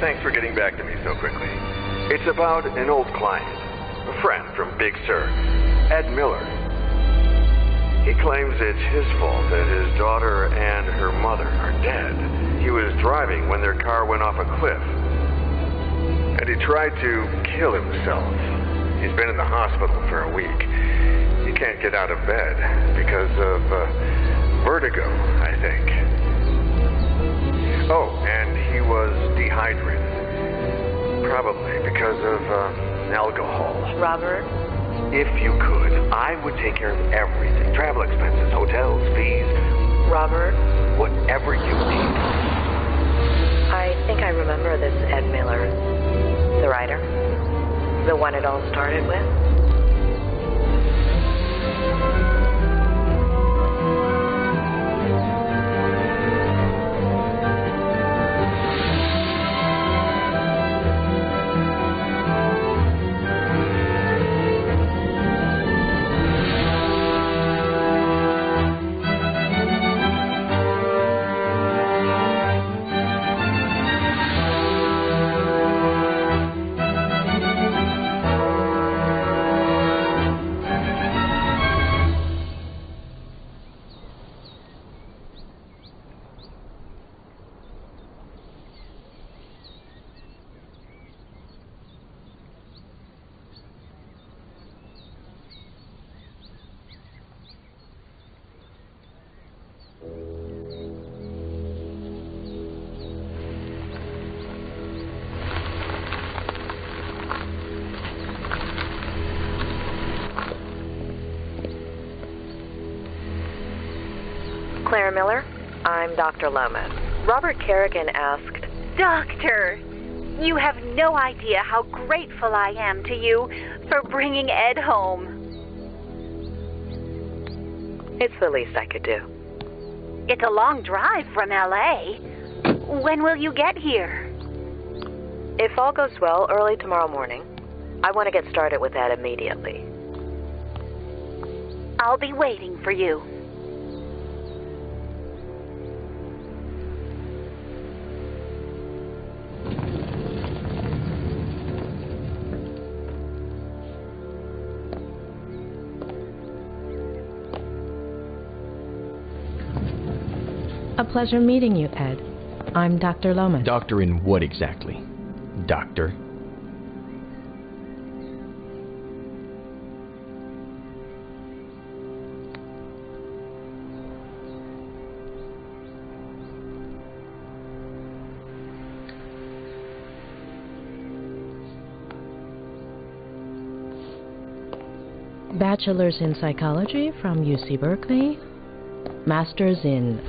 Thanks for getting back to me so quickly. It's about an old client, a friend from Big Sur, Ed Miller. He claims it's his fault that his daughter and her mother are dead. He was driving when their car went off a cliff, and he tried to kill himself. He's been in the hospital for a week. He can't get out of bed because of vertigo, I think. Oh, and he was dehydrated. Probably because of alcohol. Robert? If you could, I would take care of everything. Travel expenses, hotels, fees. Robert? Whatever you need. I think I remember this Ed Miller. The writer? The one it all started with? Claire Miller, I'm Dr. Lomas. Robert Kerrigan asked... Doctor, you have no idea how grateful I am to you for bringing Ed home. It's the least I could do. It's a long drive from L.A. When will you get here? If all goes well, early tomorrow morning. I want to get started with that immediately. I'll be waiting for you. A pleasure meeting you, Ed. I'm Dr. Lomas. Doctor in what exactly? Doctor? Bachelor's in psychology from UC Berkeley. Master's in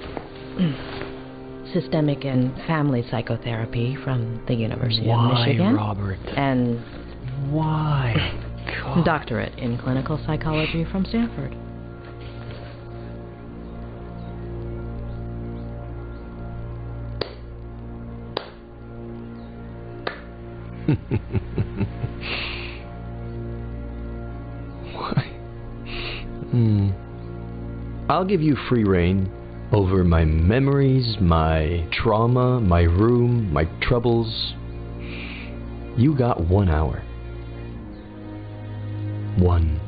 systemic and family psychotherapy from the University of Michigan. Why, Robert? And why? God. Doctorate in clinical psychology from Stanford. Why? I'll give you free rein over my memories, my trauma, my room, my troubles. You got 1 hour. 1.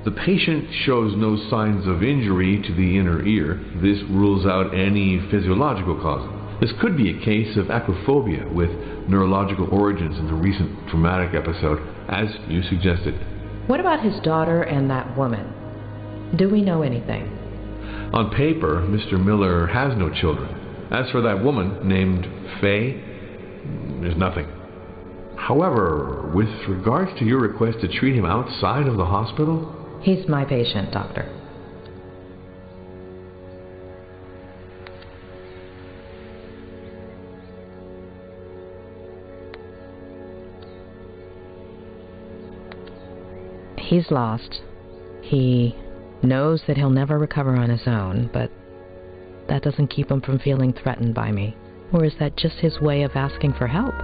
The patient shows no signs of injury to the inner ear. This rules out any physiological cause. This could be a case of acrophobia with neurological origins in the recent traumatic episode, as you suggested. What about his daughter and that woman? Do we know anything? On paper, Mr. Miller has no children. As for that woman named Faye, there's nothing. However, with regards to your request to treat him outside of the hospital... He's my patient, Doctor. He's lost. He knows that he'll never recover on his own, but that doesn't keep him from feeling threatened by me. Or is that just his way of asking for help?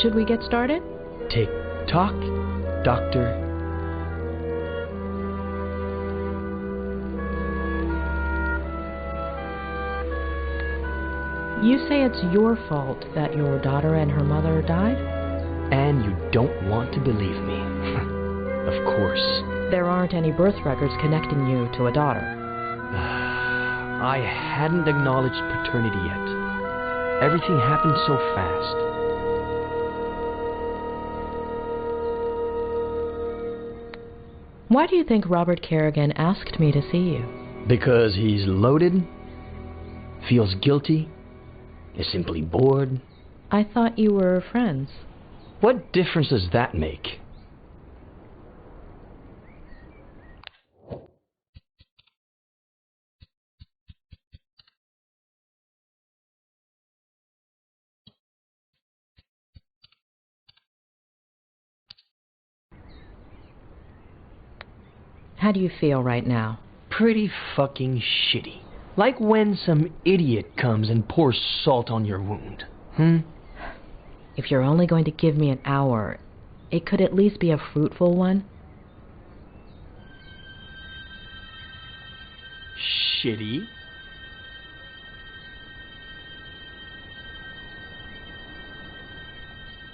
Should we get started? Take talk, Doctor? You say it's your fault that your daughter and her mother died? And you don't want to believe me. Of course. There aren't any birth records connecting you to a daughter. I hadn't acknowledged paternity yet. Everything happened so fast. Why do you think Robert Kerrigan asked me to see you? Because he's loaded, feels guilty, is simply bored. I thought you were friends. What difference does that make? How do you feel right now? Pretty fucking shitty. Like when some idiot comes and pours salt on your wound. If you're only going to give me an hour, it could at least be a fruitful one. Shitty?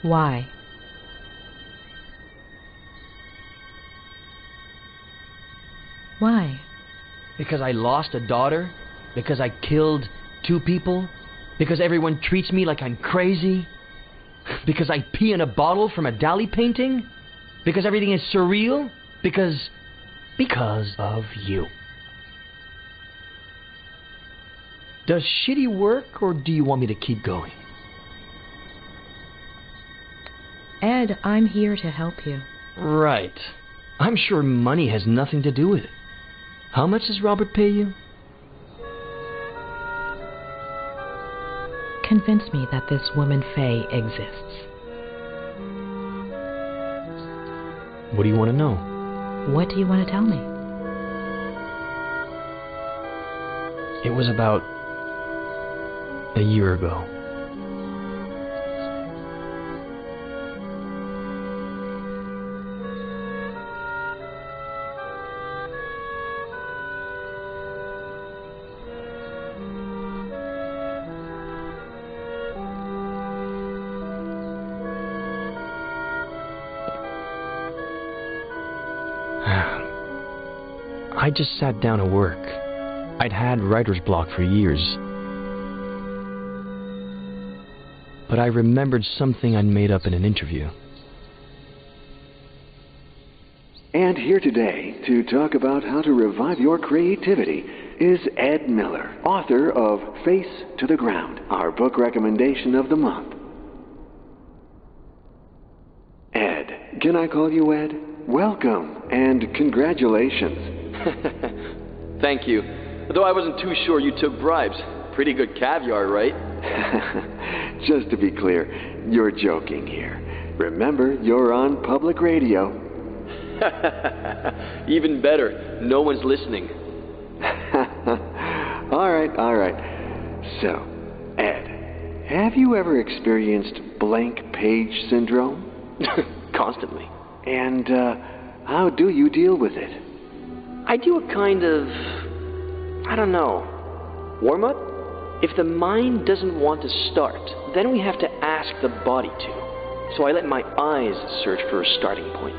Why? Why? Because I lost a daughter? Because I killed 2 people? Because everyone treats me like I'm crazy? Because I pee in a bottle from a Dali painting? Because everything is surreal? Because of you. Does shitty work, or do you want me to keep going? Ed, I'm here to help you. Right. I'm sure money has nothing to do with it. How much does Robert pay you? Convince me that this woman Faye exists. What do you want to know? What do you want to tell me? It was about a year ago. I just sat down to work. I'd had writer's block for years. But I remembered something I'd made up in an interview. And here today to talk about how to revive your creativity is Ed Miller, author of Face to the Ground, our book recommendation of the month. Ed, can I call you Ed? Welcome and congratulations. Thank you. Though I wasn't too sure you took bribes. Pretty good caviar, right? Just to be clear, you're joking here. Remember, you're on public radio. Even better. No one's listening. All right. So, Ed, have you ever experienced blank page syndrome? Constantly. And how do you deal with it? I do a kind of, warm-up? If the mind doesn't want to start, then we have to ask the body to. So I let my eyes search for a starting point.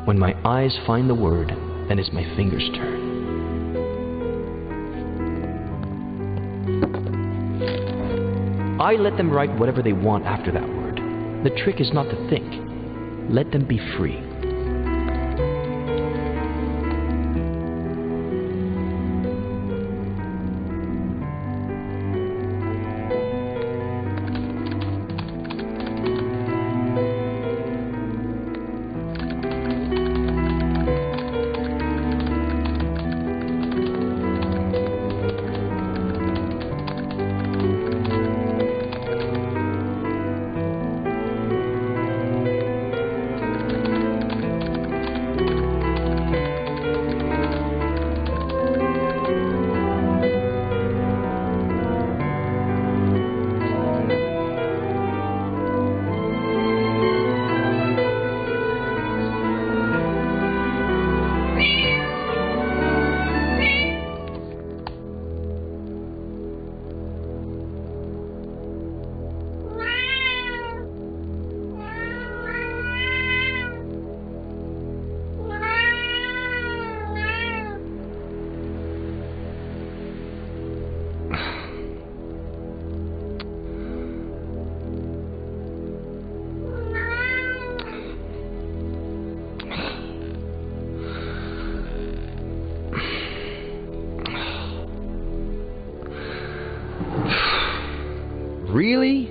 When my eyes find the word, then it's my fingers' turn. I let them write whatever they want after that word. The trick is not to think. Let them be free. Really?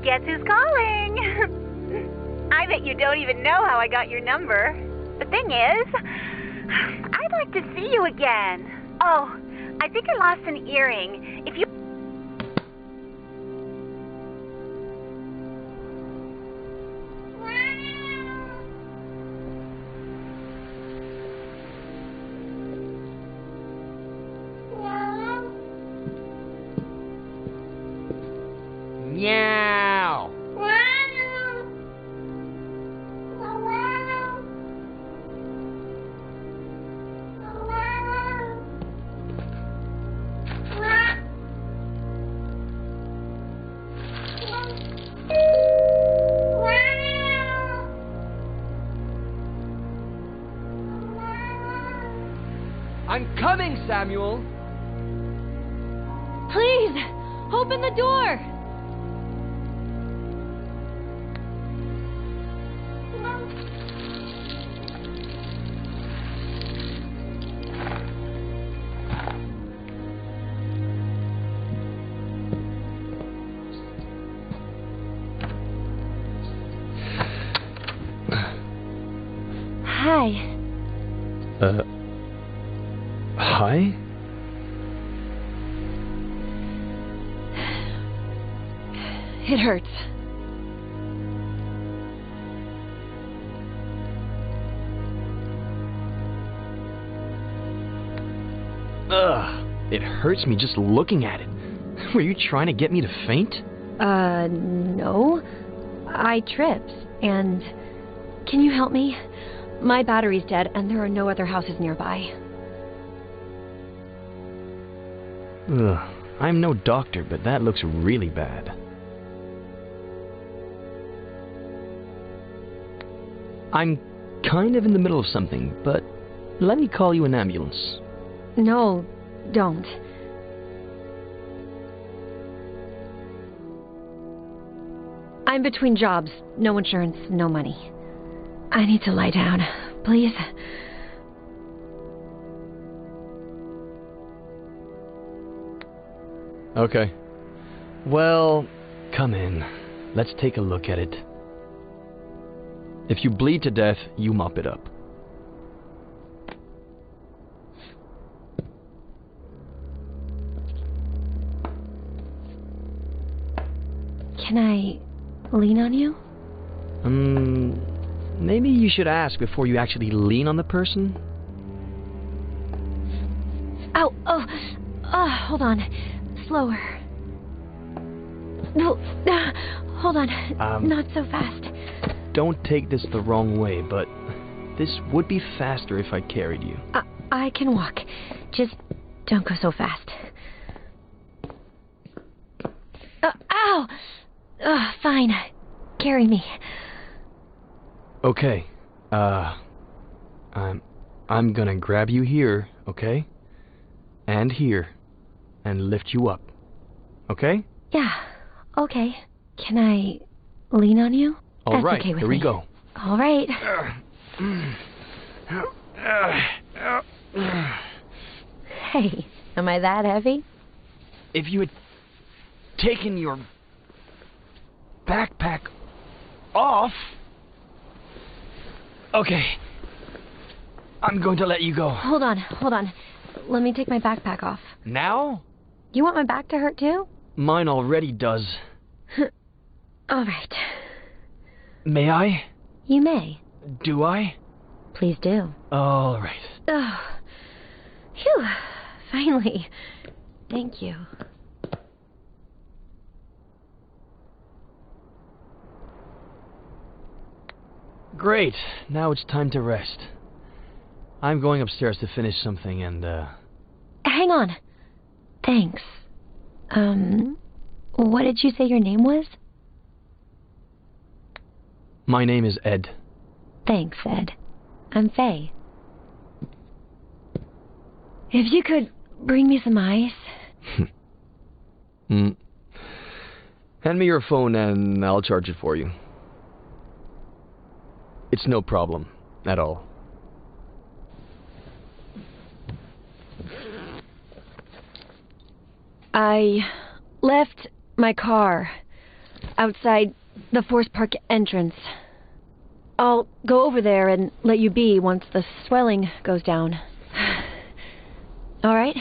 Guess who's calling? I bet you don't even know how I got your number. The thing is, I'd like to see you again. Oh, I think I lost an earring. If you... Meow. I'm coming, Samuel. Please, open the door. Hi. Hi? It hurts. Ugh, it hurts me just looking at it. Were you trying to get me to faint? No. I tripped, and... Can you help me? My battery's dead, and there are no other houses nearby. Ugh, I'm no doctor, but that looks really bad. I'm kind of in the middle of something, but let me call you an ambulance. No, don't. I'm between jobs. No insurance, no money. I need to lie down, please. Okay. Well, come in. Let's take a look at it. If you bleed to death, you mop it up. Can I lean on you? Maybe you should ask before you actually lean on the person. Ow! Hold on. Slower. No, hold on. Not so fast. Don't take this the wrong way, but this would be faster if I carried you. I can walk. Just don't go so fast. Ow! Fine. Carry me. Okay. I'm gonna grab you here, okay? And here. And lift you up. Okay? Yeah, okay. Can I lean on you? All right, okay with here we me. go. All right. Hey, am I that heavy? If you had taken your backpack off... Okay. I'm going to let you go. Hold on. Let me take my backpack off. Now? You want my back to hurt too? Mine already does. All right. May I? You may. Do I? Please do. All right. Oh. Phew. Finally. Thank you. Great. Now it's time to rest. I'm going upstairs to finish something and, Hang on. Thanks. What did you say your name was? My name is Ed. Thanks, Ed. I'm Faye. If you could bring me some ice. Hand me your phone and I'll charge it for you. It's no problem at all. I left my car outside the Force Park entrance. I'll go over there and let you be once the swelling goes down. All right?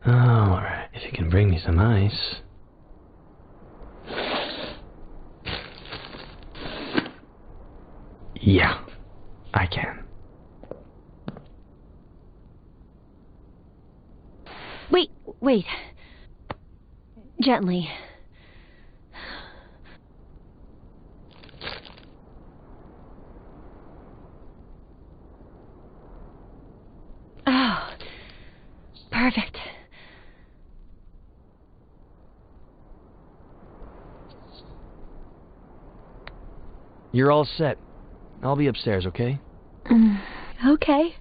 Alright, if you can bring me some ice. Yeah, I can. Wait. Gently. Oh, perfect. You're all set. I'll be upstairs, okay? Okay.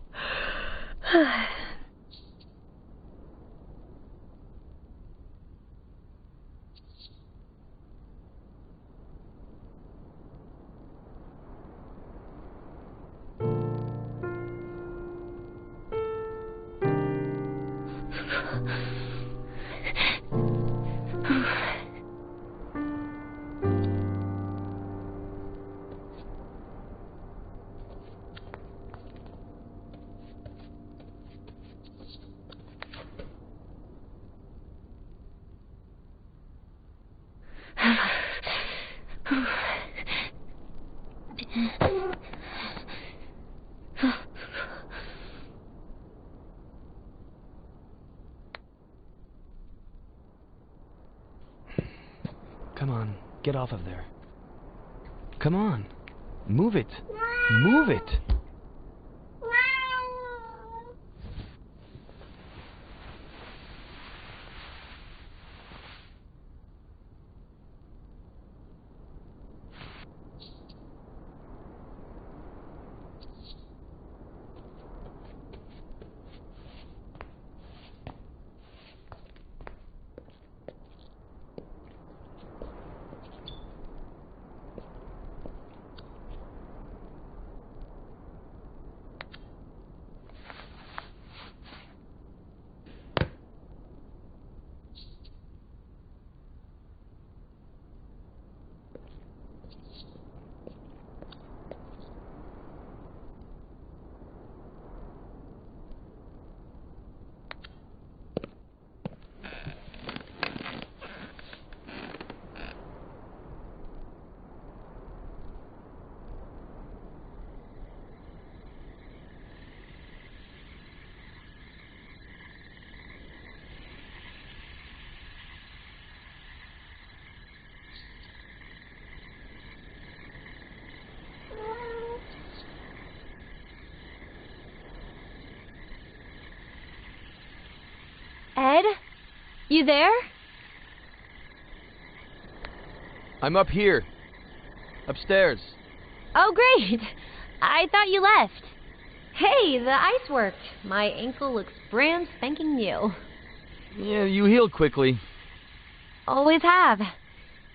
Come on, get off of there. Come on, move it. Move it. Ed? You there? I'm up here. Upstairs. Oh, great. I thought you left. Hey, the ice worked. My ankle looks brand spanking new. Yeah, you healed quickly. Always have.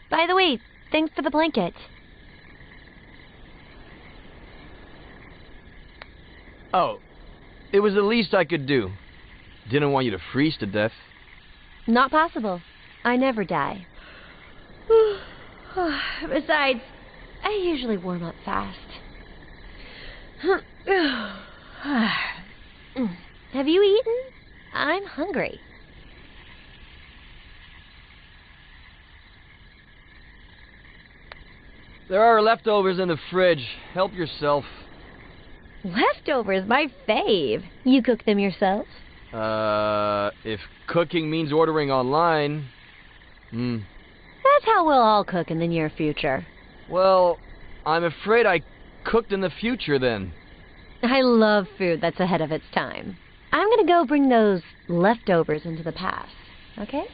By the way, thanks for the blanket. Oh, it was the least I could do. Didn't want you to freeze to death. Not possible. I never die. Besides, I usually warm up fast. Have you eaten? I'm hungry. There are leftovers in the fridge. Help yourself. Leftovers, my fave. You cook them yourself? If cooking means ordering online... That's how we'll all cook in the near future. Well, I'm afraid I cooked in the future then. I love food that's ahead of its time. I'm gonna go bring those leftovers into the past, okay?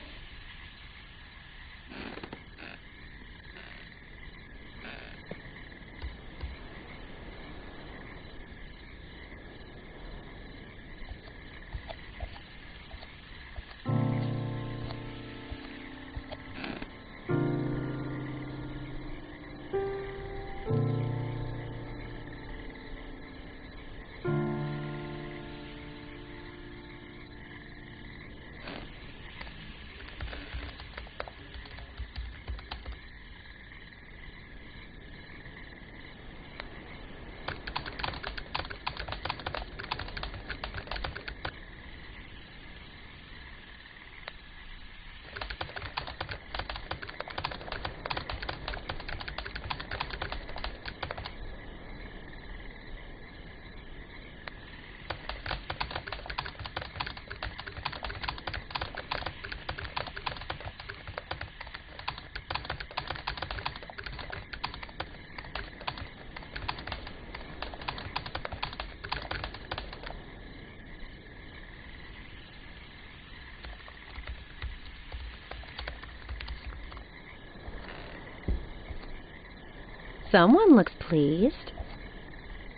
Someone looks pleased.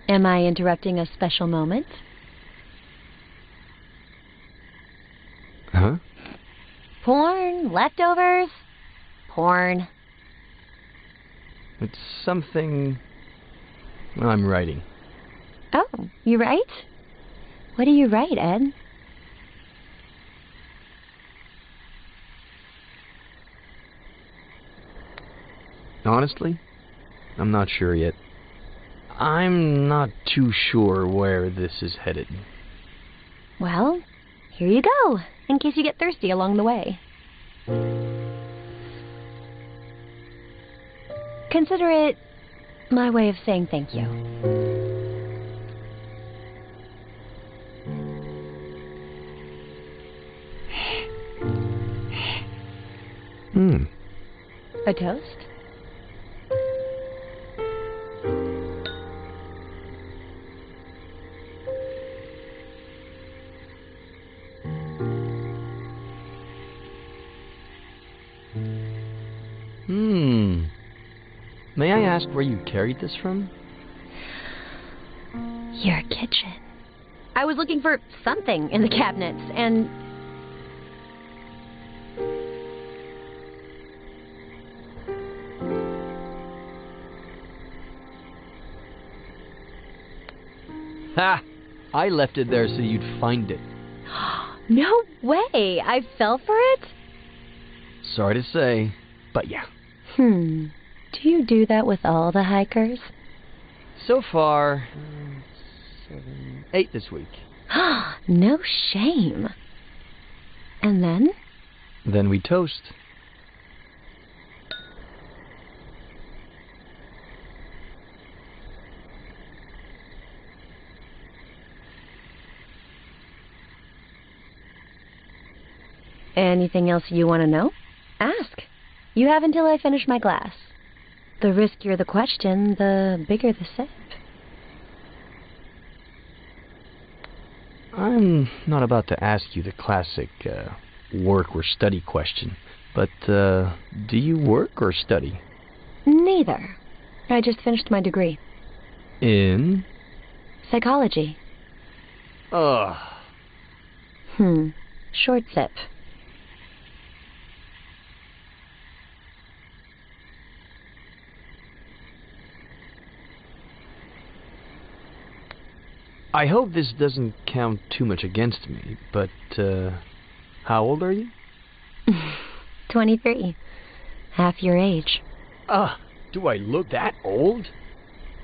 Am I interrupting a special moment? Huh? Porn, leftovers, porn. It's something I'm writing. Oh, you write? What do you write, Ed? Honestly, I'm not sure yet. I'm not too sure where this is headed. Well, here you go, in case you get thirsty along the way. Consider it my way of saying thank you. A toast? May I ask where you carried this from? Your kitchen. I was looking for something in the cabinets, and... Ha! I left it there so you'd find it. No way! I fell for it? Sorry to say, but yeah. Do you do that with all the hikers? So far, 7, 8 this week. No shame. And then? Then we toast. Anything else you want to know? Ask. You have until I finish my glass. The riskier the question, the bigger the sip. I'm not about to ask you the classic work or study question, but do you work or study? Neither. I just finished my degree. In? Psychology. Ugh. Short sip. I hope this doesn't count too much against me, but, how old are you? 23. Half your age. Do I look that old?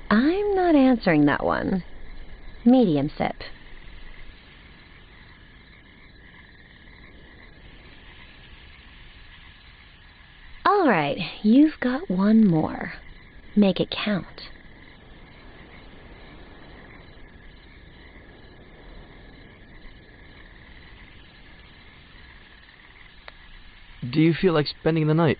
I'm not answering that one. Medium sip. All right, you've got one more. make it count. Do you feel like spending the night?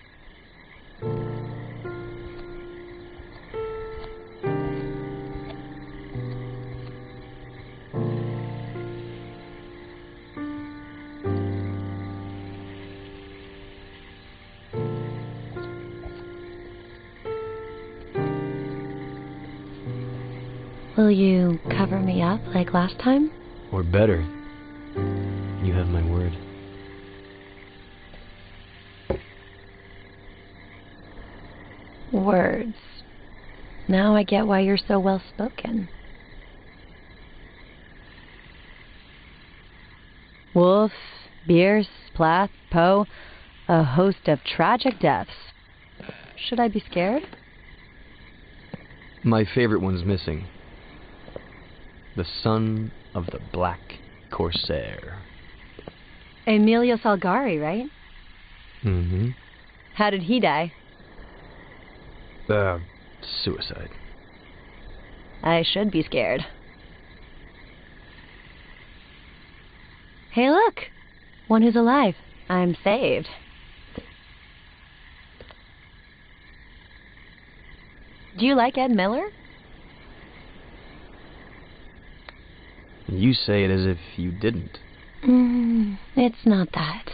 Will you cover me up like last time? Or better. You have my word. Words. Now I get why you're so well-spoken. Wolf, Bierce, Plath, Poe, a host of tragic deaths. Should I be scared? My favorite one's missing. The son of the Black Corsair. Emilio Salgari, right? Mm-hmm. How did he die? Suicide. I should be scared. Hey, look! One who's alive. I'm saved. Do you like Ed Miller? You say it as if you didn't. It's not that.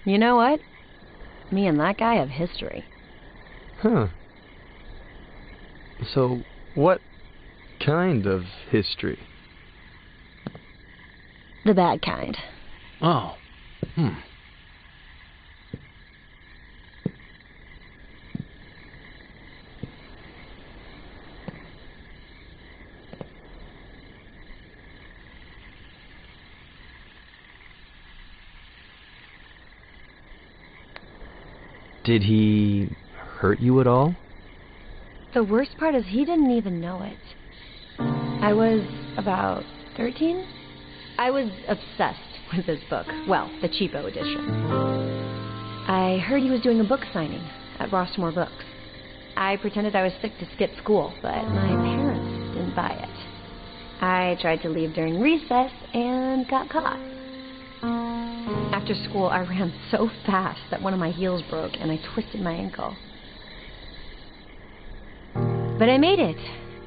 You know what? Me and that guy have history. Huh. So, what kind of history? The bad kind. Oh. Did he hurt you at all? The worst part is he didn't even know it. I was about 13. I was obsessed with this book. Well, the cheapo edition. I heard he was doing a book signing at Rossmore Books. I pretended I was sick to skip school, but my parents didn't buy it. I tried to leave during recess and got caught. After school, I ran so fast that one of my heels broke and I twisted my ankle. But I made it.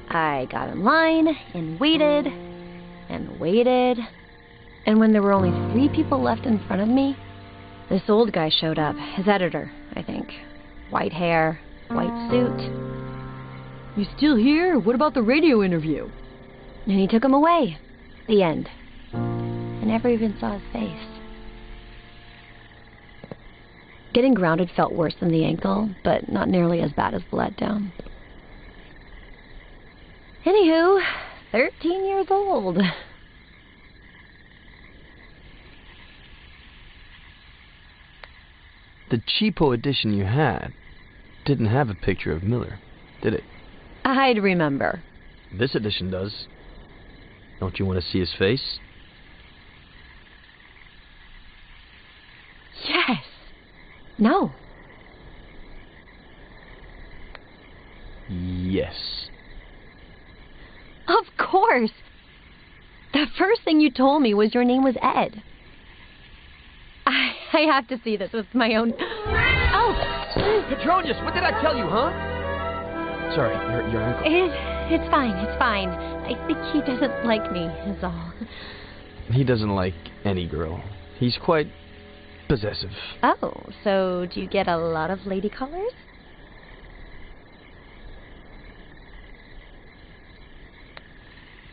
I got in line and waited and waited. And when there were only 3 people left in front of me, this old guy showed up. His editor, I think. White hair, white suit. "You still here? What about the radio interview?" And he took him away. The end. I never even saw his face. Getting grounded felt worse than the ankle, but not nearly as bad as the letdown. Anywho, 13 years old. The cheapo edition you had didn't have a picture of Miller, did it? I'd remember. This edition does. Don't you want to see his face? Yes. No. Yes. Of course. The first thing you told me was your name was Ed. I have to see this with my own... Oh! Petronius, what did I tell you, huh? Sorry, your ankle. It's fine, it's fine. I think he doesn't like me, is all. He doesn't like any girl. He's quite possessive. Oh, so do you get a lot of lady callers?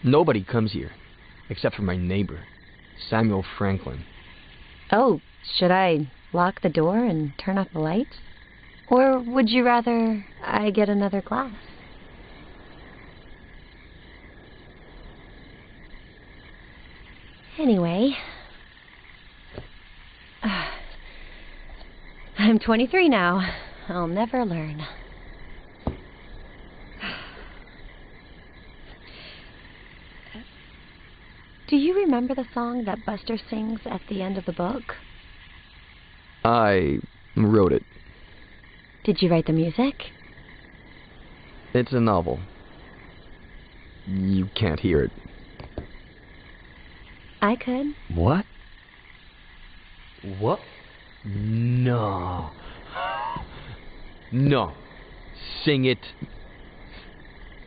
Nobody comes here, except for my neighbor, Samuel Franklin. Oh, should I lock the door and turn off the lights? Or would you rather I get another glass? Anyway, I'm 23 now. I'll never learn. Do you remember the song that Buster sings at the end of the book? I wrote it. Did you write the music? It's a novel. You can't hear it. I could. What? What? No. No. Sing it.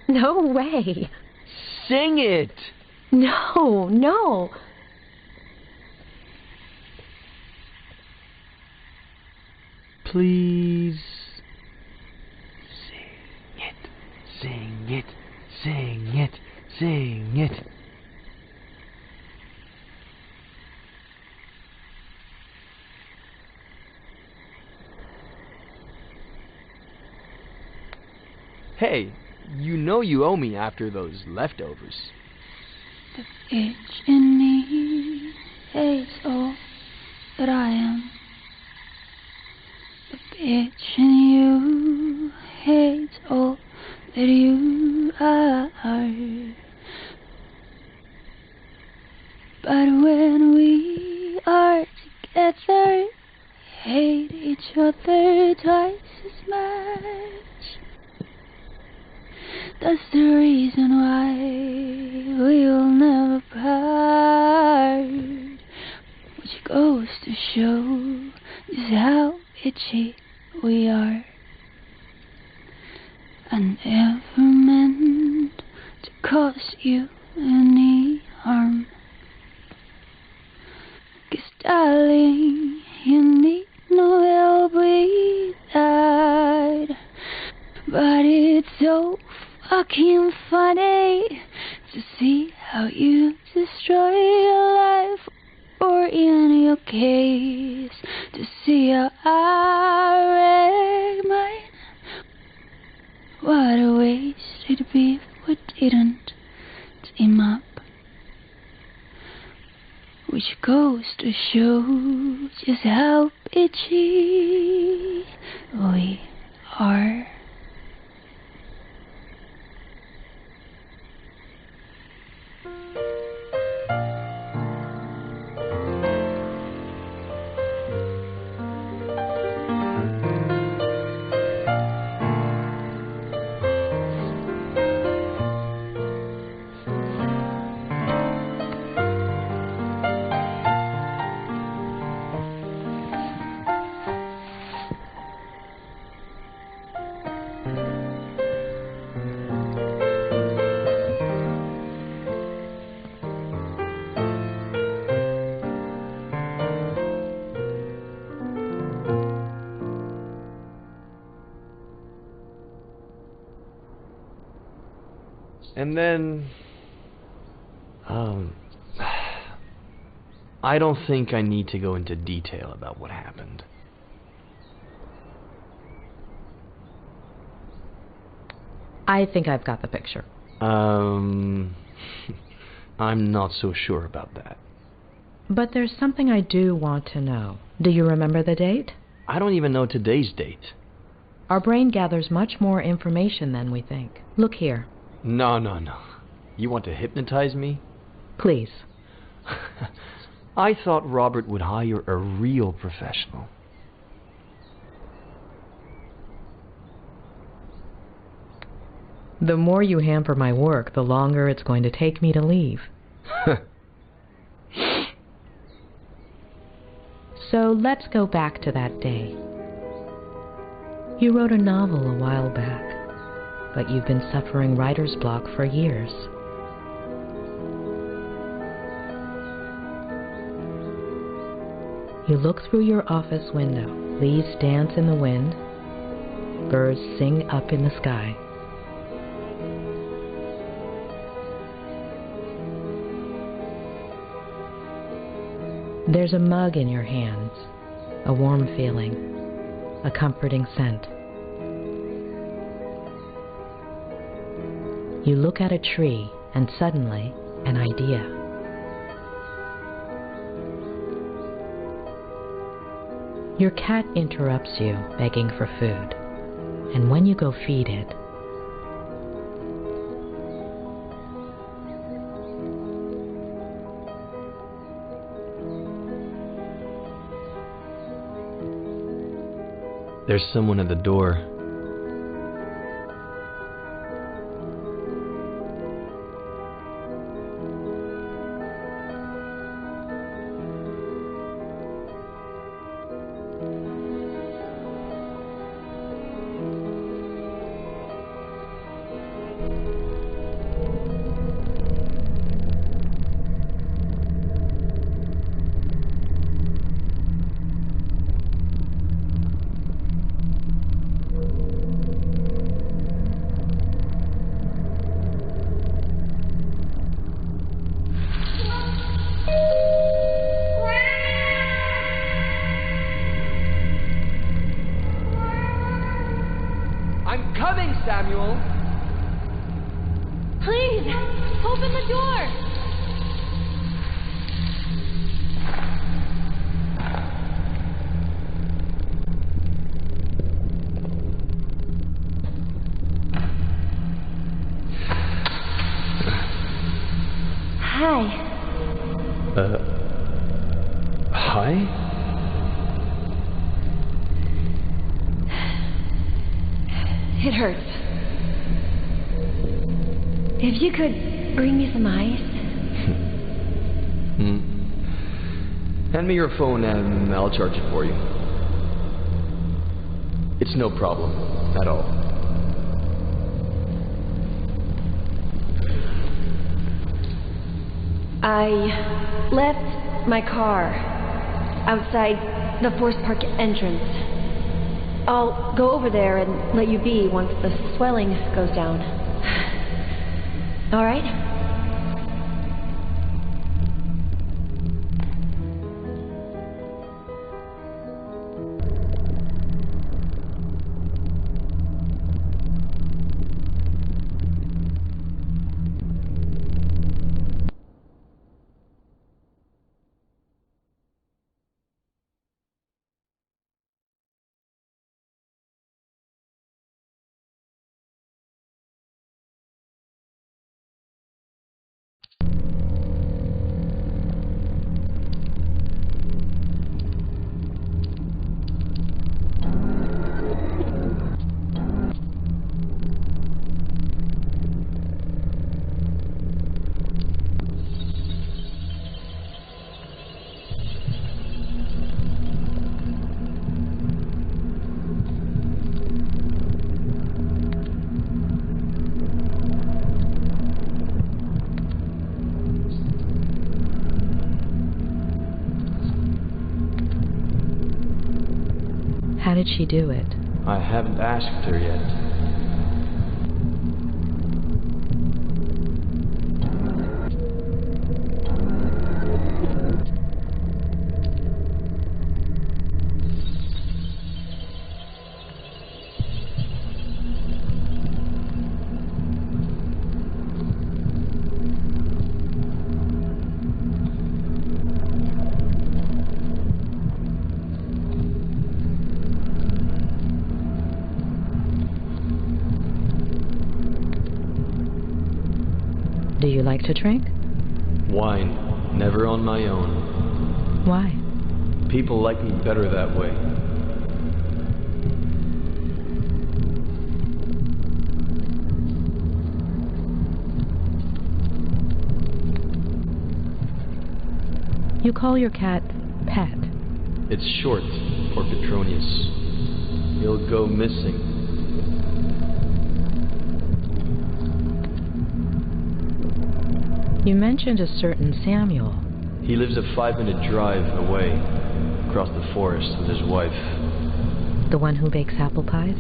No way. Sing it! No, no. Please. Sing it. Sing it. Sing it. Sing it. Hey, you know you owe me after those leftovers. The bitch in me hates all that I am. The bitch in you hates all that you are. But when we are together, hate each other twice as much. That's the reason why we will never part. Which goes to show just how bitchy we are. I never meant to cause you any harm. 'Cause darling, you need no help with that. But it's so fucking funny to see how you destroy your life, or in your case, to see how I wreck mine. What a waste it'd be if we didn't team up. Which goes to show just how bitchy we are. And then, I don't think I need to go into detail about what happened. I think I've got the picture. I'm not so sure about that. But there's something I do want to know. Do you remember the date? I don't even know today's date. Our brain gathers much more information than we think. Look here. No. You want to hypnotize me? Please. I thought Robert would hire a real professional. The more you hamper my work, the longer it's going to take me to leave. So let's go back to that day. You wrote a novel a while back, but you've been suffering writer's block for years. You look through your office window. Leaves dance in the wind. Birds sing up in the sky. There's a mug in your hands, a warm feeling, a comforting scent. You look at a tree, and suddenly, an idea. Your cat interrupts you, begging for food, and when you go feed it, There's someone at the door. I'm coming, Samuel! Please, open the door! Hi. Hi? It hurts. If you could bring me some ice. Hand me your phone and I'll charge it for you. It's no problem at all. I left my car outside the Forest Park entrance. I'll go over there and let you be once the swelling goes down. All right? How did she do it? I haven't asked her yet. Do you like to drink? Wine, never on my own. Why? People like me better that way. You call your cat Pet. It's short for Petronius. He'll go missing. You mentioned a certain Samuel. He lives a 5-minute drive away, across the forest with his wife. The one who bakes apple pies?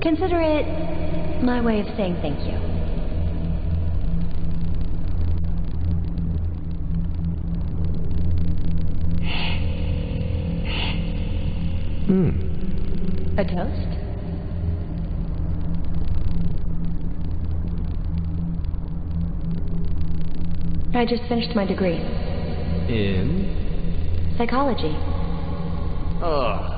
Consider it my way of saying thank you. A toast? I just finished my degree. In? Psychology. Ugh.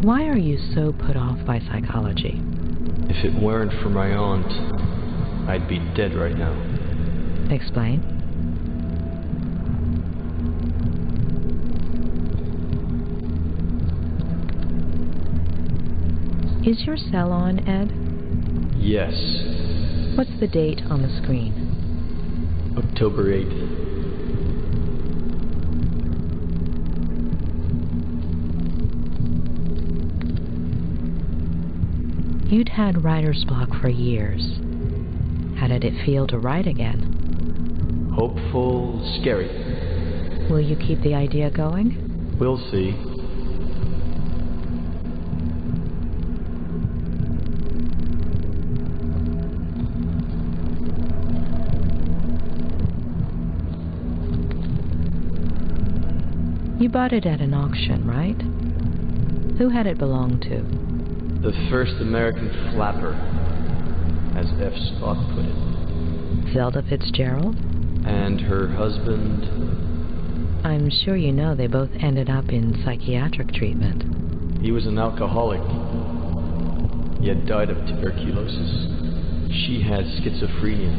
Why are you so put off by psychology? If it weren't for my aunt, I'd be dead right now. Explain. Is your cell on, Ed? Yes. What's the date on the screen? October 8th. You'd had writer's block for years. How did it feel to write again? Hopeful, scary. Will you keep the idea going? We'll see. You bought it at an auction, right? Who had it belong to? The first American flapper, as F. Scott put it. Zelda Fitzgerald? And her husband... I'm sure you know they both ended up in psychiatric treatment. He was an alcoholic. He had died of tuberculosis. She had schizophrenia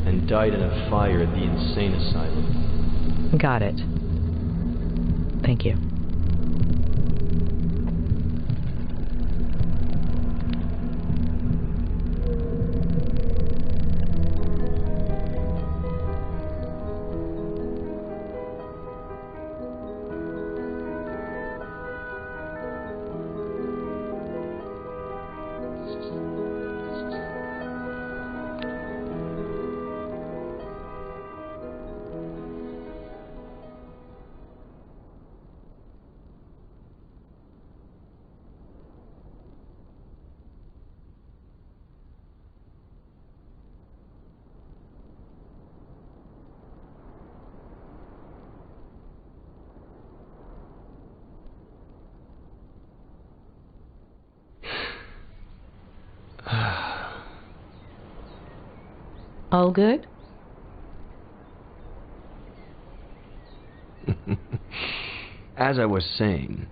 and died in a fire at the insane asylum. Got it. Thank you. All good? As I was saying,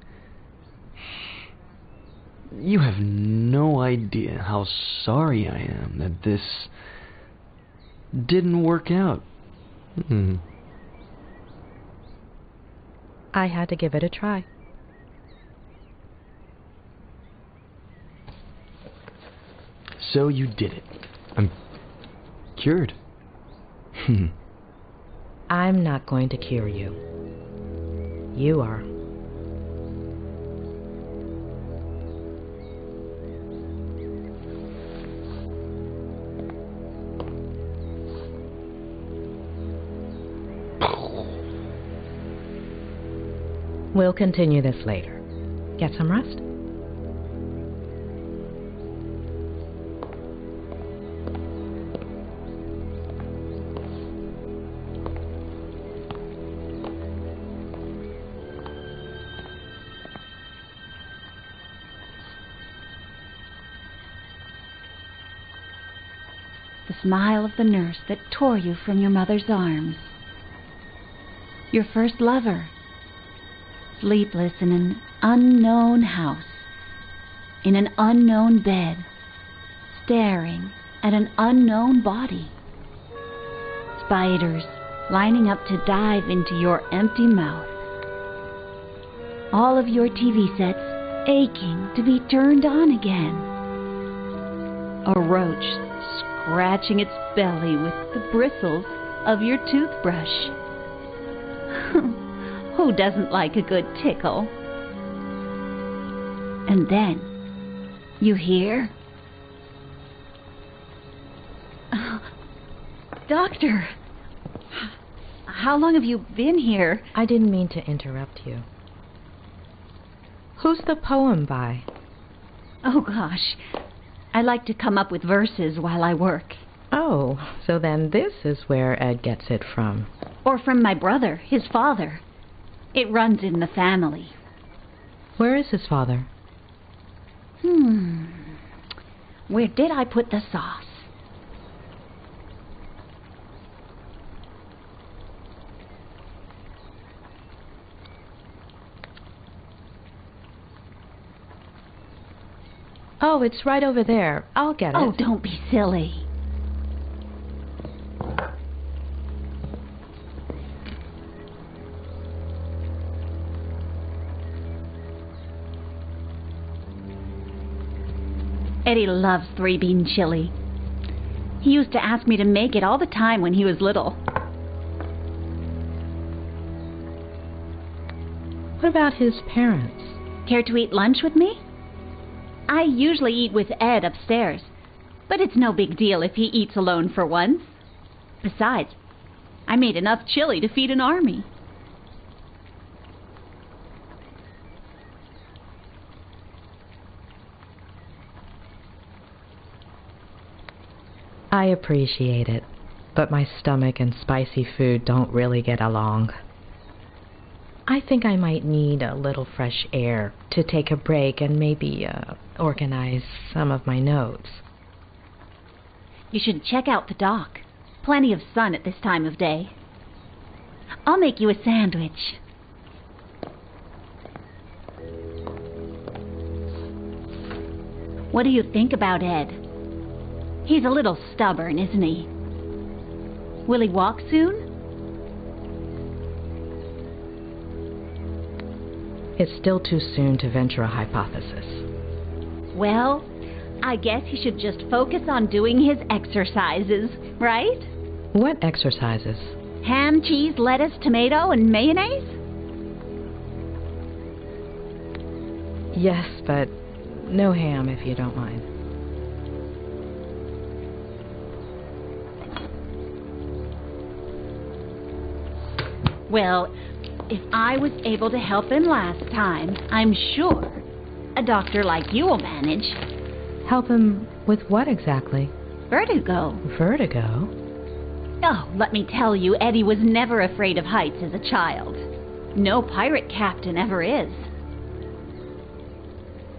you have no idea how sorry I am that this didn't work out. I had to give it a try. So you did it. I'm cured. I'm not going to cure you. You are. We'll continue this later. Get some rest? the smile of the nurse that tore you from your mother's arms. Your first lover, sleepless in an unknown house, in an unknown bed, staring at an unknown body. Spiders lining up to dive into your empty mouth. All of your TV sets aching to be turned on again. A roach scratching its belly with the bristles of your toothbrush. Who doesn't like a good tickle? And then you hear... Doctor, how long have you been here? I didn't mean to interrupt you. Who's the poem by? Oh, gosh. I like to come up with verses while I work. Oh, so then this is where Ed gets it from. Or from my brother, his father. It runs in the family. Where is his father? Where did I put the sauce? Oh, it's right over there. I'll get it. Oh, don't be silly. Eddie loves three-bean chili. He used to ask me to make it all the time when he was little. What about his parents? Care to eat lunch with me? I usually eat with Ed upstairs, but it's no big deal if he eats alone for once. Besides, I made enough chili to feed an army. I appreciate it, but my stomach and spicy food don't really get along. I think I might need a little fresh air to take a break and maybe organize some of my notes. You should check out the dock. Plenty of sun at this time of day. I'll make you a sandwich. What do you think about Ed? He's a little stubborn, isn't he? Will he walk soon? It's still too soon to venture a hypothesis. Well, I guess he should just focus on doing his exercises, right? What exercises? Ham, cheese, lettuce, tomato, and mayonnaise? Yes, but no ham if you don't mind. Well, if I was able to help him last time, I'm sure a doctor like you will manage. Help him with what exactly? Vertigo. Vertigo? Oh, let me tell you, Eddie was never afraid of heights as a child. No pirate captain ever is.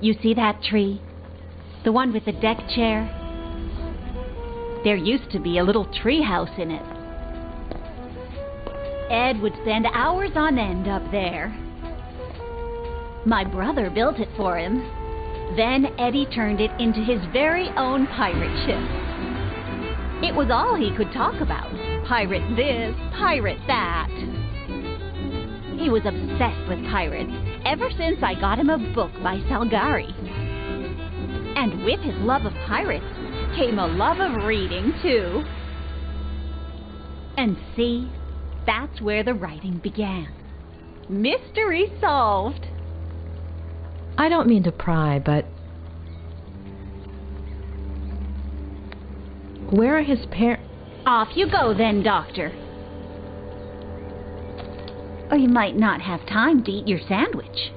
You see that tree? The one with the deck chair? There used to be a little tree house in it. Ed would spend hours on end up there. My brother built it for him. Then Eddie turned it into his very own pirate ship. It was all he could talk about. Pirate this, pirate that. He was obsessed with pirates ever since I got him a book by Salgari. And with his love of pirates came a love of reading, too. And see, that's where the writing began. Mystery solved. I don't mean to pry, but... where are his parents? Off you go then, Doctor. Or you might not have time to eat your sandwich.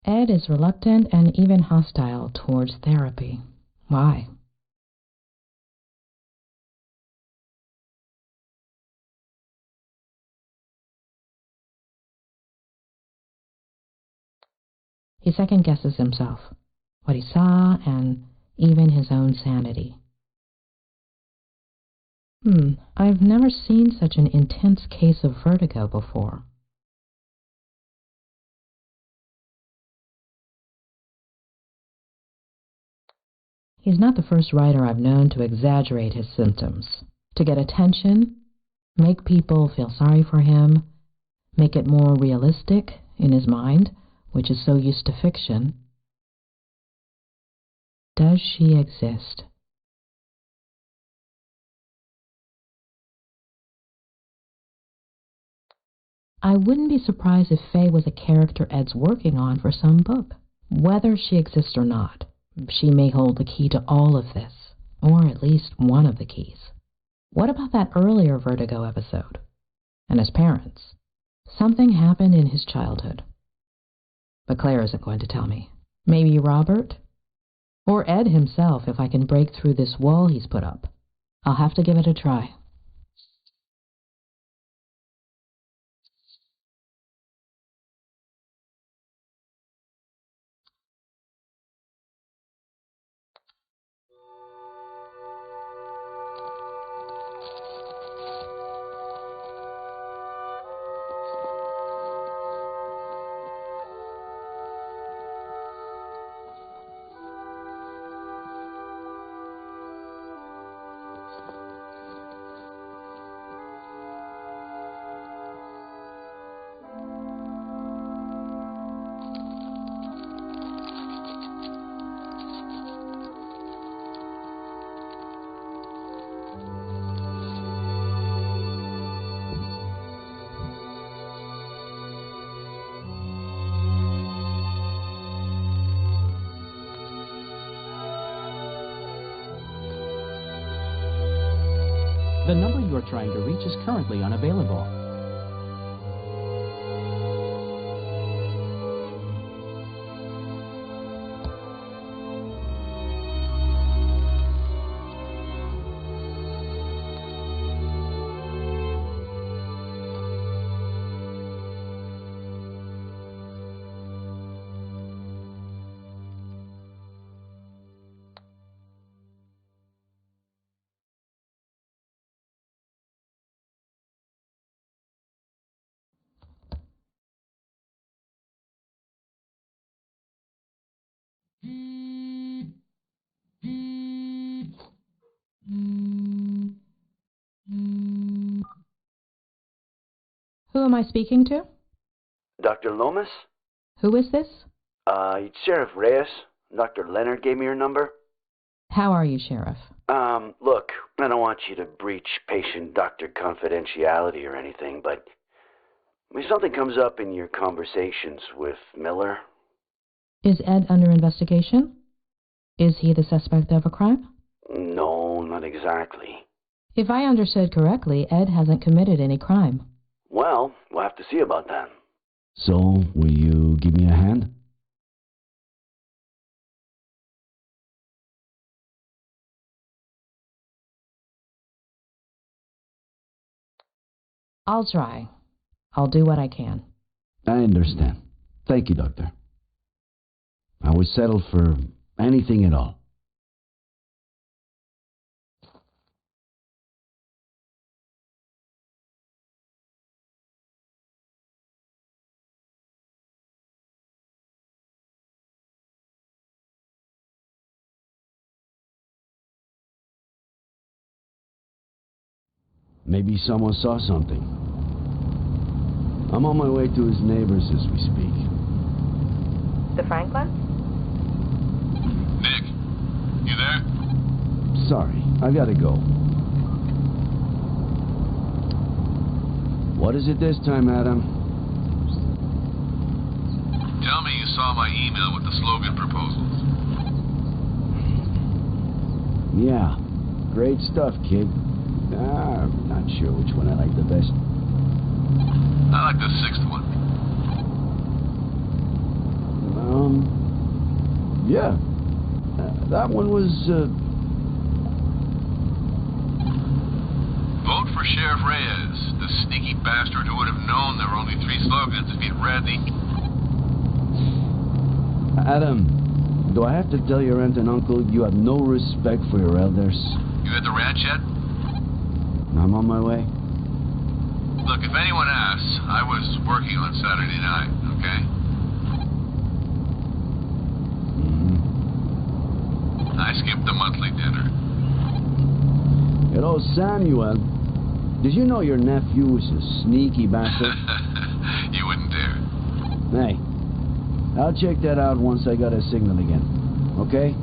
Ed is reluctant and even hostile towards therapy. Why? He second-guesses himself, what he saw, and even his own sanity. I've never seen such an intense case of vertigo before. He's not the first writer I've known to exaggerate his symptoms, to get attention, make people feel sorry for him, make it more realistic in his mind, which is so used to fiction. Does she exist? I wouldn't be surprised if Faye was a character Ed's working on for some book. Whether she exists or not, she may hold the key to all of this, or at least one of the keys. What about that earlier Vertigo episode? And his parents? Something happened in his childhood. But Claire isn't going to tell me. Maybe Robert? Or Ed himself, if I can break through this wall he's put up. I'll have to give it a try. The number you are trying to reach is currently unavailable. Who am I speaking to? Dr. Lomas? Who is this? It's Sheriff Reyes. Dr. Leonard gave me your number. How are you, Sheriff? Look, I don't want you to breach patient-doctor confidentiality or anything, but if something comes up in your conversations with Miller... Is Ed under investigation? Is he the suspect of a crime? No, not exactly. If I understood correctly, Ed hasn't committed any crime. Well, we'll have to see about that. So, will you give me a hand? I'll try. I'll do what I can. I understand. Thank you, Doctor. I would settle for anything at all. Maybe someone saw something. I'm on my way to his neighbors as we speak. The Franklin? Nick, you there? Sorry, I gotta go. What is it this time, Adam? Tell me you saw my email with the slogan proposals. Yeah, great stuff, kid. I'm not sure which one I like the best. I like the sixth one. Well, Yeah. That one was, Vote for Sheriff Reyes, the sneaky bastard who would have known there were only 3 slogans if he'd read the... Adam, do I have to tell your aunt and uncle you have no respect for your elders? You at the ranch yet? I'm on my way. Look, if anyone asks, I was working on Saturday night, okay? I skipped the monthly dinner. Hello, Samuel. Did you know your nephew is a sneaky bastard? You wouldn't dare. Hey, I'll check that out once I got a signal again. Okay?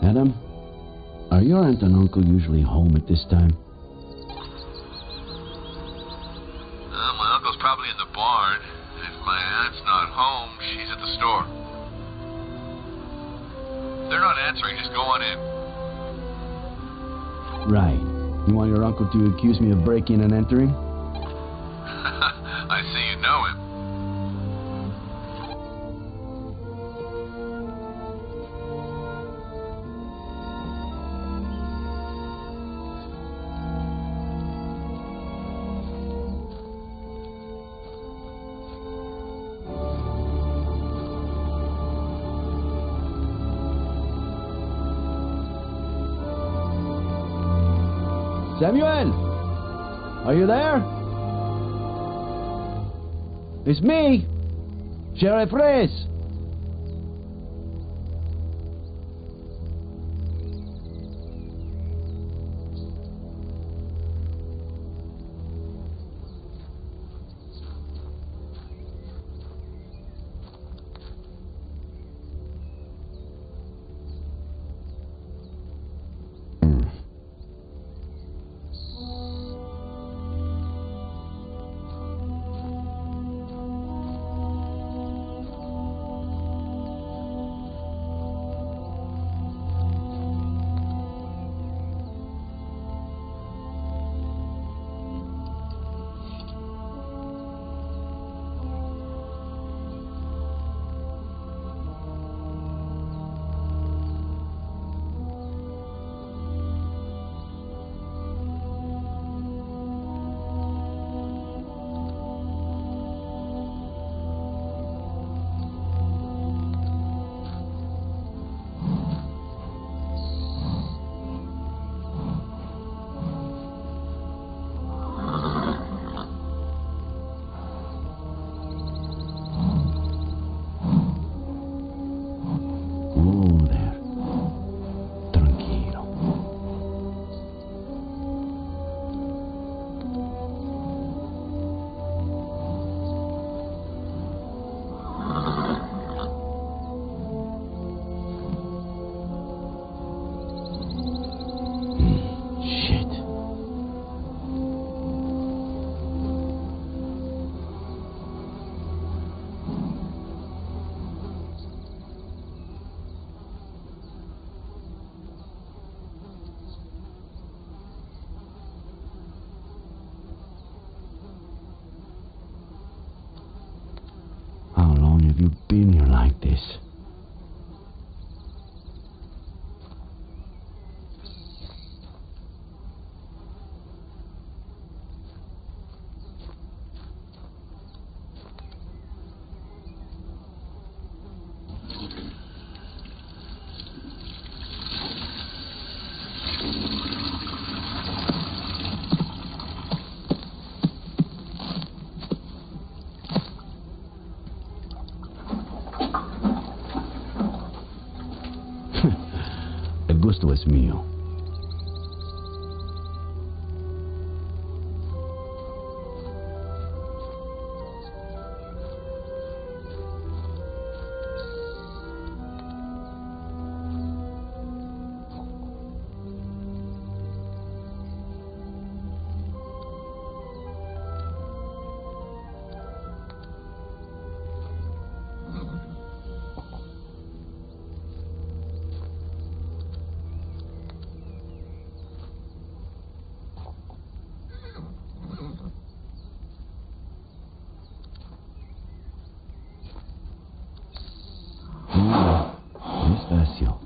Adam, are your aunt and uncle usually home at this time? My uncle's probably in the barn. If my aunt's not home, she's at the store. If they're not answering, just go on in. Right. You want your uncle to accuse me of breaking and entering? I see you know him. Samuel! Are you there? It's me, Sheriff Reyes. this. El gusto es mío. Despacio.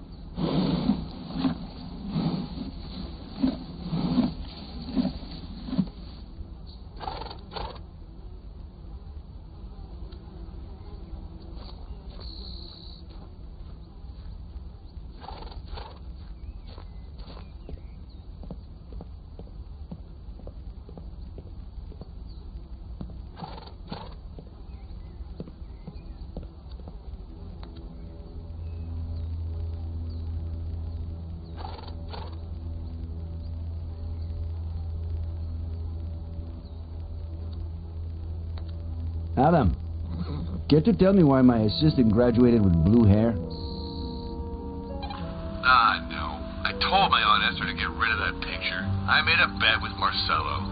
Adam, care to tell me why my assistant graduated with blue hair? No. I told my Aunt Esther to get rid of that picture. I made a bet with Marcello.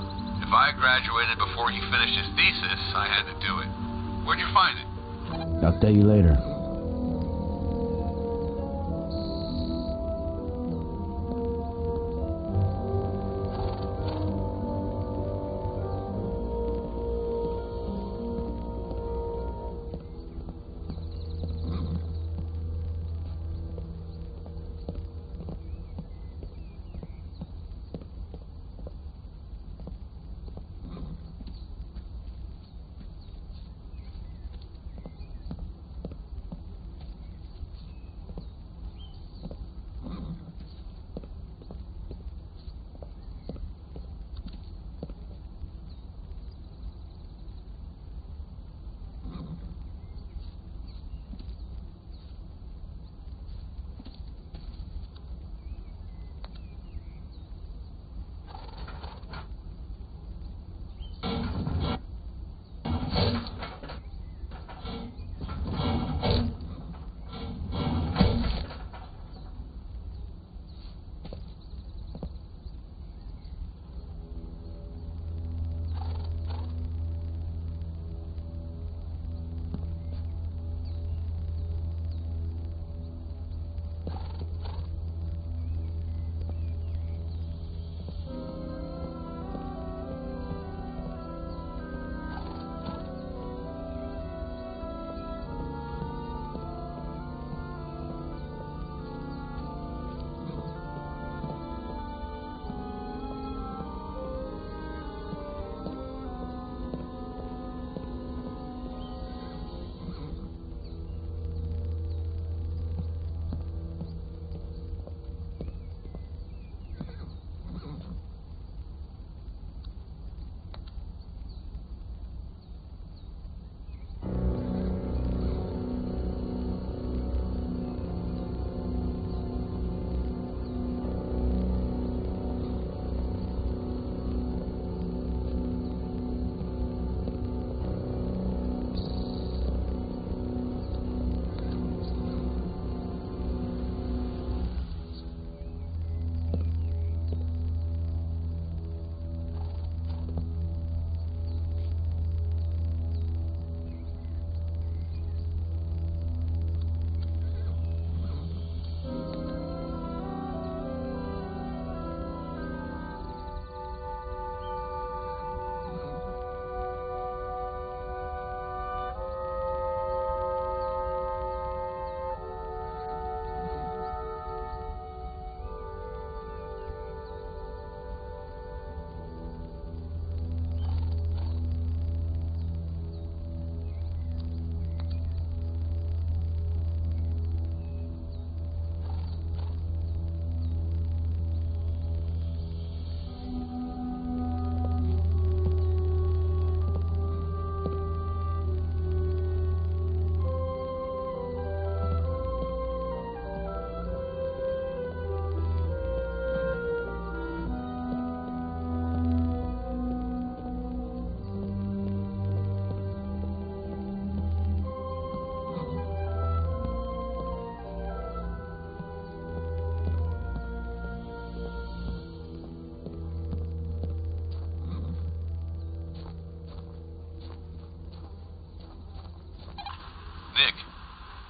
If I graduated before he finished his thesis, I had to do it. Where'd you find it? I'll tell you later.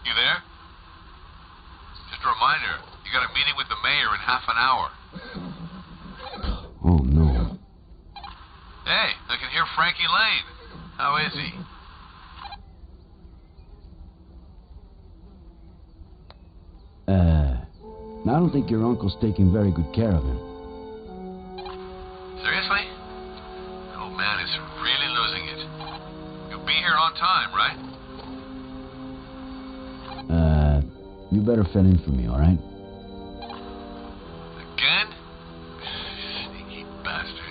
You there? Just a reminder, you got a meeting with the mayor in half an hour. Oh, no. Hey, I can hear Frankie Lane. How is he? I don't think your uncle's taking very good care of him. Seriously? Oh man, is really losing it. You'll be here on time, right? You better fill in for me, alright? Again? Sneaky bastard.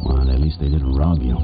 Well, at least they didn't rob you.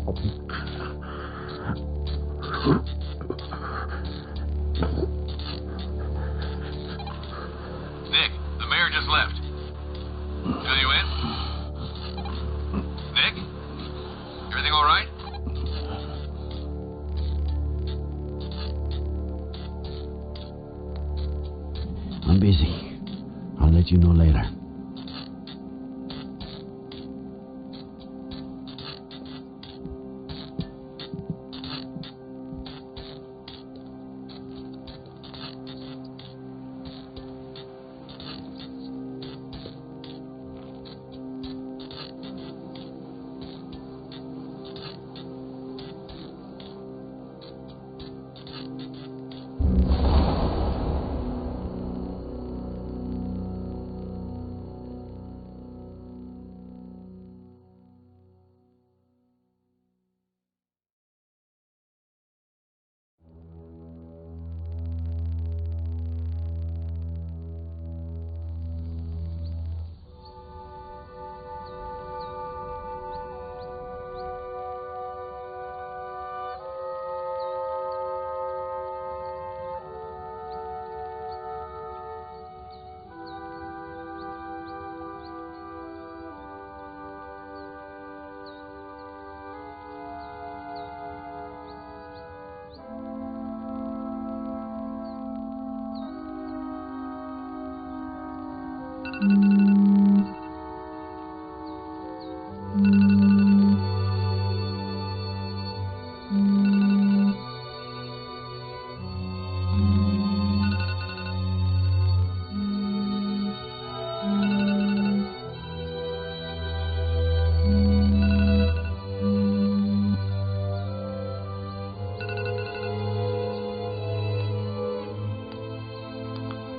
Nick, the mayor just left. Fill you in? Nick? Everything all right? I'm busy. I'll let you know later.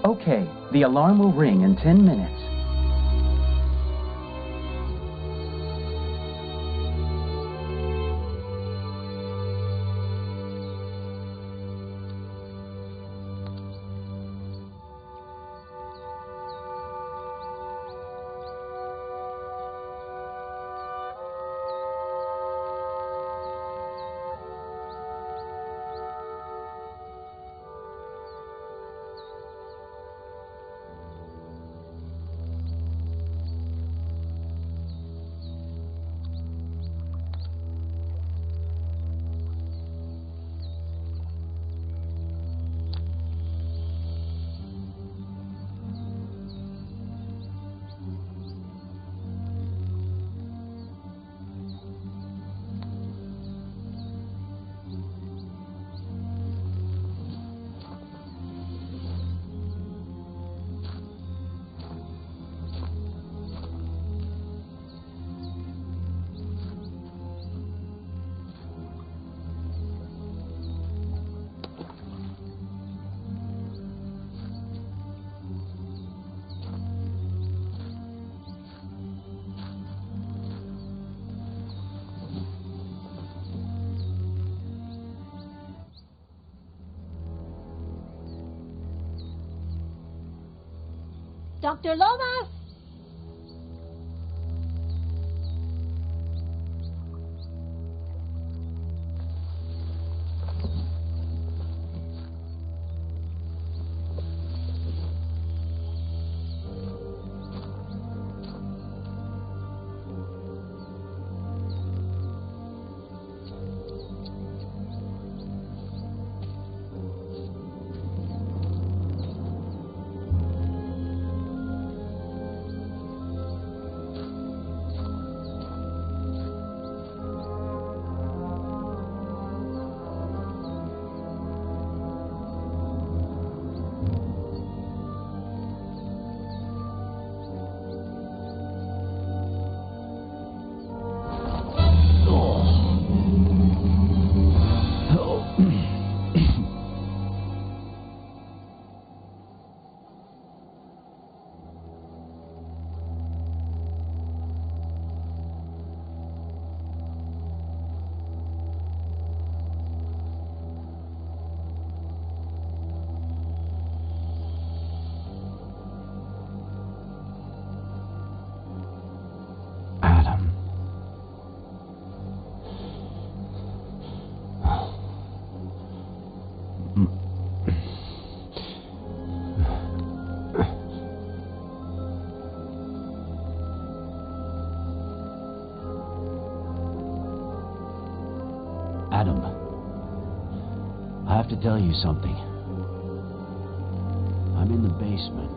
Okay, the alarm will ring in 10 minutes. Dr. Lomas! Adam, I have to tell you something. I'm in the basement.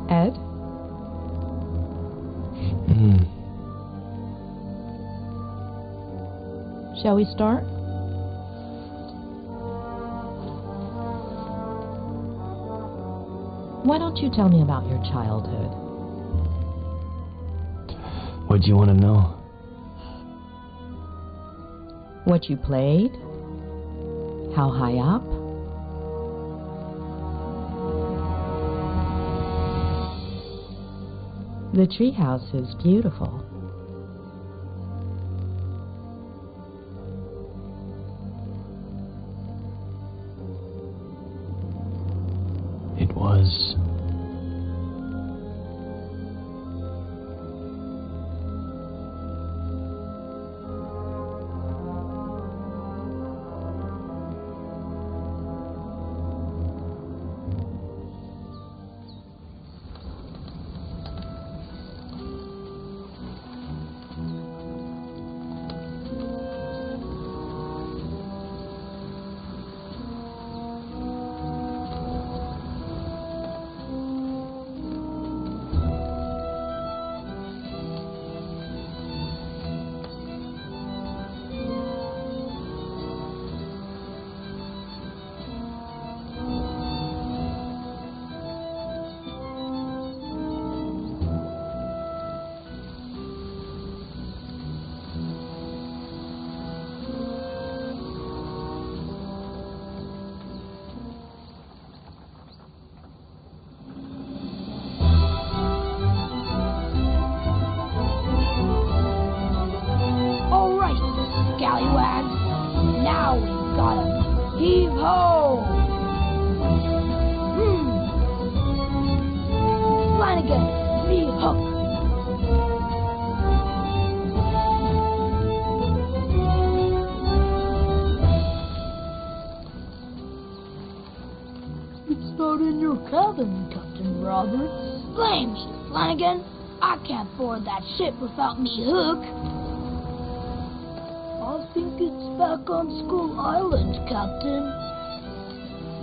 Ed? Shall we start? Why don't you tell me about your childhood? What do you want to know? What you played? How high up? The treehouse is beautiful. It was. Heave-ho! Flanagan, me hook. It's not in your cabin, Captain Roberts. Blame me, Flanagan. I can't board that ship without me hook. I think it's back on Skull Island, Captain.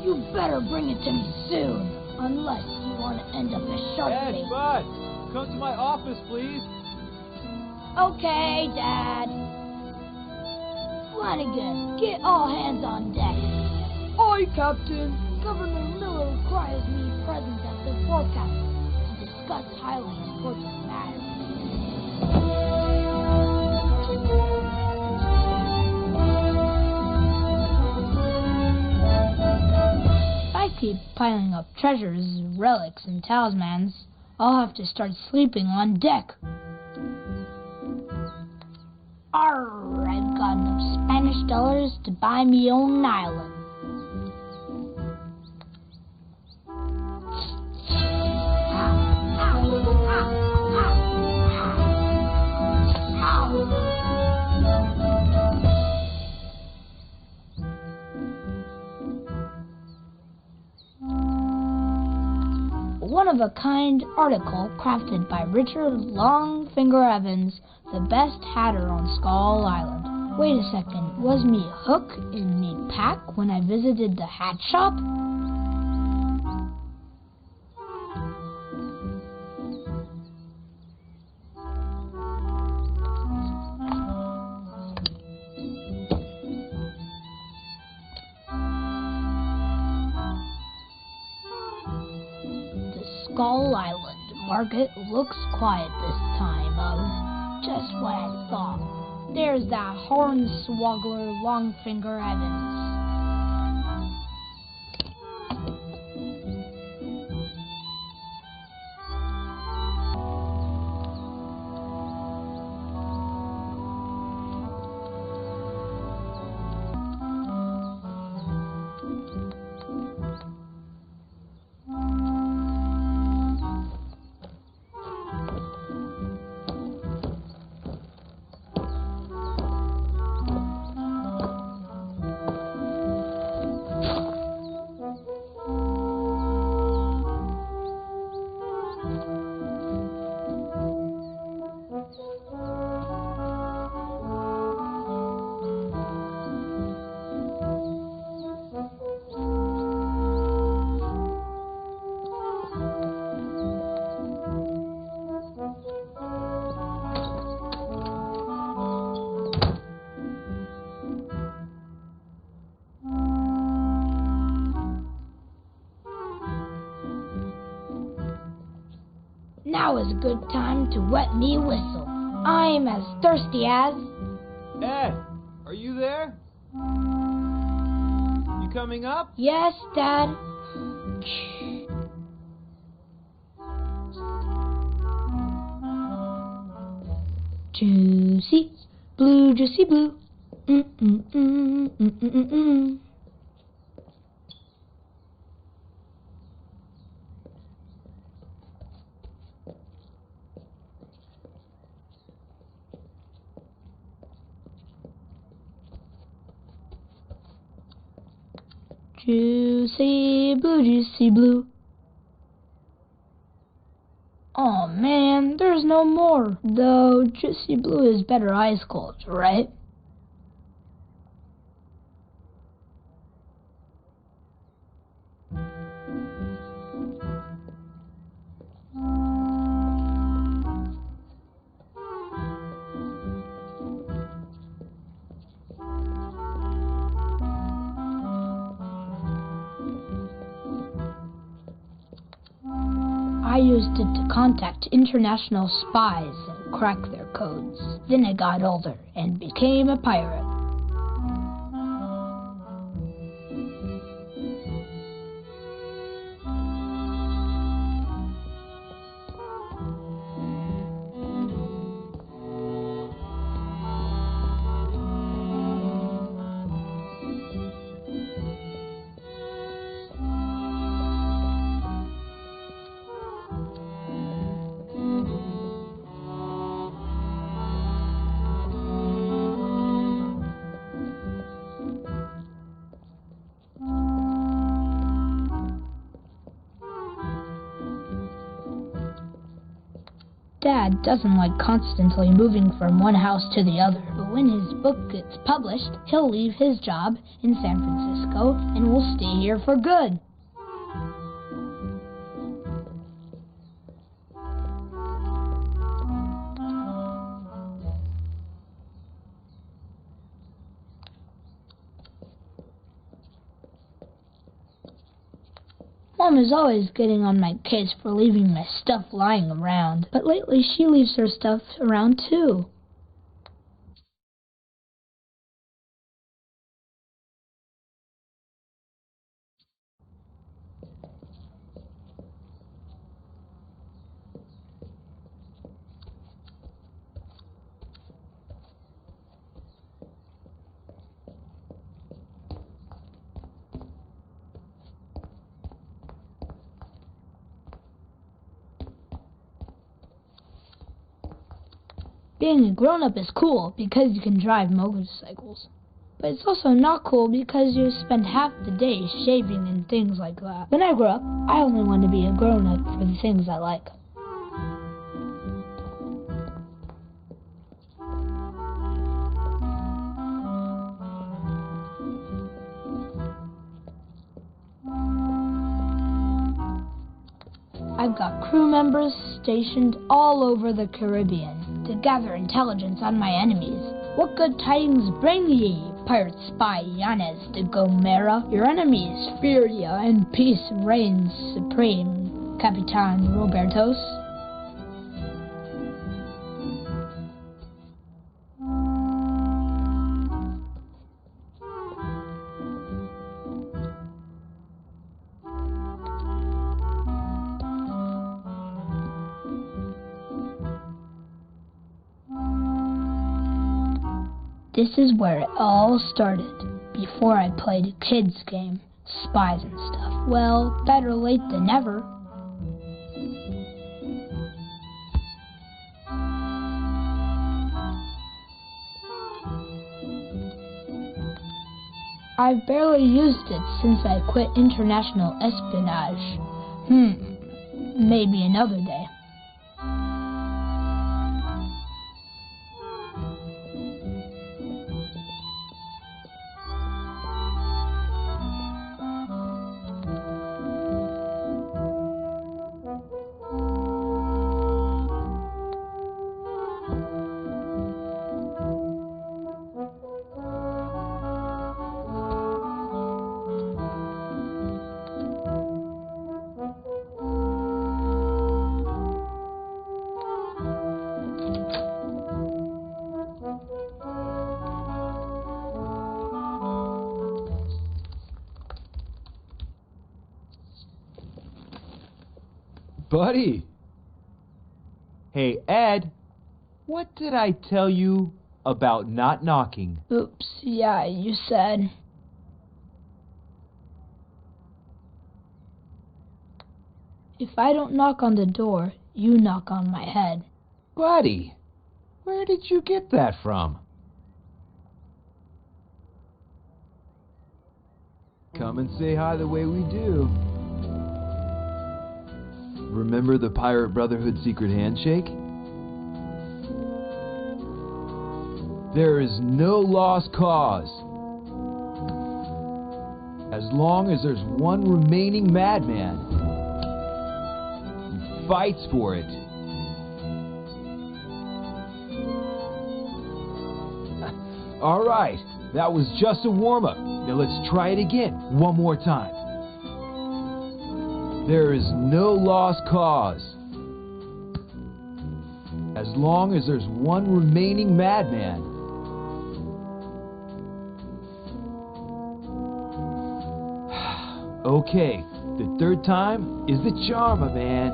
You better bring it to me soon, unless you want to end up as shark bait. Ed, Bud, come to my office, please. Okay, Dad. Flanagan, get all hands on deck. Aye, Captain. Governor Miller requires me present at the forecastle to discuss highly important matters. I keep piling up treasures, relics, and talismans. I'll have to start sleeping on deck. Arr, I've got enough Spanish dollars to buy me own island. one-of-a-kind article crafted by Richard Longfinger Evans, the best hatter on Skull Island. Wait a second, was me hook in me pack when I visited the hat shop? Skull Island market looks quiet this time. Just what I thought. There's that hornswoggler Longfinger Evans. Now is a good time to wet me whistle. I'm as thirsty as... Ed, are you there? You coming up? Yes, Dad. Juicy blue, juicy blue. Juicy blue, juicy blue. Oh man, there's no more. Though juicy blue is better ice cold, right? I used it to contact international spies and crack their codes. Then I got older and became a pirate. Dad doesn't like constantly moving from one house to the other, but when his book gets published, he'll leave his job in San Francisco and will stay here for good. Mom is always getting on my case for leaving my stuff lying around, but lately she leaves her stuff around too. Being a grown-up is cool because you can drive motorcycles. But it's also not cool because you spend half the day shaving and things like that. When I grow up, I only want to be a grown-up for the things I like. I've got crew members stationed all over the Caribbean to gather intelligence on my enemies. What good tidings bring ye, pirate spy Yanez de Gomera? Your enemies fear ye, and peace reigns supreme, Capitan Robertos. This is where it all started, before I played a kid's game, spies and stuff. Well, better late than never. I've barely used it since I quit international espionage. Maybe another day. Buddy! Hey, Ed, what did I tell you about not knocking? Oops, yeah, you said. If I don't knock on the door, you knock on my head. Buddy, where did you get that from? Come and say hi the way we do. Remember the Pirate Brotherhood secret handshake? There is no lost cause. As long as there's one remaining madman who fights for it. All right, that was just a warm-up. Now let's try it again, one more time. There is no lost cause. As long as there's one remaining madman. Okay, the third time is the charm, my man.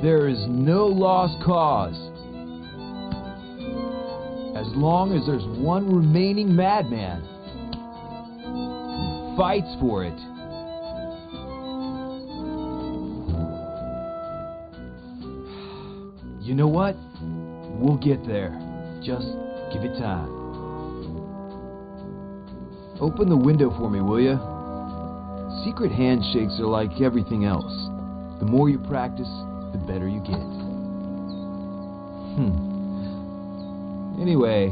There is no lost cause. As long as there's one remaining madman who fights for it. You know what? We'll get there. Just give it time. Open the window for me, will ya? Secret handshakes are like everything else. The more you practice, the better you get. Anyway,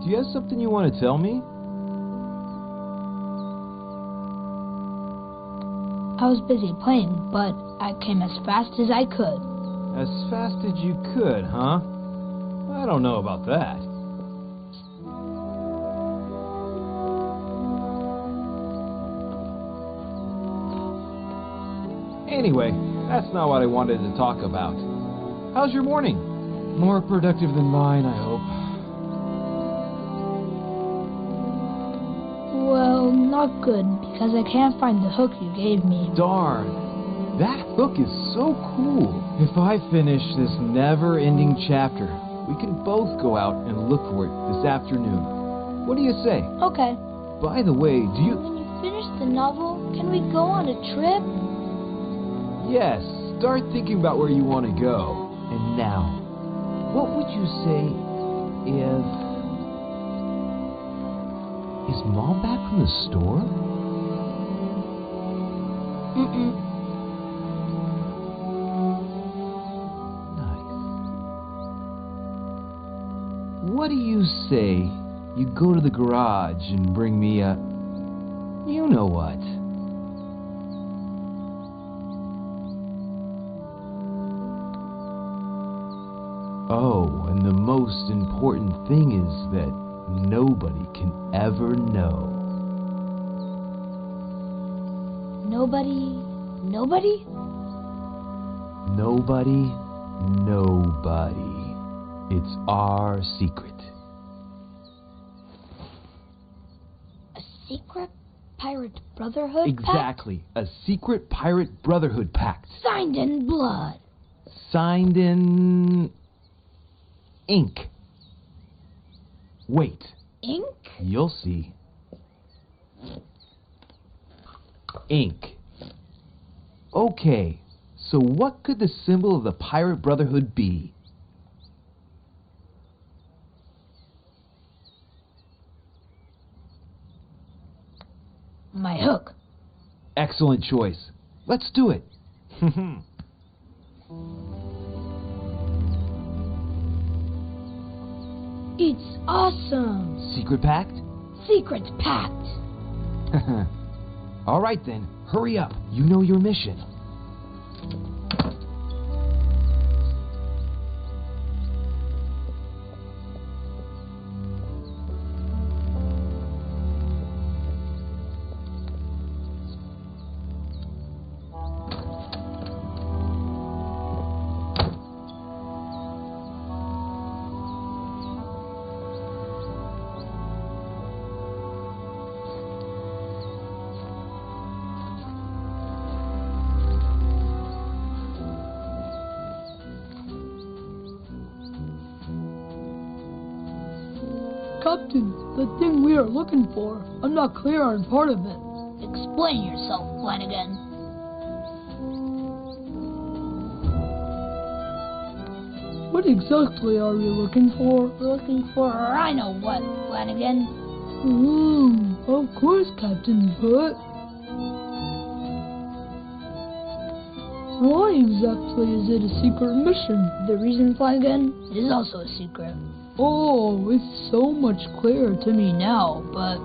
do you have something you want to tell me? I was busy playing, but I came as fast as I could. As fast as you could, huh? I don't know about that. Anyway, that's not what I wanted to talk about. How's your morning? More productive than mine, I hope. Well, not good, because I can't find the hook you gave me. Darn. That hook is so cool. If I finish this never-ending chapter, we can both go out and look for it this afternoon. What do you say? Okay. By the way, do you... When you finish the novel, can we go on a trip? Yes, start thinking about where you want to go. And now, what would you say if... Is Mom back from the store? Nice. What do you say you go to the garage and bring me a... you know what? Oh, and the most important thing is that nobody can ever know. Nobody? Nobody. It's our secret. A secret pirate brotherhood Exactly. A secret pirate brotherhood pact. Signed in blood. Signed in... ink. Wait. Ink? You'll see. Ink. Okay, so what could the symbol of the Pirate Brotherhood be? My hook. Excellent choice. Let's do it. It's awesome. Secret pact? Secret pact. All right then, hurry up. You know your mission. Captain, the thing we are looking for, I'm not clear on part of it. Explain yourself, Flanagan. What exactly are you looking for? We're looking for I know what, Flanagan. Of course, Captain, but... why exactly is it a secret mission? The reason, Flanagan, is also a secret. Oh, it's so much clearer to me now, but...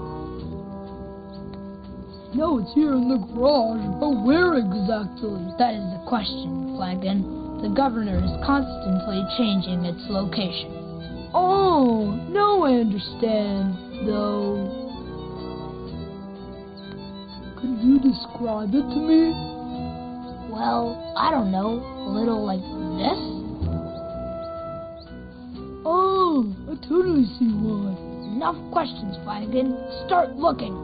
no, it's here in the garage, but where exactly? That is the question, Flanagan. The governor is constantly changing its location. Oh, now I understand, though. Could you describe it to me? Well, I don't know, a little like this? Oh, I totally see why. Enough questions, Flanagan. Start looking.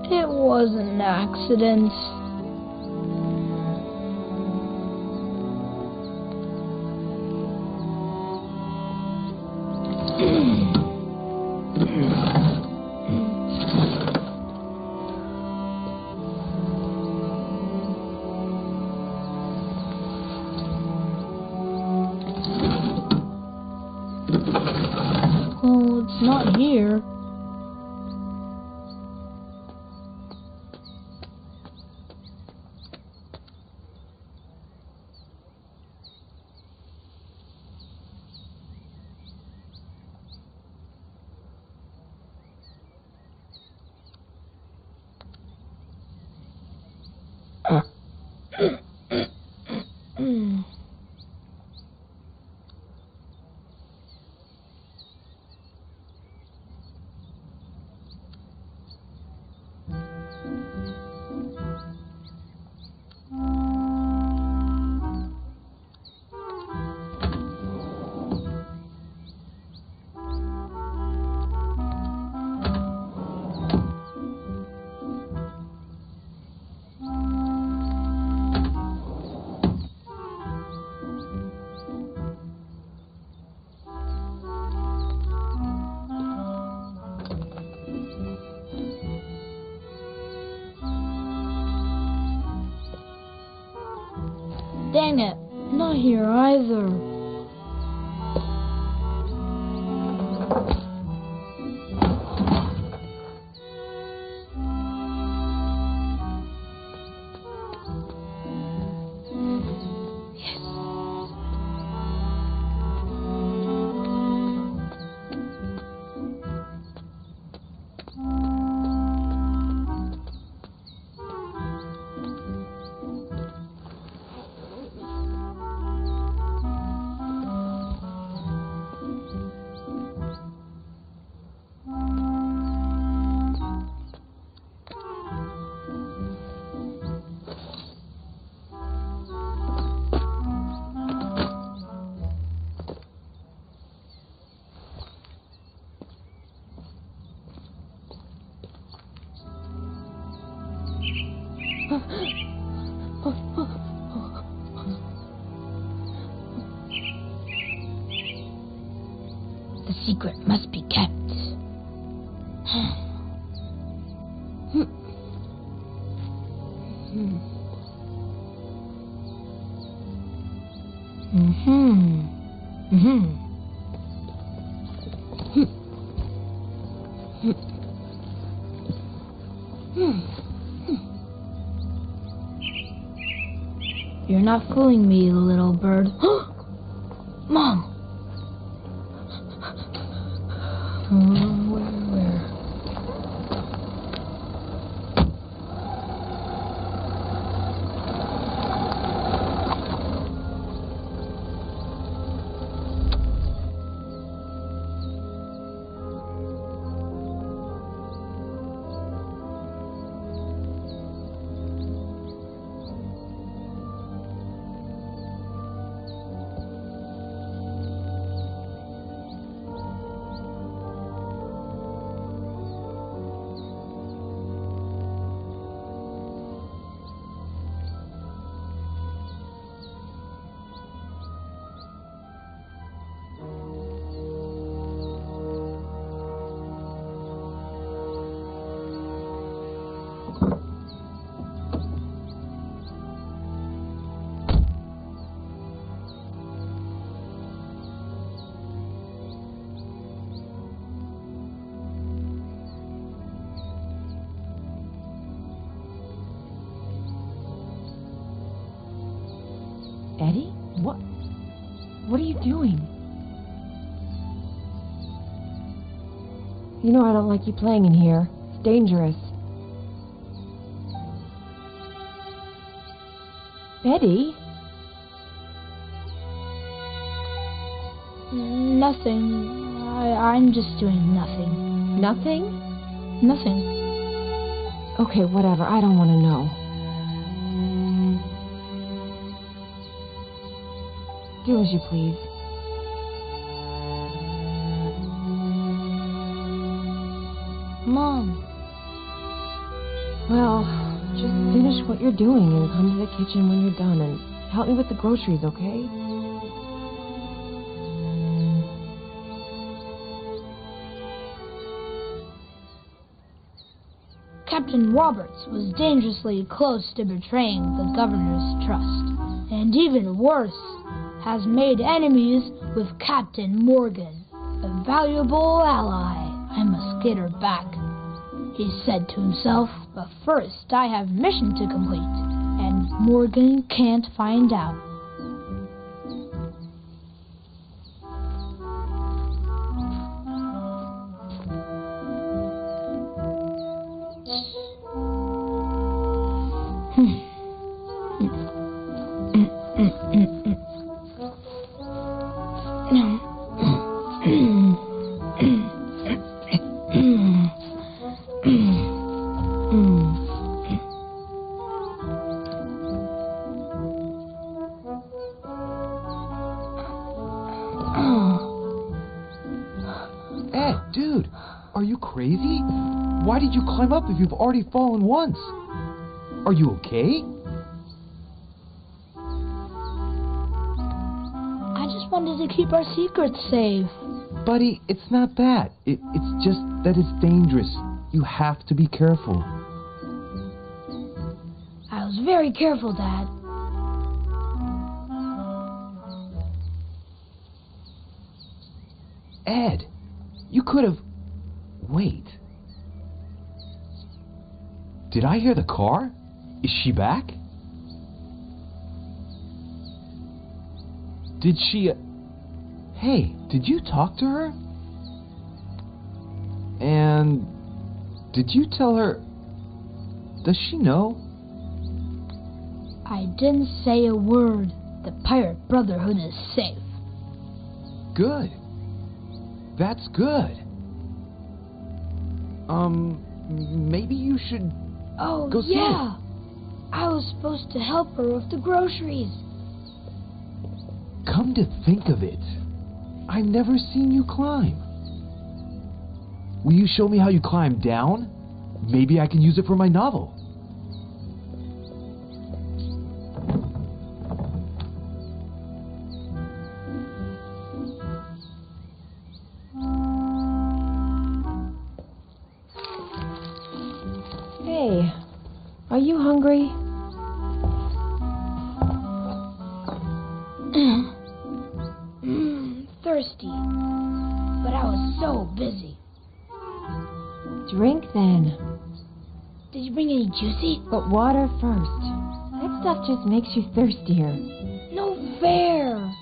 It was an accident. Well, it's not here. Dang it, not here either. The secret must be kept. You're not fooling me, little bird. Mom! Where? Eddie? What are you doing? You know I don't like you playing in here. It's dangerous. Eddie? Nothing. I'm just doing nothing. Nothing? Nothing. Okay, whatever. I don't want to know. Do as you please. Mom. Well, just finish what you're doing and come to the kitchen when you're done and help me with the groceries, okay? Captain Roberts was dangerously close to betraying the governor's trust, and even worse, has made enemies with Captain Morgan, a valuable ally. I must get her back, he said to himself, but first I have mission to complete, and Morgan can't find out. Ed, dude, are you crazy? Why did you climb up if you've already fallen once? Are you okay? I just wanted to keep our secrets safe. Buddy, it's not that. It's just that it's dangerous. You have to be careful. I was very careful, Dad. Ed, you could have... Wait. Did I hear the car? Is she back? Did she... Hey, did you talk to her? And... did you tell her... Does she know? I didn't say a word. The Pirate Brotherhood is safe. Good. That's good. Maybe you should... Oh, go see yeah. I was supposed to help her with the groceries. Come to think of it, I've never seen you climb. Will you show me how you climb down? Maybe I can use it for my novel. Hey, are you hungry? Thirsty. But I was so busy. Drink then. Did you bring any juicy? But water first. That stuff just makes you thirstier. No fair.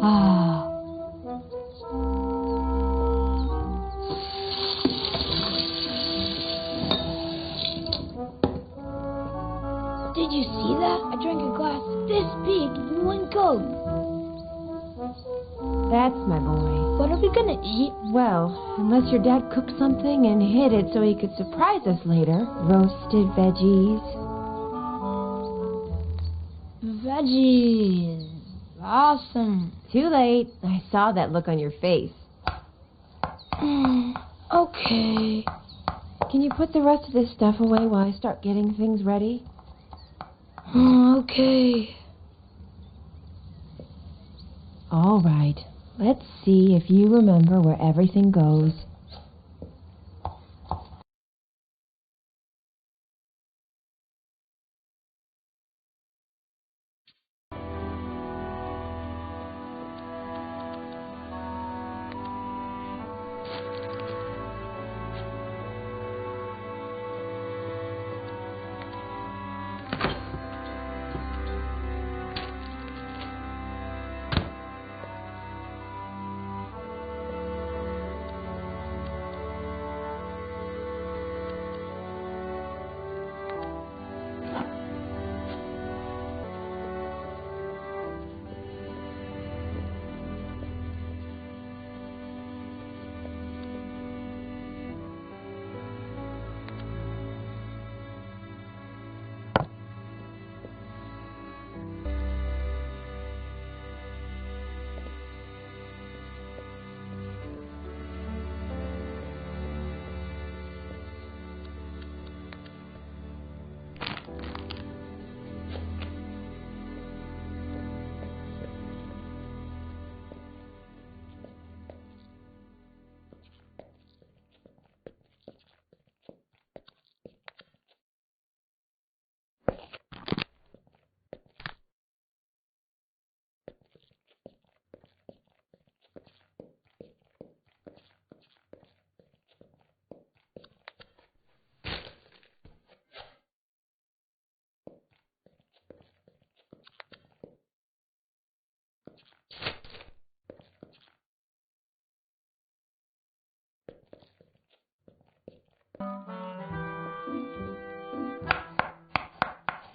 Ah. Did you see that? I drank a glass this big in one go. That's my boy. What are we gonna eat? Well, unless your dad cooked something and hid it so he could surprise us later. Roasted veggies. Veggies. Awesome. Too late. I saw that look on your face. Okay. Can you put the rest of this stuff away while I start getting things ready? Okay. All right. Let's see if you remember where everything goes.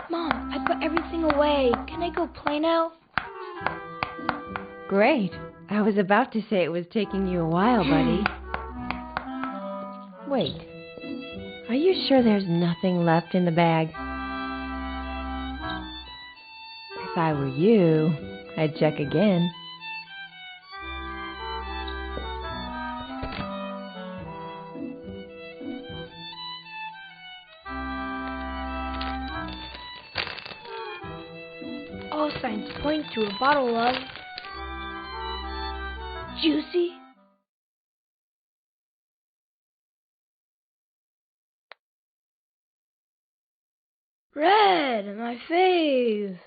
Mom, I put everything away. Can I go play now? Great. I was about to say it was taking you a while, buddy. Wait. Are you sure there's nothing left in the bag? If I were you, I'd check again. All signs point to a bottle of juicy. Red, my fave.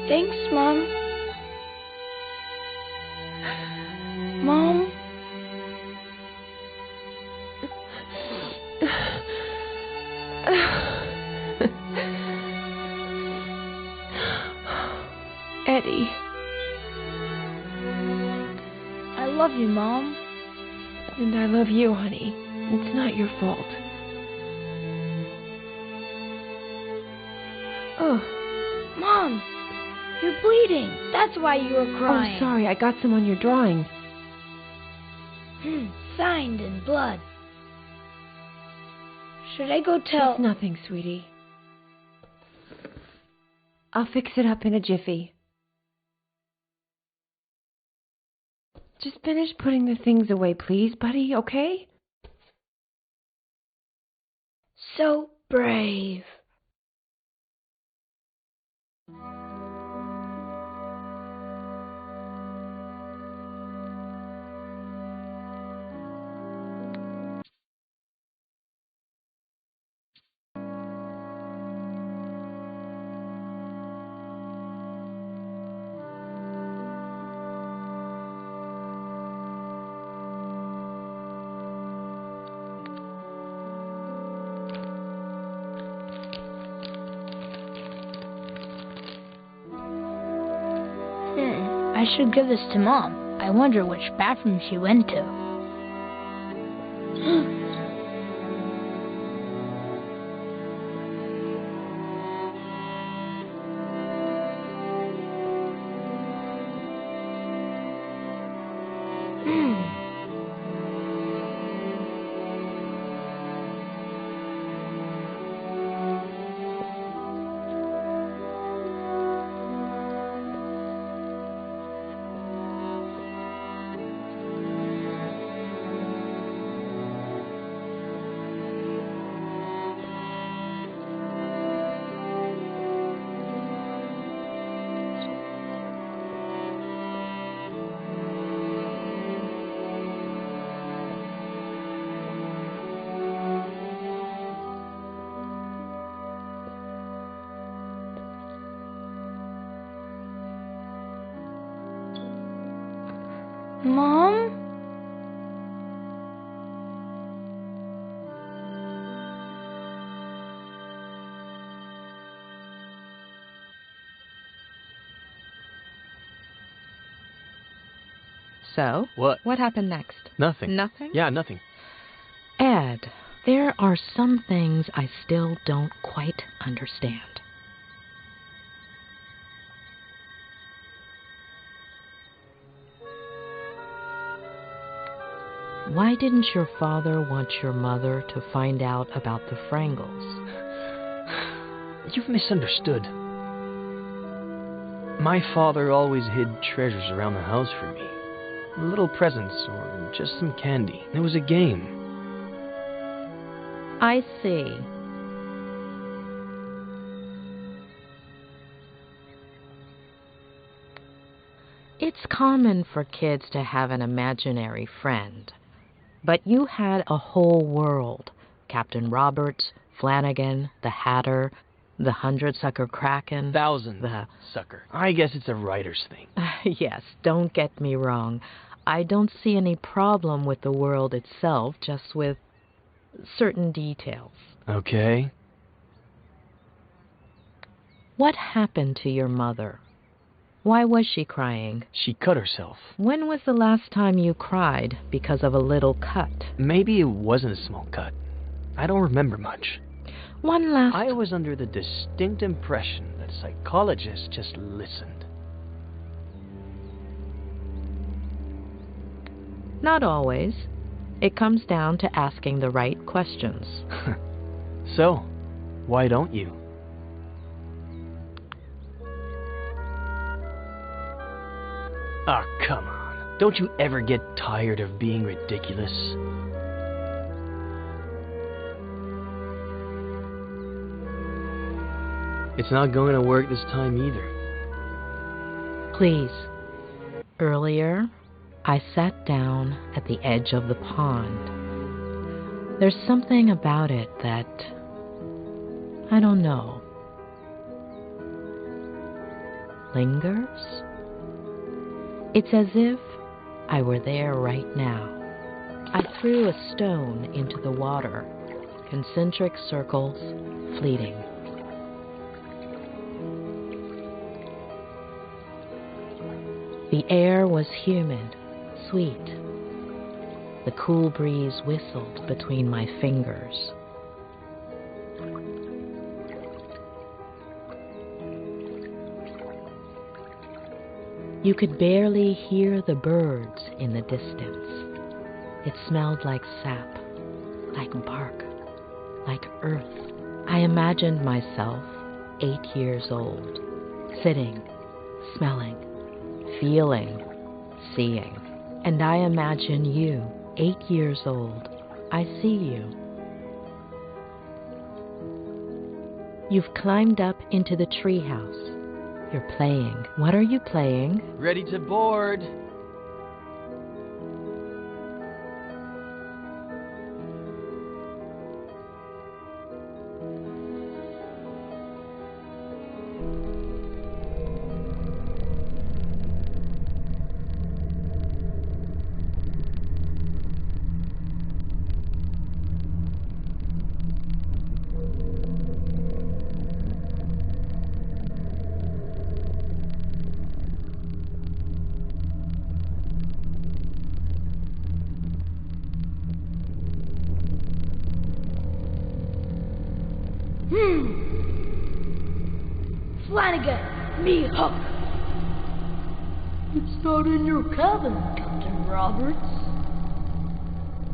Thanks, Mom. Mom? Eddie. I love you, Mom. And I love you, honey. It's not your fault. Oh. Mom! You're bleeding. That's why you were crying. Oh, sorry. I got some on your drawing. Signed in blood. Should I go tell... It's nothing, sweetie. I'll fix it up in a jiffy. Just finish putting the things away, please, buddy, okay? So brave. I should give this to Mom. I wonder which bathroom she went to. Mom? So? What? What happened next? Nothing. Nothing? Yeah, nothing. Ed, there are some things I still don't quite understand. Why didn't your father want your mother to find out about the Frangles? You've misunderstood. My father always hid treasures around the house for me. Little presents or just some candy. It was a game. I see. It's common for kids to have an imaginary friend. But you had a whole world. Captain Roberts, Flanagan, the Hatter, the 100-sucker Kraken. Thousand sucker. I guess it's a writer's thing. Yes, don't get me wrong. I don't see any problem with the world itself, just with certain details. Okay. What happened to your mother? Why was she crying? She cut herself. When was the last time you cried because of a little cut? Maybe it wasn't a small cut. I don't remember much. I was under the distinct impression that psychologists just listened. Not always. It comes down to asking the right questions. So, why don't you? Ah, come on. Don't you ever get tired of being ridiculous? It's not going to work this time either. Please. Earlier, I sat down at the edge of the pond. There's something about it that... I don't know. Lingers? It's as if I were there right now. I threw a stone into the water, concentric circles, fleeting. The air was humid, sweet. The cool breeze whistled between my fingers. You could barely hear the birds in the distance. It smelled like sap, like bark, like earth. I imagined myself 8 years old, sitting, smelling, feeling, seeing. And I imagine you, 8 years old. I see you. You've climbed up into the treehouse. You're playing. What are you playing? Ready to board. Flanagan, me Hook. It's not in your cabin, Captain Roberts.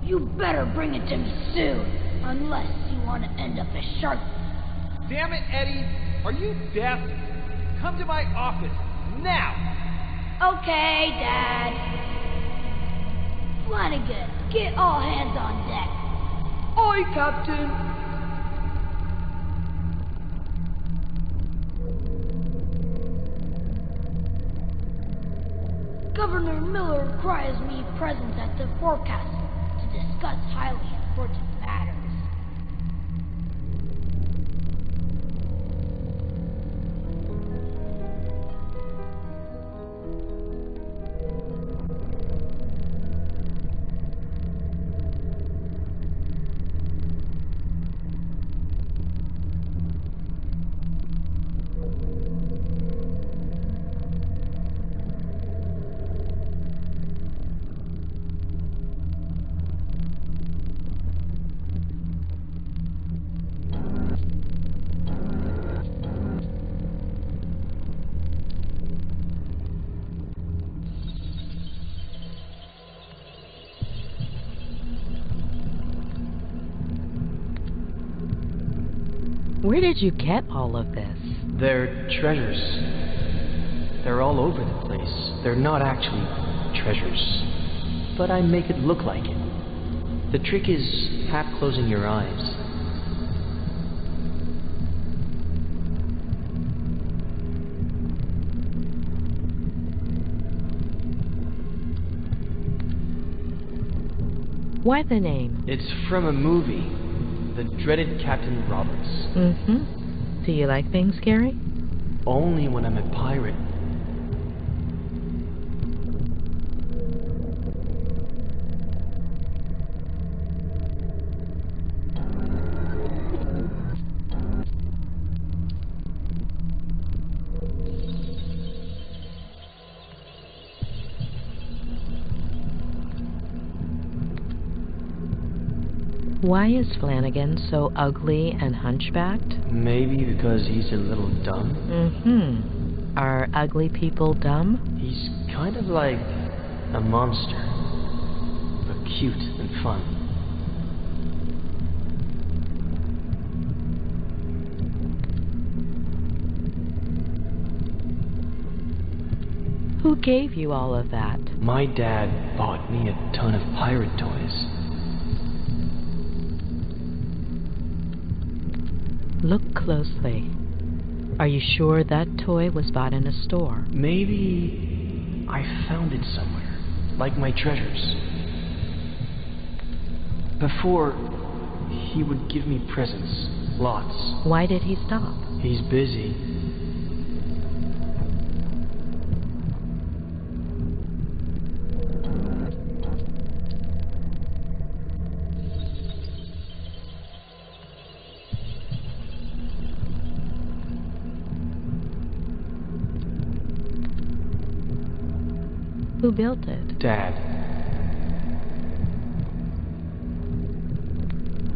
You better bring it to me soon, unless you want to end up as shark. Damn it, Eddie! Are you deaf? Come to my office, now! Okay, Dad. Flanagan, get all hands on deck. Aye, Captain. Governor Miller requires me present at the forecastle to discuss highly important matters. Where did you get all of this? They're treasures. They're all over the place. They're not actually treasures. But I make it look like it. The trick is half closing your eyes. Why the name? It's from a movie. The dreaded Captain Roberts. Mm-hmm. Do you like being scary? Only when I'm a pirate. Why is Flanagan so ugly and hunchbacked? Maybe because he's a little dumb. Mm-hmm. Are ugly people dumb? He's kind of like a monster, but cute and fun. Who gave you all of that? My dad bought me a ton of pirate toys. Look closely. Are you sure that toy was bought in a store? Maybe I found it somewhere, like my treasures. Before, he would give me presents, lots. Why did he stop? He's busy. Who built it? Dad.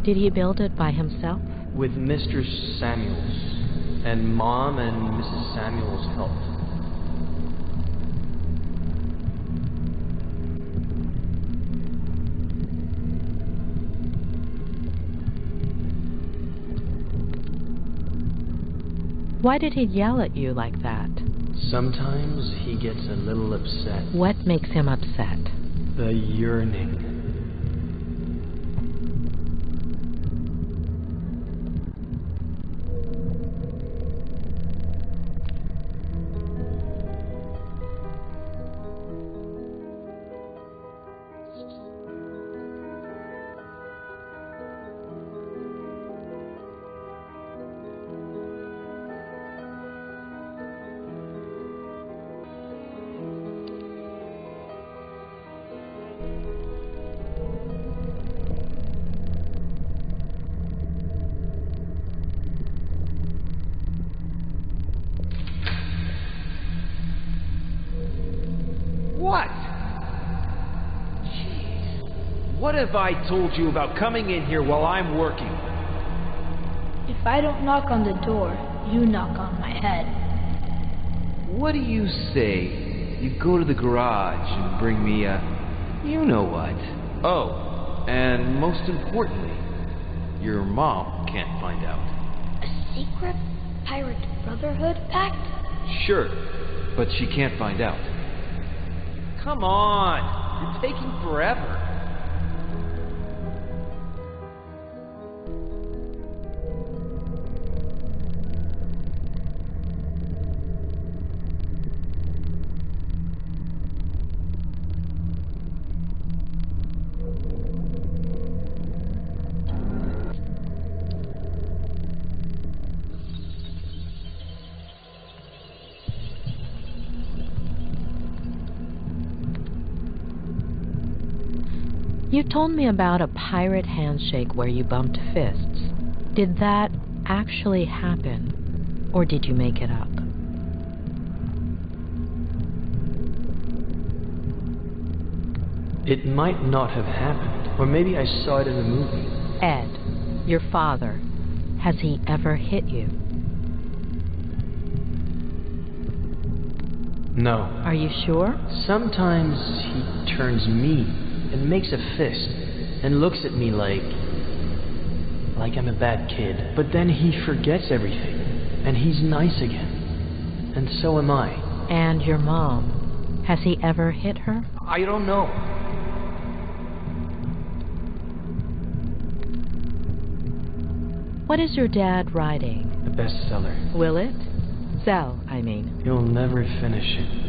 Did he build it by himself? With Mr. Samuels. And Mom and Mrs. Samuels helped. Why did he yell at you like that? Sometimes he gets a little upset. What makes him upset? The yearning. What? Jeez. What have I told you about coming in here while I'm working? If I don't knock on the door, you knock on my head. What do you say? You go to the garage and bring me a... you know what. Oh, and most importantly, your mom can't find out. A secret pirate brotherhood pact? Sure, but she can't find out. Come on! You're taking forever. You told me about a pirate handshake where you bumped fists. Did that actually happen, or did you make it up? It might not have happened, or maybe I saw it in a movie. Ed, your father, has he ever hit you? No. Are you sure? Sometimes he turns mean and makes a fist and looks at me like I'm a bad kid. But then he forgets everything and he's nice again. And so am I. And your mom, has he ever hit her? I don't know. What is your dad writing? A bestseller. Will it? Sell, I mean. He'll never finish it.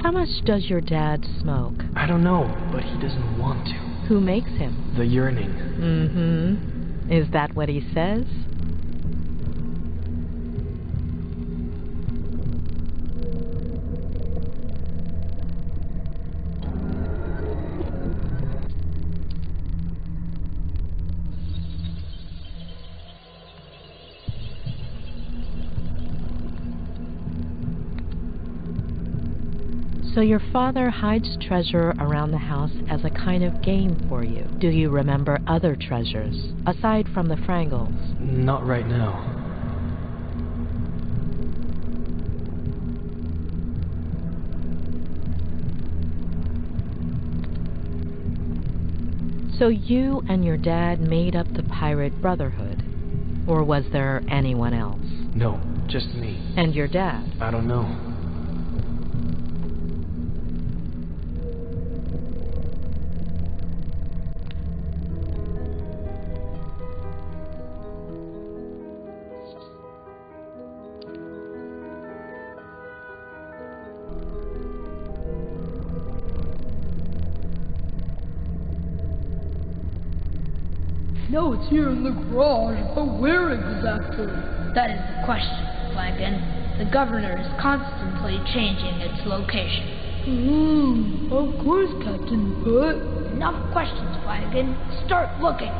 How much does your dad smoke? I don't know, but he doesn't want to. Who makes him? The yearning. Mm-hmm. Is that what he says? So your father hides treasure around the house as a kind of game for you. Do you remember other treasures, aside from the Frangles? Not right now. So you and your dad made up the Pirate Brotherhood? Or was there anyone else? No, just me. And your dad? I don't know. No, it's here in the garage, but where exactly? That is the question, Flagon. The governor is constantly changing its location. Of course, Captain, but... Enough questions, Flagon. Start looking.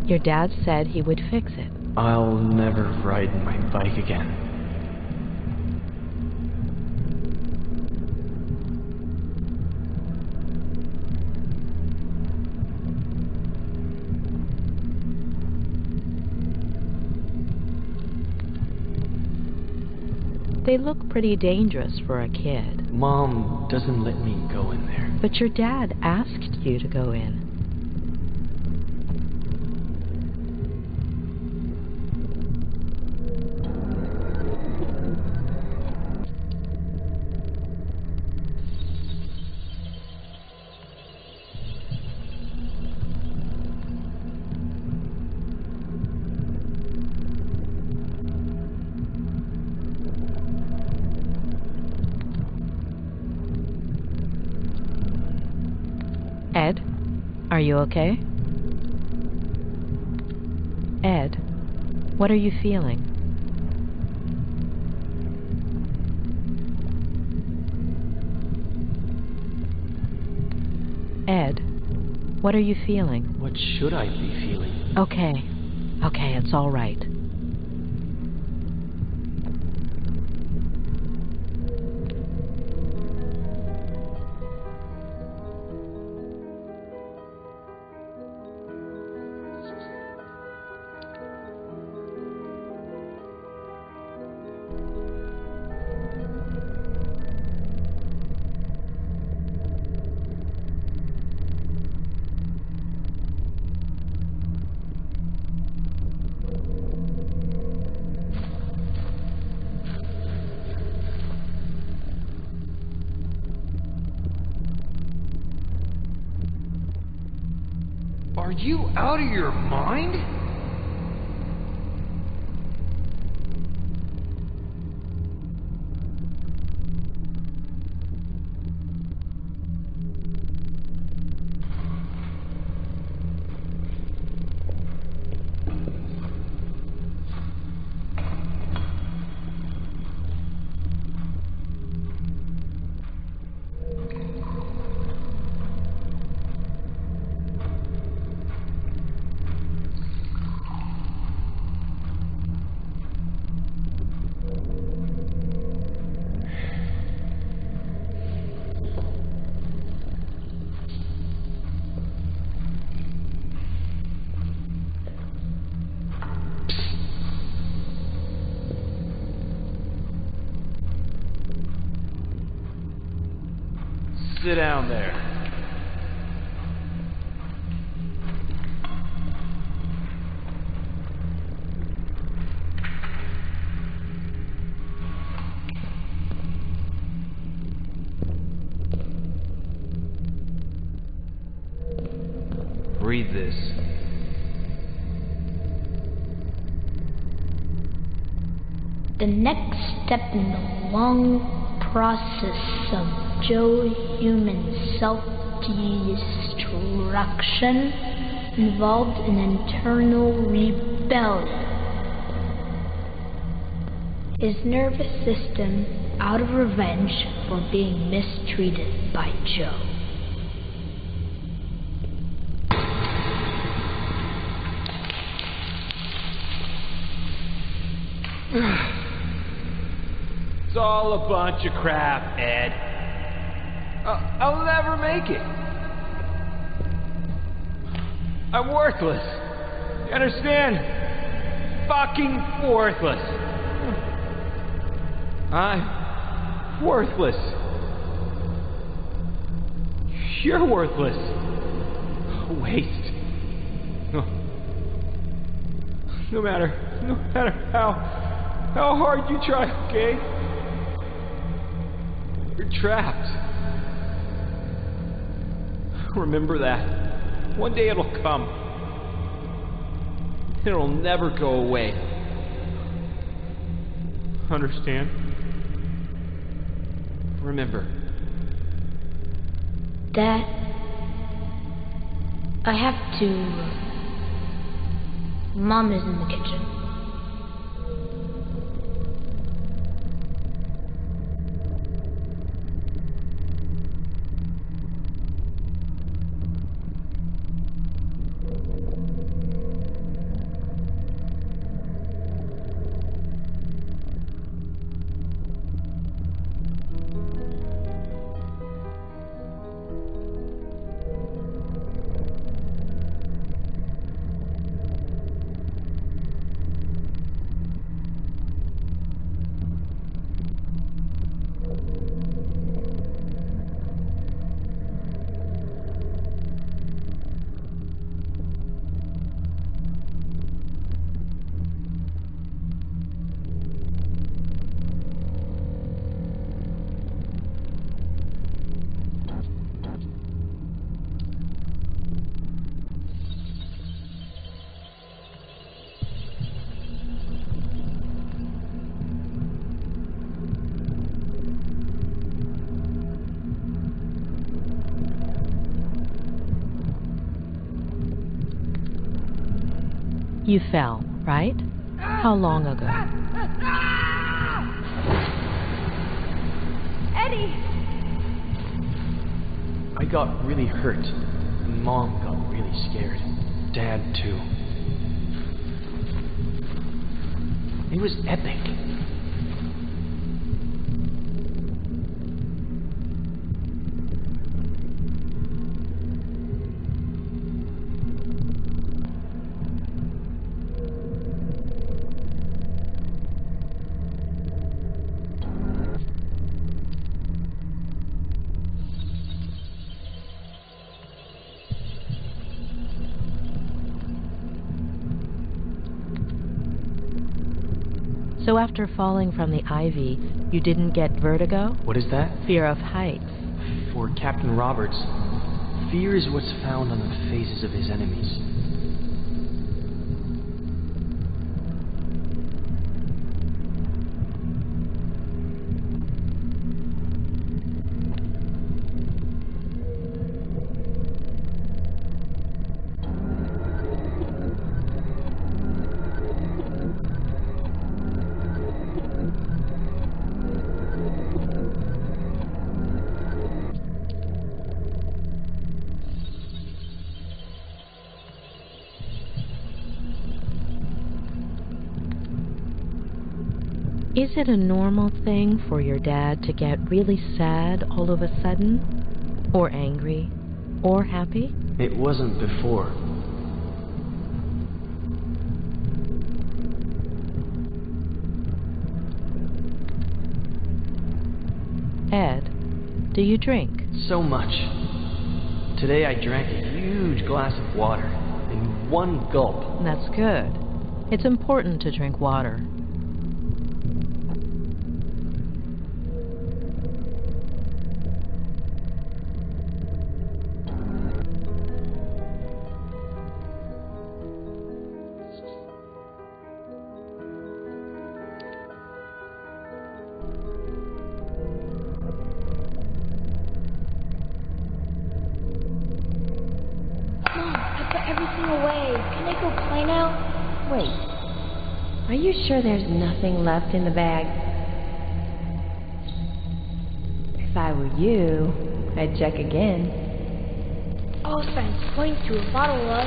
Your dad said he would fix it. I'll never ride my bike again. They look pretty dangerous for a kid. Mom doesn't let me go in there. But your dad asked you to go in. Ed, are you okay? Ed, what are you feeling? Ed, what are you feeling? What should I be feeling? Okay, it's all right. Are you out of your mind? Sit down there. this. The next step in the long process of Joe Human's self-destruction involved an internal rebellion. His nervous system out of revenge for being mistreated by Joe. It's all a bunch of crap, Ed. I'll never make it. I'm worthless. You understand? Fucking worthless. I'm worthless. You're worthless. Waste. No matter how hard you try, okay? You're trapped. Remember that. One day it'll come. It'll never go away. Understand? Remember. Dad, I have to... Mom is in the kitchen. You fell, right? How long ago? Eddie! I got really hurt. And Mom got really scared. Dad, too. It was epic. So after falling from the ivy, you didn't get vertigo? What is that? Fear of heights. For Captain Roberts, fear is what's found on the faces of his enemies. Is it a normal thing for your dad to get really sad all of a sudden? Or angry? Or happy? It wasn't before. Ed, do you drink? So much. Today I drank a huge glass of water in one gulp. That's good. It's important to drink water. way. Can I go play now? Wait. Are you sure there's nothing left in the bag? If I were you, I'd check again. Allspine's points to a bottle of...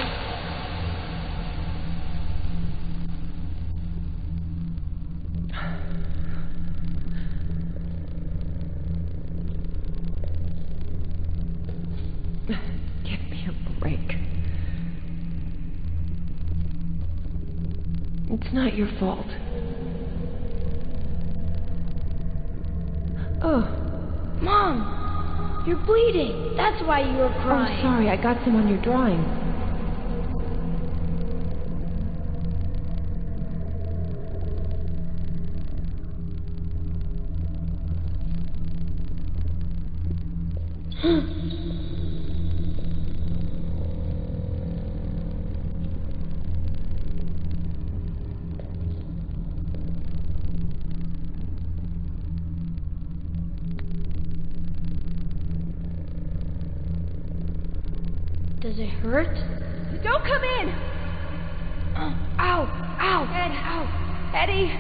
Give me a break. It's not your fault. Oh. Mom! You're bleeding. That's why you were crying. Oh, sorry. I got some on your drawing. Does it hurt? Don't come in! Ow! Ow! Ed! Ow! Eddie!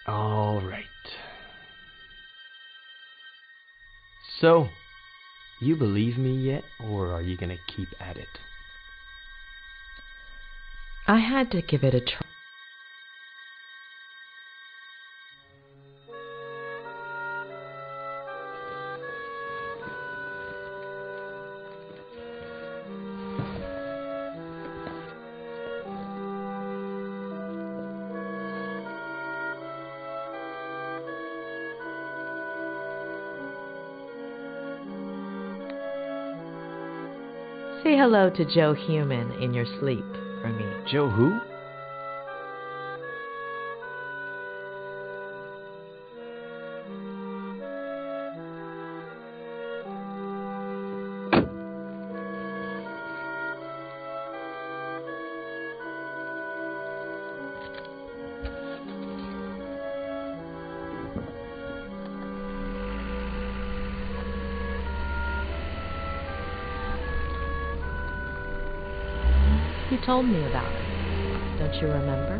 All right. So, you believe me yet, or are you gonna keep at it? I had to give it a try. Say hello to Joe Human in your sleep for me. Joe who? You told me about it. Don't you remember?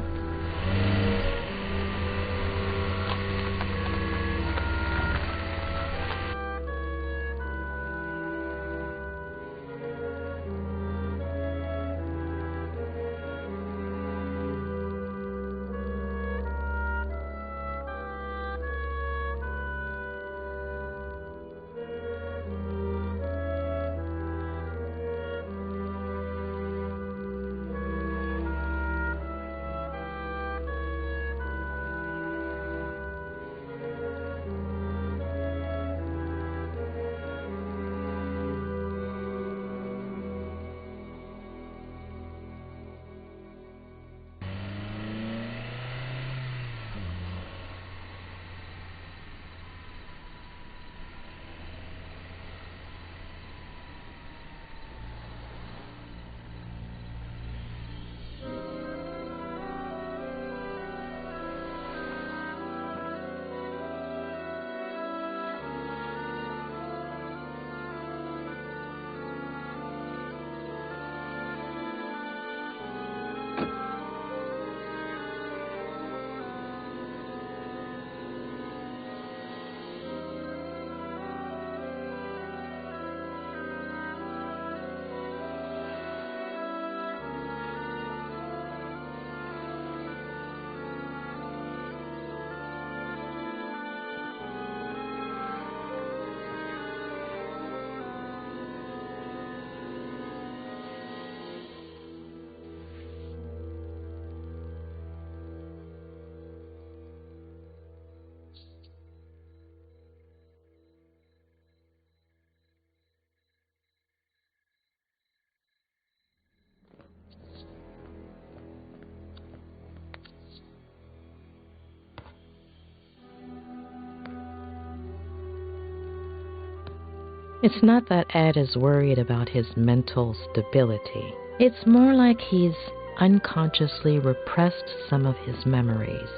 It's not that Ed is worried about his mental stability. It's more like he's unconsciously repressed some of his memories,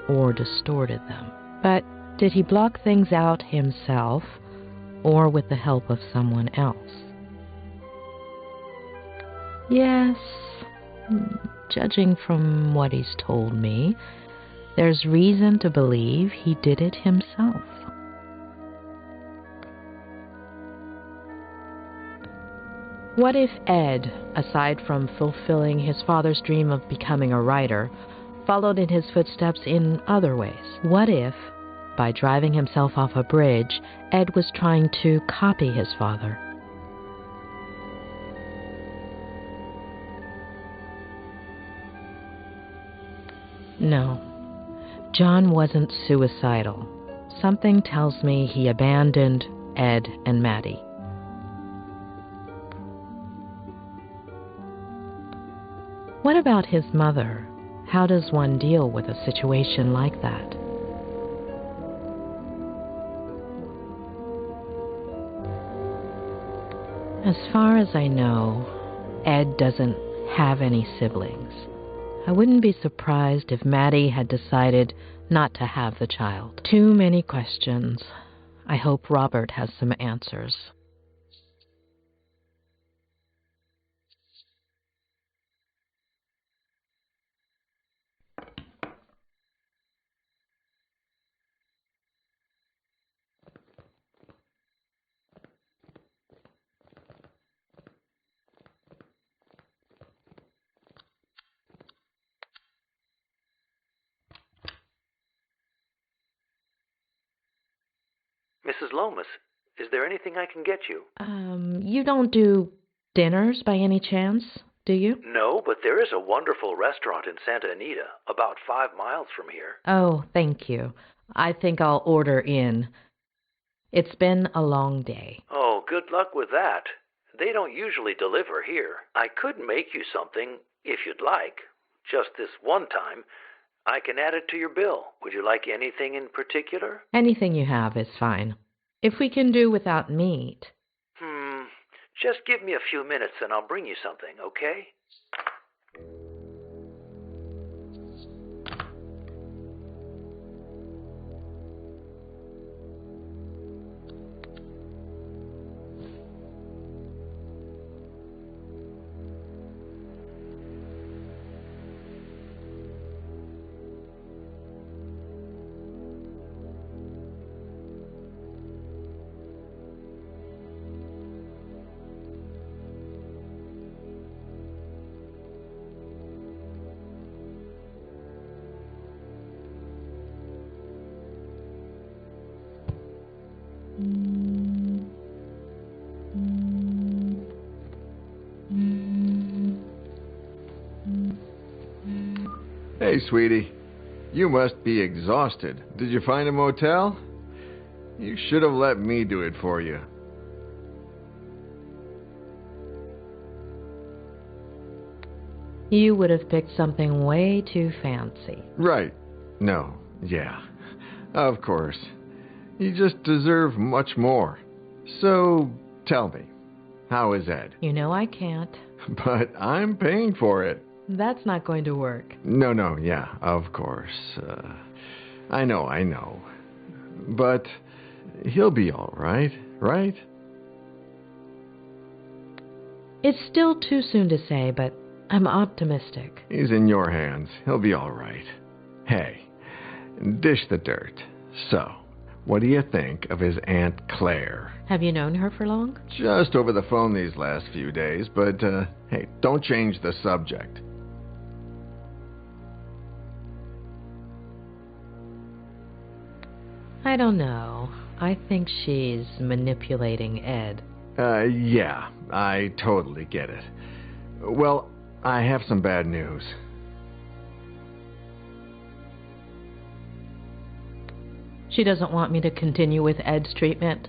or distorted them. But did he block things out himself, or with the help of someone else? Yes, judging from what he's told me, there's reason to believe he did it himself. What if Ed, aside from fulfilling his father's dream of becoming a writer, followed in his footsteps in other ways? What if, by driving himself off a bridge, Ed was trying to copy his father? No, John wasn't suicidal. Something tells me he abandoned Ed and Maddie. What about his mother? How does one deal with a situation like that? As far as I know, Ed doesn't have any siblings. I wouldn't be surprised if Maddie had decided not to have the child. Too many questions. I hope Robert has some answers. Mrs. Lomas, is there anything I can get you? You don't do dinners by any chance, do you? No, but there is a wonderful restaurant in Santa Anita, about 5 miles from here. Oh, thank you. I think I'll order in. It's been a long day. Oh, good luck with that. They don't usually deliver here. I could make you something, if you'd like. Just this one time. I can add it to your bill. Would you like anything in particular? Anything you have is fine. If we can do without meat. Just give me a few minutes and I'll bring you something, okay? Hey, sweetie. You must be exhausted. Did you find a motel? You should have let me do it for you. You would have picked something way too fancy. Right. No. Yeah. Of course. You just deserve much more. So, tell me, how is Ed? You know I can't. But I'm paying for it. That's not going to work. No, yeah, of course. I know. But he'll be all right, right? It's still too soon to say, but I'm optimistic. He's in your hands. He'll be all right. Hey, dish the dirt. So, what do you think of his Aunt Claire? Have you known her for long? Just over the phone these last few days, but, hey, don't change the subject. I don't know. I think she's manipulating Ed. Yeah, I totally get it. Well, I have some bad news. She doesn't want me to continue with Ed's treatment?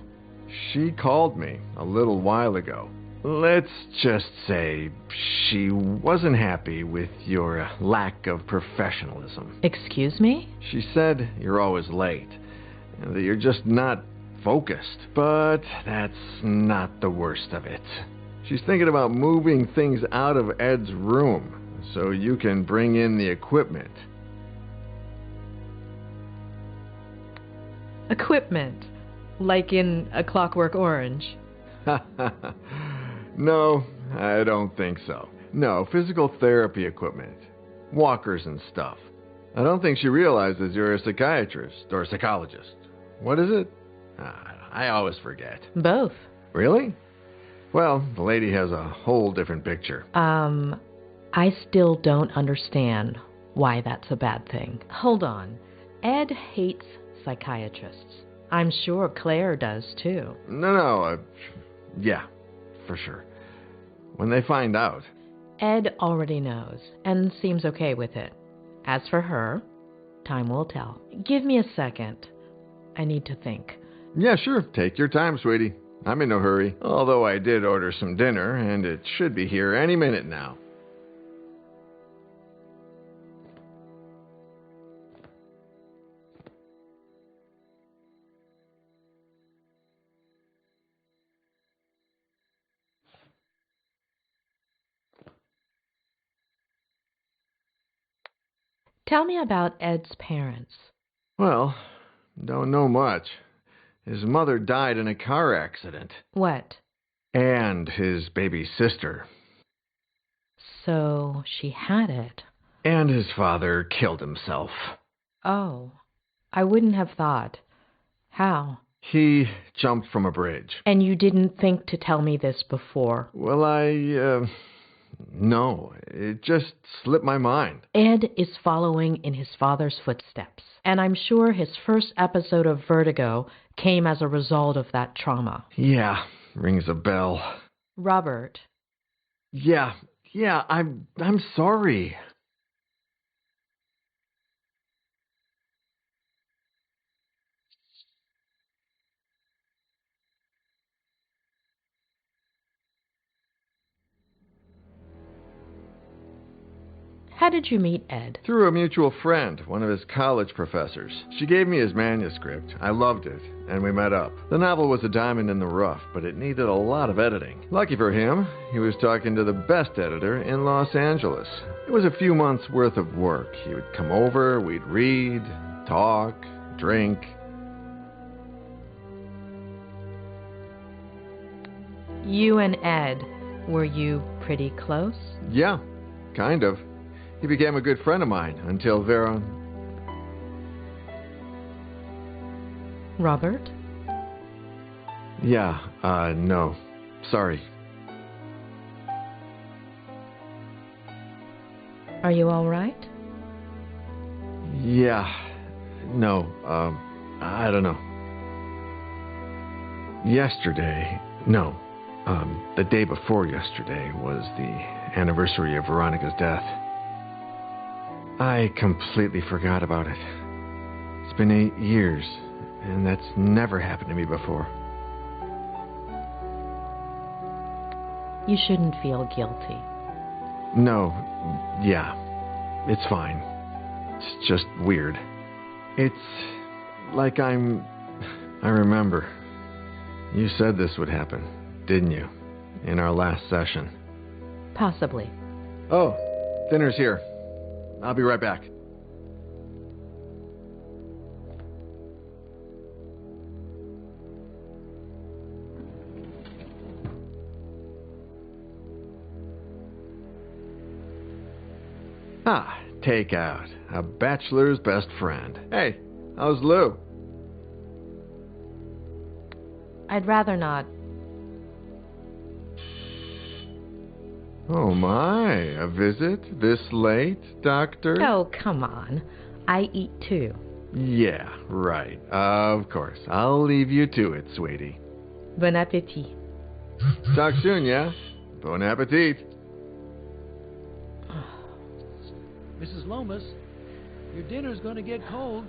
She called me a little while ago. Let's just say she wasn't happy with your lack of professionalism. Excuse me? She said you're always late, and that you're just not focused. But that's not the worst of it. She's thinking about moving things out of Ed's room so you can bring in the equipment. Equipment? Like in A Clockwork Orange? No, I don't think so. No, physical therapy equipment. Walkers and stuff. I don't think she realizes you're a psychiatrist or a psychologist. What is it? I always forget. Both. Really? Well, the lady has a whole different picture. I still don't understand why that's a bad thing. Hold on. Ed hates psychiatrists. I'm sure Claire does too. No, yeah, for sure. When they find out. Ed already knows and seems okay with it. As for her, time will tell. Give me a second. I need to think. Yeah, sure. Take your time, sweetie. I'm in no hurry. Although I did order some dinner, and it should be here any minute now. Tell me about Ed's parents. Well, don't know much. His mother died in a car accident. What? And his baby sister. So she had it. And his father killed himself. Oh, I wouldn't have thought. How? He jumped from a bridge. And you didn't think to tell me this before? Well, no, it just slipped my mind. Ed is following in his father's footsteps, and I'm sure his first episode of Vertigo came as a result of that trauma. Yeah, rings a bell. Robert. Yeah, I'm sorry. How did you meet Ed? Through a mutual friend, one of his college professors. She gave me his manuscript. I loved it, and we met up. The novel was a diamond in the rough, but it needed a lot of editing. Lucky for him, he was talking to the best editor in Los Angeles. It was a few months' worth of work. He would come over, we'd read, talk, drink. You and Ed, were you pretty close? Yeah, kind of. He became a good friend of mine until Vera... Robert? Yeah, no. Sorry. Are you all right? Yeah. No, I don't know. Yesterday... No. The day before yesterday was the anniversary of Veronica's death. I completely forgot about it. It's been 8 years, and that's never happened to me before. You shouldn't feel guilty. No, yeah, it's fine. It's just weird. It's like I remember. You said this would happen, didn't you? In our last session. Possibly. Oh, dinner's here. I'll be right back. Ah, takeout. A bachelor's best friend. Hey, how's Lou? I'd rather not. Oh my, a visit this late, Doctor? Oh, come on. I eat too. Yeah, right. Of course. I'll leave you to it, sweetie. Bon appétit. Talk soon, yeah? Bon appetit. Mrs. Lomas, your dinner's gonna get cold.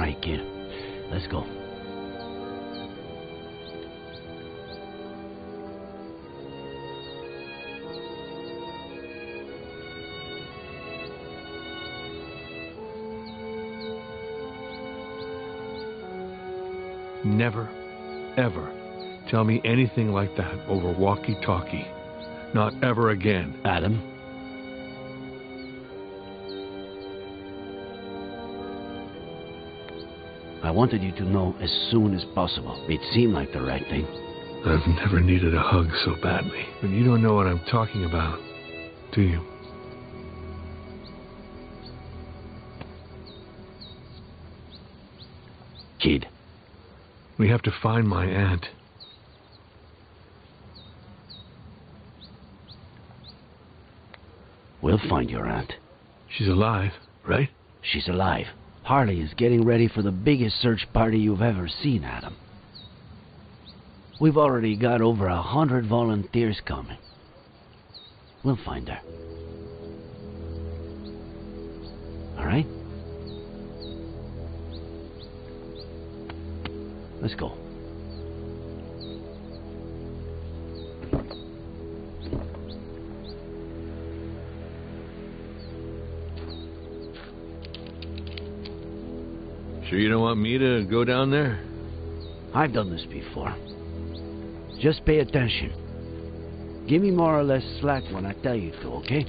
right, kid. Let's go. Never, ever tell me anything like that over walkie-talkie. Not ever again. Adam? I wanted you to know as soon as possible. It seemed like the right thing. I've never needed a hug so badly. But you don't know what I'm talking about, do you? Kid. We have to find my aunt. We'll find your aunt. She's alive, right? She's alive. Harley is getting ready for the biggest search party you've ever seen, Adam. We've already got over 100 volunteers coming. We'll find her. All right? Let's go. Sure you don't want me to go down there? I've done this before. Just pay attention. Give me more or less slack when I tell you to, okay?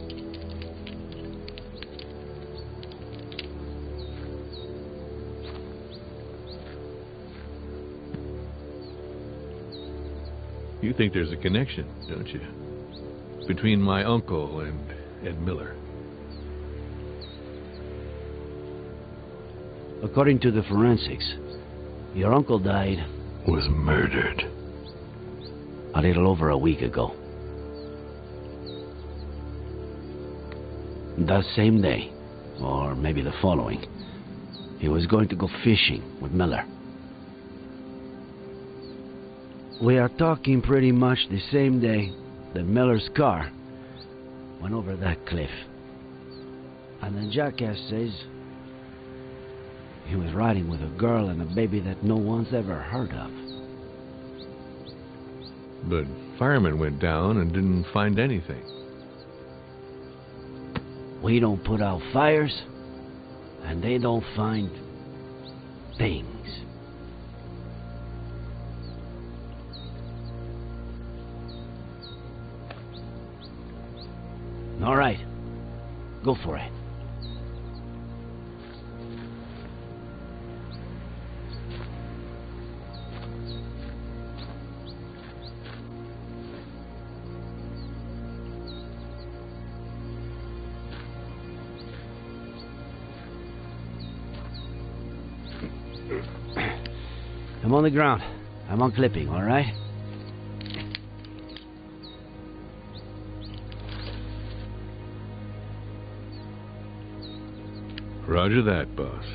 You think there's a connection, don't you? Between my uncle and Ed Miller. According to the forensics, your uncle died... Was murdered. A little over a week ago. That same day, or maybe the following, he was going to go fishing with Miller. We are talking pretty much the same day that Miller's car went over that cliff. And the jackass says he was riding with a girl and a baby that no one's ever heard of. But firemen went down and didn't find anything. We don't put out fires, and they don't find things. All right, go for it. I'm on the ground. I'm on clipping, all right? Roger that, boss.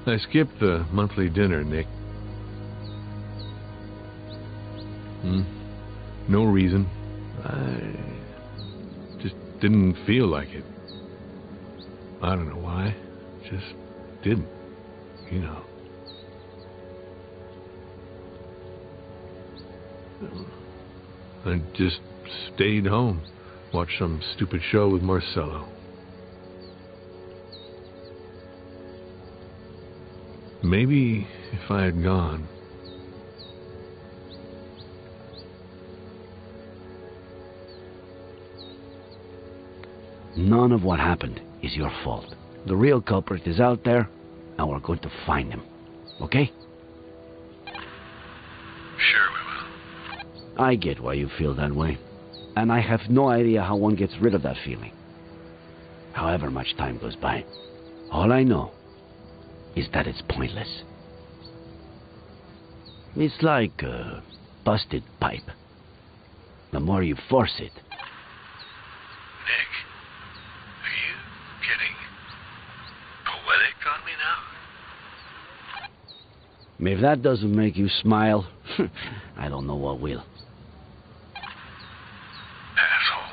I skipped the monthly dinner, Nick. No reason. I just didn't feel like it. I don't know why. Just didn't, you know. I just stayed home, watched some stupid show with Marcello. Maybe if I had gone... None of what happened is your fault. The real culprit is out there, and we're going to find him. Okay? Sure we will. I get why you feel that way. And I have no idea how one gets rid of that feeling. However much time goes by. All I know is that it's pointless. It's like a busted pipe. The more you force it... Nick, are you getting poetic on me now? If that doesn't make you smile, I don't know what will. Asshole.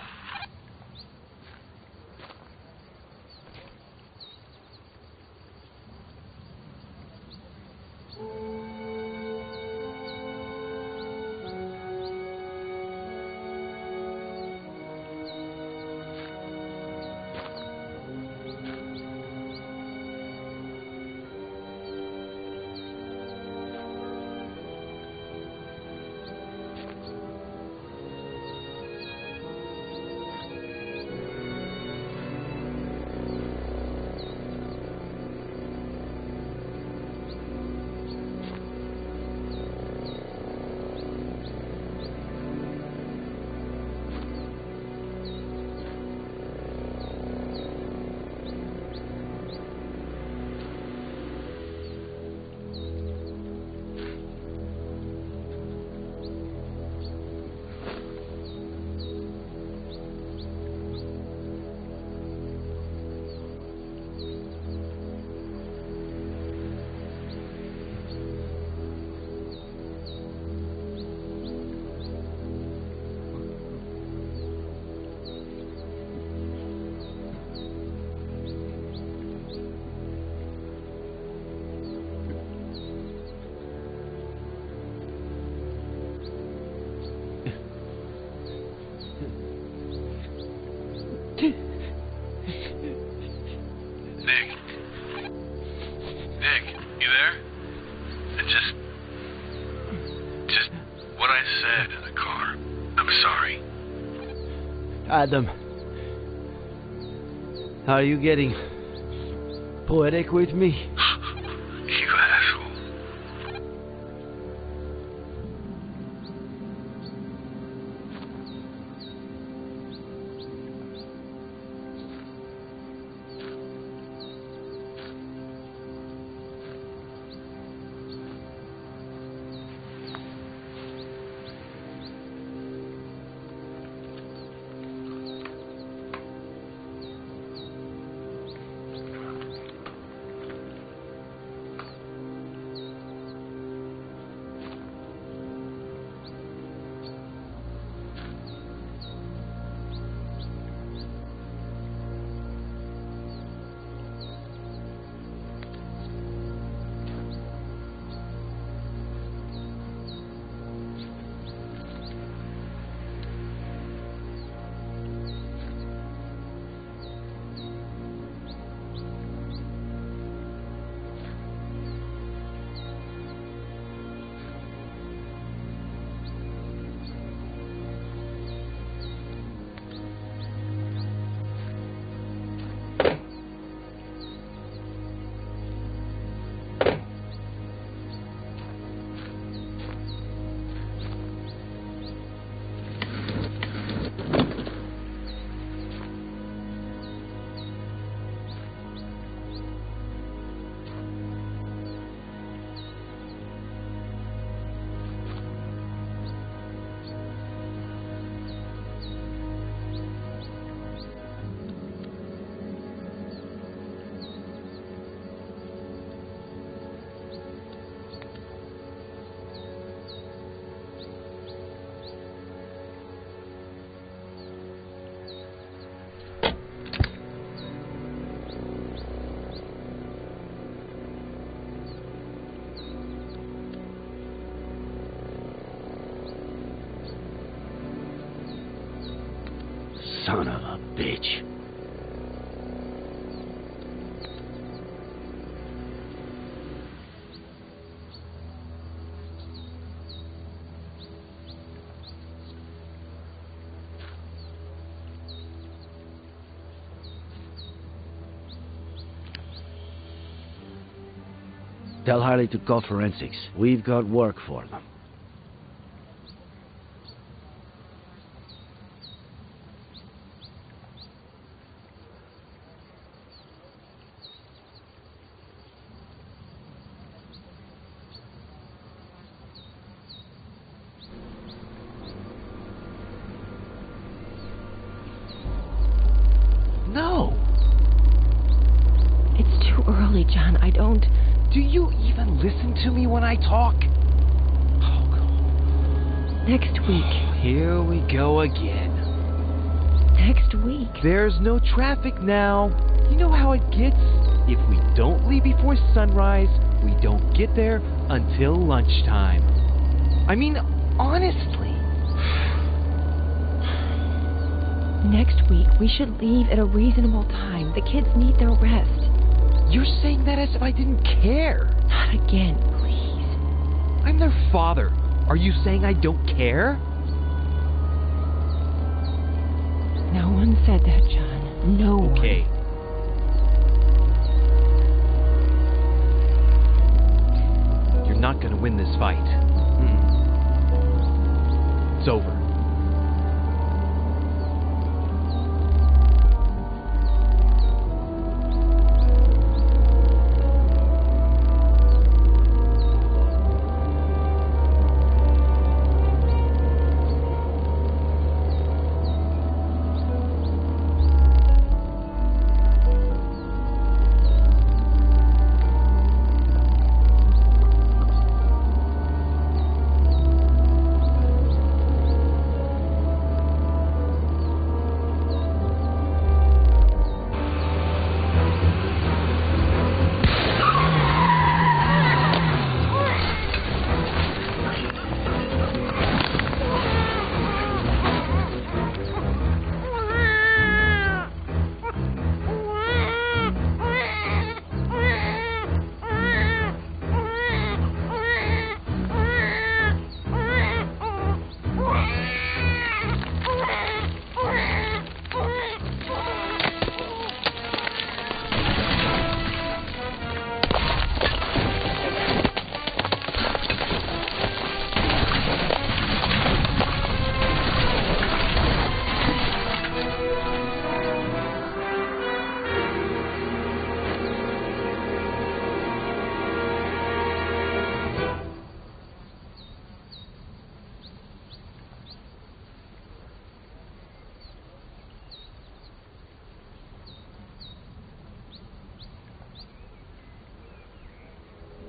Nick, you there? Just what I said in the car. I'm sorry. Adam, are you getting poetic with me? You asshole. Son of a bitch. Tell Harley to call forensics. We've got work for them. No! It's too early, John. I don't... Do you even listen to me when I talk? Oh, Next week. Here we go again. Next week. There's no traffic now. You know how it gets? If we don't leave before sunrise, we don't get there until lunchtime. I mean, honestly. Next week, we should leave at a reasonable time. The kids need their rest. You're saying that as if I didn't care. Not again, please. I'm their father. Are you saying I don't care? No one said that, John. No one. Okay. You're not gonna win this fight. It's over.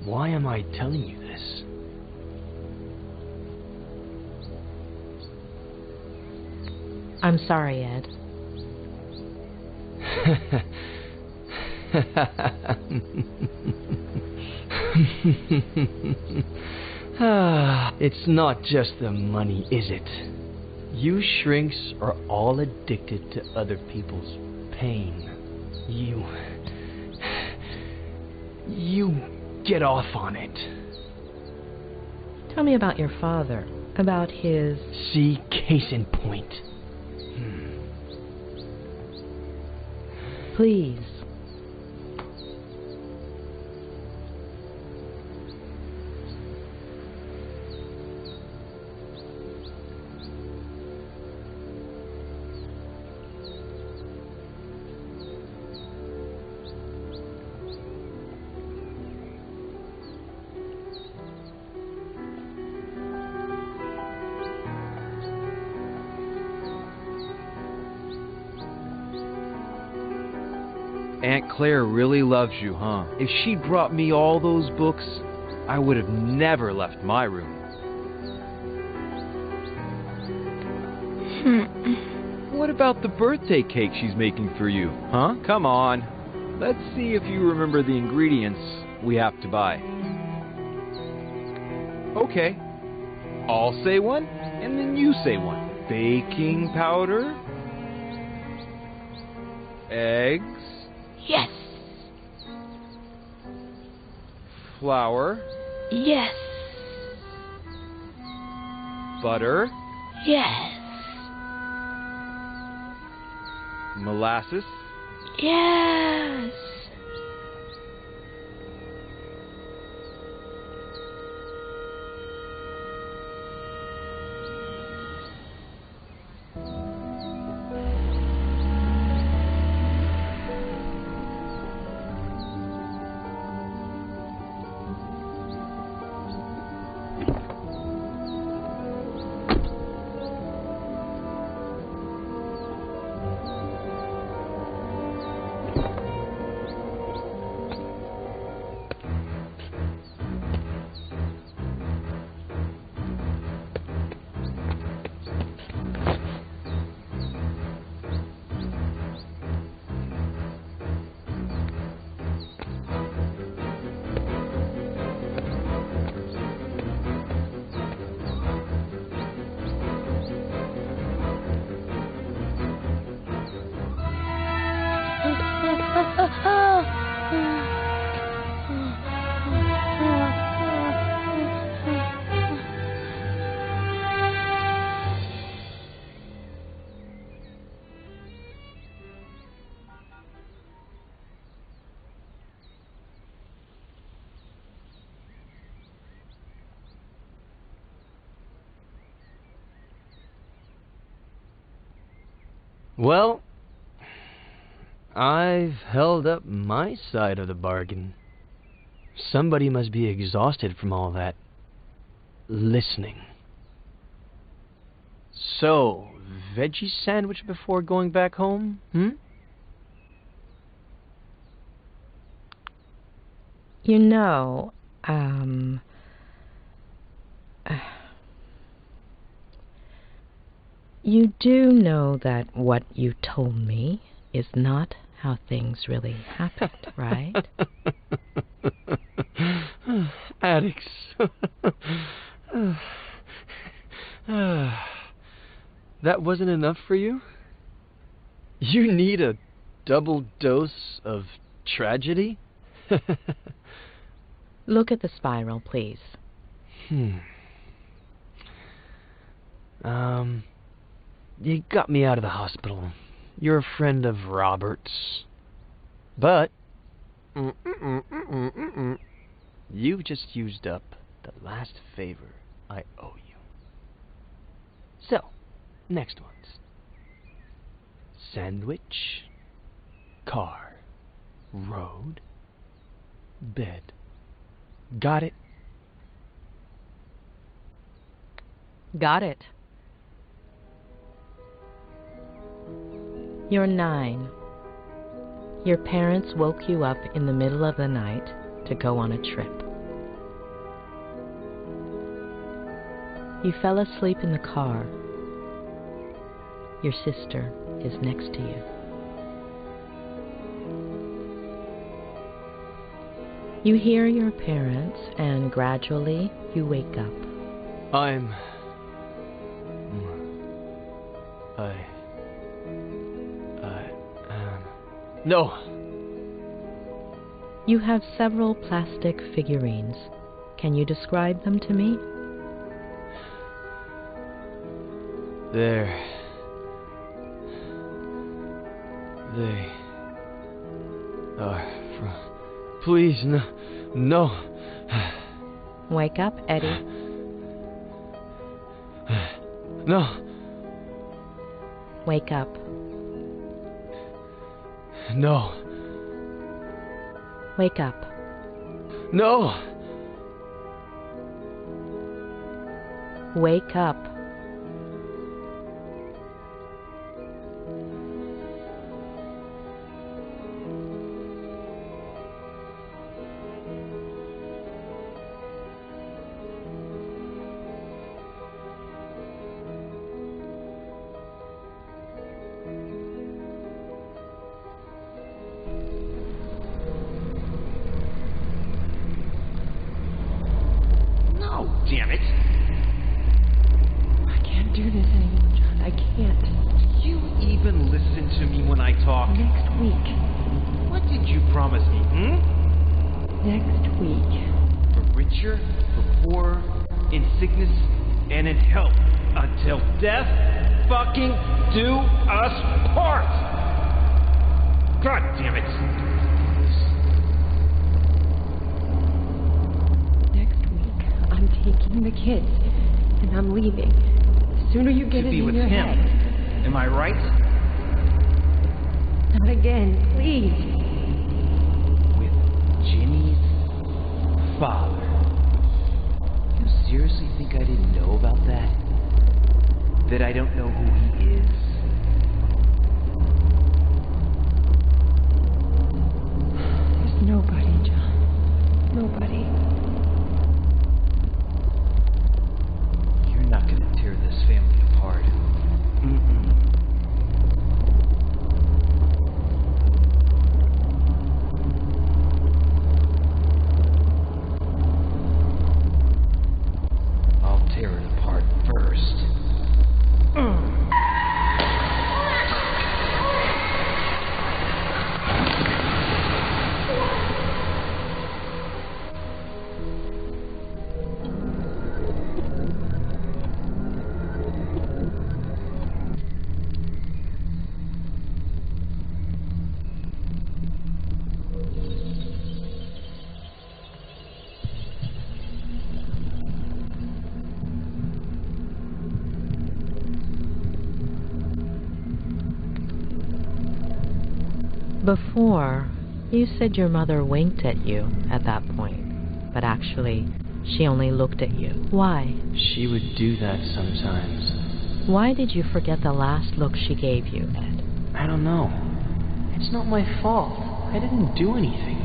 Why am I telling you this? I'm sorry, Ed. It's not just the money, is it? You shrinks are all addicted to other people's pain. You get off on it. Tell me about your father. About his... See, case in point. Please. Aunt Claire really loves you, huh? If she'd brought me all those books, I would have never left my room. What about the birthday cake she's making for you, huh? Come on. Let's see if you remember the ingredients we have to buy. Okay. I'll say one, and then you say one. Baking powder. Eggs. Yes. Flour. Yes. Butter. Yes. Molasses. Yes. Well, I've held up my side of the bargain. Somebody must be exhausted from all that listening. So, veggie sandwich before going back home, You know, you do know that what you told me is not how things really happened, right? Addicts. That wasn't enough for you? You need a double dose of tragedy? Look at the spiral, please. You got me out of the hospital. You're a friend of Robert's. But you've just used up the last favor I owe you. So, next ones. Sandwich, car, road, bed. Got it? Got it. You're 9. Your parents woke you up in the middle of the night to go on a trip. You fell asleep in the car. Your sister is next to you. You hear your parents, and gradually you wake up. No. You have several plastic figurines. Can you describe them to me? They are from... Please, no. Wake up, Eddie. No. Wake up. No. Wake up. No. Wake up. Damn it! I can't do this anymore, John. I can't. Do you even listen to me when I talk? Next week. What did you promise me, Next week. For richer, for poorer, in sickness, and in health. Until death fucking do us part! God damn it! I'm taking the kids, and I'm leaving. The sooner you get it in your head. Am I right? Not again, please. With Jimmy's father. You seriously think I didn't know about that? That I don't know who he is? There's nobody, John. Nobody. Not gonna tear this family apart. I'll tear it apart first. Before, you said your mother winked at you at that point, but actually, she only looked at you. Why? She would do that sometimes. Why did you forget the last look she gave you, Ed? I don't know. It's not my fault. I didn't do anything.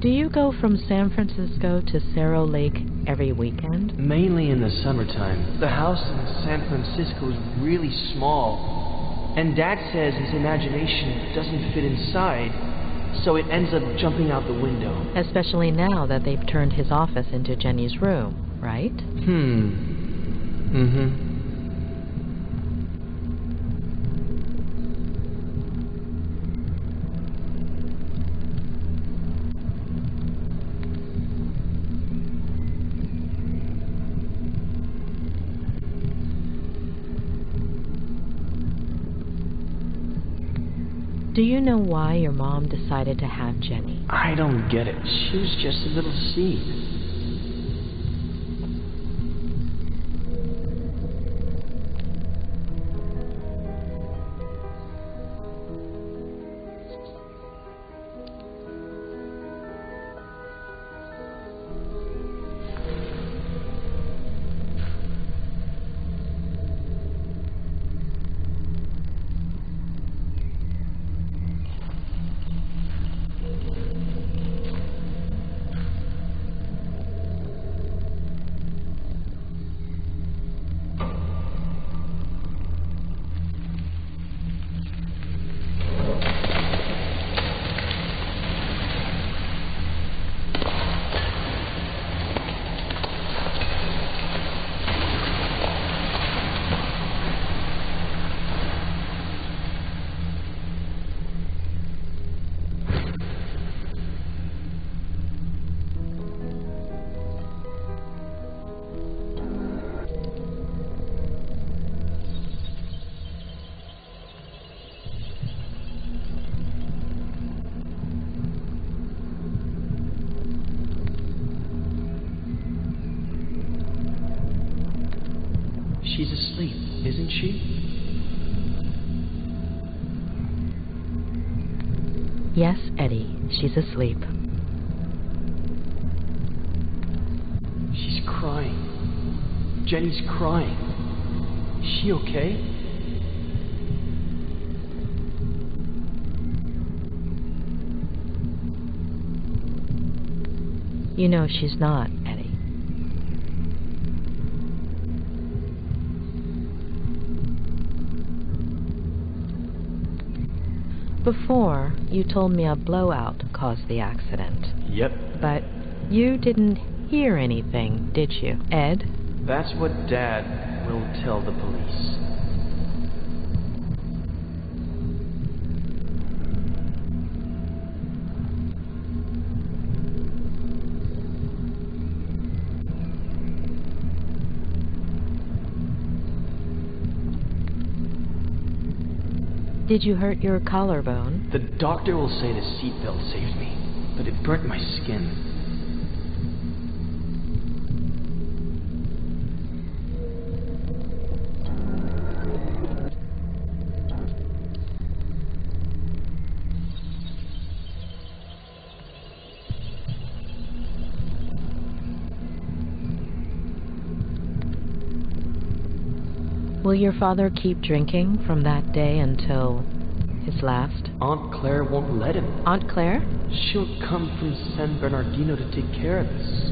Do you go from San Francisco to Cerro Lake every weekend? Mainly in the summertime. The house in San Francisco is really small. And Dad says his imagination doesn't fit inside, so it ends up jumping out the window. Especially now that they've turned his office into Jenny's room, right? Mm-hmm. Do you know why your mom decided to have Jenny? I don't get it. She was just a little seed. She's asleep, isn't she? Yes, Eddie, she's asleep. She's crying. Jenny's crying. Is she okay? You know she's not, Eddie. Before, you told me a blowout caused the accident. Yep. But you didn't hear anything, did you, Ed? That's what Dad will tell the police. Did you hurt your collarbone? The doctor will say the seatbelt saved me, but it burnt my skin. Will your father keep drinking from that day until his last? Aunt Claire won't let him. Aunt Claire? She'll come from San Bernardino to take care of us.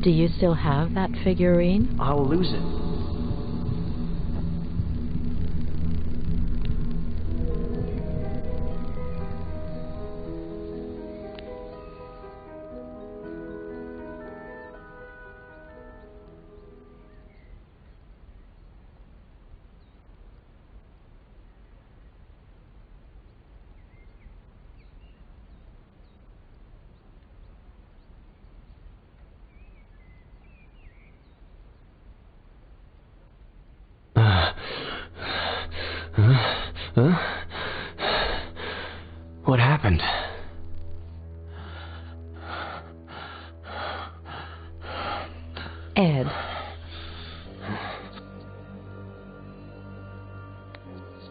Do you still have that figurine? I'll lose it.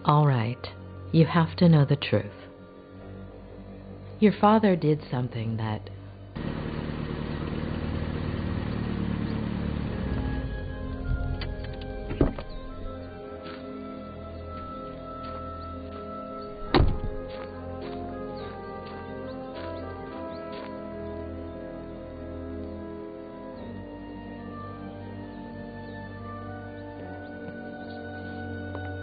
All right. You have to know the truth. Your father did something that...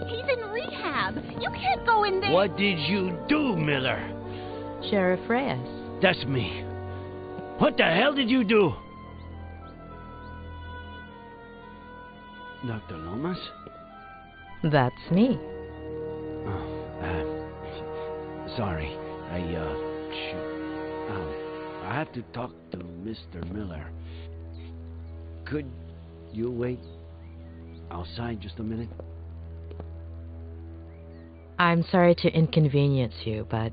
He's in rehab. You can't go in there. What did you do, Miller? Sheriff Reyes. That's me. What the hell did you do? Dr. Lomas? That's me. Sorry. I have to talk to Mr. Miller. Could you wait outside just a minute? I'm sorry to inconvenience you, but...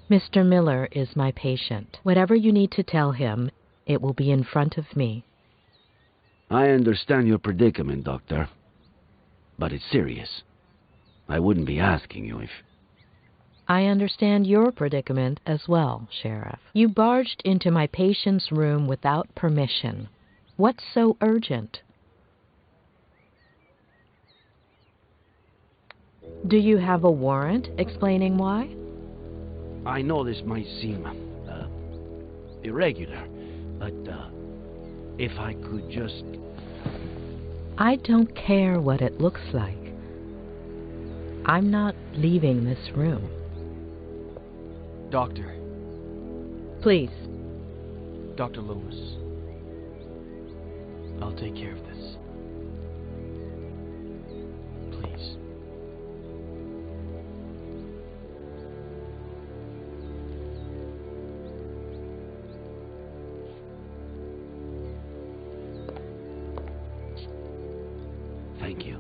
Mr. Miller is my patient. Whatever you need to tell him, it will be in front of me. I understand your predicament, Doctor. But it's serious. I wouldn't be asking you if... I understand your predicament as well, Sheriff. You barged into my patient's room without permission. What's so urgent? Do you have a warrant explaining why? I know this might seem irregular, but if I could just... I don't care what it looks like. I'm not leaving this room. Doctor. Please. Dr. Loomis. I'll take care of this. Please. Thank you.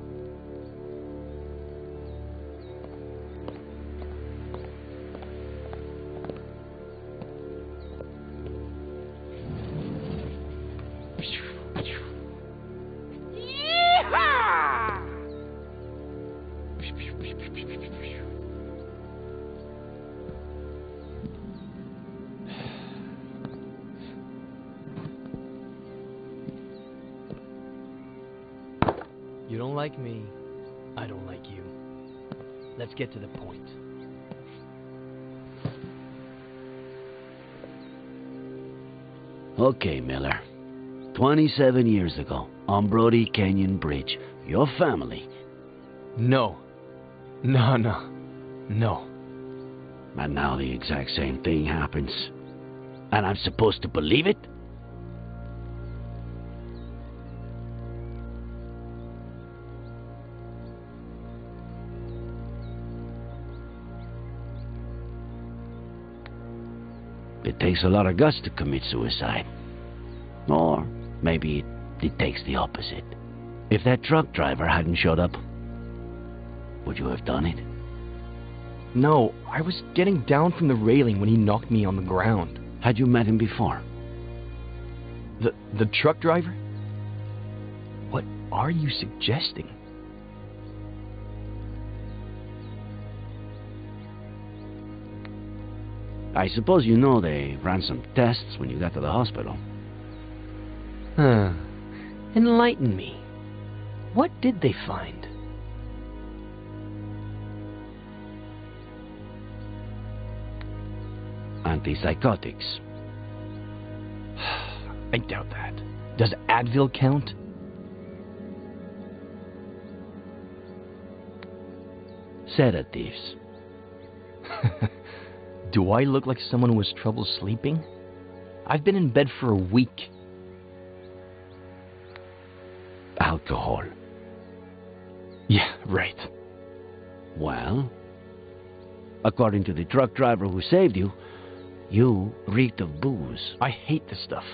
You don't like me, I don't like you. Let's get to the point. Okay, Miller. 27 years ago, on Brody Canyon Bridge, your family... No. No. And now the exact same thing happens. And I'm supposed to believe it? It takes a lot of guts to commit suicide. Or maybe it takes the opposite. If that truck driver hadn't showed up, would you have done it? No, I was getting down from the railing when he knocked me on the ground. Had you met him before? The truck driver? What are you suggesting? I suppose you know they ran some tests when you got to the hospital. Enlighten me. What did they find? Antipsychotics. I doubt that. Does Advil count? Sedatives. Do I look like someone who has trouble sleeping? I've been in bed for a week. Alcohol. Yeah, right. Well, according to the truck driver who saved you, you reeked of booze. I hate this stuff.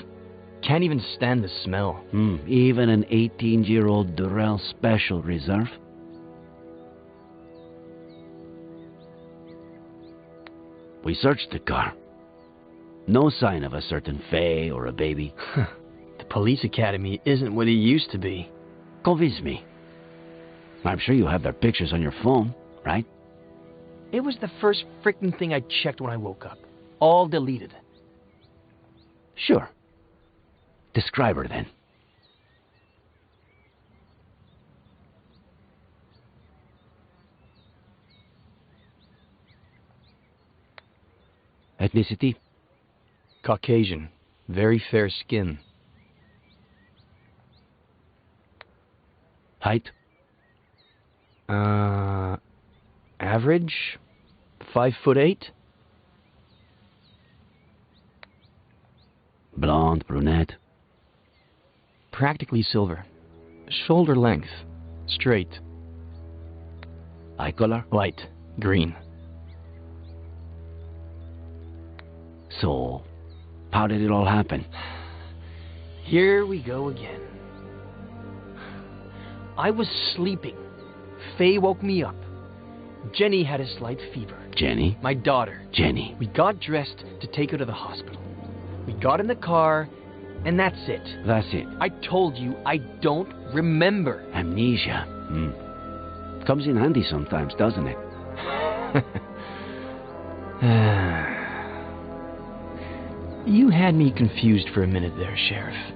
Can't even stand the smell. Even an 18-year-old Durrell Special Reserve? We searched the car. No sign of a certain Faye or a baby. The police academy isn't what it used to be. Convince me. I'm sure you have their pictures on your phone, right? It was the first freaking thing I checked when I woke up. All deleted. Sure. Describe her then. Ethnicity? Caucasian. Very fair skin. Height? Average? 5'8". Blonde, brunette? Practically silver. Shoulder length. Straight. Eye color? Light. Green. So, how did it all happen? Here we go again. I was sleeping. Faye woke me up. Jenny had a slight fever. Jenny? My daughter. Jenny. We got dressed to take her to the hospital. We got in the car, and that's it. That's it. I told you, I don't remember. Amnesia. Comes in handy sometimes, doesn't it? You had me confused for a minute there, Sheriff.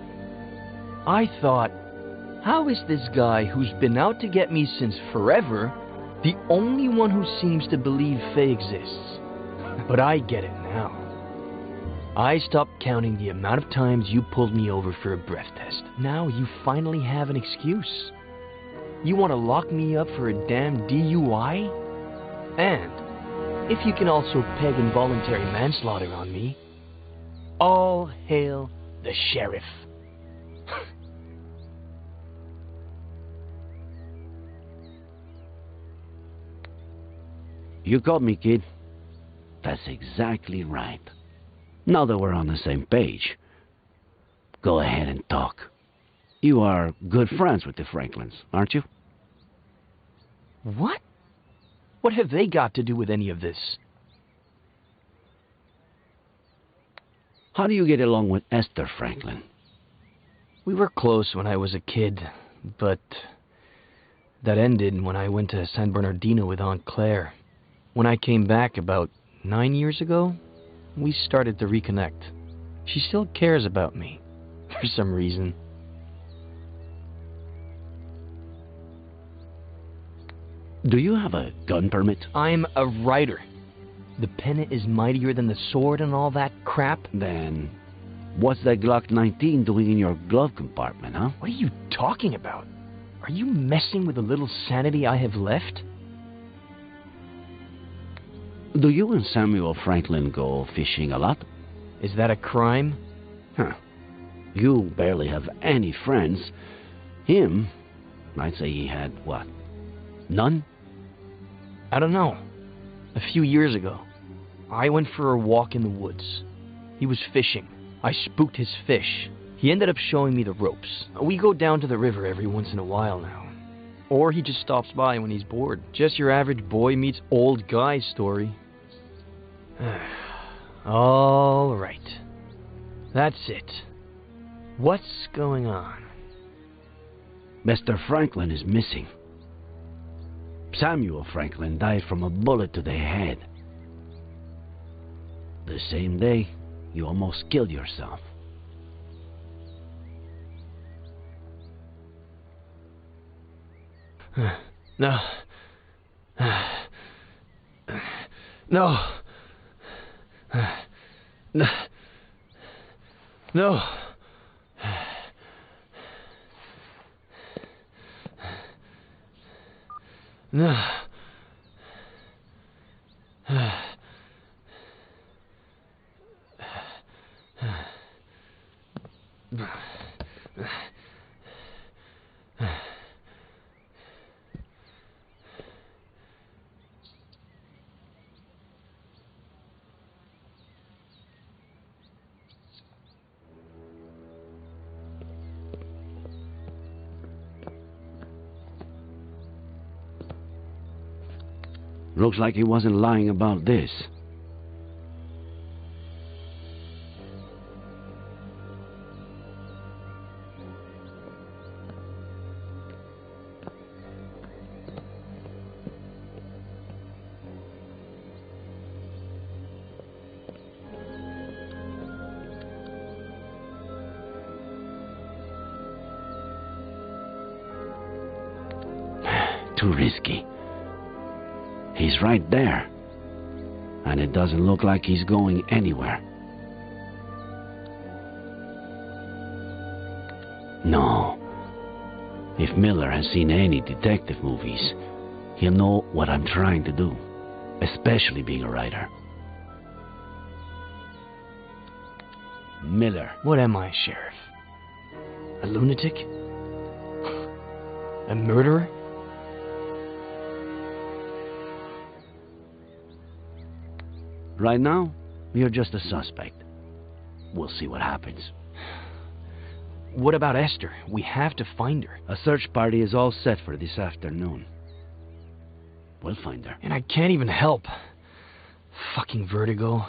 I thought, how is this guy who's been out to get me since forever the only one who seems to believe Faye exists? But I get it now. I stopped counting the amount of times you pulled me over for a breath test. Now you finally have an excuse. You want to lock me up for a damn DUI? And if you can also peg involuntary manslaughter on me, all hail the sheriff. You got me, kid. That's exactly right. Now that we're on the same page, go ahead and talk. You are good friends with the Franklins, aren't you? What? What have they got to do with any of this? How do you get along with Esther Franklin? We were close when I was a kid, but that ended when I went to San Bernardino with Aunt Claire. When I came back about 9 years ago, we started to reconnect. She still cares about me, for some reason. Do you have a gun permit? I'm a writer. The pen is mightier than the sword and all that crap. Then, what's that Glock 19 doing in your glove compartment, huh? What are you talking about? Are you messing with the little sanity I have left? Do you and Samuel Franklin go fishing a lot? Is that a crime? Huh. You barely have any friends. Him, I'd say he had, what, none? I don't know. A few years ago, I went for a walk in the woods. He was fishing. I spooked his fish. He ended up showing me the ropes. We go down to the river every once in a while now. Or he just stops by when he's bored. Just your average boy meets old guy story. All right. That's it. What's going on? Mr. Franklin is missing. Samuel Franklin died from a bullet to the head. The same day, you almost killed yourself. No. No. No. No. No. Looks like he wasn't lying about this. too risky. He's right there, and it doesn't look like he's going anywhere. No. If Miller has seen any detective movies, he'll know what I'm trying to do, especially being a writer. Miller. What am I, Sheriff? A lunatic? A murderer? Right now, you're just a suspect. We'll see what happens. What about Esther? We have to find her. A search party is all set for this afternoon. We'll find her. And I can't even help. Fucking Vertigo.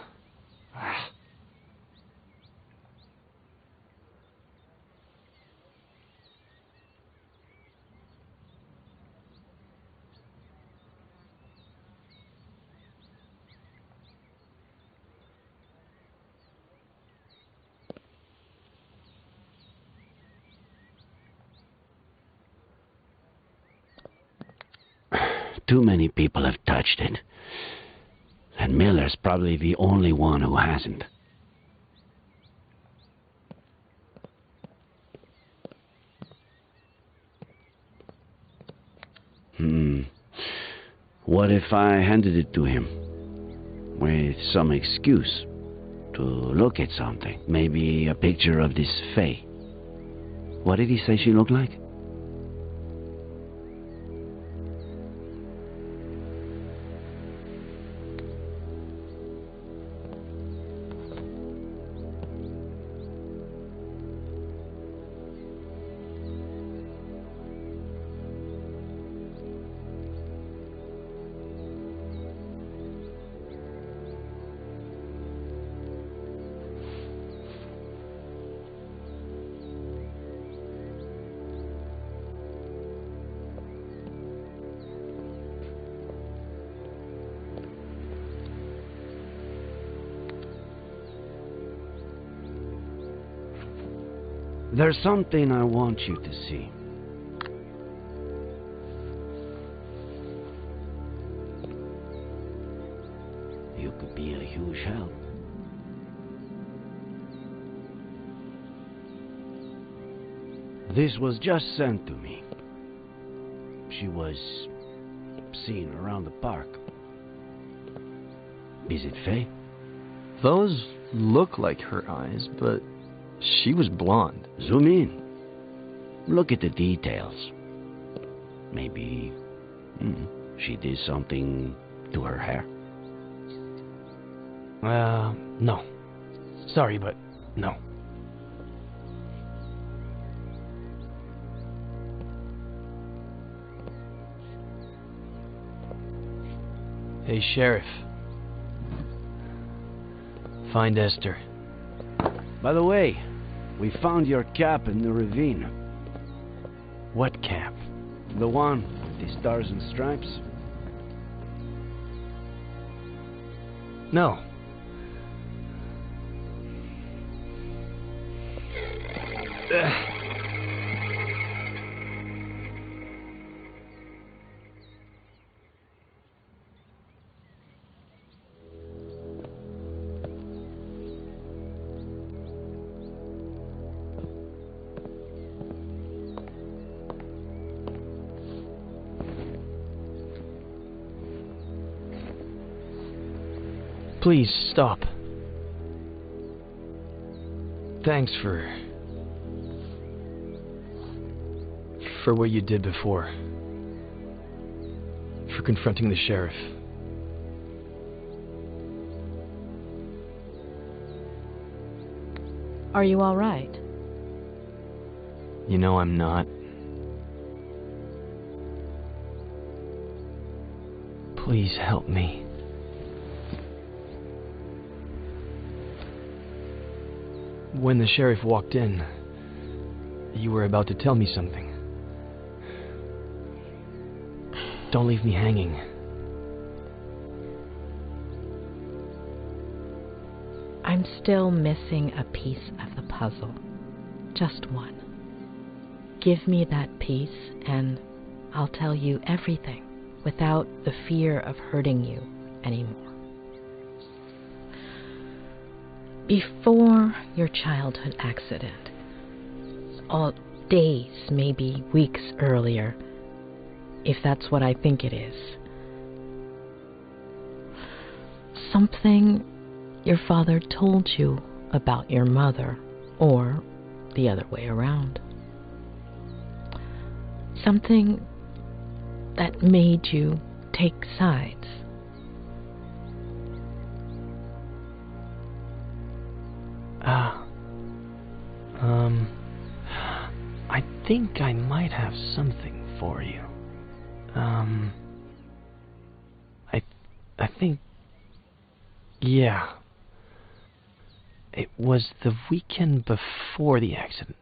Too many people have touched it. And Miller's probably the only one who hasn't. What if I handed it to him? With some excuse to look at something. Maybe a picture of this Faye. What did he say she looked like? There's something I want you to see. You could be a huge help. This was just sent to me. She was seen around the park. Is it Faye? Those look like her eyes, but she was blonde. Zoom in. Look at the details. Maybe she did something to her hair. No. Sorry, but no. Hey, Sheriff. Find Esther. By the way, we found your cap in the ravine. What cap? The one with the stars and stripes? No. Please, stop. Thanks for what you did before. For confronting the sheriff. Are you all right? You know I'm not. Please help me. When the sheriff walked in, you were about to tell me something. Don't leave me hanging. I'm still missing a piece of the puzzle. Just one. Give me that piece and I'll tell you everything without the fear of hurting you anymore. Before your childhood accident, all days, maybe weeks earlier, if that's what I think it is, something your father told you about your mother, or the other way around. Something that made you take sides. I think I might have something for you. I think, yeah. It was the weekend before the accident.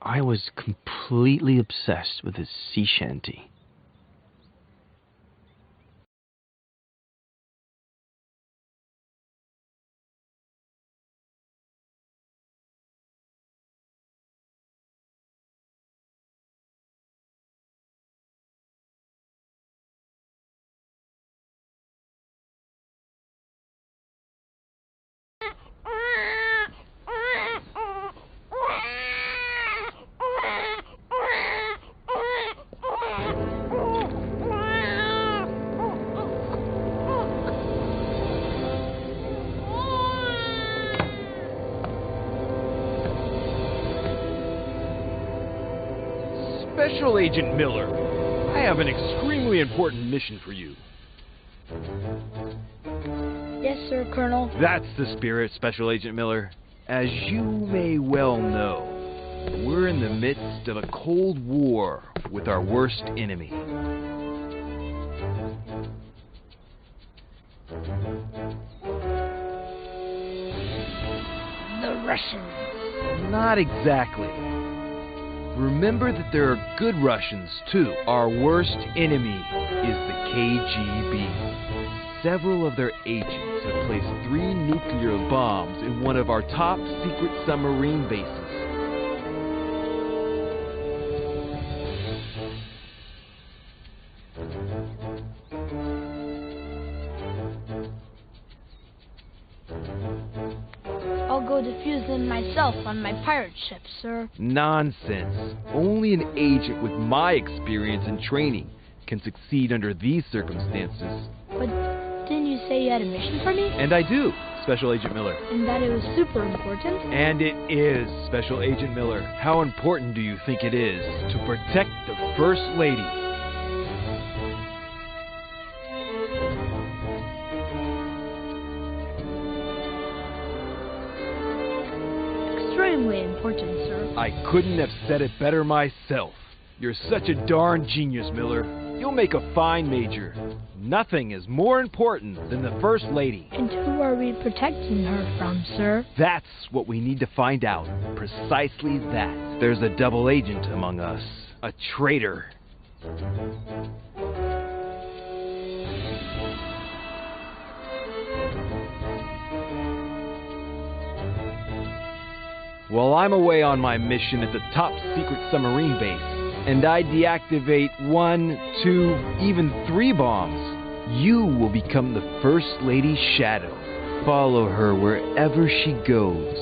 I was completely obsessed with his sea shanty. Special Agent Miller, I have an extremely important mission for you. Yes, sir, Colonel. That's the spirit, Special Agent Miller. As you may well know, we're in the midst of a Cold War with our worst enemy. The Russians. Not exactly. Remember that there are good Russians, too. Our worst enemy is the KGB. Several of their agents have placed 3 nuclear bombs in one of our top secret submarine bases. I'll go defuse them myself on my pirate ship, sir. Nonsense. Only an agent with my experience and training can succeed under these circumstances. But didn't you say you had a mission for me? And I do, Special Agent Miller. And that it was super important? And it is, Special Agent Miller. How important do you think it is to protect the First Lady? Extremely important, sir. I couldn't have said it better myself. You're such a darn genius, Miller. You'll make a fine major. Nothing is more important than the First Lady. And who are we protecting her from, sir? That's what we need to find out. Precisely that. There's a double agent among us. A traitor. While I'm away on my mission at the top secret submarine base, and I deactivate 1, 2, even 3 bombs, you will become the First Lady's shadow. Follow her wherever she goes,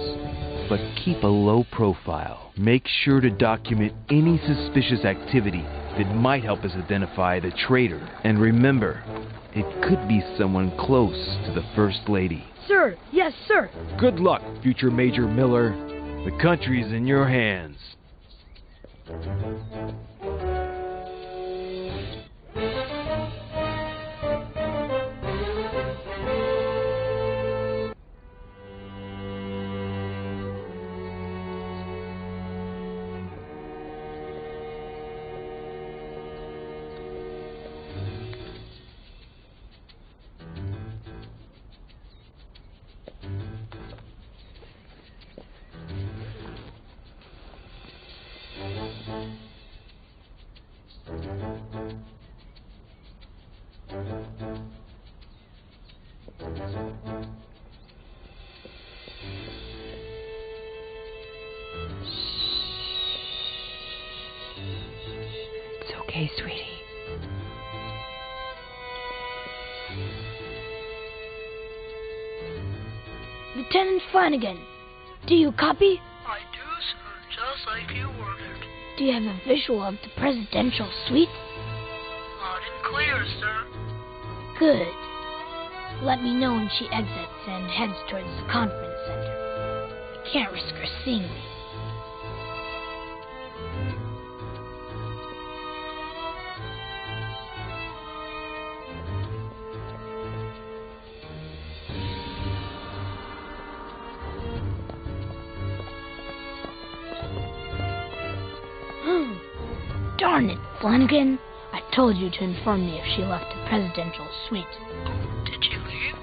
but keep a low profile. Make sure to document any suspicious activity that might help us identify the traitor. And remember, it could be someone close to the First Lady. Sir, yes, sir. Good luck, future Major Miller. The country's in your hands. It's okay, sweetie. Lieutenant Flanagan, do you copy? I do, sir, just like you ordered. Do you have a visual of the presidential suite? Loud and clear, sir. Good. Let me know when she exits and heads towards the conference center. I can't risk her seeing me. Darn it, Flanagan. I told you to inform me if she left the presidential suite. Did she leave?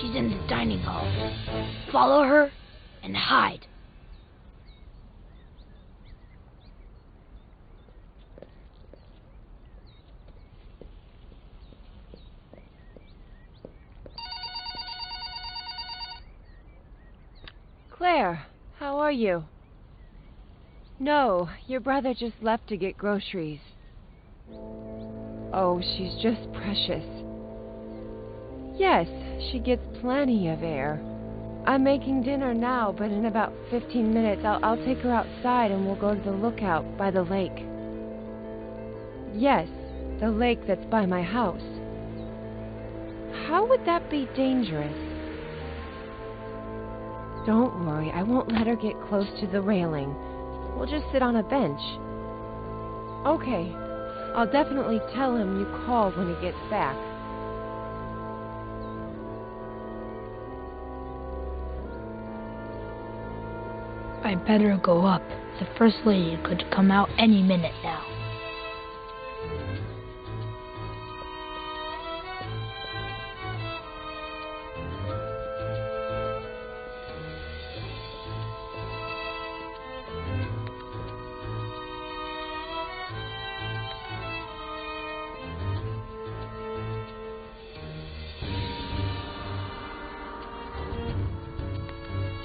She's in the dining hall. Follow her and hide. Claire, how are you? No, your brother just left to get groceries. Oh, she's just precious. Yes, she gets plenty of air. I'm making dinner now, but in about 15 minutes I'll take her outside and we'll go to the lookout by the lake. Yes, the lake that's by my house. How would that be dangerous? Don't worry, I won't let her get close to the railing. We'll just sit on a bench. Okay, I'll definitely tell him you called when he gets back. I better go up. The First Lady could come out any minute now.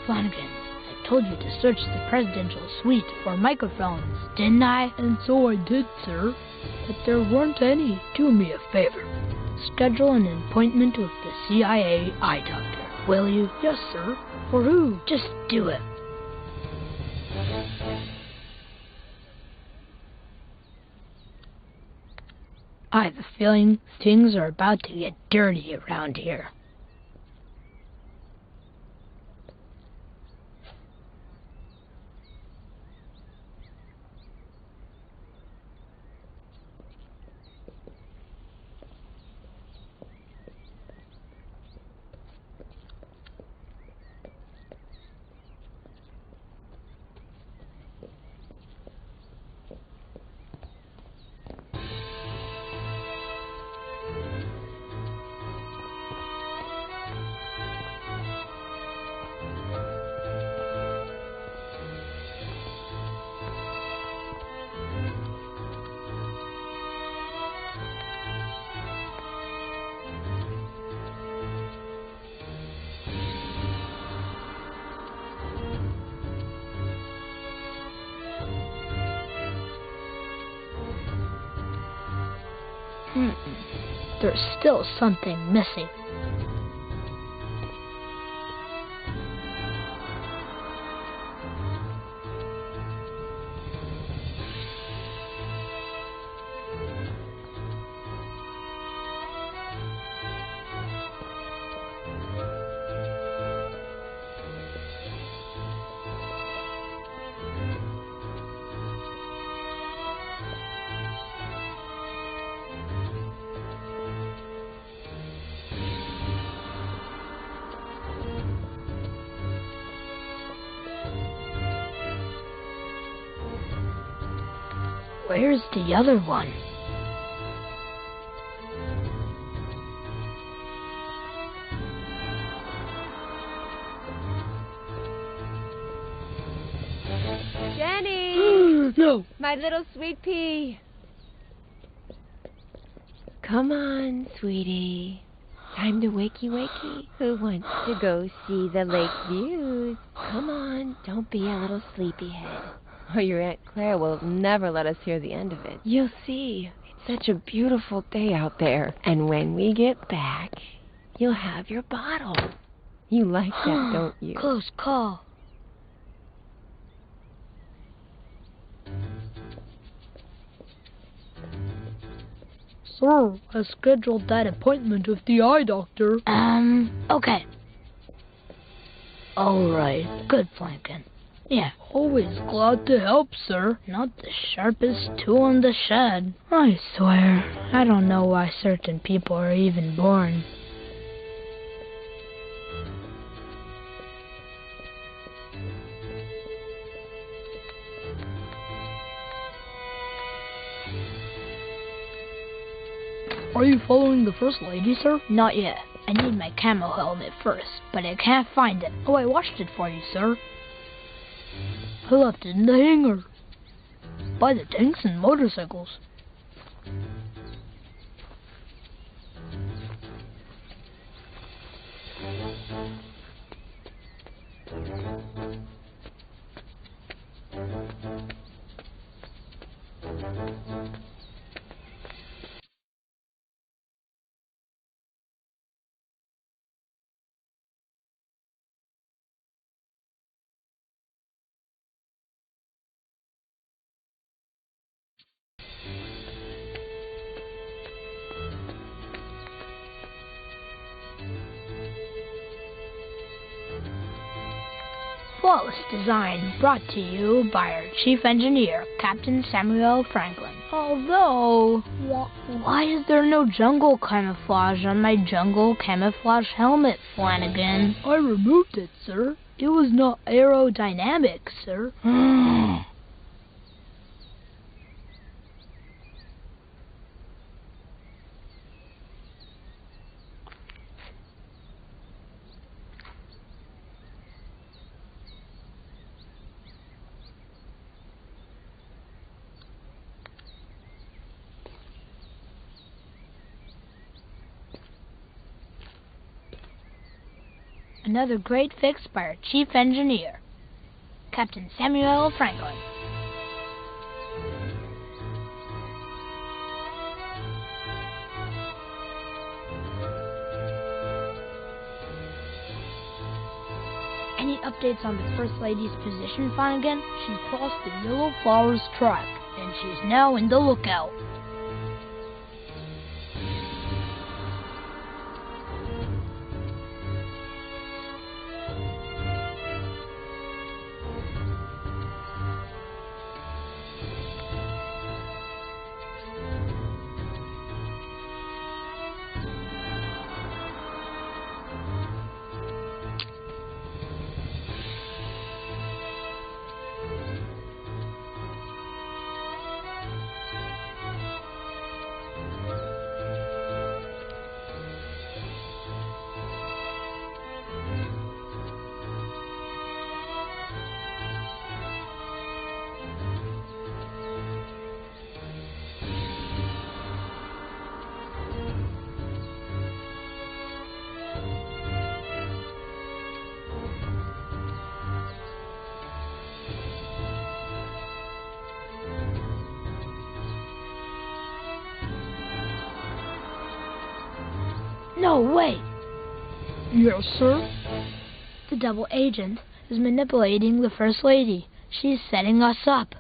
Flanagan, I told you to search the presidential suite for microphones, didn't I? And so I did, sir. But there weren't any. Do me a favor. Schedule an appointment with the CIA eye doctor, will you? Yes, sir. For who? Just do it. I have a feeling things are about to get dirty around here. There's still something missing. Where's the other one? Jenny! No! My little sweet pea! Come on, sweetie. Time to wakey wakey. Who wants to go see the lake views? Come on, don't be a little sleepyhead. Or your Aunt Claire will never let us hear the end of it. You'll see. It's such a beautiful day out there. And when we get back, you'll have your bottle. You like that, don't you? Close call. Sir, I scheduled that appointment with the eye doctor. Okay. Alright, good flanking. Yeah, always glad to help, sir. Not the sharpest tool in the shed. I swear, I don't know why certain people are even born. Are you following the First Lady, sir? Not yet. I need my camo helmet first, but I can't find it. Oh, I washed it for you, sir. I left it in the hangar. By the tanks and motorcycles. Flawless design brought to you by our chief engineer, Captain Samuel Franklin. Although, why is there no jungle camouflage on my jungle camouflage helmet, Flanagan? I removed it, sir. It was not aerodynamic, sir. Another great fix by our chief engineer, Captain Samuel Franklin. Any updates on the First Lady's position, Flanagan? She crossed the Yellow Flowers track, and she's now in the lookout. No, wait! Yes, sir? The double agent is manipulating the First Lady. She's setting us up.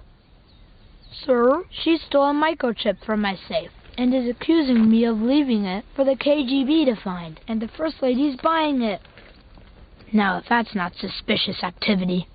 Sir? She stole a microchip from my safe and is accusing me of leaving it for the KGB to find, and the First Lady's buying it. Now, if that's not suspicious activity.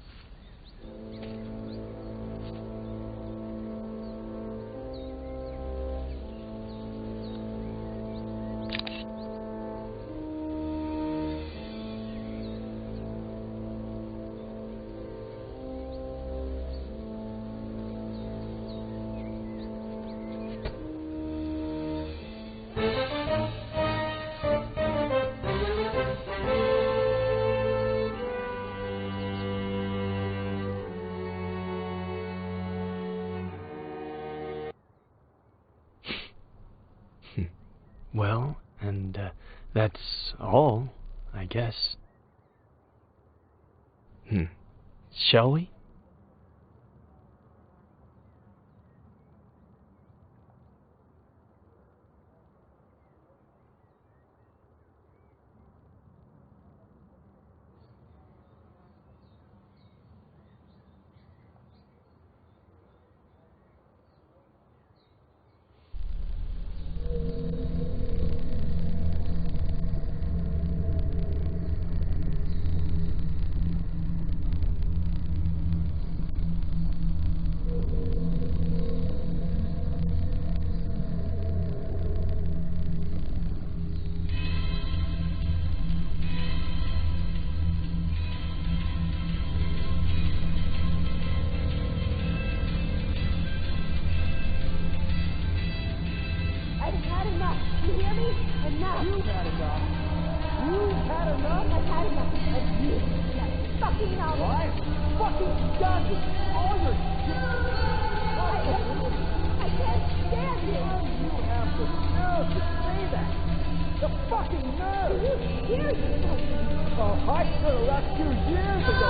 Well, and that's all, I guess. Shall we? enough. I've had enough of you. That fucking album. Why? Fucking done with all your shit. I can't stand you. You have the nerve to say that. The fucking nerve. Do you hear yourself? Oh, I could have left 2 years ago.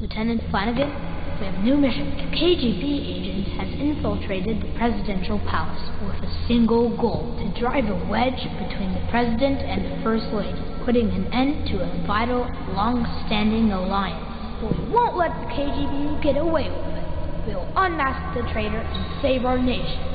Lieutenant Flanagan, we have a new mission. A KGB agent has infiltrated the presidential palace with a single goal: to drive a wedge between the president and the first lady, putting an end to a vital, long-standing alliance. But we won't let the KGB get away with it. We will unmask the traitor and save our nation.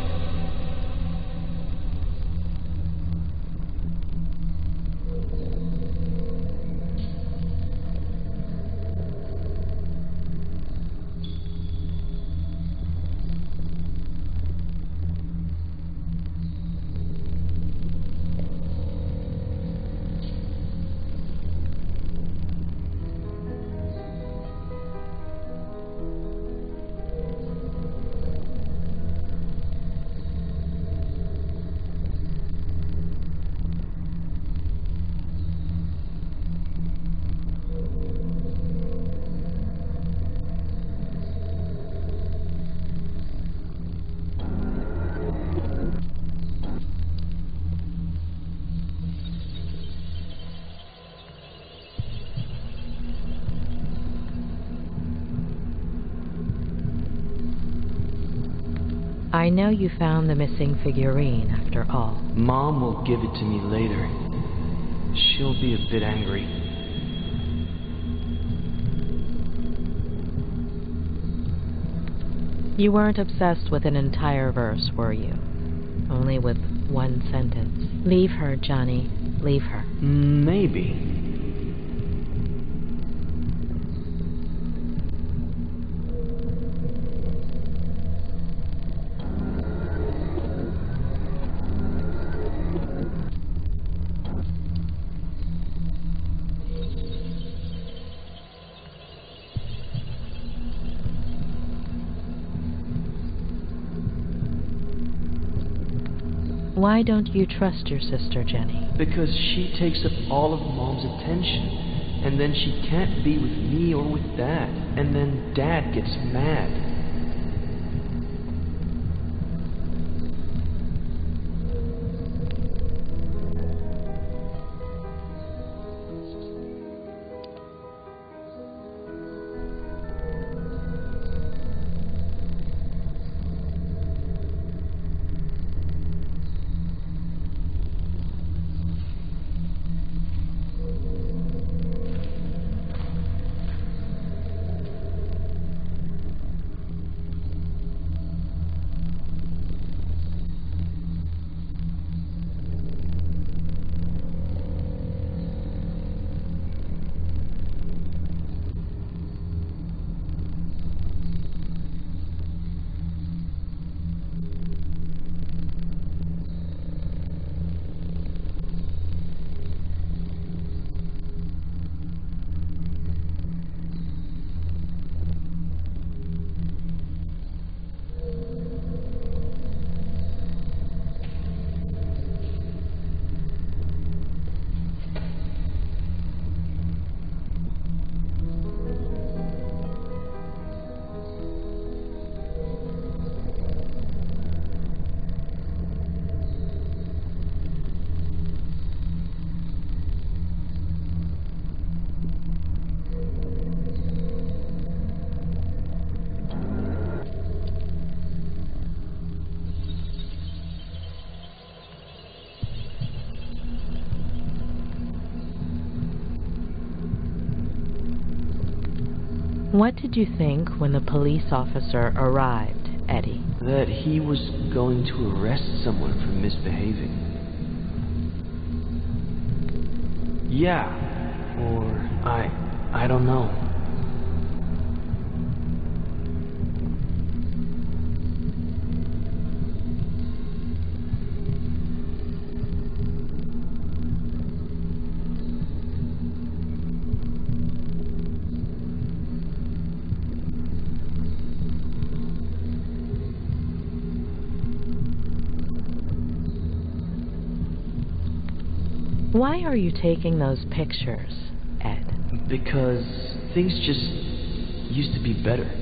I know you found the missing figurine after all. Mom will give it to me later. She'll be a bit angry. You weren't obsessed with an entire verse, were you? Only with one sentence. Leave her, Johnny. Leave her. Maybe. Why don't you trust your sister, Jenny? Because she takes up all of Mom's attention, and then she can't be with me or with Dad, and then Dad gets mad. What did you think when the police officer arrived, Eddie? That he was going to arrest someone for misbehaving. Yeah, or I I don't know. Why are you taking those pictures, Ed? Because things just used to be better.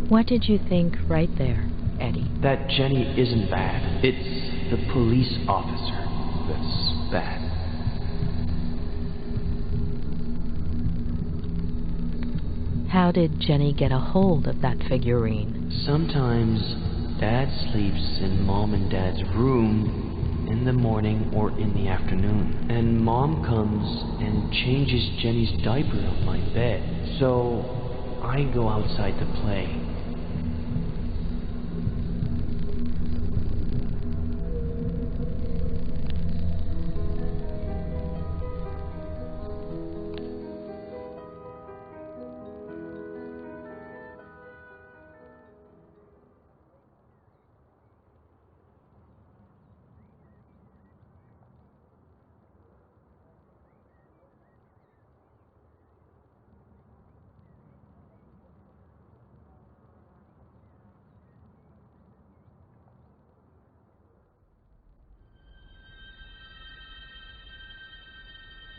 What did you think right there, Eddie? That Jenny isn't bad. It's the police officer that's bad. How did Jenny get a hold of that figurine? Sometimes Dad sleeps in Mom and Dad's room in the morning or in the afternoon. And Mom comes and changes Jenny's diaper on my bed. So I go outside to play.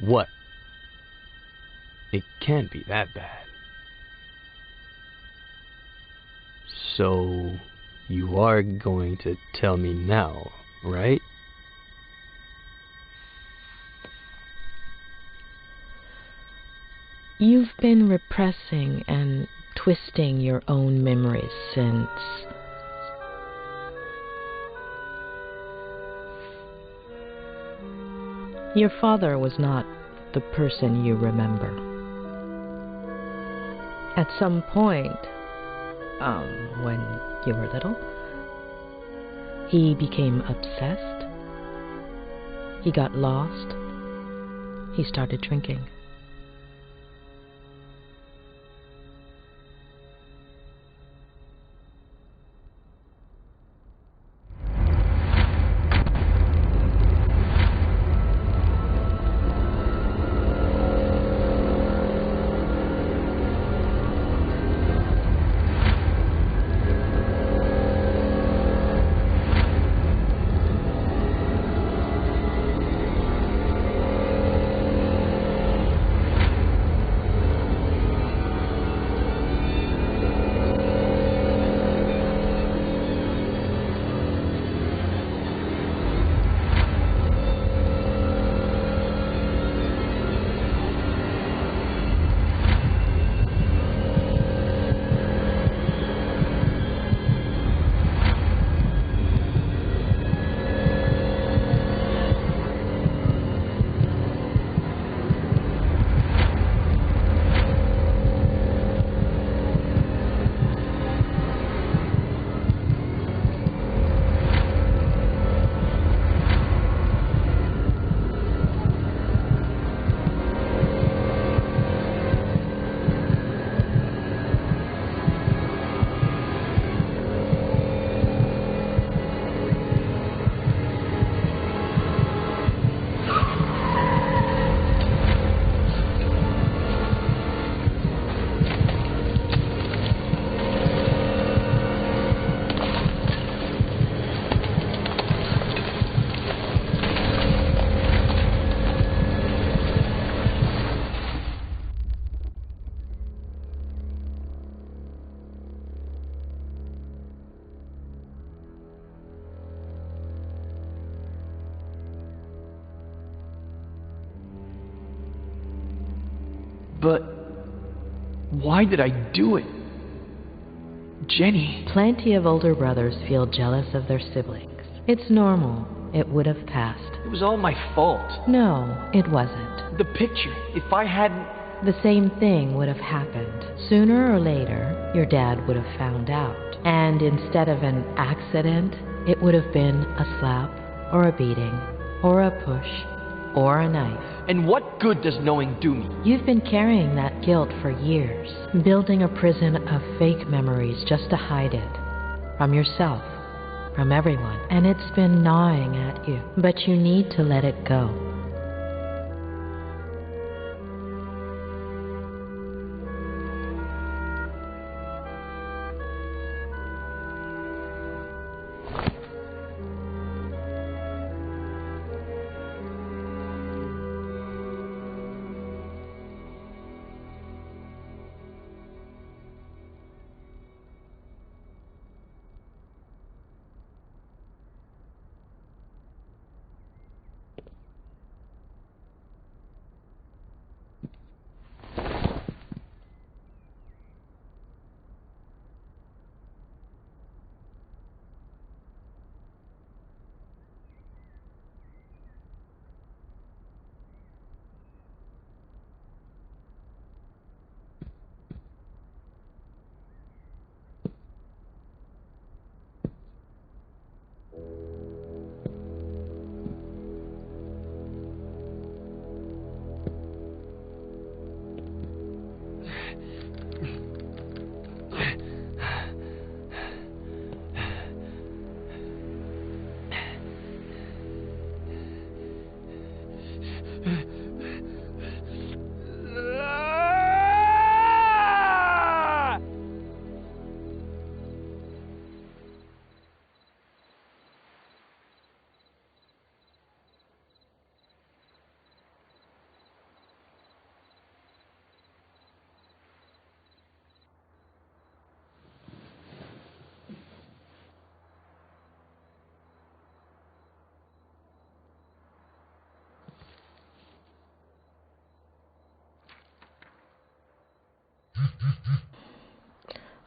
What? It can't be that bad. So, you are going to tell me now, right? You've been repressing and twisting your own memories since... Your father was not the person you remember. At some point, when you were little, he became obsessed. He got lost. He started drinking. But why did I do it? Jenny. Plenty of older brothers feel jealous of their siblings. It's normal. It would have passed. It was all my fault. No, it wasn't. The picture, if I hadn't... The same thing would have happened. Sooner or later, your dad would have found out. And instead of an accident, it would have been a slap, or a beating, or a push, or a knife. And what good does knowing do me? You've been carrying that guilt for years, building a prison of fake memories just to hide it. From yourself, from everyone. And it's been gnawing at you. But you need to let it go.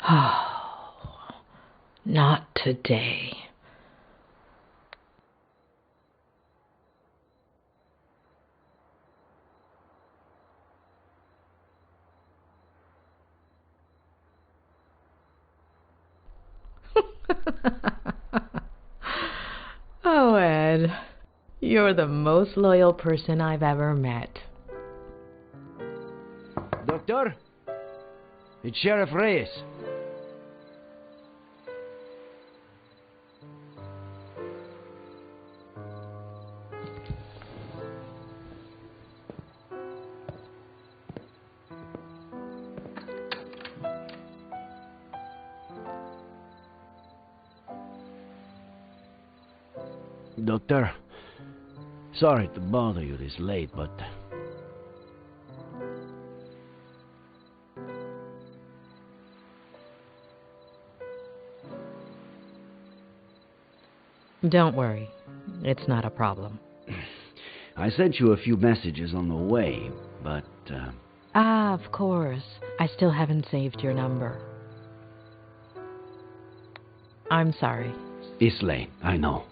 Oh, not today. Oh, Ed, you're the most loyal person I've ever met. Doctor? It's Sheriff Reyes. Doctor, sorry to bother you this late, but... Don't worry. It's not a problem. I sent you a few messages on the way, but... Ah, of course. I still haven't saved your number. I'm sorry. It's late, I know.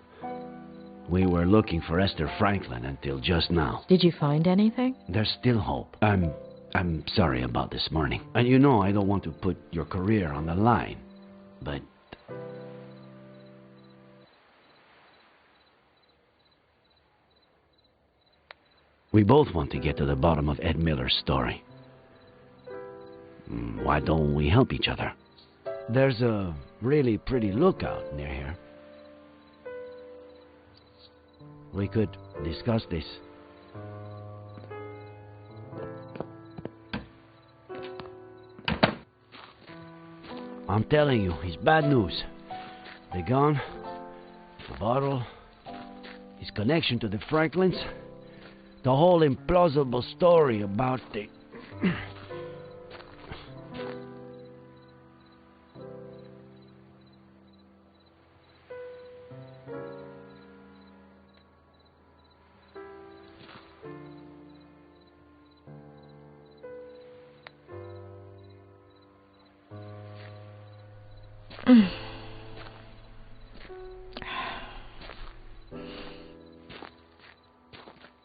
We were looking for Esther Franklin until just now. Did you find anything? There's still hope. I'm sorry about this morning. And you know I don't want to put your career on the line, but... We both want to get to the bottom of Ed Miller's story. Why don't we help each other? There's a really pretty lookout near here. We could discuss this. I'm telling you, it's bad news. The gun, the bottle, his connection to the Franklins, the whole implausible story about the...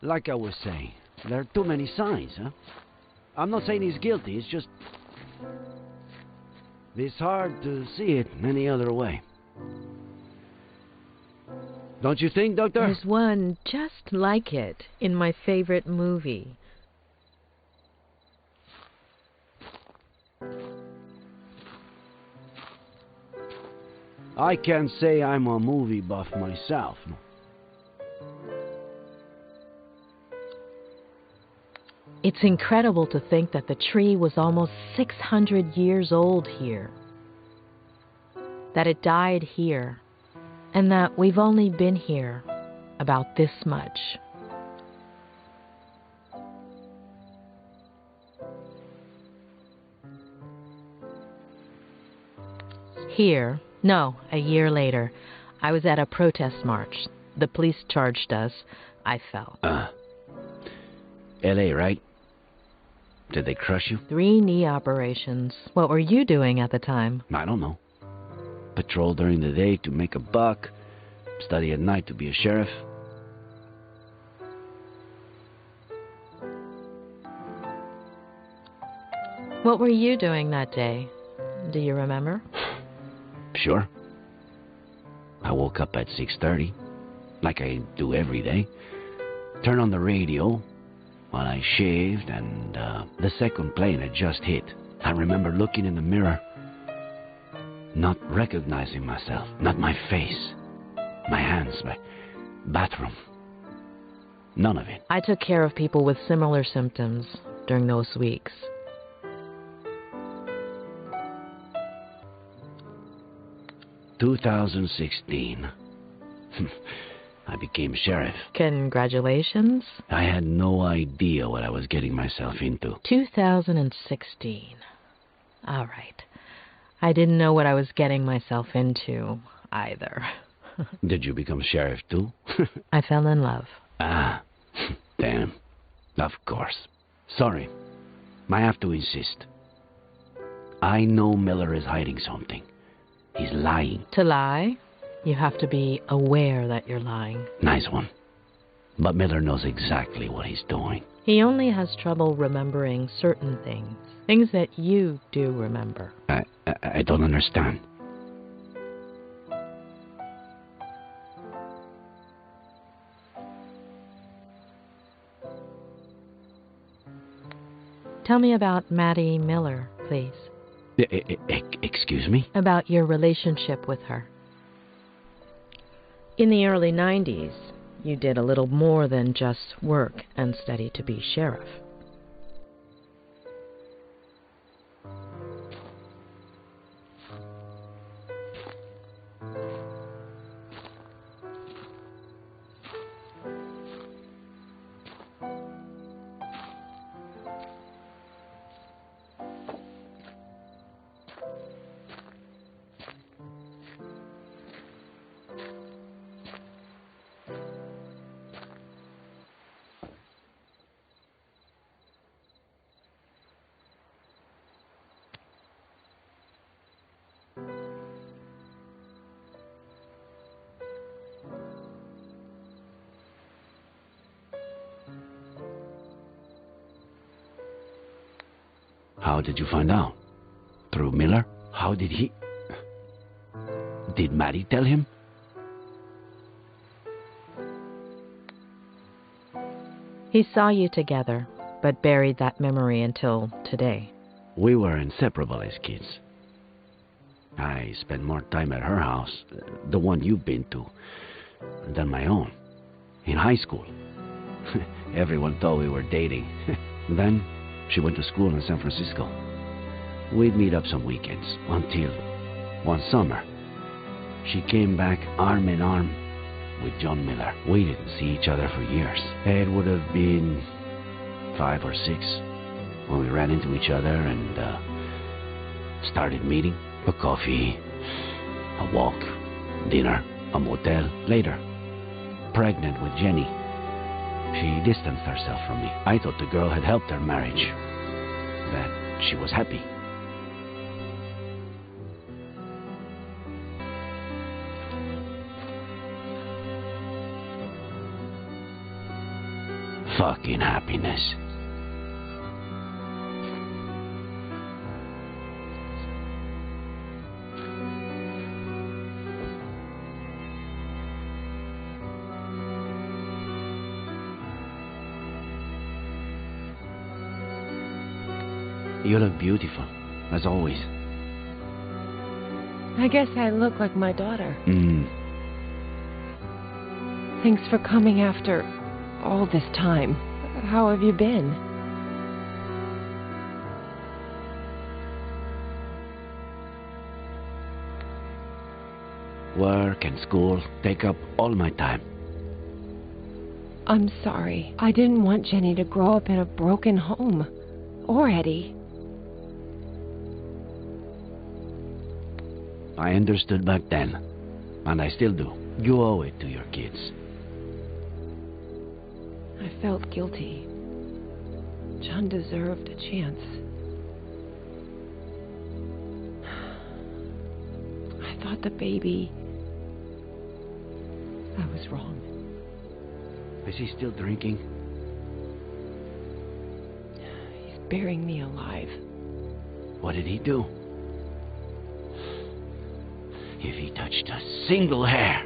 Like I was saying, there are too many signs, huh? I'm not saying he's guilty, it's just... it's hard to see it any other way. Don't you think, Doctor? There's one just like it in my favorite movie. I can't say I'm a movie buff myself. It's incredible to think that the tree was almost 600 years old here. That it died here. And that we've only been here about this much. Here, no, a year later, I was at a protest march. The police charged us. I fell. L.A., right? Did they crush you? 3 knee operations. What were you doing at the time? I don't know. Patrol during the day to make a buck, study at night to be a sheriff. What were you doing that day? Do you remember? Sure. I woke up at 6:30, like I do every day. Turned on the radio while I shaved, and the second plane had just hit. I remember looking in the mirror, not recognizing myself, not my face, my hands, my bathroom. None of it. I took care of people with similar symptoms during those weeks. "2016. I became sheriff. Congratulations. I had no idea what I was getting myself into. 2016. All right. I didn't know what I was getting myself into, either. Did you become sheriff, too? I fell in love. Ah, damn. Of course. Sorry. I have to insist. I know Miller is hiding something. He's lying. To lie, you have to be aware that you're lying. Nice one. But Miller knows exactly what he's doing. He only has trouble remembering certain things. Things that you do remember. I don't understand. Tell me about Maddie Miller, please. Excuse me? About your relationship with her. In the early 90s, you did a little more than just work and study to be sheriff. How did you find out? Through Miller? How did he... Did Maddie tell him? He saw you together, but buried that memory until today. We were inseparable as kids. I spent more time at her house, the one you've been to, than my own. In high school. Everyone thought we were dating. Then, she went to school in San Francisco. We'd meet up some weekends, until one summer, she came back arm in arm with John Miller. We didn't see each other for years. It would have been 5 or 6 when we ran into each other and started meeting. A coffee, a walk, dinner, a motel. Later, pregnant with Jenny. She distanced herself from me. I thought the girl had helped her marriage, that she was happy. fucking happiness. You look beautiful, as always. I guess I look like my daughter. Mm. Thanks for coming after all this time. How have you been? Work and school take up all my time. I'm sorry. I didn't want Jenny to grow up in a broken home. Or Eddie. I understood back then, and I still do. You owe it to your kids. I felt guilty. John deserved a chance. I thought the baby... I was wrong. Is he still drinking? He's burying me alive. What did he do? If he touched a single hair.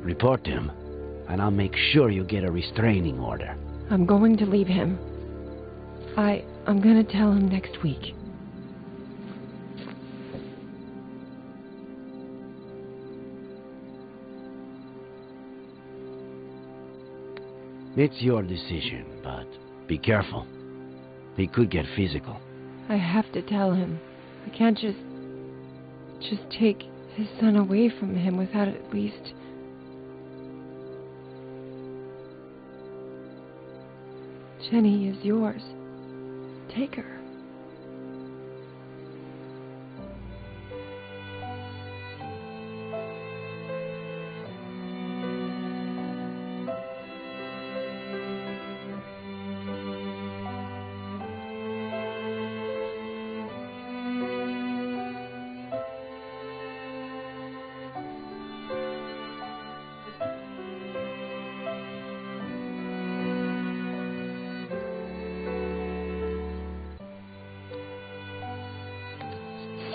Report him, and I'll make sure you get a restraining order. I'm going to leave him. I'm gonna tell him next week. It's your decision, but be careful. He could get physical. I have to tell him. I can't just take his son away from him without at least... Jenny is yours. Take her.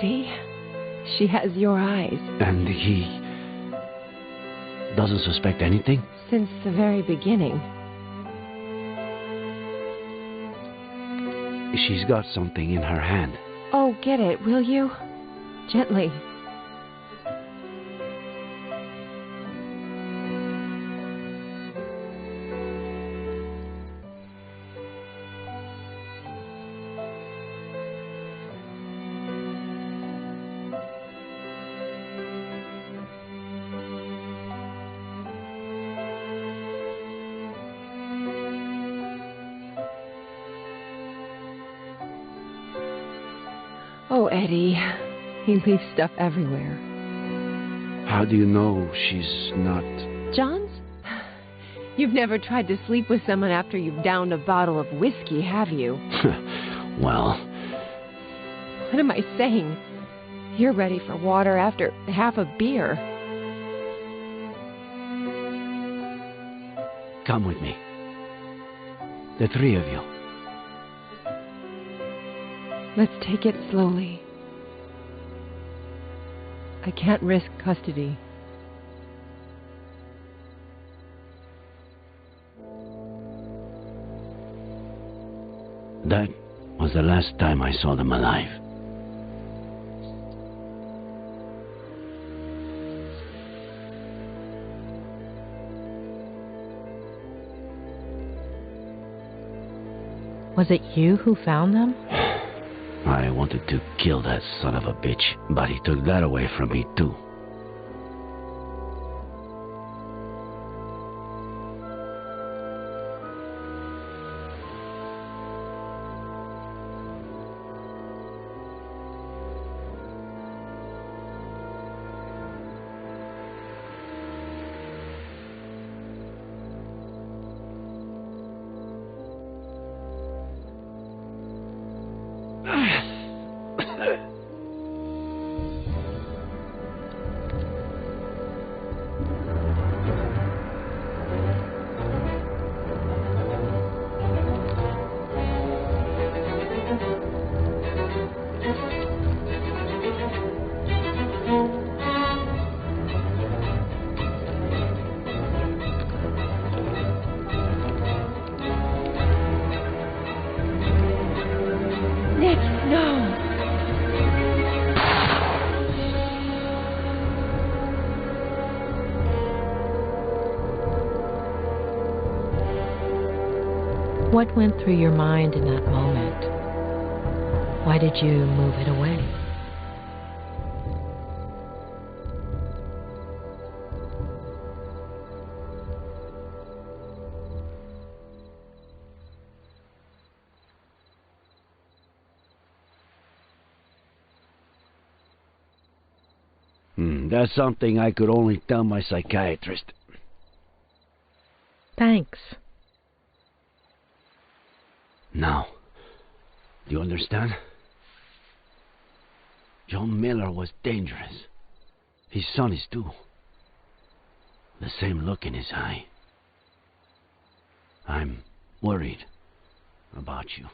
See? She has your eyes. And he doesn't suspect anything? Since the very beginning. She's got something in her hand. Oh, get it, will you? Gently. Oh, Eddie. He leaves stuff everywhere. How do you know she's not... John's? You've never tried to sleep with someone after you've downed a bottle of whiskey, have you? Well... What am I saying? You're ready for water after half a beer. Come with me. The three of you. Let's take it slowly. I can't risk custody. That was the last time I saw them alive. Was it you who found them? I wanted to kill that son of a bitch, but he took that away from me too. What went through your mind in that moment? Why did you move it away? That's something I could only tell my psychiatrist. Thanks. Now, do you understand? John Miller was dangerous. His son is too. The same look in his eye. I'm worried about you.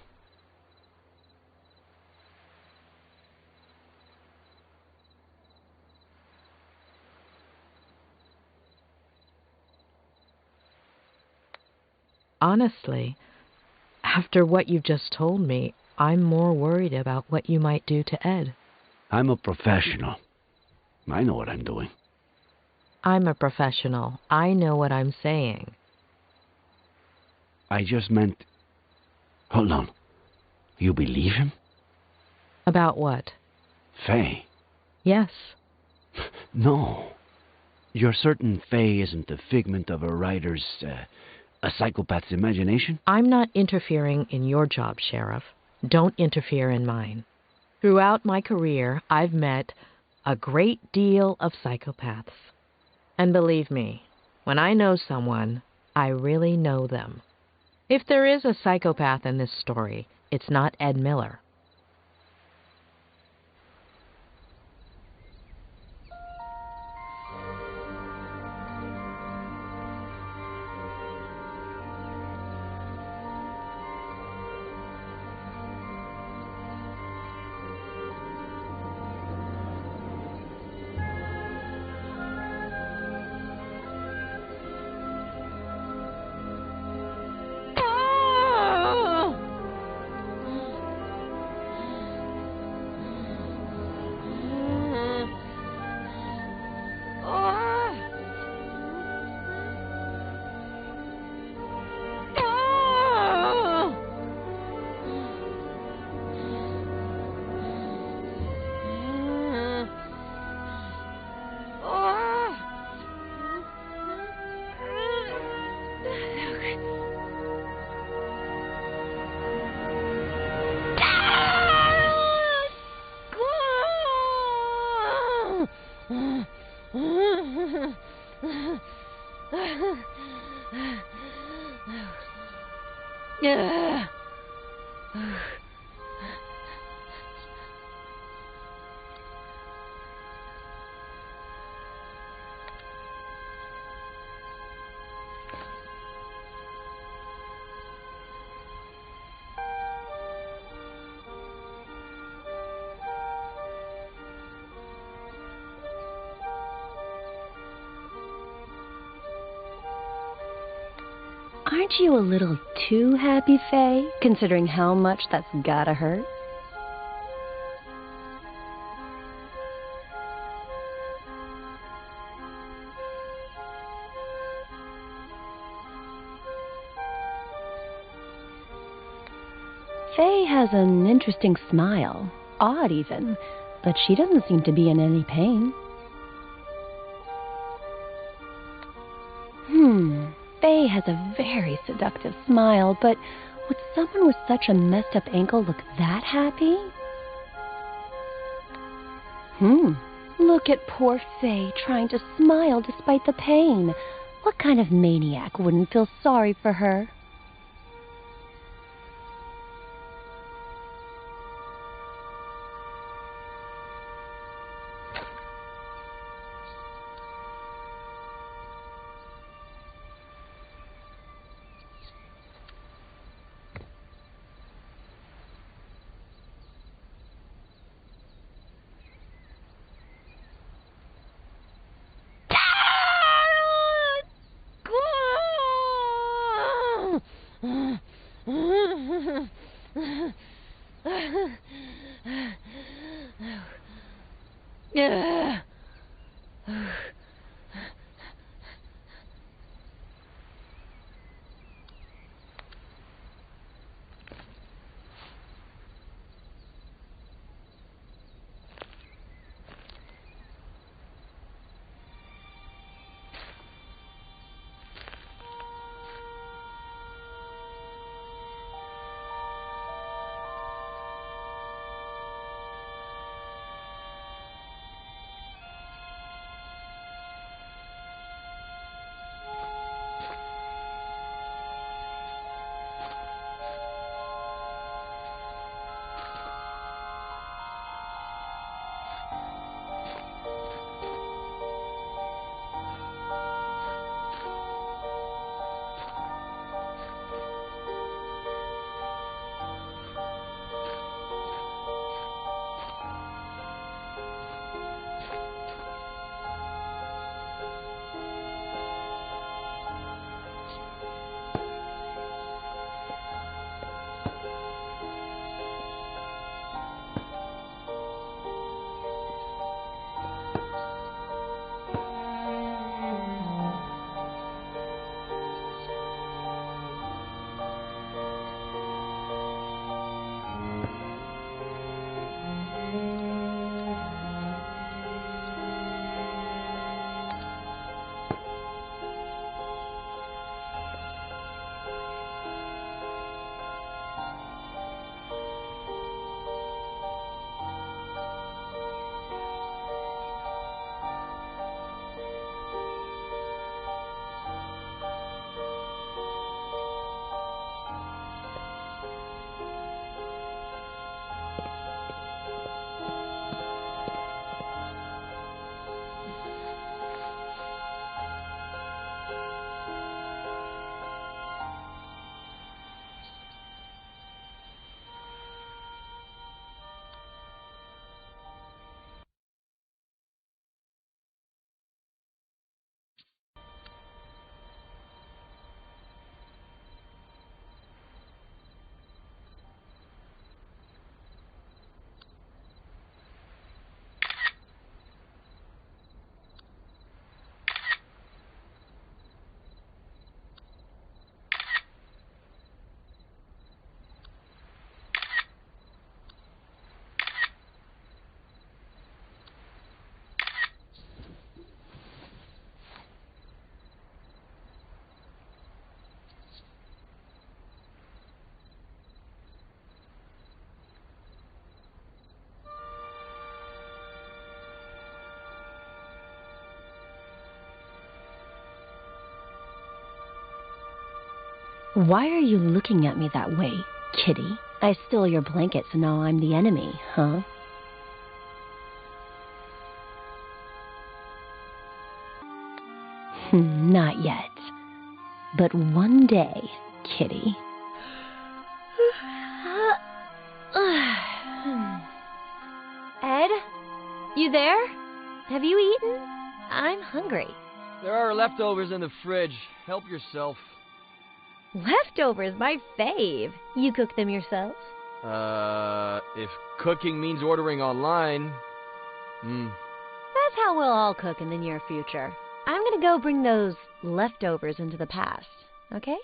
Honestly, after what you've just told me, I'm more worried about what you might do to Ed. I'm a professional. I know what I'm doing. I'm a professional. I know what I'm saying. I just meant... Hold on. You believe him? About what? Faye. Yes. No. You're certain Faye isn't a figment of a writer's, a psychopath's imagination? I'm not interfering in your job, Sheriff. Don't interfere in mine. Throughout my career, I've met a great deal of psychopaths. And believe me, when I know someone, I really know them. If there is a psychopath in this story, it's not Ed Miller. Aren't you a little too happy, Faye, considering how much that's gotta hurt? Faye has an interesting smile, odd even, but she doesn't seem to be in any pain. Faye has a very seductive smile, but would someone with such a messed up ankle look that happy? Look at poor Faye trying to smile despite the pain. What kind of maniac wouldn't feel sorry for her? Why are you looking at me that way, kitty? I stole your blanket, so now I'm the enemy, huh? Not yet. But one day, kitty. Ed? You there? Have you eaten? I'm hungry. There are leftovers in the fridge. Help yourself. Leftovers, my fave. You cook them yourself? If cooking means ordering online... That's how we'll all cook in the near future. I'm gonna go bring those leftovers into the past, okay?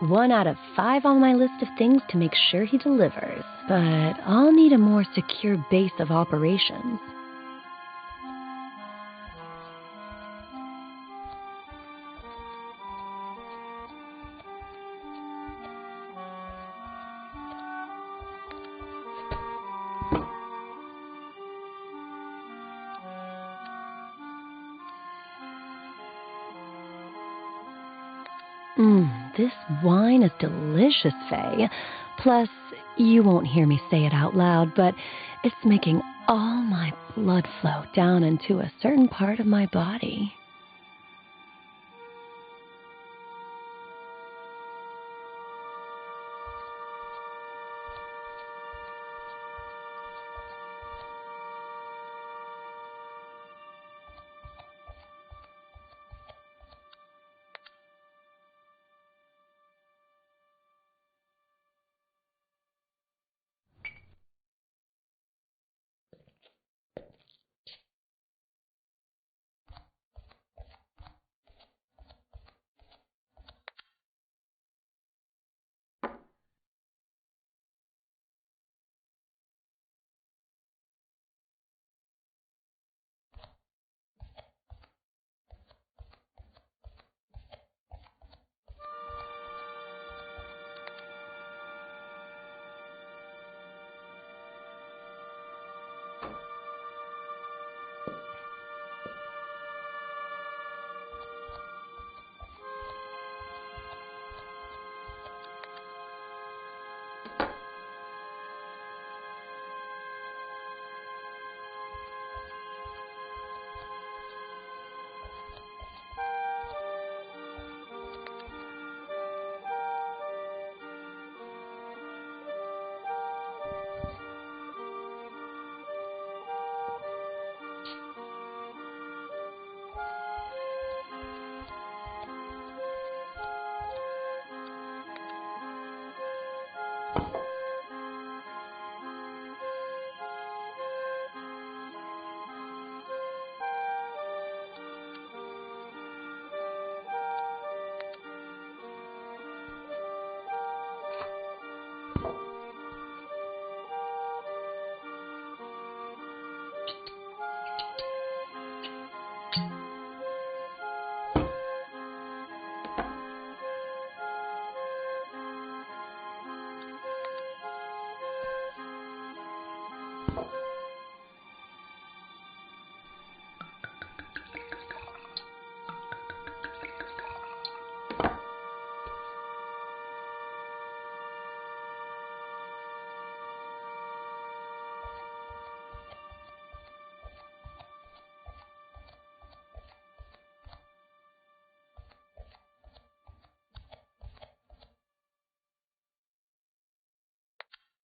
One out of 5 on my list of things to make sure he delivers, but I'll need a more secure base of operations. This wine is delicious, Faye. Plus, you won't hear me say it out loud, but it's making all my blood flow down into a certain part of my body.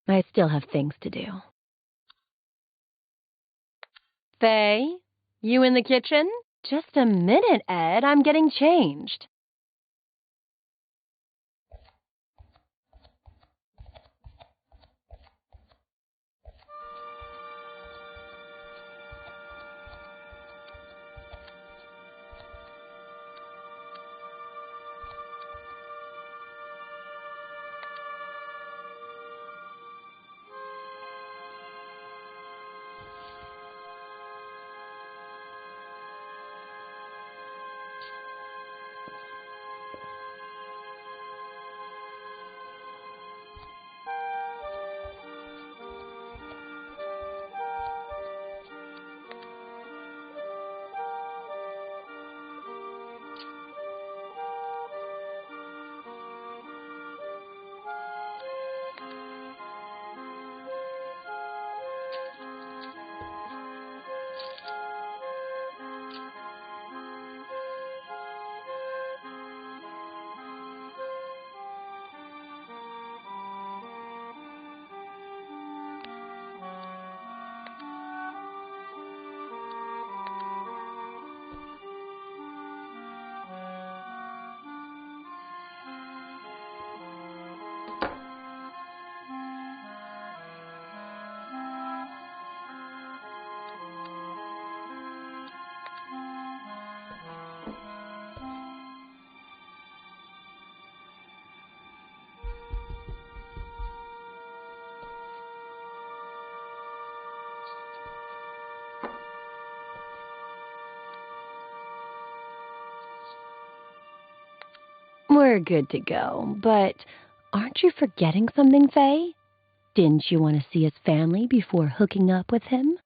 I still have things to do. Faye, you in the kitchen? Just a minute, Ed. I'm getting changed. We're good to go, but aren't you forgetting something, Faye? Didn't you want to see his family before hooking up with him?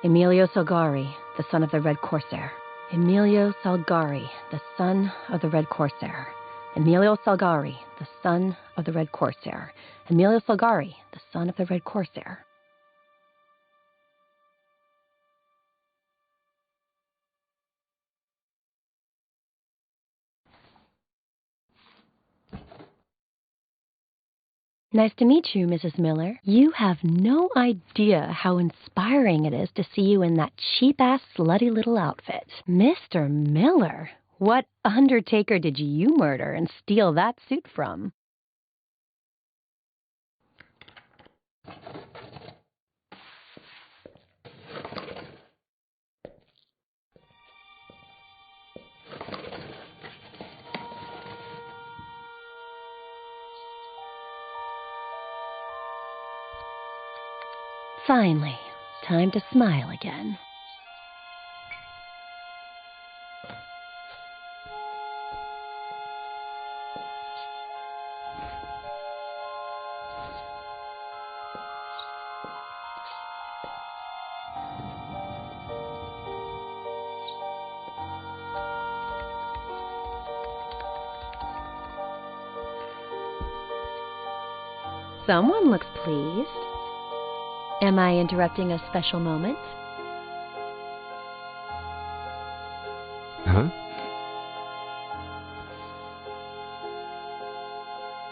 Emilio Salgari, the son of the Red Corsair. Emilio Salgari, the son of the Red Corsair. Emilio Salgari, the son of the Red Corsair. Emilio Salgari, the son of the Red Corsair. Nice to meet you, Mrs. Miller. You have no idea how inspiring it is to see you in that cheap-ass, slutty little outfit. Mr. Miller, what undertaker did you murder and steal that suit from? Finally, time to smile again. Someone looks pleased. Am I interrupting a special moment? Huh?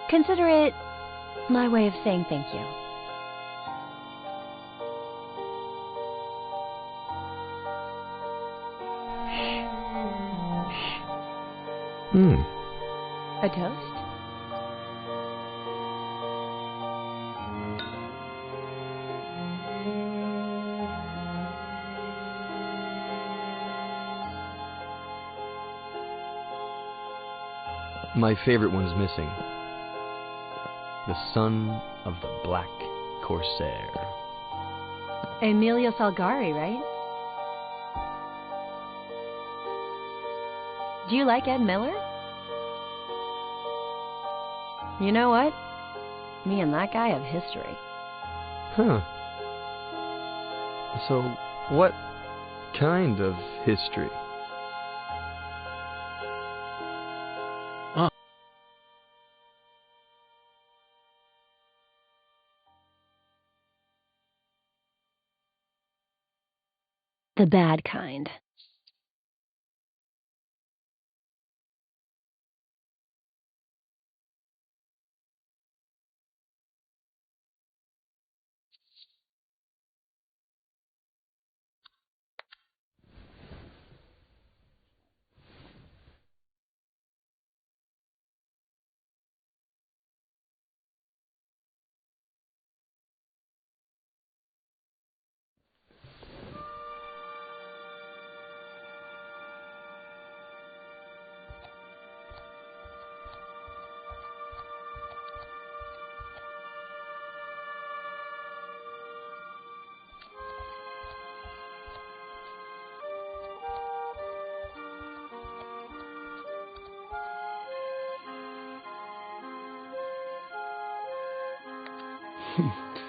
Consider it my way of saying thank you. A toast? My favorite one's missing. The son of the Black Corsair. Emilio Salgari, right? Do you like Ed Miller? You know what? Me and that guy have history. Huh. So, what kind of history? The bad kind.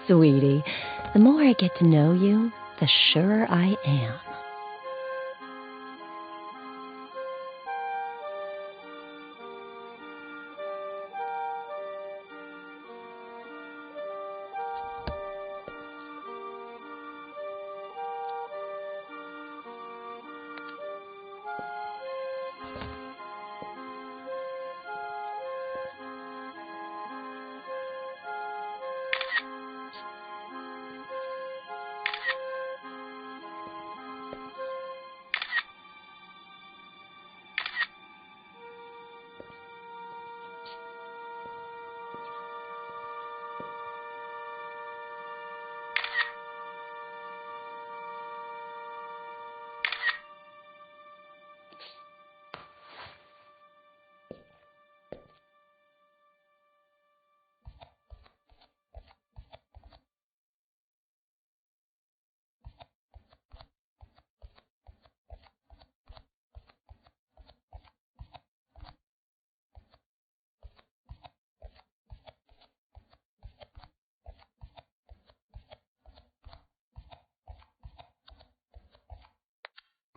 Sweetie, the more I get to know you, the surer I am.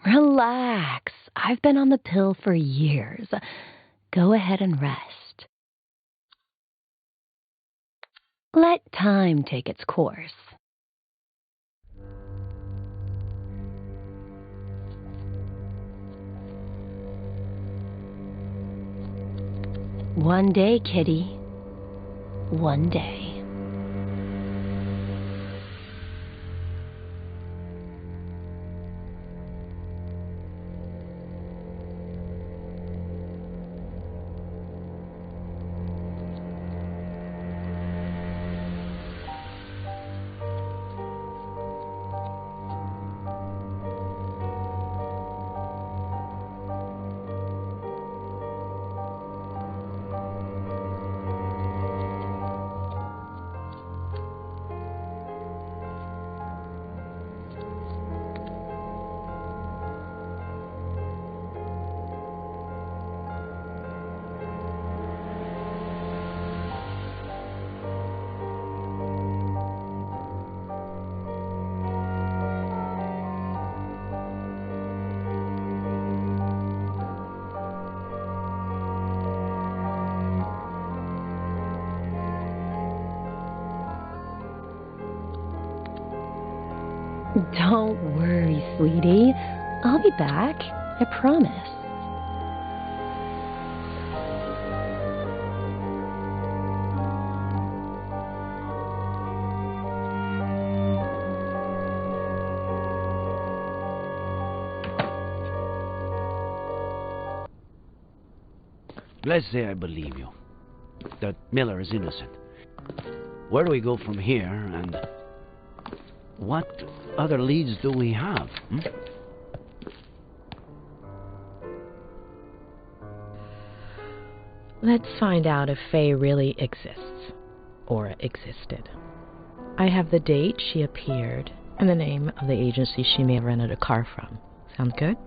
Relax. I've been on the pill for years. Go ahead and rest. Let time take its course. One day, kitty. One day. Don't worry, sweetie. I'll be back. I promise. Let's say I believe you, that Miller is innocent. Where do we go from here, and what other leads do we have? Let's find out if Faye really exists, or existed. I have the date she appeared, and the name of the agency she may have rented a car from. Sound good?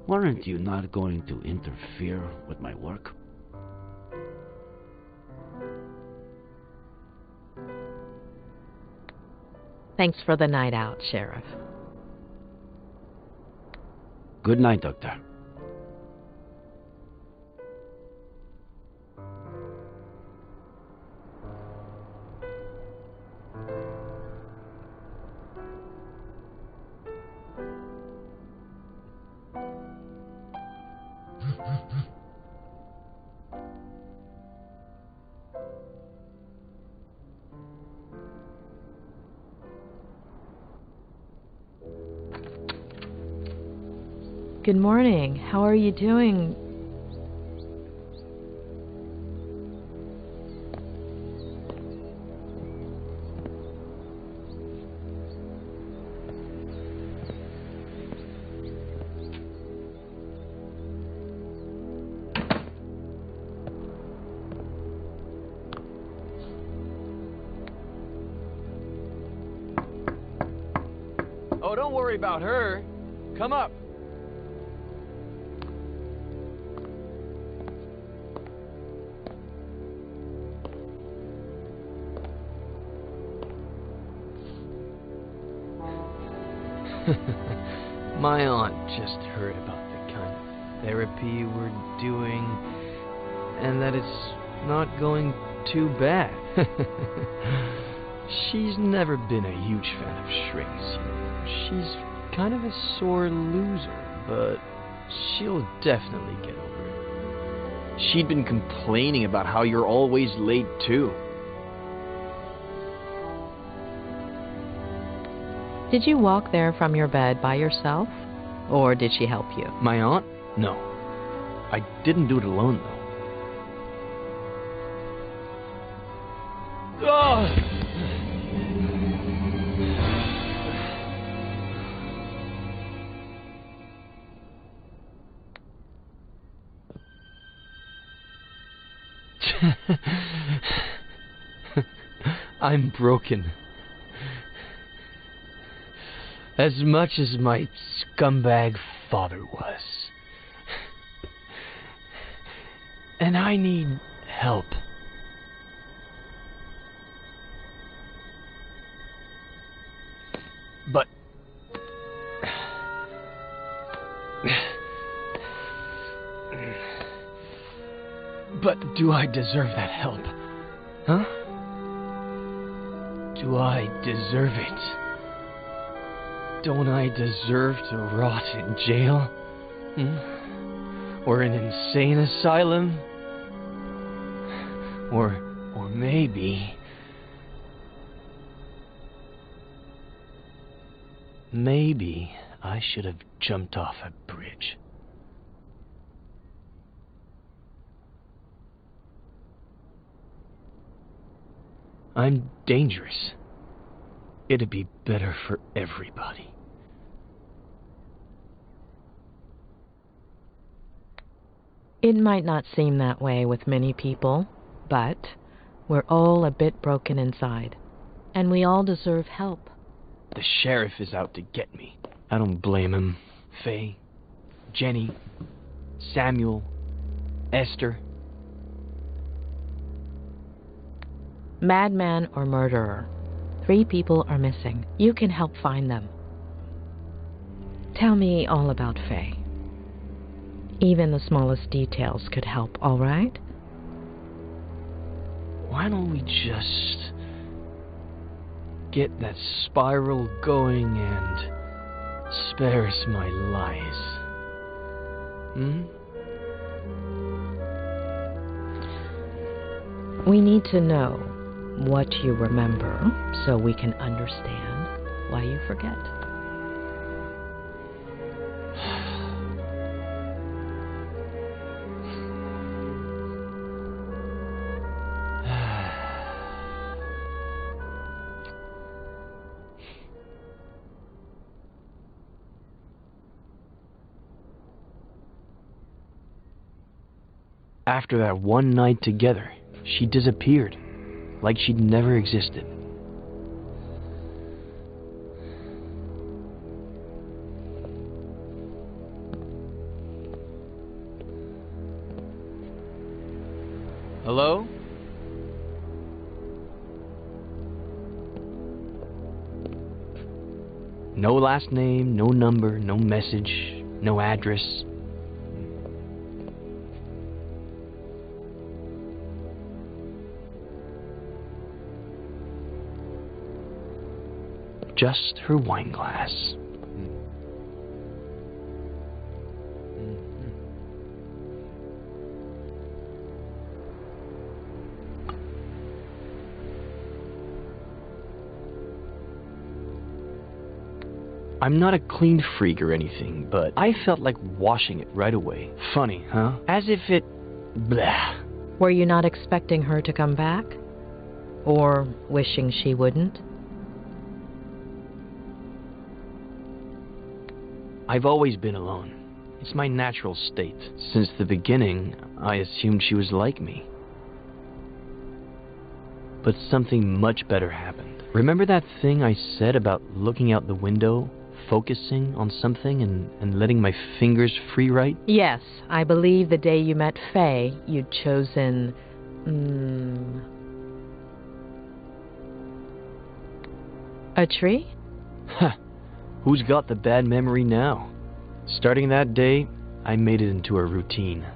Weren't you not going to interfere with my work? Thanks for the night out, Sheriff. Good night, Doctor. Good morning. How are you doing? Oh, don't worry about her. Come up. My aunt just heard about the kind of therapy we're doing, and that it's not going too bad. She's never been a huge fan of shrinks. She's kind of a sore loser, but she'll definitely get over it. She'd been complaining about how you're always late, too. Did you walk there from your bed by yourself? Or did she help you? My aunt? No. I didn't do it alone, though. Oh! I'm broken. As much as my scumbag father was. And I need help. But... But do I deserve that help? Huh? Do I deserve it? Don't I deserve to rot in jail? Or an insane asylum? Or maybe... Maybe I should have jumped off a bridge. I'm dangerous. It'd be better for everybody. It might not seem that way with many people, but we're all a bit broken inside, and we all deserve help. The sheriff is out to get me. I don't blame him. Faye, Jenny, Samuel, Esther. Madman or murderer. 3 people are missing. You can help find them. Tell me all about Faye. Even the smallest details could help, all right? Why don't we just get that spiral going and spares my lies. We need to know what you remember so we can understand why you forget. After that one night together, she disappeared, like she'd never existed. Hello? No last name, no number, no message, no address. Just her wine glass. I'm not a clean freak or anything, but I felt like washing it right away. Funny, huh? As if it... blah. Were you not expecting her to come back? Or wishing she wouldn't? I've always been alone. It's my natural state. Since the beginning, I assumed she was like me. But something much better happened. Remember that thing I said about looking out the window, focusing on something and letting my fingers free write? Yes, I believe the day you met Faye, you'd chosen... a tree? Ha! Who's got the bad memory now? Starting that day, I made it into a routine.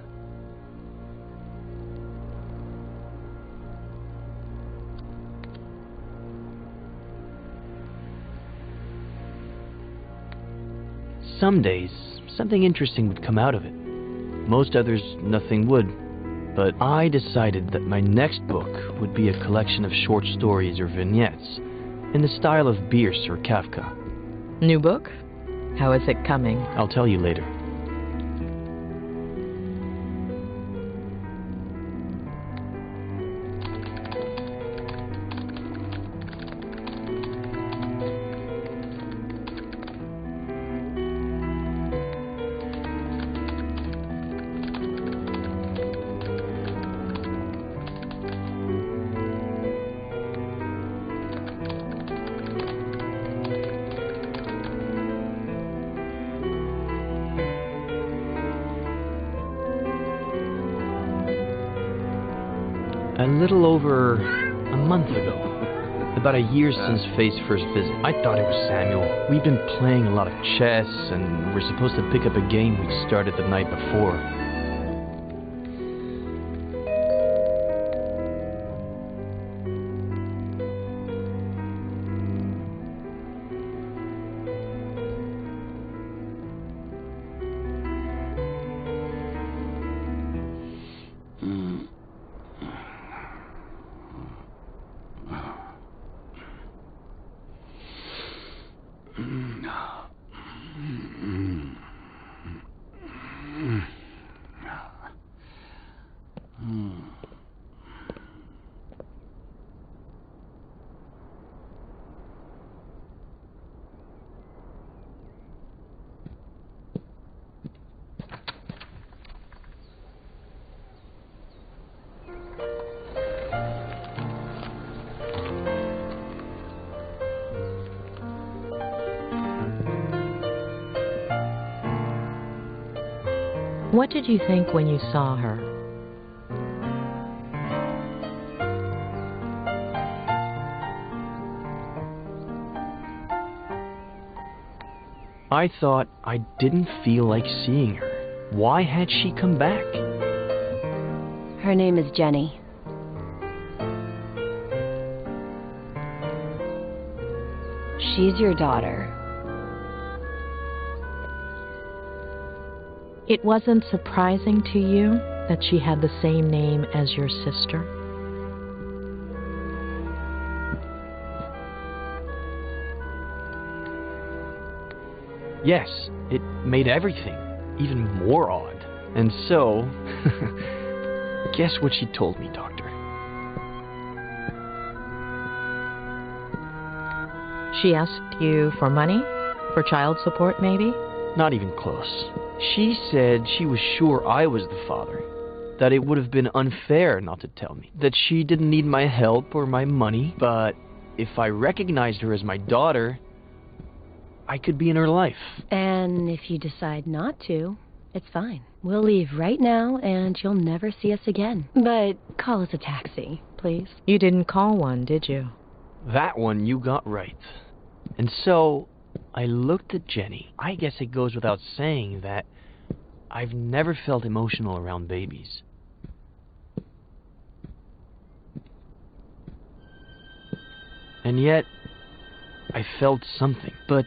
Some days, something interesting would come out of it. Most others, nothing would. But I decided that my next book would be a collection of short stories or vignettes in the style of Bierce or Kafka. New book? How is it coming? I'll tell you later. A little over a month ago. About a year since Faye's first visit. I thought it was Samuel. We'd been playing a lot of chess, and we're supposed to pick up a game we'd started the night before. What did you think when you saw her? I thought I didn't feel like seeing her. Why had she come back? Her name is Jenny. she's your daughter. It wasn't surprising to you that she had the same name as your sister? Yes, it made everything even more odd. And so, guess what she told me, Doctor? She asked you for money? For child support, maybe? Not even close. She said she was sure I was the father, that it would have been unfair not to tell me, that she didn't need my help or my money, but if I recognized her as my daughter, I could be in her life. And if you decide not to, it's fine. We'll leave right now, and you'll never see us again. But call us a taxi, please. You didn't call one, did you? That one you got right. And so, I looked at Jenny. I guess it goes without saying that I've never felt emotional around babies. And yet, I felt something. But,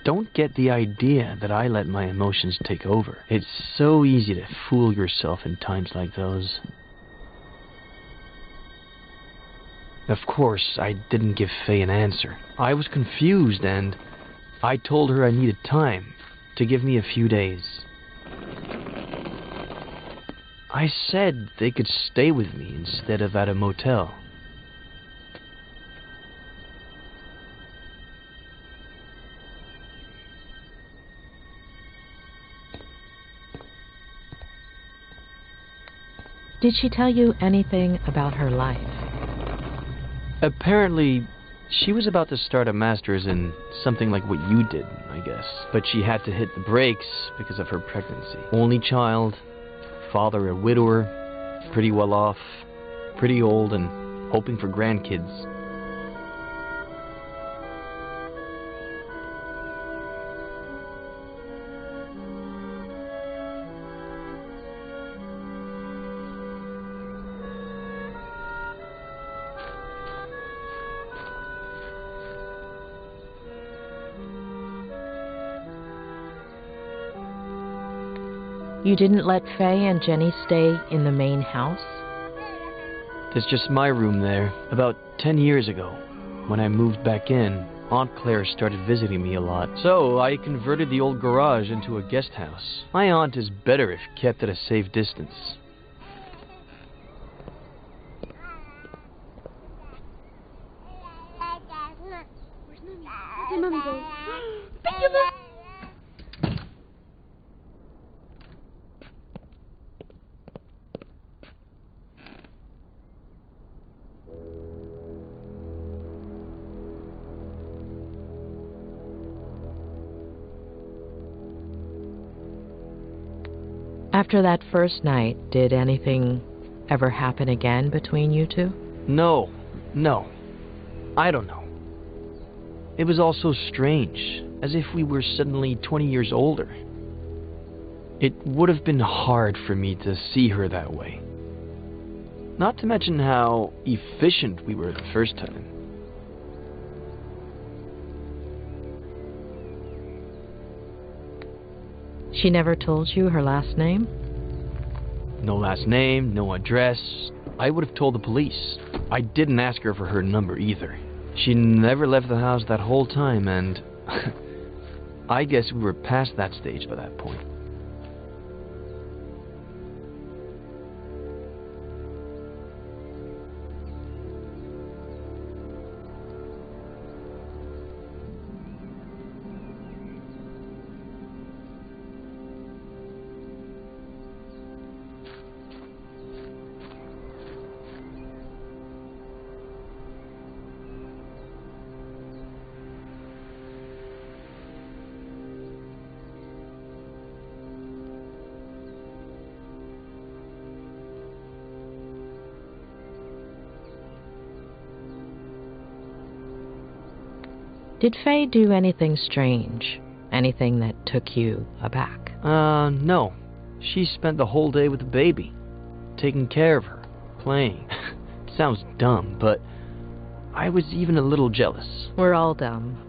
don't get the idea that I let my emotions take over. It's so easy to fool yourself in times like those. Of course, I didn't give Faye an answer. I was confused, and I told her I needed time, to give me a few days. I said they could stay with me instead of at a motel. Did she tell you anything about her life? Apparently, she was about to start a master's in something like what you did, I guess. But she had to hit the brakes because of her pregnancy. Only child, father a widower, pretty well off, pretty old, and hoping for grandkids. You didn't let Faye and Jenny stay in the main house? There's just my room there. About 10 years ago, when I moved back in, Aunt Claire started visiting me a lot. So I converted the old garage into a guest house. My aunt is better if kept at a safe distance. Where's Mommy go? After that first night, did anything ever happen again between you two? No. I don't know. It was all so strange, as if we were suddenly 20 years older. It would have been hard for me to see her that way. Not to mention how efficient we were the first time. She never told you her last name? No last name, no address. I would have told the police. I didn't ask her for her number either. She never left the house that whole time, and I guess we were past that stage by that point. Did Faye do anything strange? Anything that took you aback? No. She spent the whole day with the baby, taking care of her, playing. It sounds dumb, but I was even a little jealous. We're all dumb.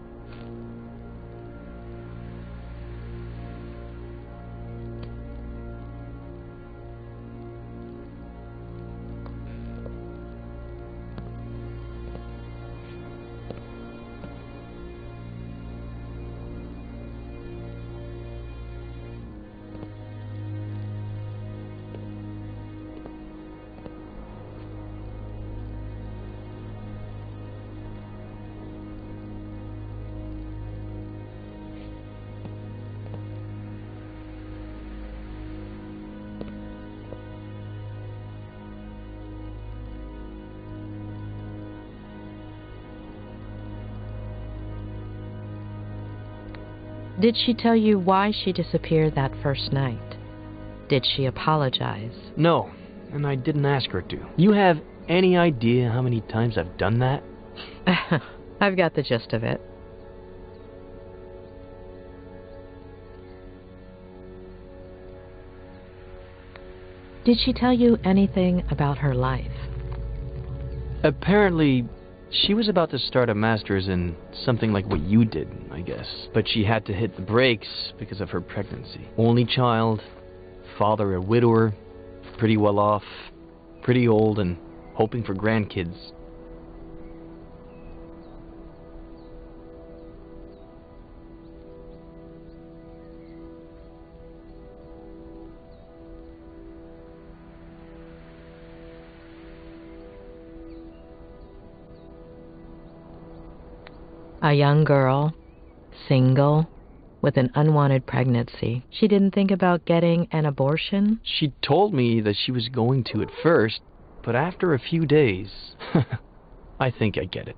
Did she tell you why she disappeared that first night? Did she apologize? No, and I didn't ask her to. You have any idea how many times I've done that? I've got the gist of it. Did she tell you anything about her life? Apparently, she was about to start a master's in something like what you did, I guess. But she had to hit the brakes because of her pregnancy. Only child, father a widower, pretty well off, pretty old, and hoping for grandkids. A young girl, single, with an unwanted pregnancy. She didn't think about getting an abortion? She told me that she was going to at first, but after a few days, I think I get it.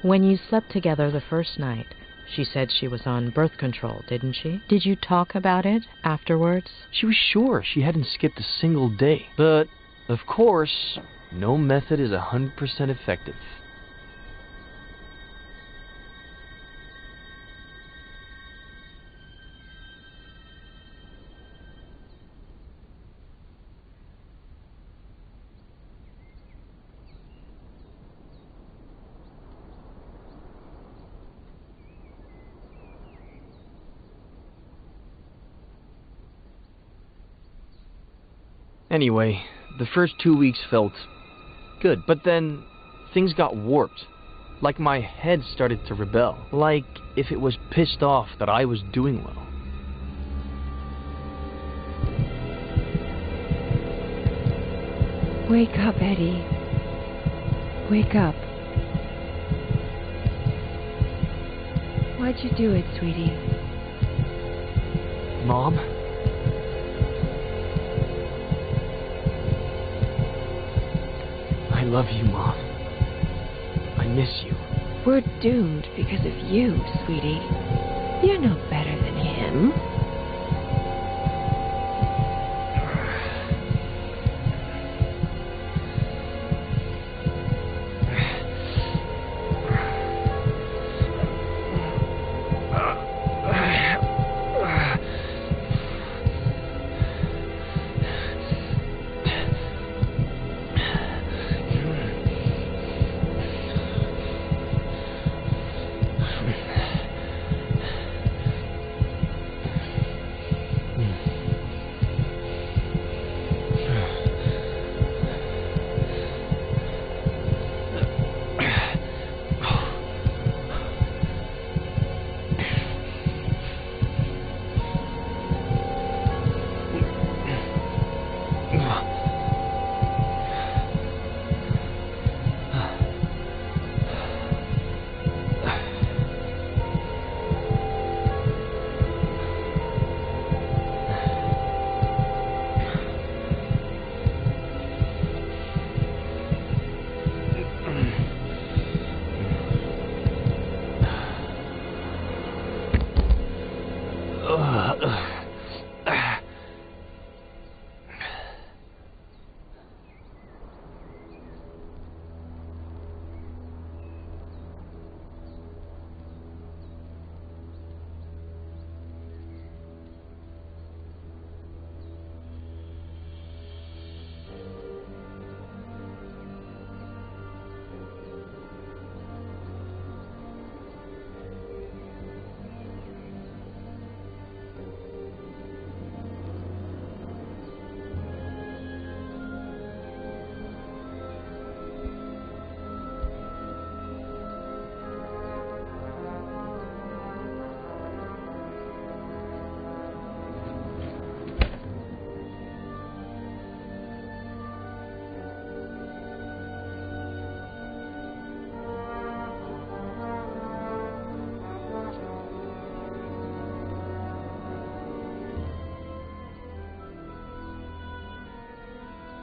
When you slept together the first night, she said she was on birth control, didn't she? Did you talk about it afterwards? She was sure she hadn't skipped a single day. But, of course, no method is 100% effective. Anyway, the first 2 weeks felt good, but then things got warped. Like my head started to rebel. Like if it was pissed off that I was doing well. Wake up, Eddie. Wake up. Why'd you do it, sweetie? Mom? I love you, Mom. I miss you. We're doomed because of you, sweetie. You're no better than him.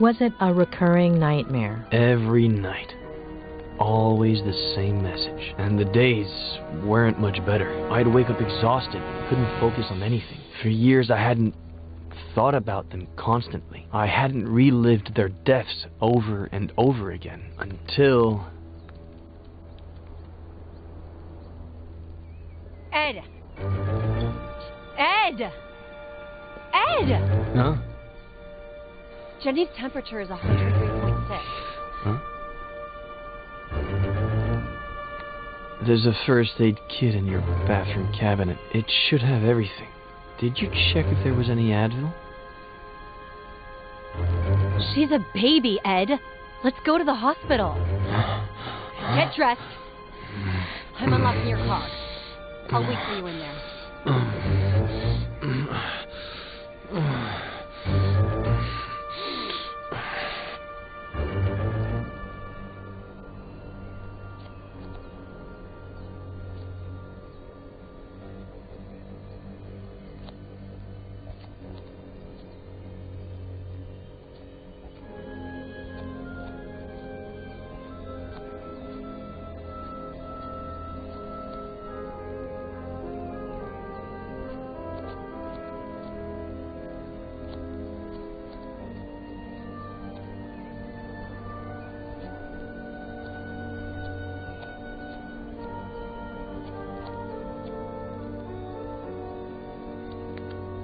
Was it a recurring nightmare? Every night. Always the same message. And the days weren't much better. I'd wake up exhausted, couldn't focus on anything. For years I hadn't thought about them constantly. I hadn't relived their deaths over and over again until... Ed! Ed! Ed! Huh? Jenny's temperature is 103.6. Huh? There's a first aid kit in your bathroom cabinet. It should have everything. Did you check if there was any Advil? She's a baby, Ed. Let's go to the hospital. Get dressed. I'm unlocking your car. I'll wait for you in there.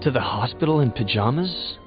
To the hospital in pajamas?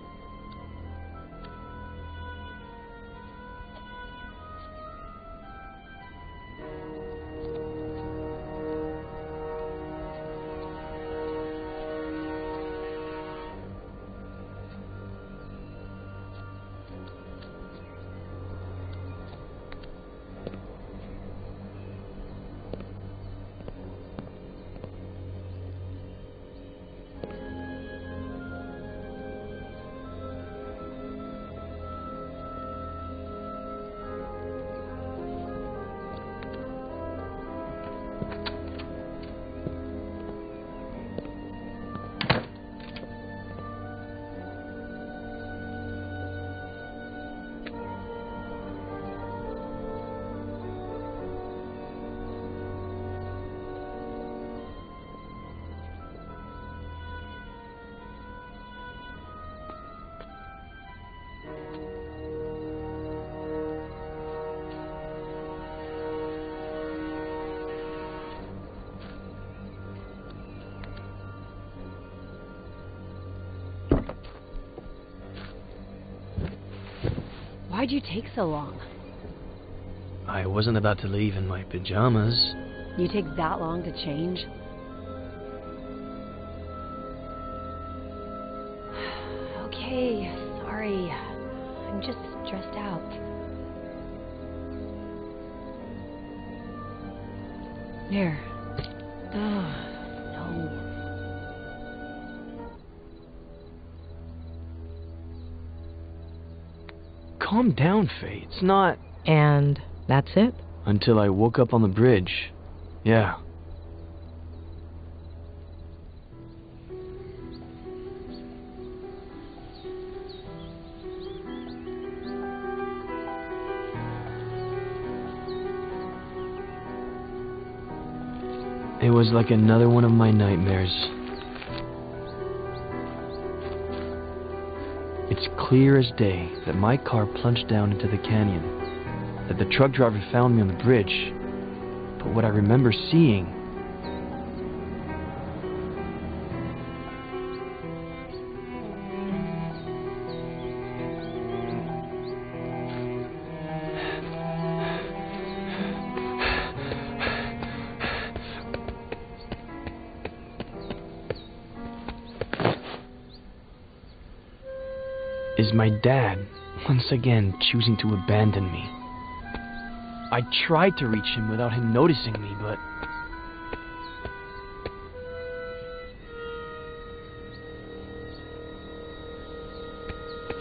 Why'd you take so long? I wasn't about to leave in my pajamas. You take that long to change? Okay, sorry. I'm just stressed out. There. No. Calm down, Faye. It's not... And that's it? Until I woke up on the bridge. Yeah. It was like another one of my nightmares. It's clear as day that my car plunged down into the canyon, that the truck driver found me on the bridge, but what I remember seeing... is my dad once again choosing to abandon me. I tried to reach him without him noticing me, but...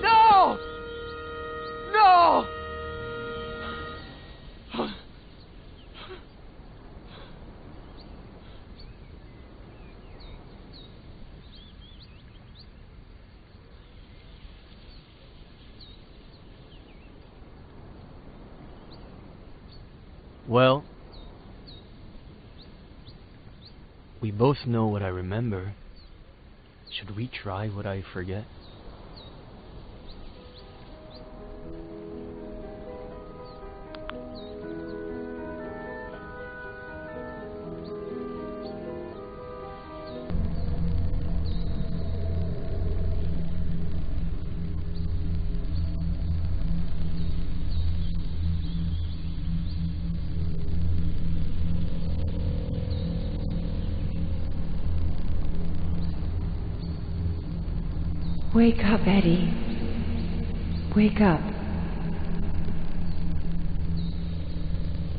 No! No! Well, we both know what I remember. Should we try what I forget? Wake up, Eddie. Wake up.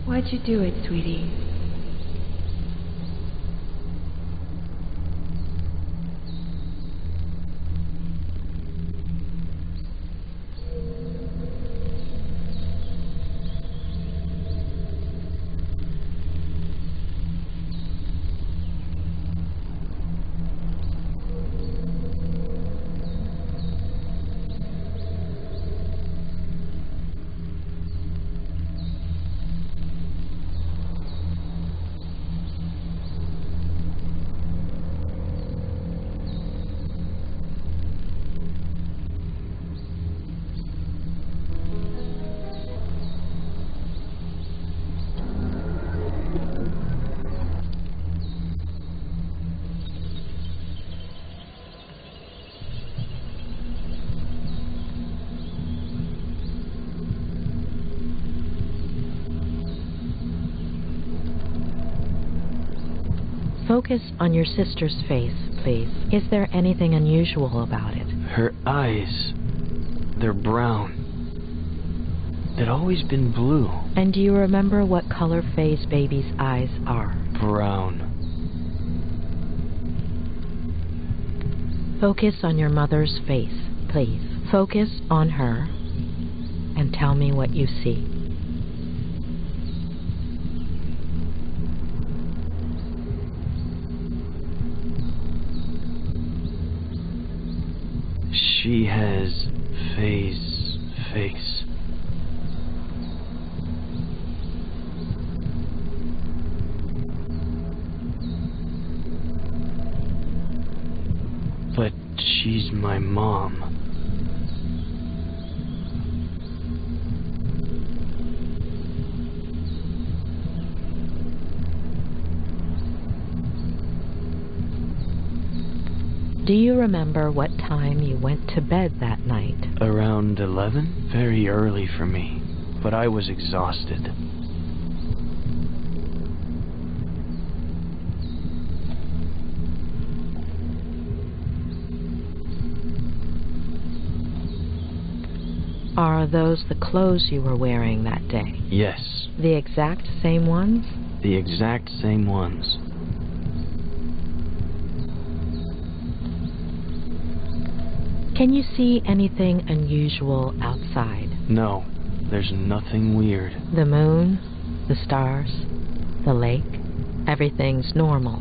Why'd you do it, sweetie? Focus on your sister's face, please. Is there anything unusual about it? Her eyes, they're brown. They'd always been blue. And do you remember what color Faye's baby's eyes are? Brown. Focus on your mother's face, please. Focus on her and tell me what you see. She has Faye's face. But she's my mom. Do you remember what time you went to bed that night? Around 11? Very early for me, but I was exhausted. Are those the clothes you were wearing that day? Yes. The exact same ones? The exact same ones. Can you see anything unusual outside? No, there's nothing weird. The moon, the stars, the lake, everything's normal.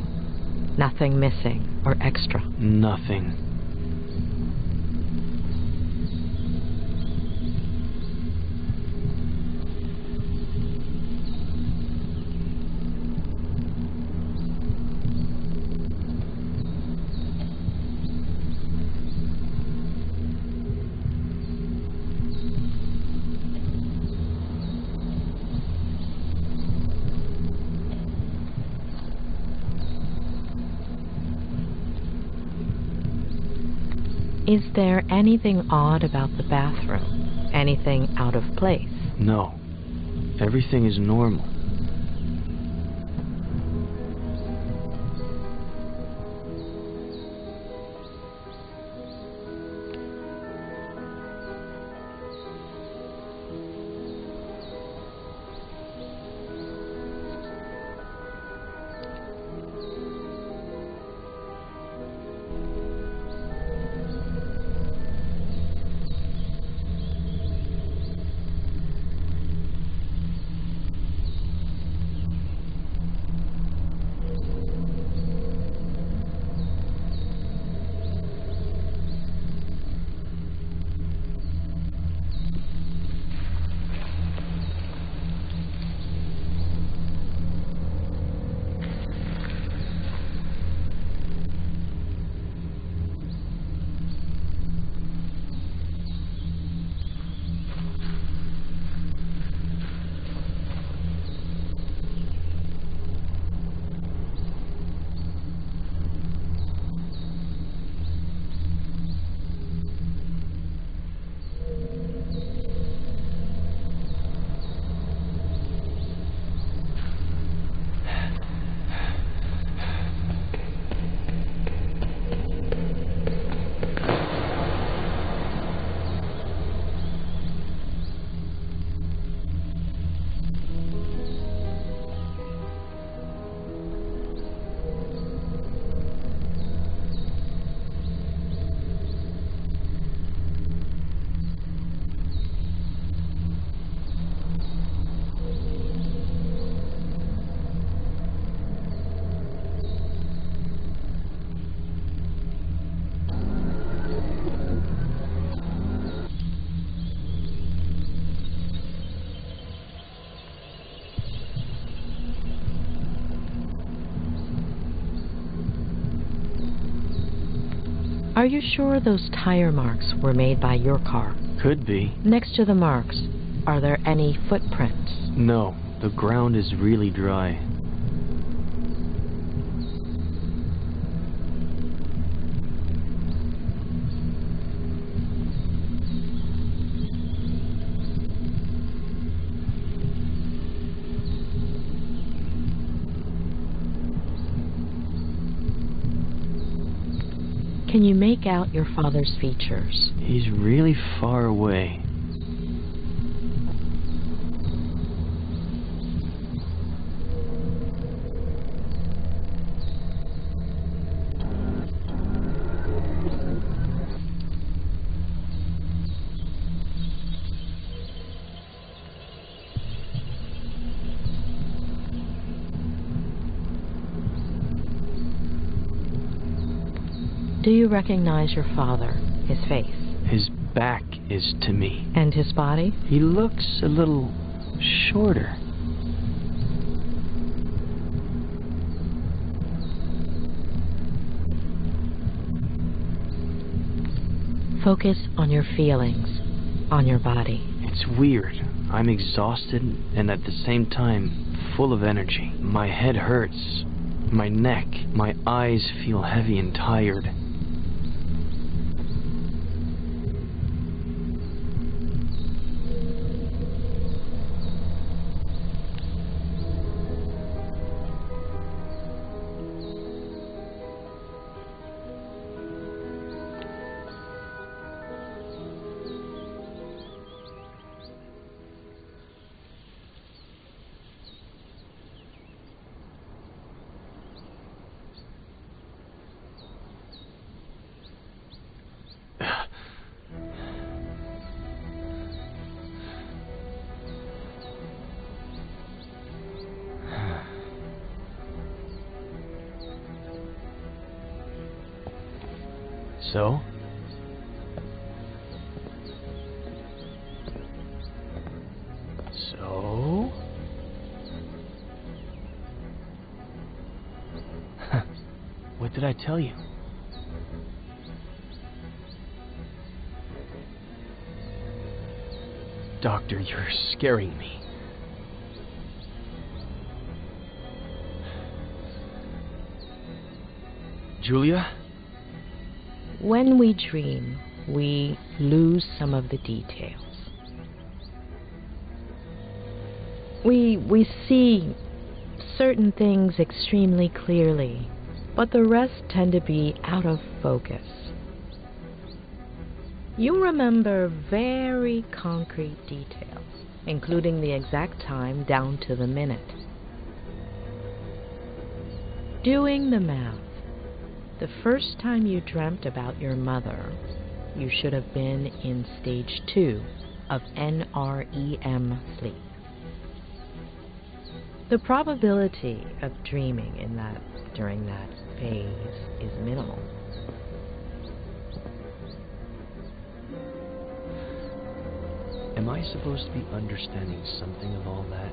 Nothing missing or extra. Nothing. Is there anything odd about the bathroom? Anything out of place? No. Everything is normal. Are you sure those tire marks were made by your car? Could be. Next to the marks, are there any footprints? No, the ground is really dry. Can you make out your father's features? He's really far away. Do you recognize your father, his face? His back is to me. And his body? He looks a little shorter. Focus on your feelings, on your body. It's weird. I'm exhausted and at the same time full of energy. My head hurts. My neck, my eyes feel heavy and tired. So? So? What did I tell you? Doctor, you're scaring me. Julia? When we dream, we lose some of the details. We see certain things extremely clearly, but the rest tend to be out of focus. You remember very concrete details, including the exact time down to the minute. Doing the math, the first time you dreamt about your mother, you should have been in stage 2 of NREM sleep. The probability of dreaming during that phase is minimal. Am I supposed to be understanding something of all that?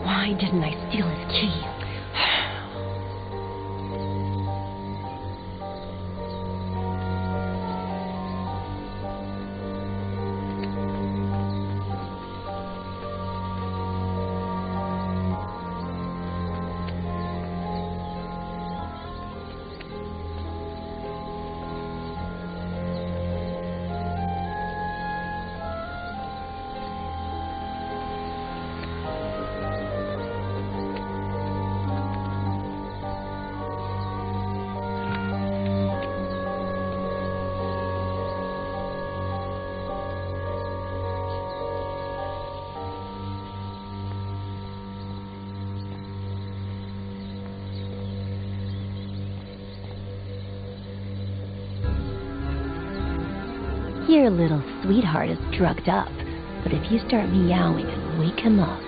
Why didn't I steal his key? Your little sweetheart is drugged up, but if you start meowing and wake him up...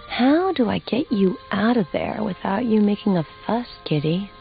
How do I get you out of there without you making a fuss, kitty?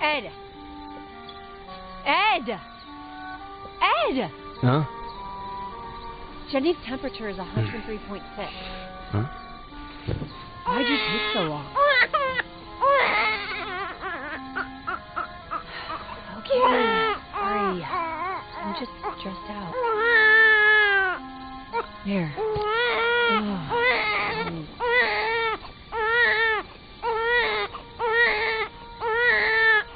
Ed! Ed! Ed! Huh? Jenny's temperature is 103.6. Huh? Why'd you take so long? Okay, sorry. I'm just stressed out. Here.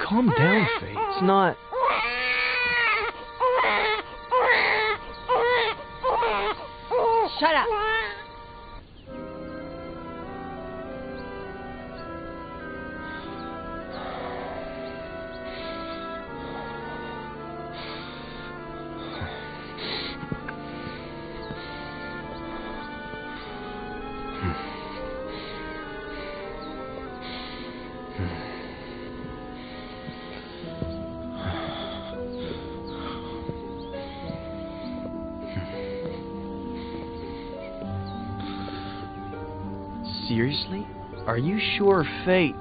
Calm down, Faye. It's not... Shut up! Seriously? Are you sure, Faye?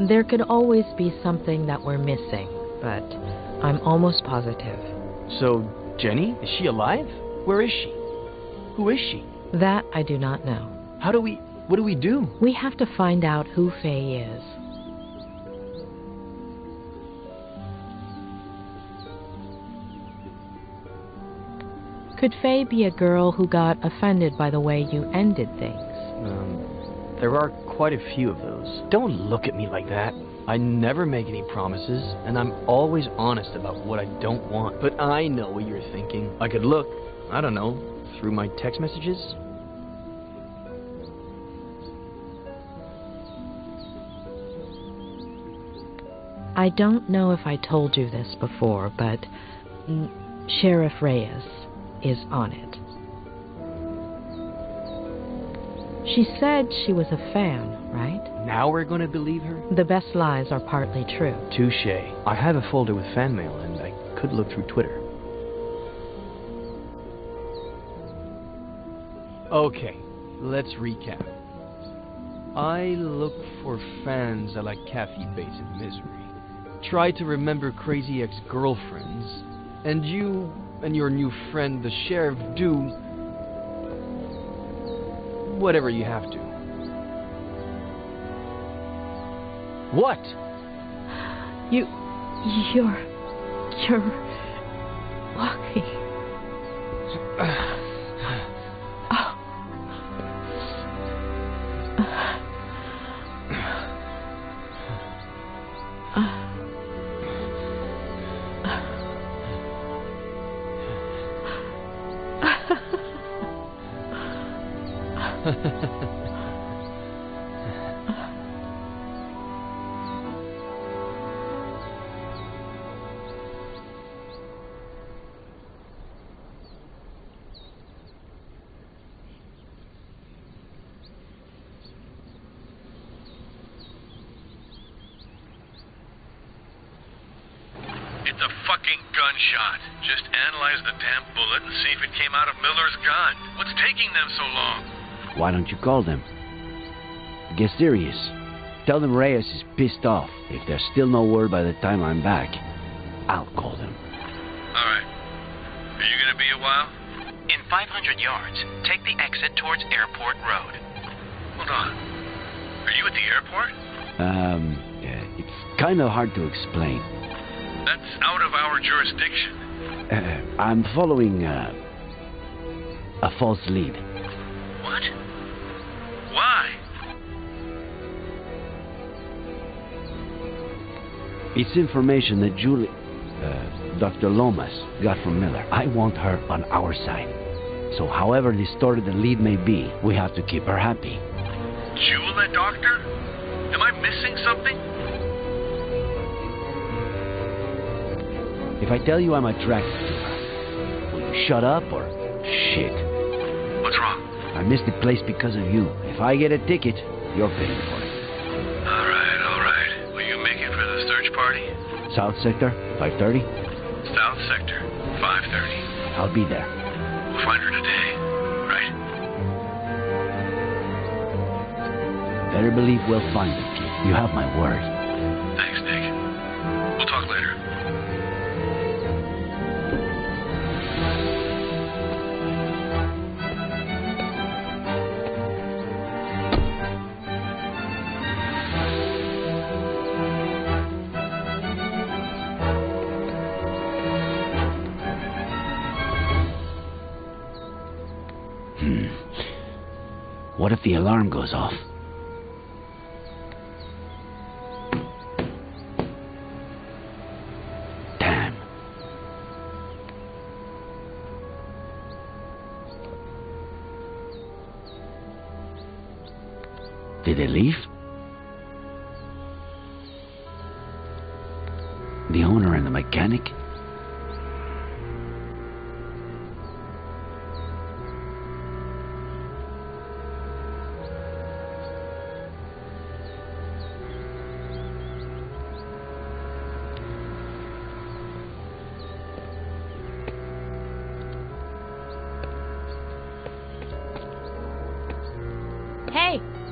There could always be something that we're missing, but I'm almost positive. So, Jenny? Is she alive? Where is she? Who is she? That I do not know. What do we do? We have to find out who Faye is. Could Faye be a girl who got offended by the way you ended things? There are quite a few of those. Don't look at me like that. I never make any promises, and I'm always honest about what I don't want. But I know what you're thinking. I could look, I don't know, through my text messages. I don't know if I told you this before, but Sheriff Reyes is on it. She said she was a fan, right? Now we're gonna believe her? The best lies are partly true. Touché. I have a folder with fan mail, and I could look through Twitter. Okay, let's recap. I look for fans I like Kathy Bates in Misery. Try to remember crazy ex-girlfriends. And you and your new friend, the sheriff, do whatever you have to. What? You're walking. It's a fucking gunshot. Just analyze the damn bullet and see if it came out of Miller's gun. What's taking them so long? Why don't you call them? Get serious. Tell them Reyes is pissed off. If there's still no word by the time I'm back, I'll call them. Alright. Are you gonna be a while? In 500 yards, take the exit towards Airport Road. Hold on. Are you at the airport? It's kind of hard to explain. That's out of our jurisdiction. I'm following a false lead. What? Why? It's information that Dr. Lomas got from Miller. I want her on our side. So however distorted the lead may be, we have to keep her happy. Jewel that doctor? Am I missing something? If I tell you I'm attracted to her, will you shut up or shit? What's wrong? I missed the place because of you. If I get a ticket, you're paying for it. Alright. Will you make it for the search party? South Sector, 5:30? South Sector, 5:30. I'll be there. We'll find her today, right? Better believe we'll find it, kid. You have my word. Thanks, Nick. We'll talk later. What if the alarm goes off? Damn. Did they leave? The owner and the mechanic?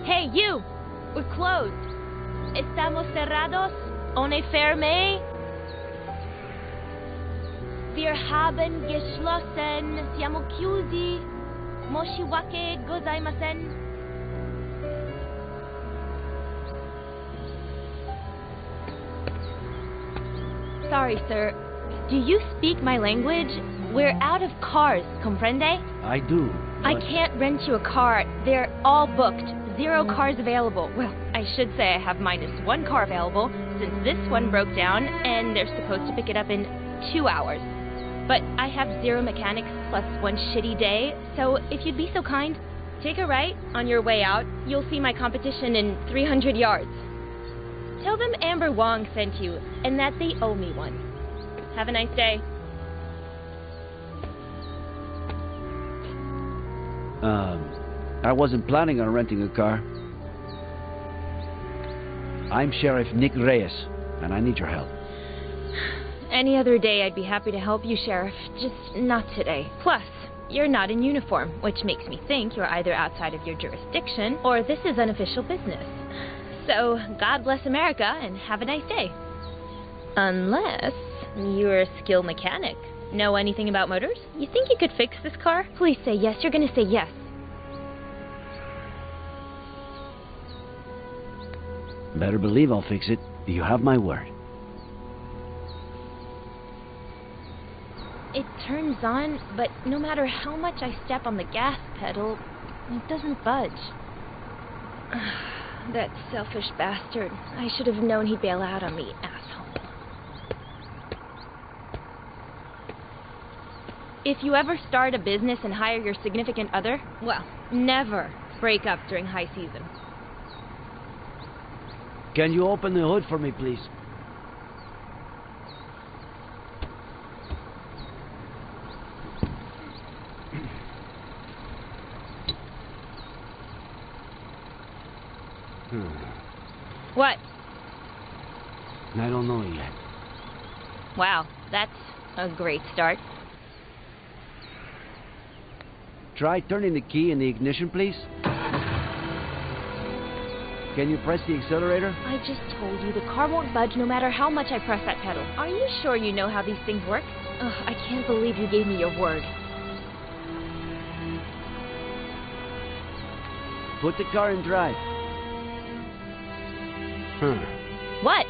Hey, you! We're closed. Estamos cerrados. Ohne ferme. Wir haben geschlossen. Siamo chiusi. Moshiwake gozaimasen. Sorry, sir. Do you speak my language? We're out of cars, comprende? I do. I can't rent you a car. They're all booked. 0 cars available. Well, I should say I have -1 car available, since this one broke down, and they're supposed to pick it up in 2 hours. But I have 0 mechanics plus 1 shitty day, so if you'd be so kind, take a right on your way out. You'll see my competition in 300 yards. Tell them Amber Wong sent you, and that they owe me one. Have a nice day. I wasn't planning on renting a car. I'm Sheriff Nick Reyes, and I need your help. Any other day I'd be happy to help you, Sheriff. Just not today. Plus, you're not in uniform, which makes me think you're either outside of your jurisdiction or this is unofficial business. So, God bless America and have a nice day. Unless you're a skilled mechanic. Know anything about motors? You think you could fix this car? Please say yes. You're gonna say yes. Better believe I'll fix it. You have my word. It turns on, but no matter how much I step on the gas pedal, it doesn't budge. That selfish bastard. I should have known he'd bail out on me, asshole. If you ever start a business and hire your significant other, well, never break up during high season. Can you open the hood for me, please? What? I don't know yet. Wow, that's a great start. Try turning the key in the ignition, please. Can you press the accelerator? I just told you the car won't budge no matter how much I press that pedal. Are you sure you know how these things work? Ugh, I can't believe you gave me your word. Put the car in drive. What?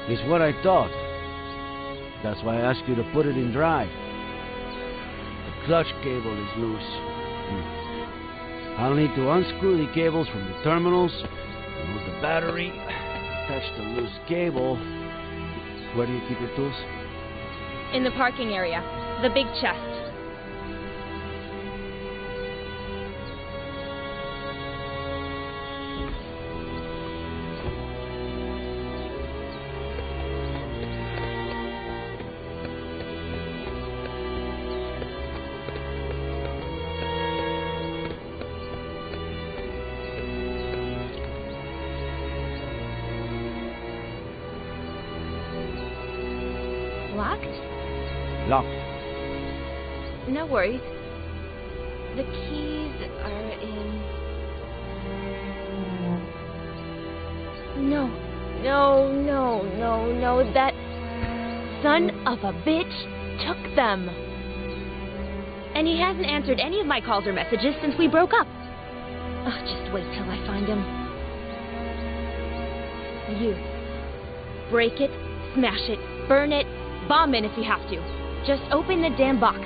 It's what I thought. That's why I asked you to put it in drive. The clutch cable is loose. I'll need to unscrew the cables from the terminals, remove the battery, attach the loose cable. Where do you keep your tools? In the parking area. The big chest. Locked. No worries. The keys are in No. No. That son of a bitch took them. And he hasn't answered any of my calls or messages since we broke up. Just wait till I find him. You. Break it, smash it, burn it, bomb it if you have to. Just open the damn box.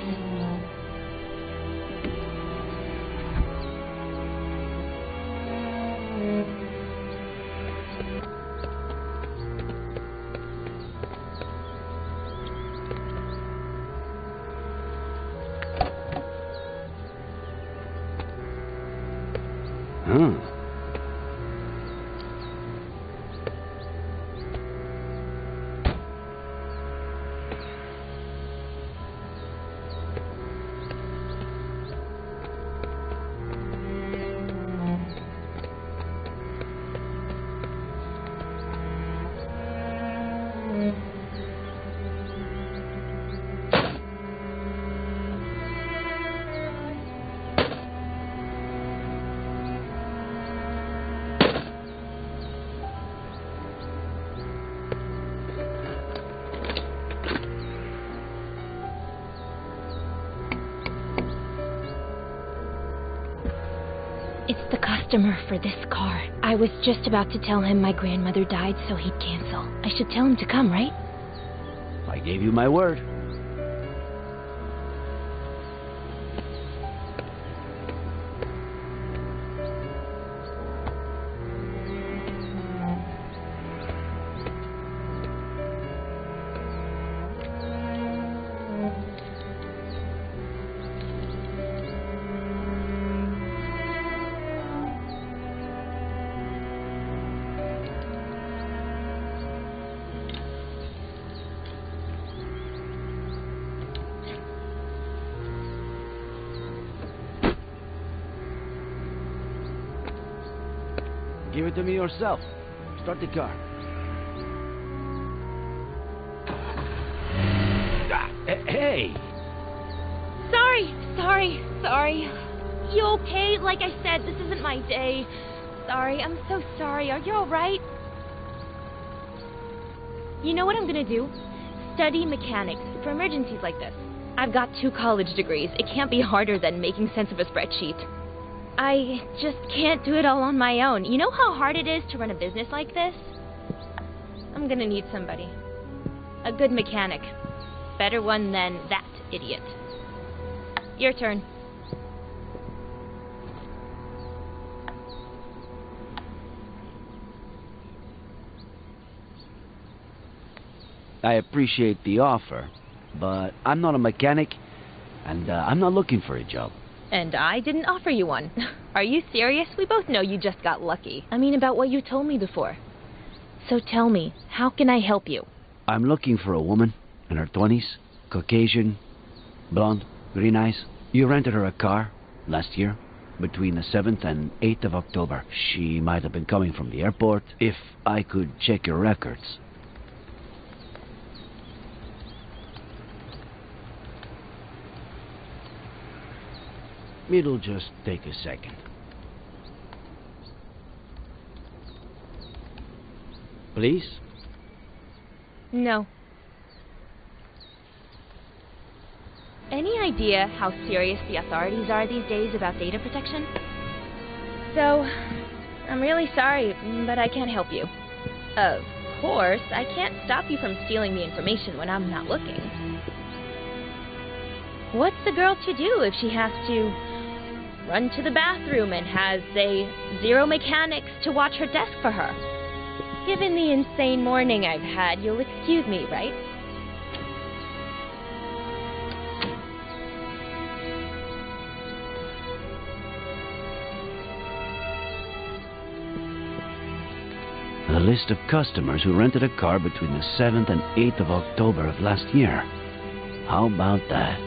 It's the customer for this car. I was just about to tell him my grandmother died so he'd cancel. I should tell him to come, right? I gave you my word. Give it to me yourself. Start the car. Hey! Sorry. You okay? Like I said, this isn't my day. Sorry, I'm so sorry. Are you alright? You know what I'm gonna do? Study mechanics for emergencies like this. I've got 2 college degrees. It can't be harder than making sense of a spreadsheet. I just can't do it all on my own. You know how hard it is to run a business like this? I'm gonna need somebody. A good mechanic. Better one than that idiot. Your turn. I appreciate the offer, but I'm not a mechanic, and I'm not looking for a job. And I didn't offer you one. Are you serious? We both know you just got lucky. I mean, about what you told me before. So tell me, how can I help you? I'm looking for a woman in her 20s, Caucasian, blonde, green eyes. You rented her a car last year, between the 7th and 8th of October. She might have been coming from the airport. If I could check your records. It'll just take a second. Please? No. Any idea how serious the authorities are these days about data protection? So, I'm really sorry, but I can't help you. Of course, I can't stop you from stealing the information when I'm not looking. What's a girl to do if she has to run to the bathroom and has, say, 0 mechanics to watch her desk for her? Given the insane morning I've had, you'll excuse me, right? A list of customers who rented a car between the 7th and 8th of October of last year. How about that?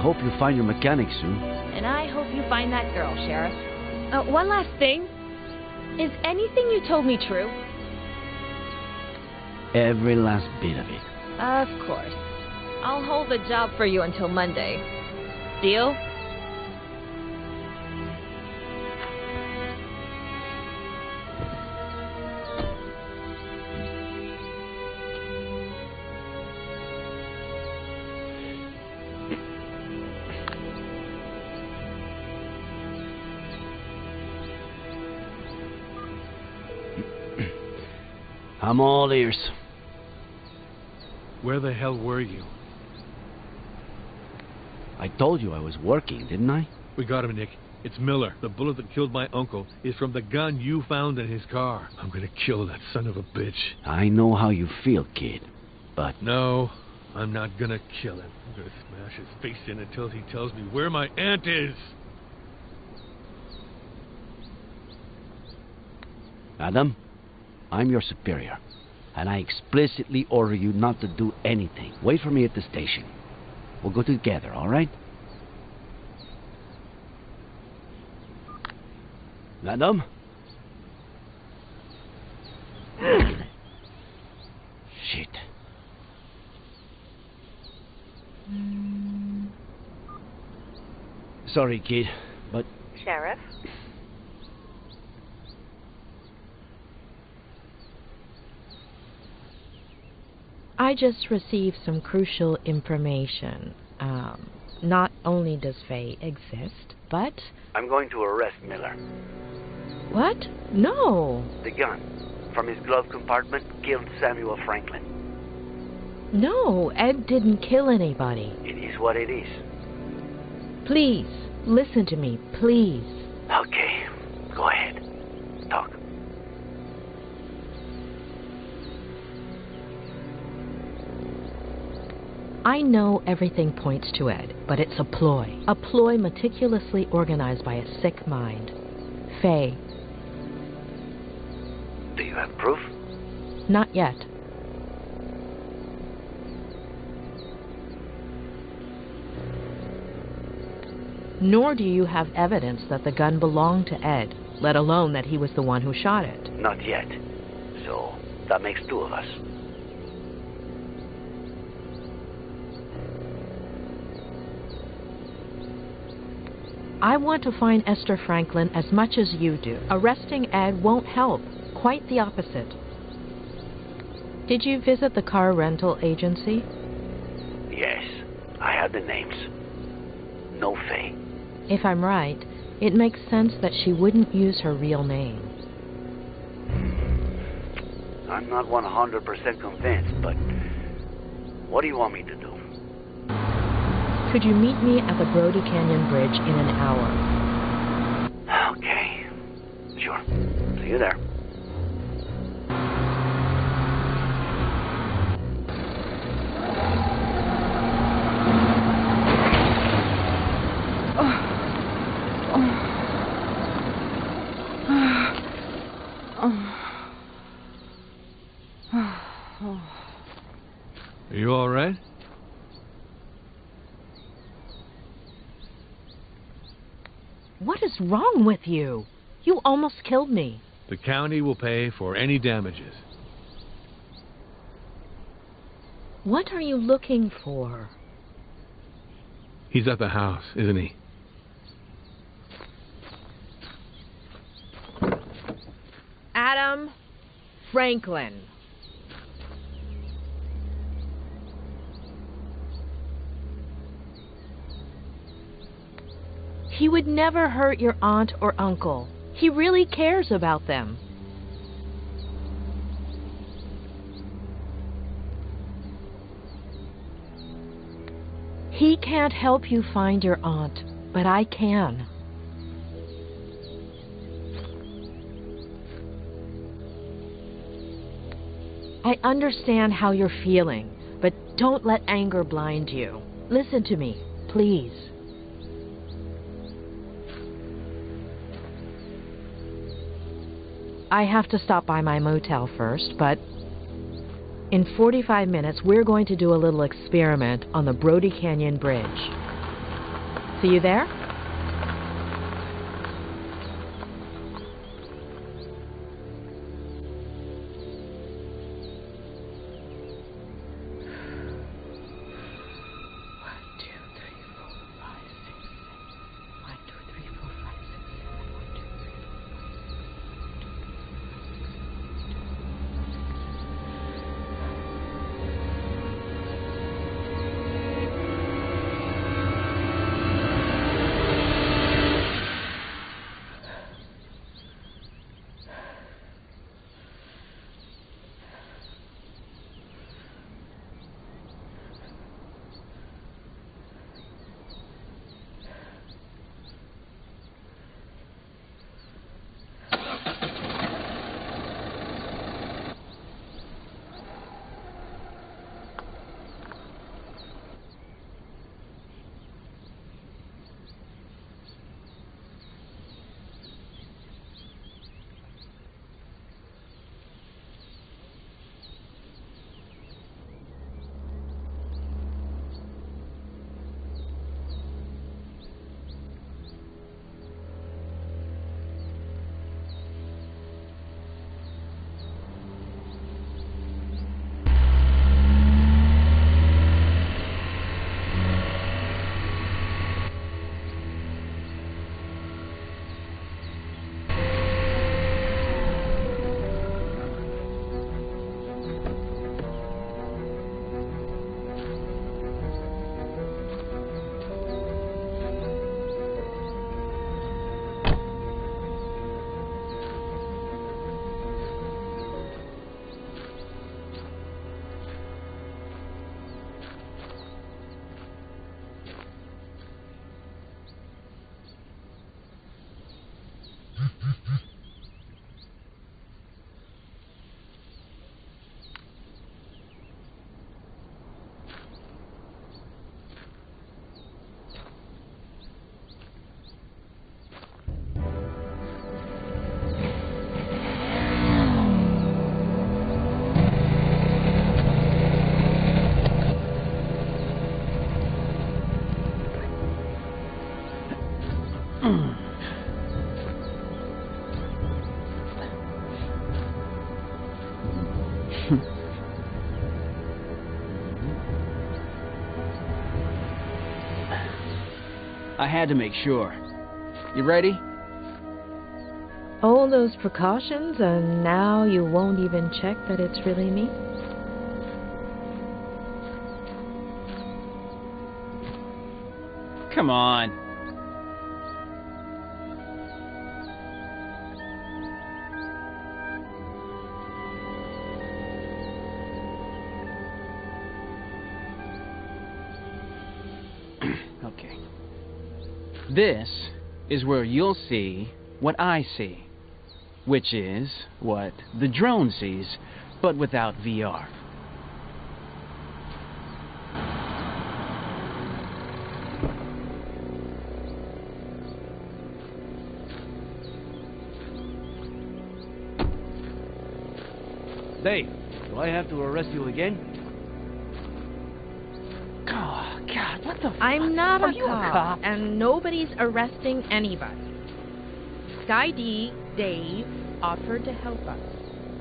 hope you find your mechanic soon. And I hope you find that girl, Sheriff. One last thing. Is anything you told me true? Every last bit of it. Of course. I'll hold the job for you until Monday. Deal? I'm all ears. Where the hell were you? I told you I was working, didn't I? We got him, Nick. It's Miller. The bullet that killed my uncle is from the gun you found in his car. I'm gonna kill that son of a bitch. I know how you feel, kid, but... No, I'm not gonna kill him. I'm gonna smash his face in until he tells me where my aunt is. Adam, I'm your superior, and I explicitly order you not to do anything. Wait for me at the station. We'll go together, all right? Adam? Shit. Sorry, kid, but... Sheriff? I just received some crucial information. Not only does Faye exist, but... I'm going to arrest Miller. What? No. The gun from his glove compartment killed Samuel Franklin. No, Ed didn't kill anybody. It is what it is. Please, listen to me, please. Okay, go ahead. Talk. I know everything points to Ed, but it's a ploy meticulously organized by a sick mind. Faye. Do you have proof? Not yet. Nor do you have evidence that the gun belonged to Ed, let alone that he was the one who shot it. Not yet. So, that makes two of us. I want to find Esther Franklin as much as you do. Arresting Ed won't help. Quite the opposite. Did you visit the car rental agency? Yes, I had the names. No Faye. If I'm right, it makes sense that she wouldn't use her real name. I'm not 100% convinced, but what do you want me to do? Could you meet me at the Brody Canyon Bridge in an hour? Okay. Sure. See you there. Are you all right? What is wrong with you? You almost killed me. The county will pay for any damages. What are you looking for? He's at the house, isn't he? Adam Franklin. He would never hurt your aunt or uncle. He really cares about them. He can't help you find your aunt, but I can. I understand how you're feeling, but don't let anger blind you. Listen to me, please. I have to stop by my motel first, but in 45 minutes, we're going to do a little experiment on the Brody Canyon Bridge. See you there? I had to make sure. You ready? All those precautions, and now you won't even check that it's really me? Come on. Okay. This is where you'll see what I see, which is what the drone sees, but without VR. Dave, do I have to arrest you again? Oh, God, what the fuck? I'm not Are a you cop, a cop? and nobody's arresting anybody. Sky D, Dave, offered to help us.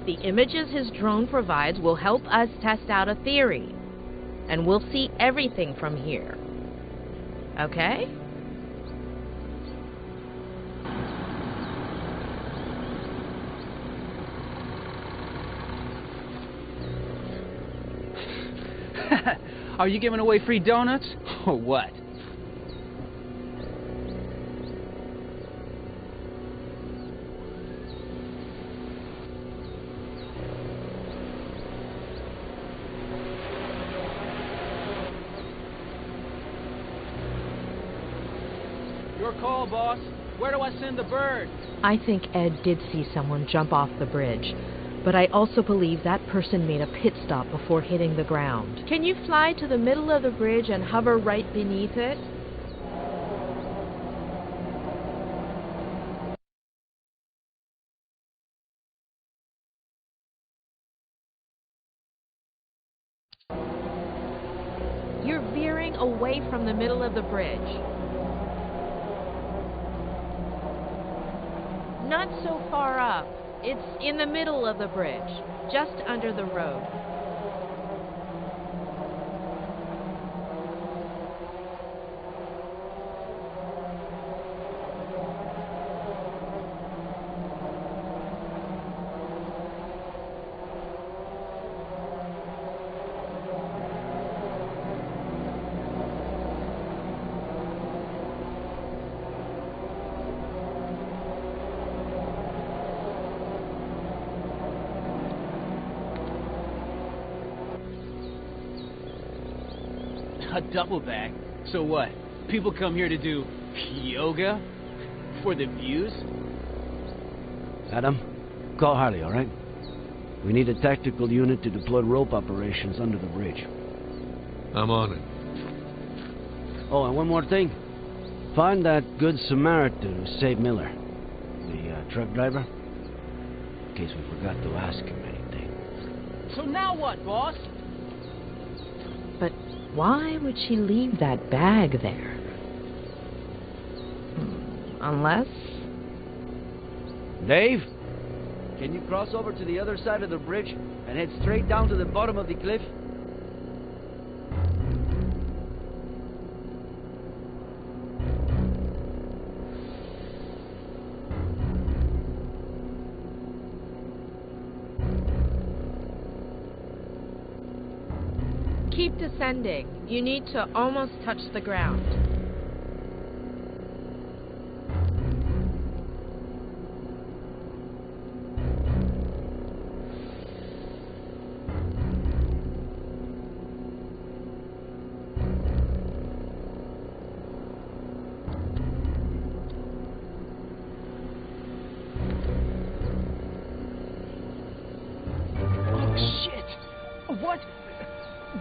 The images his drone provides will help us test out a theory, and we'll see everything from here. Okay? Are you giving away free donuts? Or what? Your call, boss. Where do I send the bird? I think Ed did see someone jump off the bridge, but I also believe that person made a pit stop before hitting the ground. Can you fly to the middle of the bridge and hover right beneath it? You're veering away from the middle of the bridge. Not so far up. It's in the middle of the bridge, just under the road. A double bag? So what? People come here to do yoga? For the views? Adam, call Harley, all right? We need a tactical unit to deploy rope operations under the bridge. I'm on it. Oh, and one more thing. Find that good Samaritan who saved Miller. The truck driver. In case we forgot to ask him anything. So now what, boss? But why would she leave that bag there? Unless... Dave? Can you cross over to the other side of the bridge and head straight down to the bottom of the cliff? Keep descending. You need to almost touch the ground.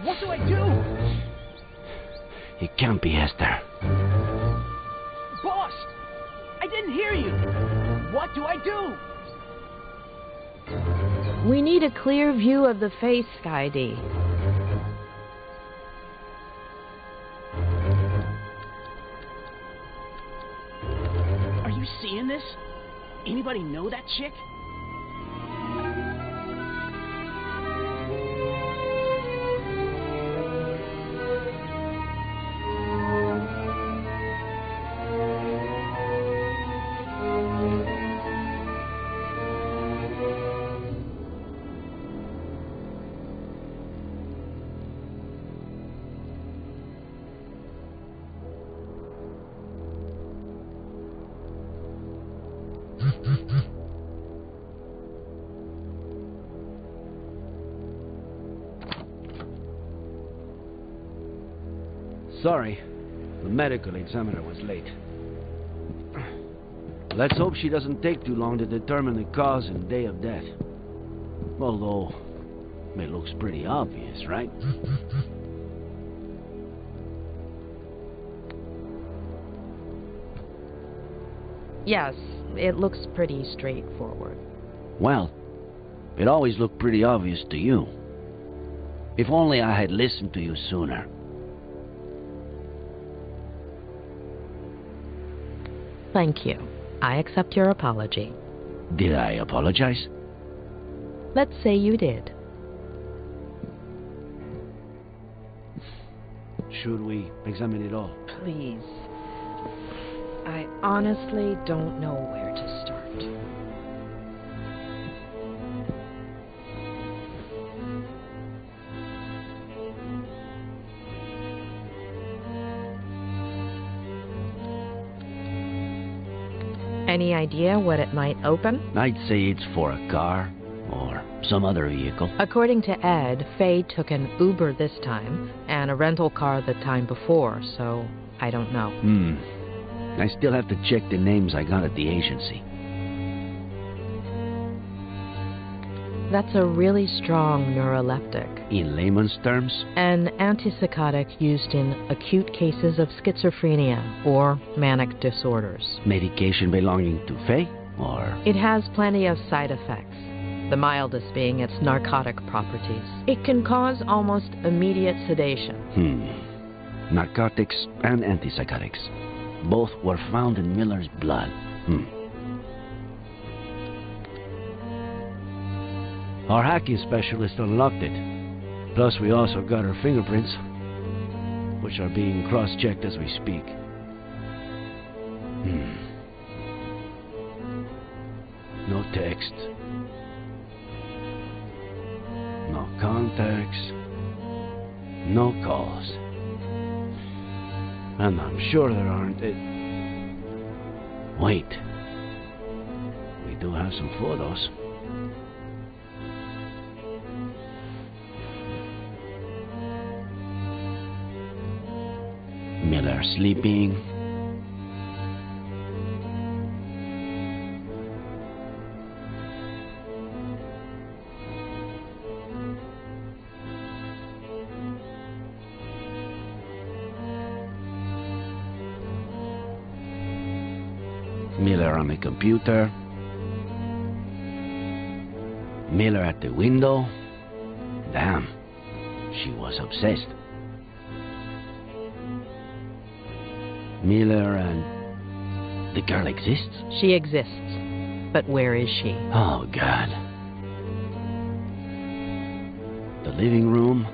What do I do? It can't be Esther. Boss! I didn't hear you! What do I do? We need a clear view of the face, Sky-D. Are you seeing this? Anybody know that chick? Sorry, the medical examiner was late. Let's hope she doesn't take too long to determine the cause and day of death. Although, it looks pretty obvious, right? Yes, it looks pretty straightforward. Well, it always looked pretty obvious to you. If only I had listened to you sooner. Thank you. I accept your apology. Did I apologize? Let's say you did. Should we examine it all? Please. I honestly don't know where to start. Any idea what it might open? I'd say it's for a car or some other vehicle. According to Ed, Faye took an Uber this time and a rental car the time before, so I don't know. I still have to check the names I got at the agency. That's a really strong neuroleptic. In layman's terms? An antipsychotic used in acute cases of schizophrenia or manic disorders. Medication belonging to Faye, or? It has plenty of side effects, the mildest being its narcotic properties. It can cause almost immediate sedation. Narcotics and antipsychotics. Both were found in Miller's blood. Our hacking specialist unlocked it. Plus, we also got her fingerprints, which are being cross-checked as we speak. No text. No contacts. No calls. And I'm sure there aren't... Wait. We do have some photos. Miller sleeping. Miller on the computer. Miller at the window. Damn, she was obsessed. Miller and... The girl exists? She exists. But where is she? Oh, God. The living room.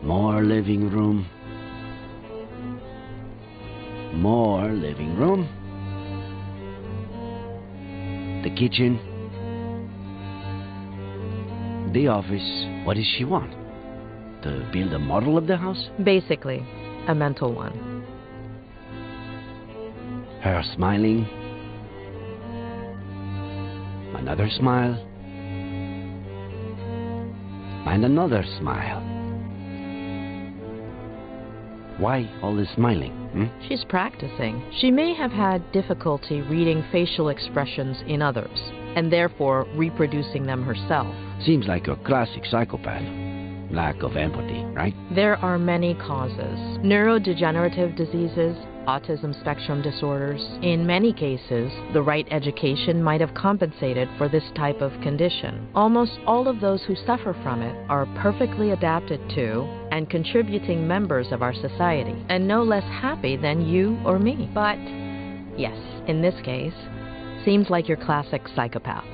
More living room. More living room. The kitchen. The office. What does she want? To build a model of the house? Basically, a mental one. Her smiling. Another smile. And another smile. Why all this smiling? She's practicing. She may have had difficulty reading facial expressions in others, and therefore reproducing them herself. Seems like a classic psychopath. Lack of empathy, right? There are many causes. Neurodegenerative diseases, autism spectrum disorders. In many cases, the right education might have compensated for this type of condition. Almost all of those who suffer from it are perfectly adapted to and contributing members of our society, and no less happy than you or me. But, yes, in this case, seems like your classic psychopath.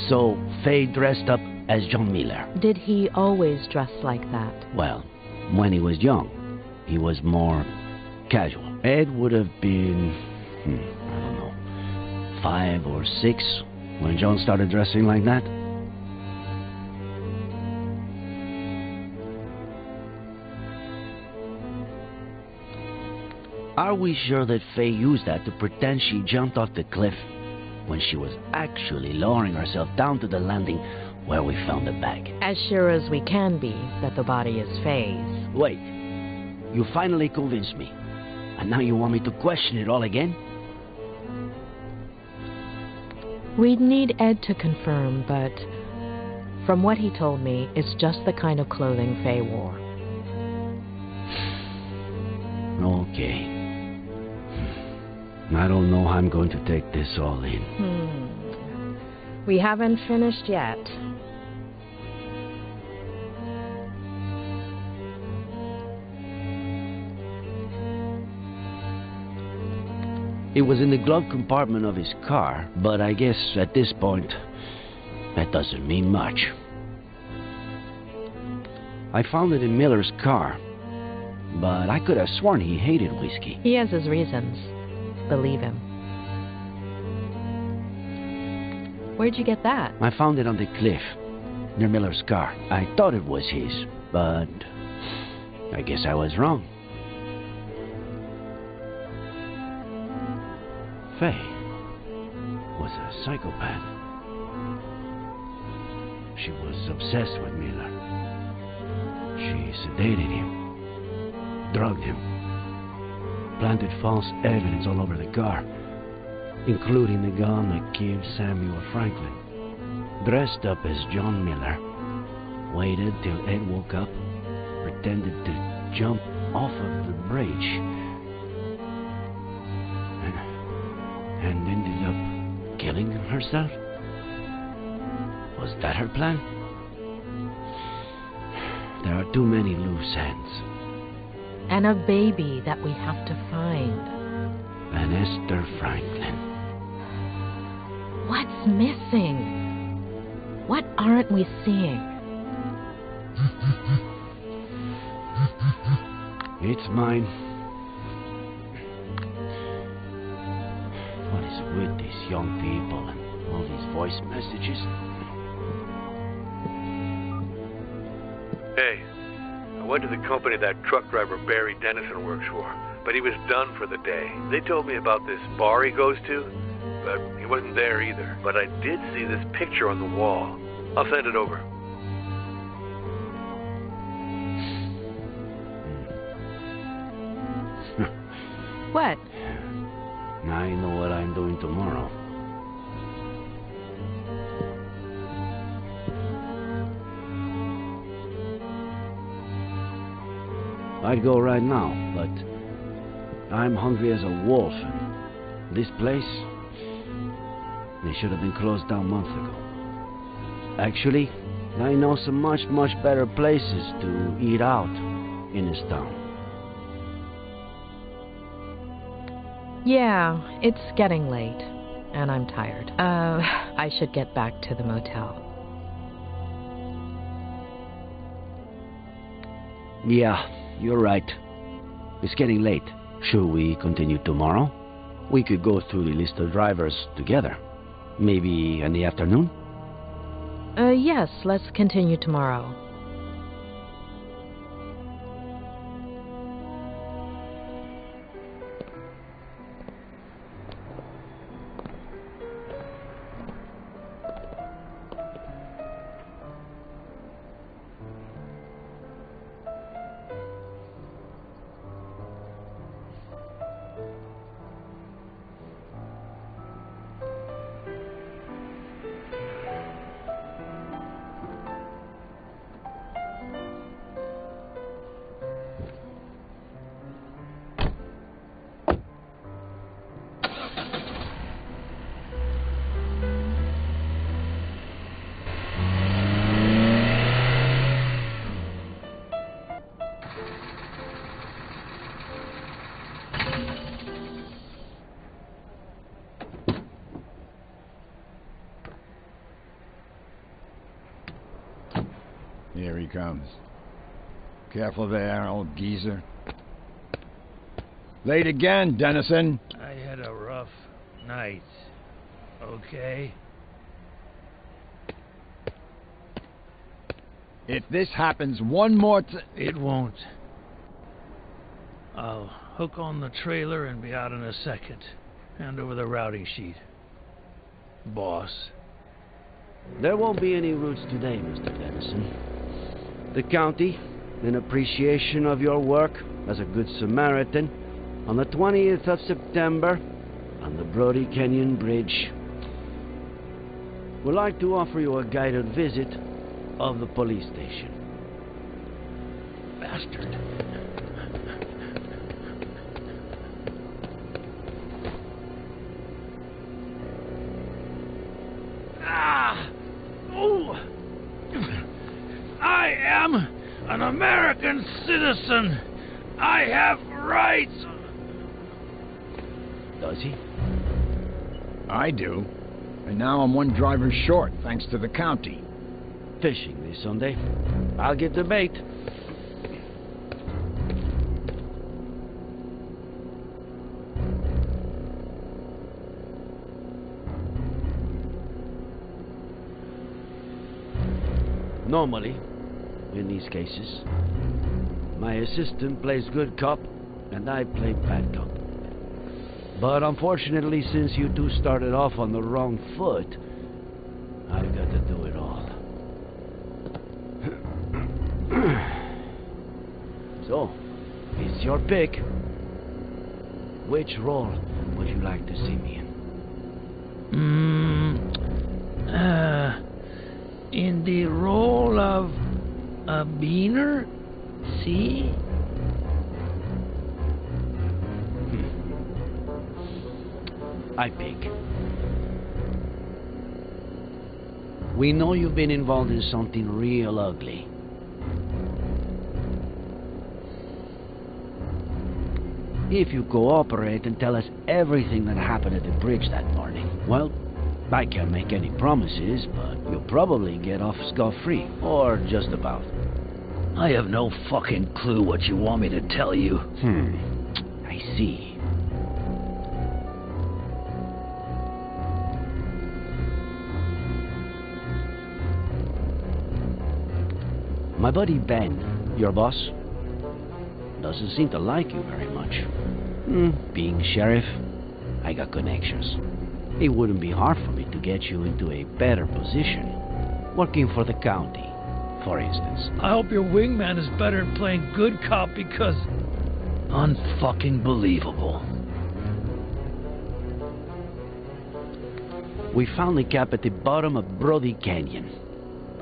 So, Faye dressed up as John Miller. Did he always dress like that? Well, when he was young, he was more casual. Ed would have been, I don't know, 5 or 6 when John started dressing like that. Are we sure that Faye used that to pretend she jumped off the cliff when she was actually lowering herself down to the landing where we found the bag? As sure as we can be that the body is Faye's. Wait, you finally convinced me. And now you want me to question it all again? We'd need Ed to confirm, but from what he told me, it's just the kind of clothing Faye wore. Okay. I don't know how I'm going to take this all in. We haven't finished yet. It was in the glove compartment of his car, but I guess at this point, that doesn't mean much. I found it in Miller's car, but I could have sworn he hated whiskey. He has his reasons. Believe him. Where'd you get that? I found it on the cliff, near Miller's car. I thought it was his, but I guess I was wrong. Faye was a psychopath. She was obsessed with Miller. She sedated him, drugged him, planted false evidence all over the car, including the gun that killed Samuel Franklin. Dressed up as John Miller, waited till Ed woke up, pretended to jump off of the bridge, and ended up killing herself? Was that her plan? There are too many loose ends. And a baby that we have to find. And Esther Franklin. What's missing? What aren't we seeing? It's mine. What is with these young people and all these voice messages? Hey, I went to the company that truck driver Barry Dennison works for, but he was done for the day. They told me about this bar he goes to, but he wasn't there either. But I did see this picture on the wall. I'll send it over. What? Now I know what I'm doing tomorrow. I'd go right now, but I'm hungry as a wolf, and this place, they should have been closed down months ago. Actually, I know some much better places to eat out in this town. Yeah, it's getting late, and I'm tired. I should get back to the motel. Yeah, you're right. It's getting late. Should we continue tomorrow? We could go through the list of drivers together. Maybe in the afternoon? Yes, let's continue tomorrow. Here he comes. Careful there, old geezer. Late again, Dennison. I had a rough night. Okay? If this happens one more It won't. I'll hook on the trailer and be out in a second. Hand over the routing sheet. Boss. There won't be any routes today, Mr. Dennison. The county, in appreciation of your work as a good Samaritan, on the 20th of September, on the Brody Canyon Bridge, would like to offer you a guided visit of the police station. Bastard. I am an American citizen. I have rights. Does he? I do. And now I'm one driver short, thanks to the county. Fishing this Sunday. I'll get the bait. Normally, in these cases, my assistant plays good cop and I play bad cop. But unfortunately, since you two started off on the wrong foot, I've got to do it all. So, it's your pick. Which role would you like to see me in? In the role of a beaner? See? I pick. We know you've been involved in something real ugly. If you cooperate and tell us everything that happened at the bridge that morning, well, I can't make any promises, but you'll probably get off scot-free, or just about. I have no fucking clue what you want me to tell you. I see. My buddy Ben, your boss, doesn't seem to like you very much. Being sheriff, I got connections. It wouldn't be hard for me to get you into a better position. Working for the county, for instance. I hope your wingman is better at playing good cop because... unfucking believable. We found the cap at the bottom of Brody Canyon.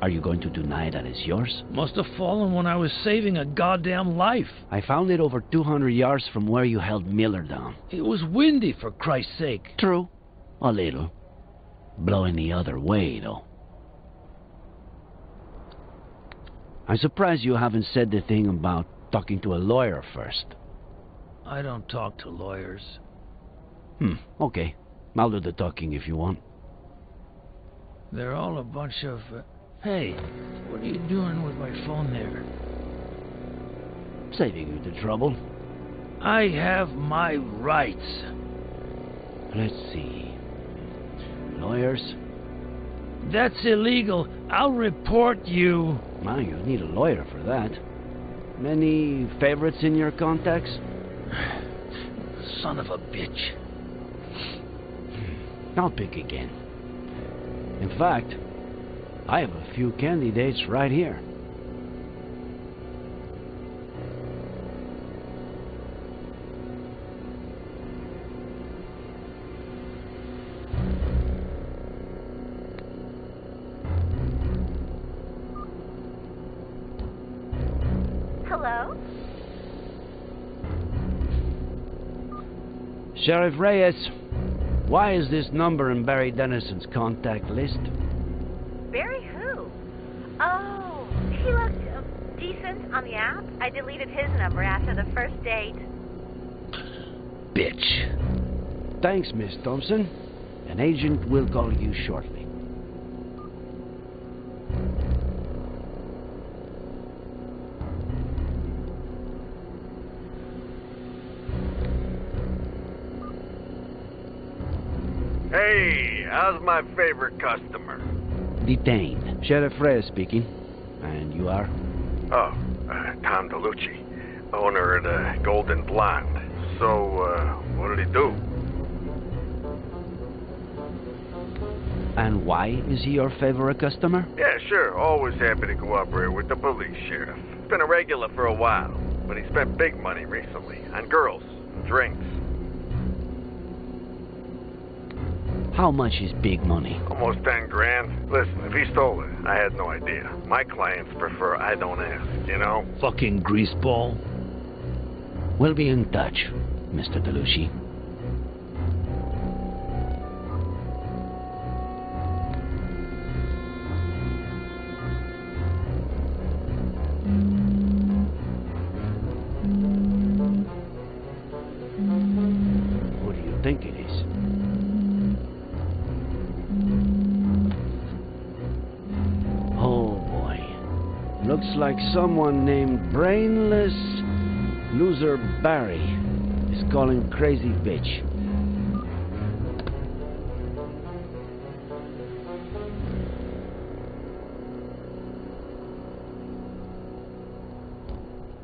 Are you going to deny that it's yours? Must have fallen when I was saving a goddamn life. I found it over 200 yards from where you held Miller down. It was windy, for Christ's sake. True. A little. Blowing the other way, though. I'm surprised you haven't said the thing about talking to a lawyer first. I don't talk to lawyers. Okay. I'll do the talking if you want. They're all a bunch of... Hey, what are you doing with my phone there? Saving you the trouble. I have my rights. Let's see. Lawyers? That's illegal. I'll report you. Now you need a lawyer for that. Many favorites in your contacts? Son of a bitch. I'll pick again. In fact, I have a few candidates right here. Hello? Sheriff Reyes, why is this number in Barry Dennison's contact list? Barry who? Oh, he looked decent on the app. I deleted his number after the first date. Bitch. Thanks, Miss Thompson. An agent will call you shortly. Hey, how's my favorite customer? Detained. Sheriff Reyes speaking. And you are? Oh, Tom DeLucci, owner of the Golden Blonde. So, what did he do? And why is he your favorite customer? Yeah, sure. Always happy to cooperate with the police, Sheriff. Been a regular for a while, but he spent big money recently on girls and drinks. How much is big money? Almost 10 grand. Listen, if he stole it, I had no idea. My clients prefer I don't ask, you know? Fucking greaseball. We'll be in touch, Mr. DeLucci. What do you think it is? Looks like someone named Brainless Loser Barry is calling Crazy Bitch.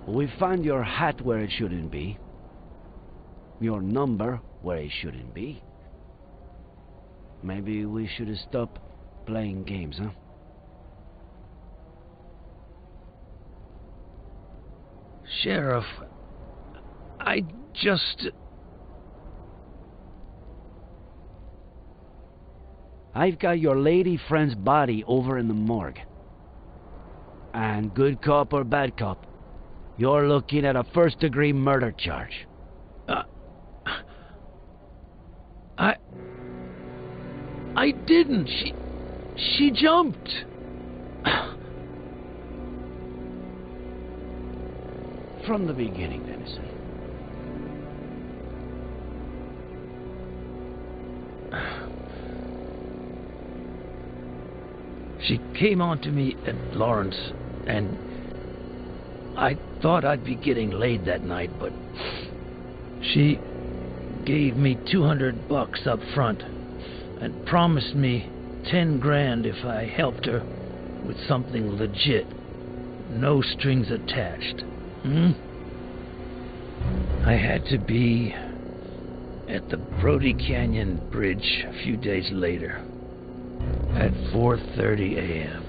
We found your hat where it shouldn't be. Your number where it shouldn't be. Maybe we should stop playing games, huh? Sheriff, I just... I've got your lady friend's body over in the morgue. And good cop or bad cop, you're looking at a first-degree murder charge. I didn't. She jumped. From the beginning, Dennison. She came on to me at Lawrence, and I thought I'd be getting laid that night, but she gave me $200 up front and promised me 10 grand if I helped her with something legit. No strings attached. I had to be at the Brody Canyon Bridge a few days later at 4:30 a.m.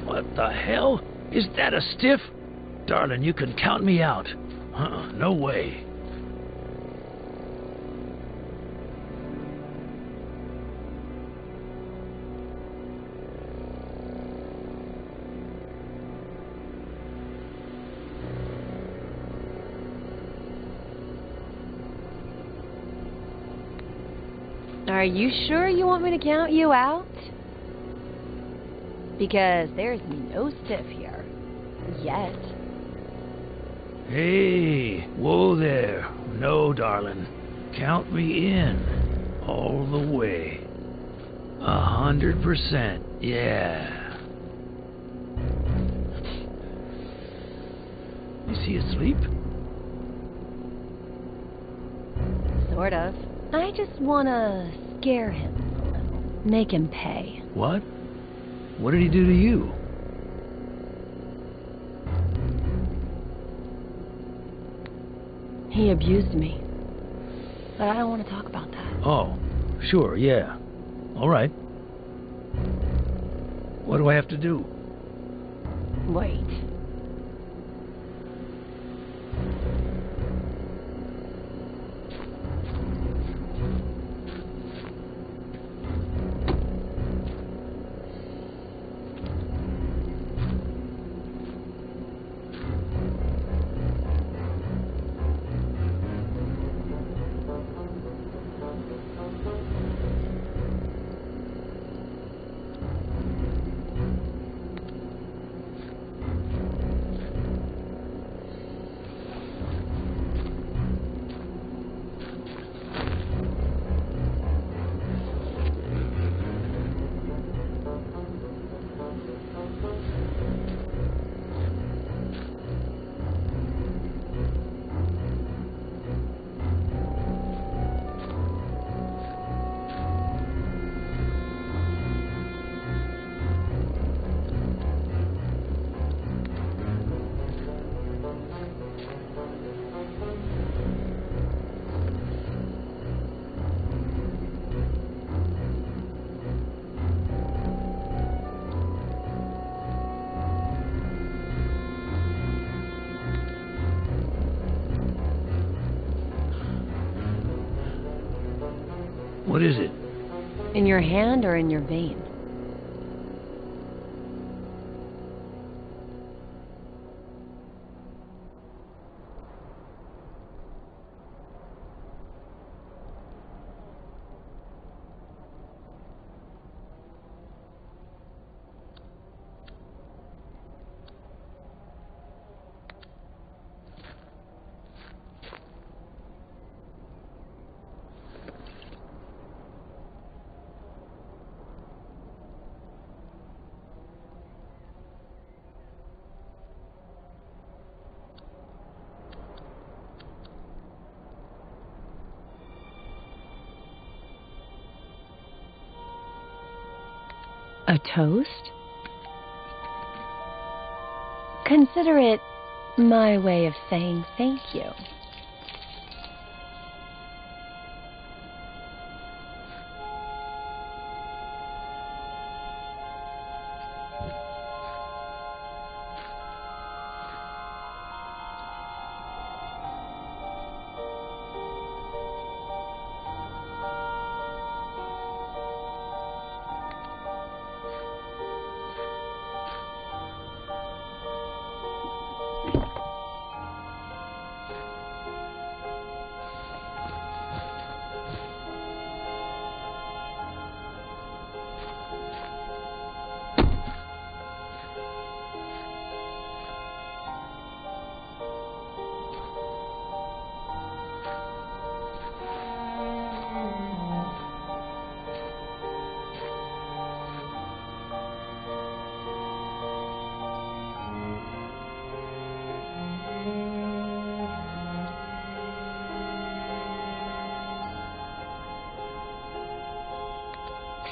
What the hell? Is that a stiff? Darling, you can count me out. No way. Are you sure you want me to count you out? Because there's no stiff here. Yet. Hey, whoa there. No, darling. Count me in. All the way. 100%. Yeah. Is he asleep? Sort of. I just wanna scare him a little. Make him pay. What? What did he do to you? He abused me. But I don't want to talk about that. Oh, sure, yeah. All right. What do I have to do? Wait. What is it? In your hand or in your vein? A toast? Consider it my way of saying thank you.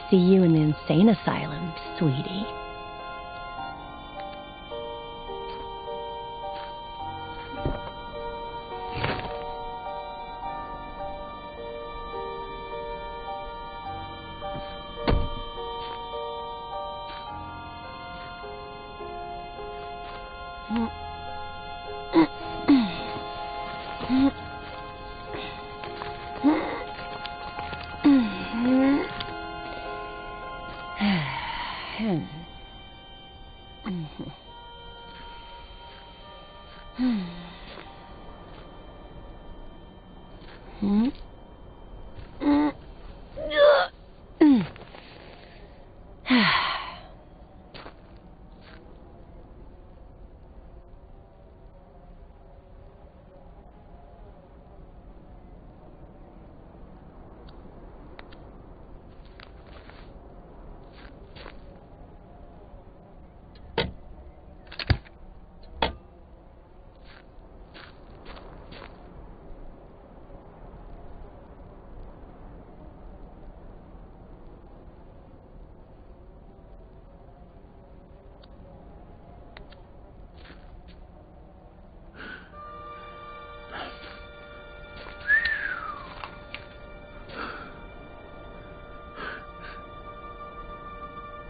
See you in the insane asylum, sweetie.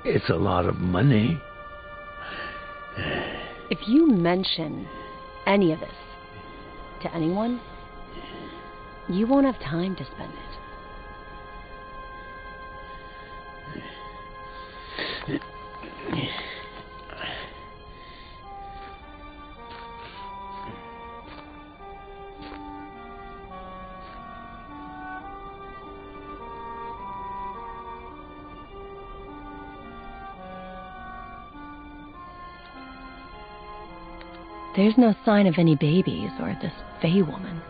It's a lot of money. If you mention any of this to anyone, you won't have time to spend it. There's no sign of any babies or this Fey woman.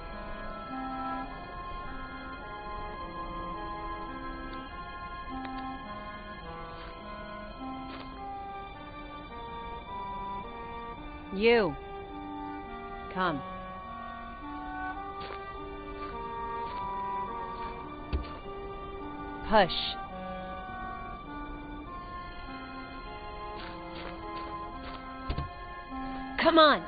You. Come. Push. Come on.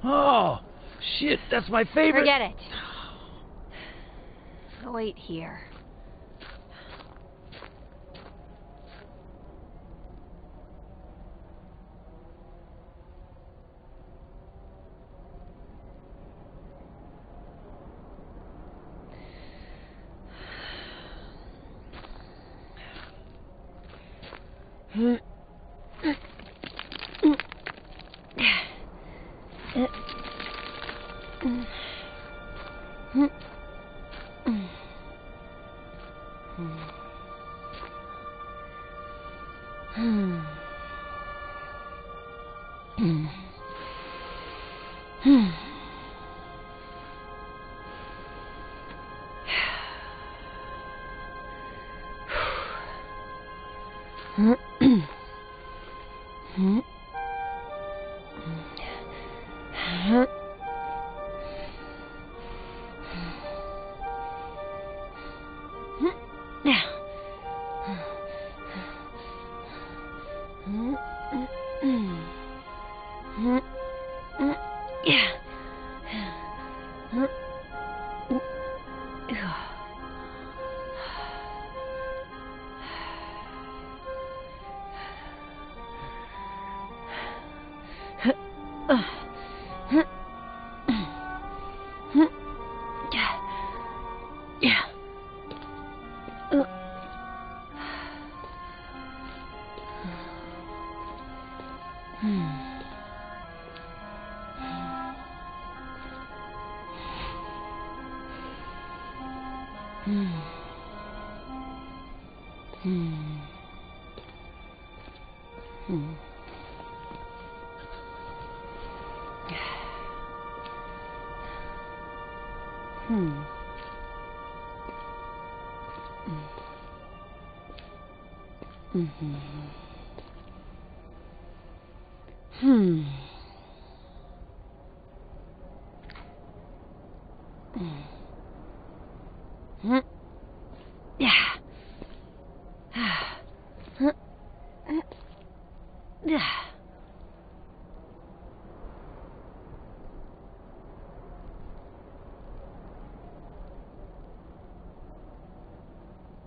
Oh, shit, that's my favorite. Forget it. Wait here.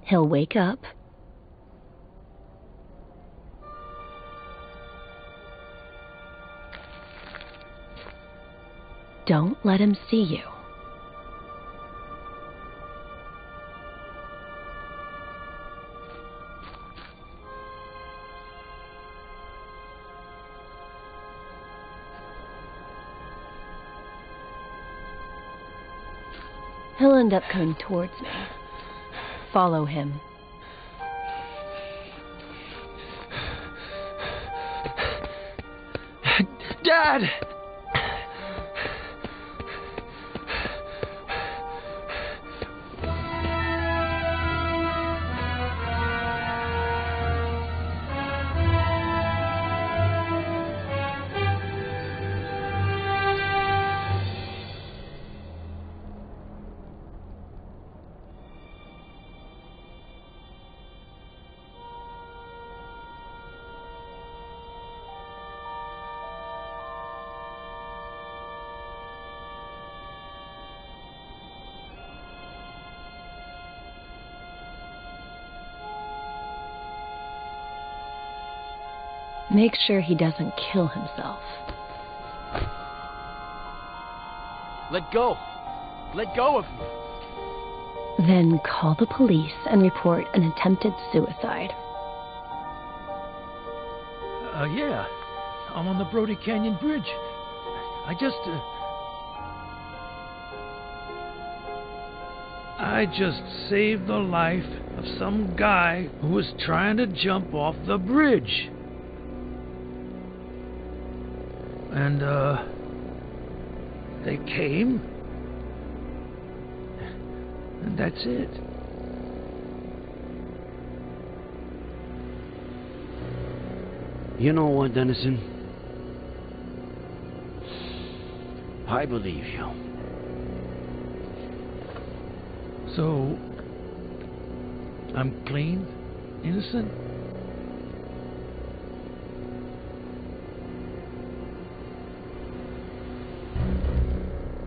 He'll wake up. Don't let him see you. He'll end up coming towards me. Follow him. Dad! Make sure he doesn't kill himself. Let go! Let go of me! Then call the police and report an attempted suicide. Yeah. I'm on the Brody Canyon Bridge. I just saved the life of some guy who was trying to jump off the bridge. And, they came. And that's it. You know what, Dennison? I believe you. So, I'm clean? Innocent?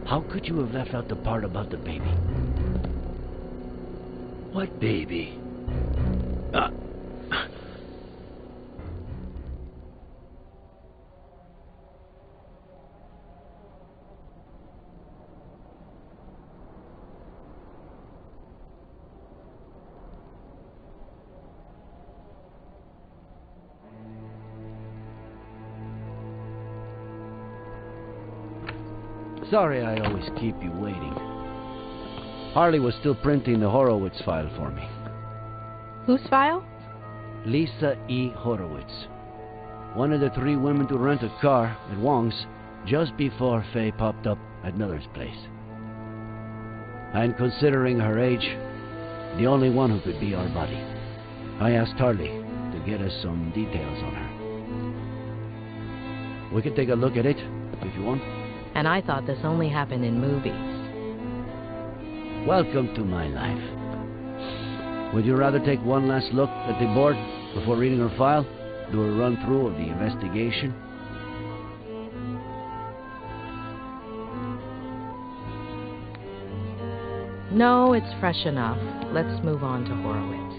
How could you have left out the part about the baby? What baby? Sorry I always keep you waiting. Harley was still printing the Horowitz file for me. Whose file? Lisa E. Horowitz. One of the 3 women to rent a car at Wong's just before Faye popped up at Miller's place. And considering her age, the only one who could be our buddy. I asked Harley to get us some details on her. We can take a look at it, if you want. And I thought this only happened in movies. Welcome to my life. Would you rather take one last look at the board before reading her file? Do a run-through of the investigation? No, it's fresh enough. Let's move on to Horowitz.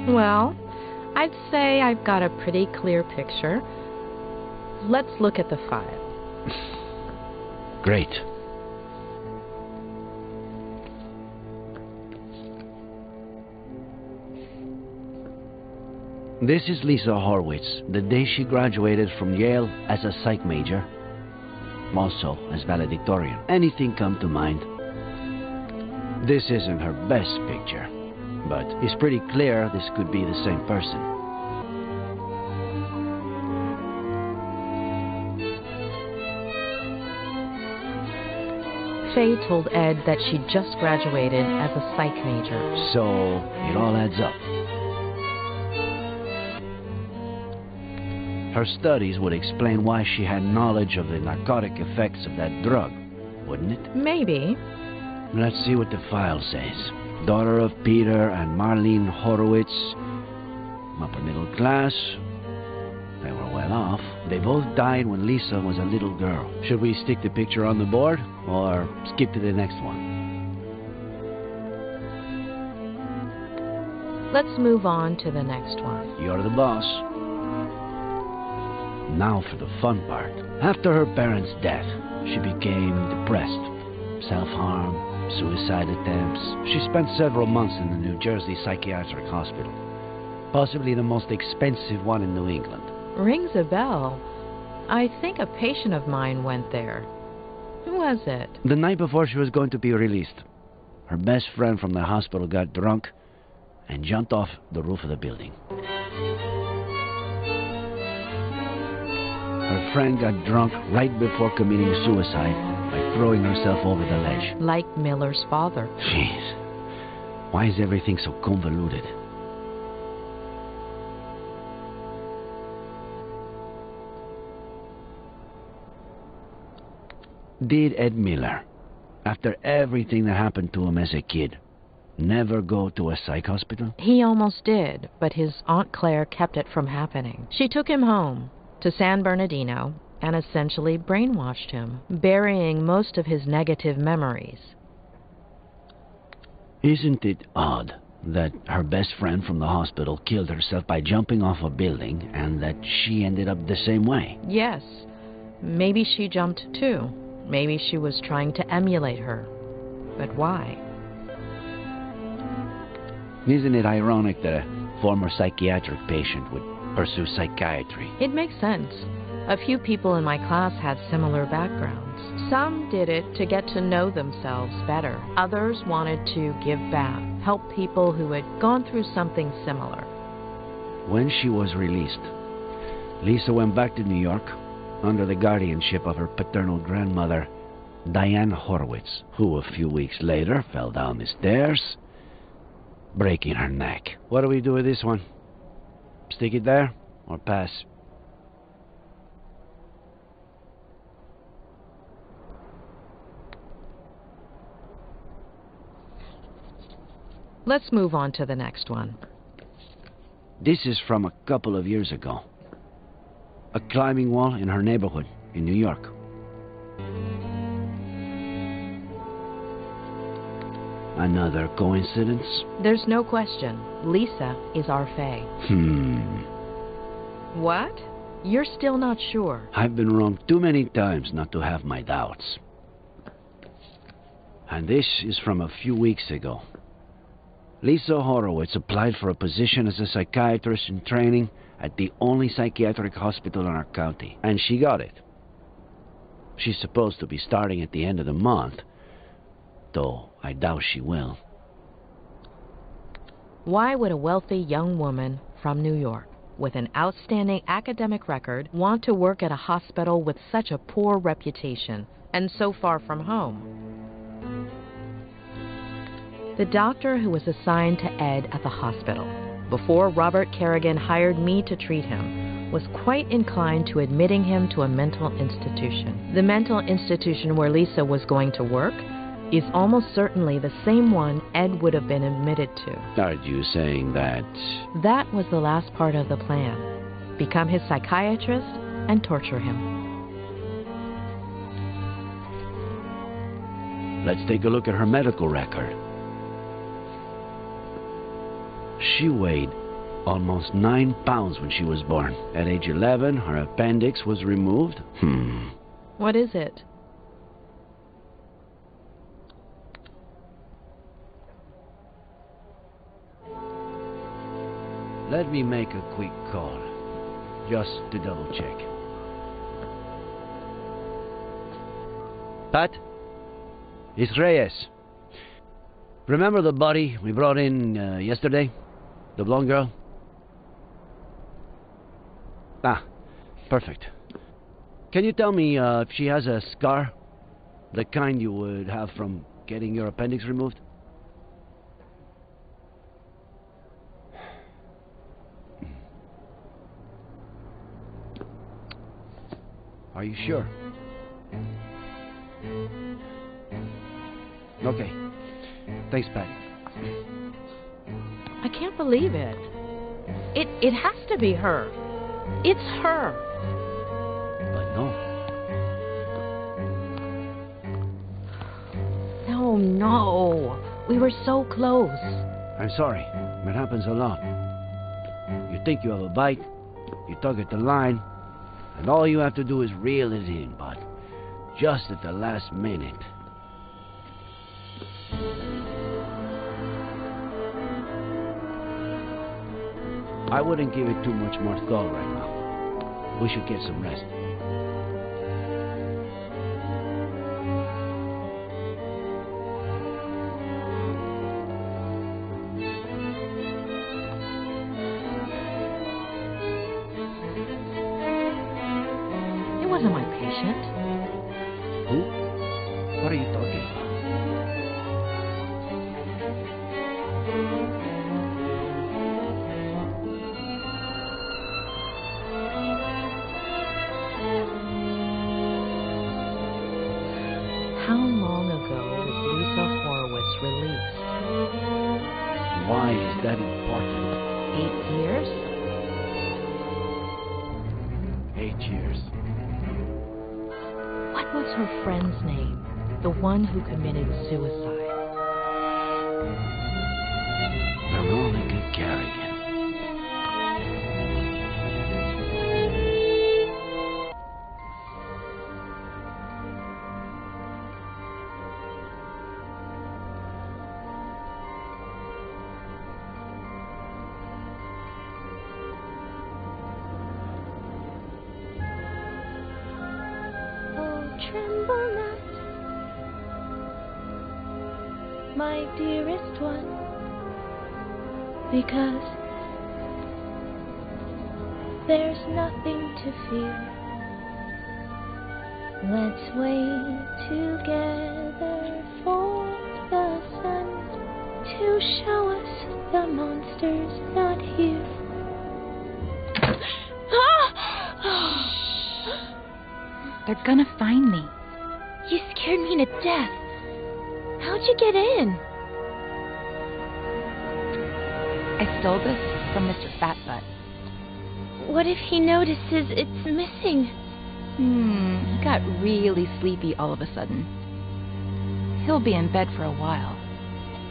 Well, I'd say I've got a pretty clear picture. Let's look at the file. Great. This is Lisa Horowitz, the day she graduated from Yale as a psych major, also as valedictorian. Anything come to mind? This isn't her best picture, but it's pretty clear this could be the same person. Faye told Ed that she just graduated as a psych major. So, it all adds up. Her studies would explain why she had knowledge of the narcotic effects of that drug, wouldn't it? Maybe. Let's see what the file says. Daughter of Peter and Marlene Horowitz. Upper middle class. They were well off. They both died when Lisa was a little girl. Should we stick the picture on the board or skip to the next one? Let's move on to the next one. You're the boss. Now for the fun part. After her parents' death, she became depressed. Self-harm, suicide attempts. She spent several months in the New Jersey Psychiatric Hospital. Possibly the most expensive one in New England. Rings a bell. I think a patient of mine went there. Who was it? The night before she was going to be released, her best friend from the hospital got drunk and jumped off the roof of the building. Her friend got drunk right before committing suicide by throwing herself over the ledge. Like Miller's father. Jeez. Why is everything so convoluted? Did Ed Miller, after everything that happened to him as a kid, never go to a psych hospital? He almost did, but his Aunt Claire kept it from happening. She took him home to San Bernardino and essentially brainwashed him, burying most of his negative memories. Isn't it odd that her best friend from the hospital killed herself by jumping off a building and that she ended up the same way? Yes. Maybe she jumped too. Maybe she was trying to emulate her. But why? Isn't it ironic that a former psychiatric patient would pursue psychiatry? It makes sense. A few people in my class had similar backgrounds. Some did it to get to know themselves better. Others wanted to give back, help people who had gone through something similar. When she was released, Lisa went back to New York under the guardianship of her paternal grandmother, Diane Horowitz, who a few weeks later fell down the stairs, breaking her neck. What do we do with this one? Stick it there or pass? Let's move on to the next one. This is from a couple of years ago. A climbing wall in her neighborhood in New York. Another coincidence? There's no question. Lisa is our Faye. What? You're still not sure? I've been wrong too many times not to have my doubts. And this is from a few weeks ago. Lisa Horowitz applied for a position as a psychiatrist in training at the only psychiatric hospital in our county, and she got it. She's supposed to be starting at the end of the month, though I doubt she will. Why would a wealthy young woman from New York with an outstanding academic record want to work at a hospital with such a poor reputation and so far from home? The doctor who was assigned to Ed at the hospital before Robert Kerrigan hired me to treat him was quite inclined to admitting him to a mental institution. The mental institution where Lisa was going to work is almost certainly the same one Ed would have been admitted to. Are you saying that? That was the last part of the plan. Become his psychiatrist and torture him. Let's take a look at her medical record. She weighed almost 9 pounds when she was born. At age 11, her appendix was removed. What is it? Let me make a quick call, just to double check. Pat? It's Reyes. Remember the body we brought in yesterday? The blonde girl? Ah, perfect. Can you tell me if she has a scar? The kind you would have from getting your appendix removed? Are you sure? Okay. Thanks, Patty. I can't believe it. It has to be her. It's her. But no. No. We were so close. I'm sorry. It happens a lot. You think you have a bite, you tug at the line, and all you have to do is reel it in, but just at the last minute. I wouldn't give it too much more thought right now. We should get some rest. It wasn't my patient. Who? What are you talking about? How long ago was Lisa Horowitz released? Why is that important? 8 years? 8 years. What was her friend's name? The one who committed suicide. Veronica Garrigan. Tremble not, my dearest one, because there's nothing to fear. Let's wait together for the sun to show us the monster's not here. They're gonna find me. You scared me to death. How'd you get in? I stole this from Mr. Fatbutt. What if he notices it's missing? He got really sleepy all of a sudden. He'll be in bed for a while.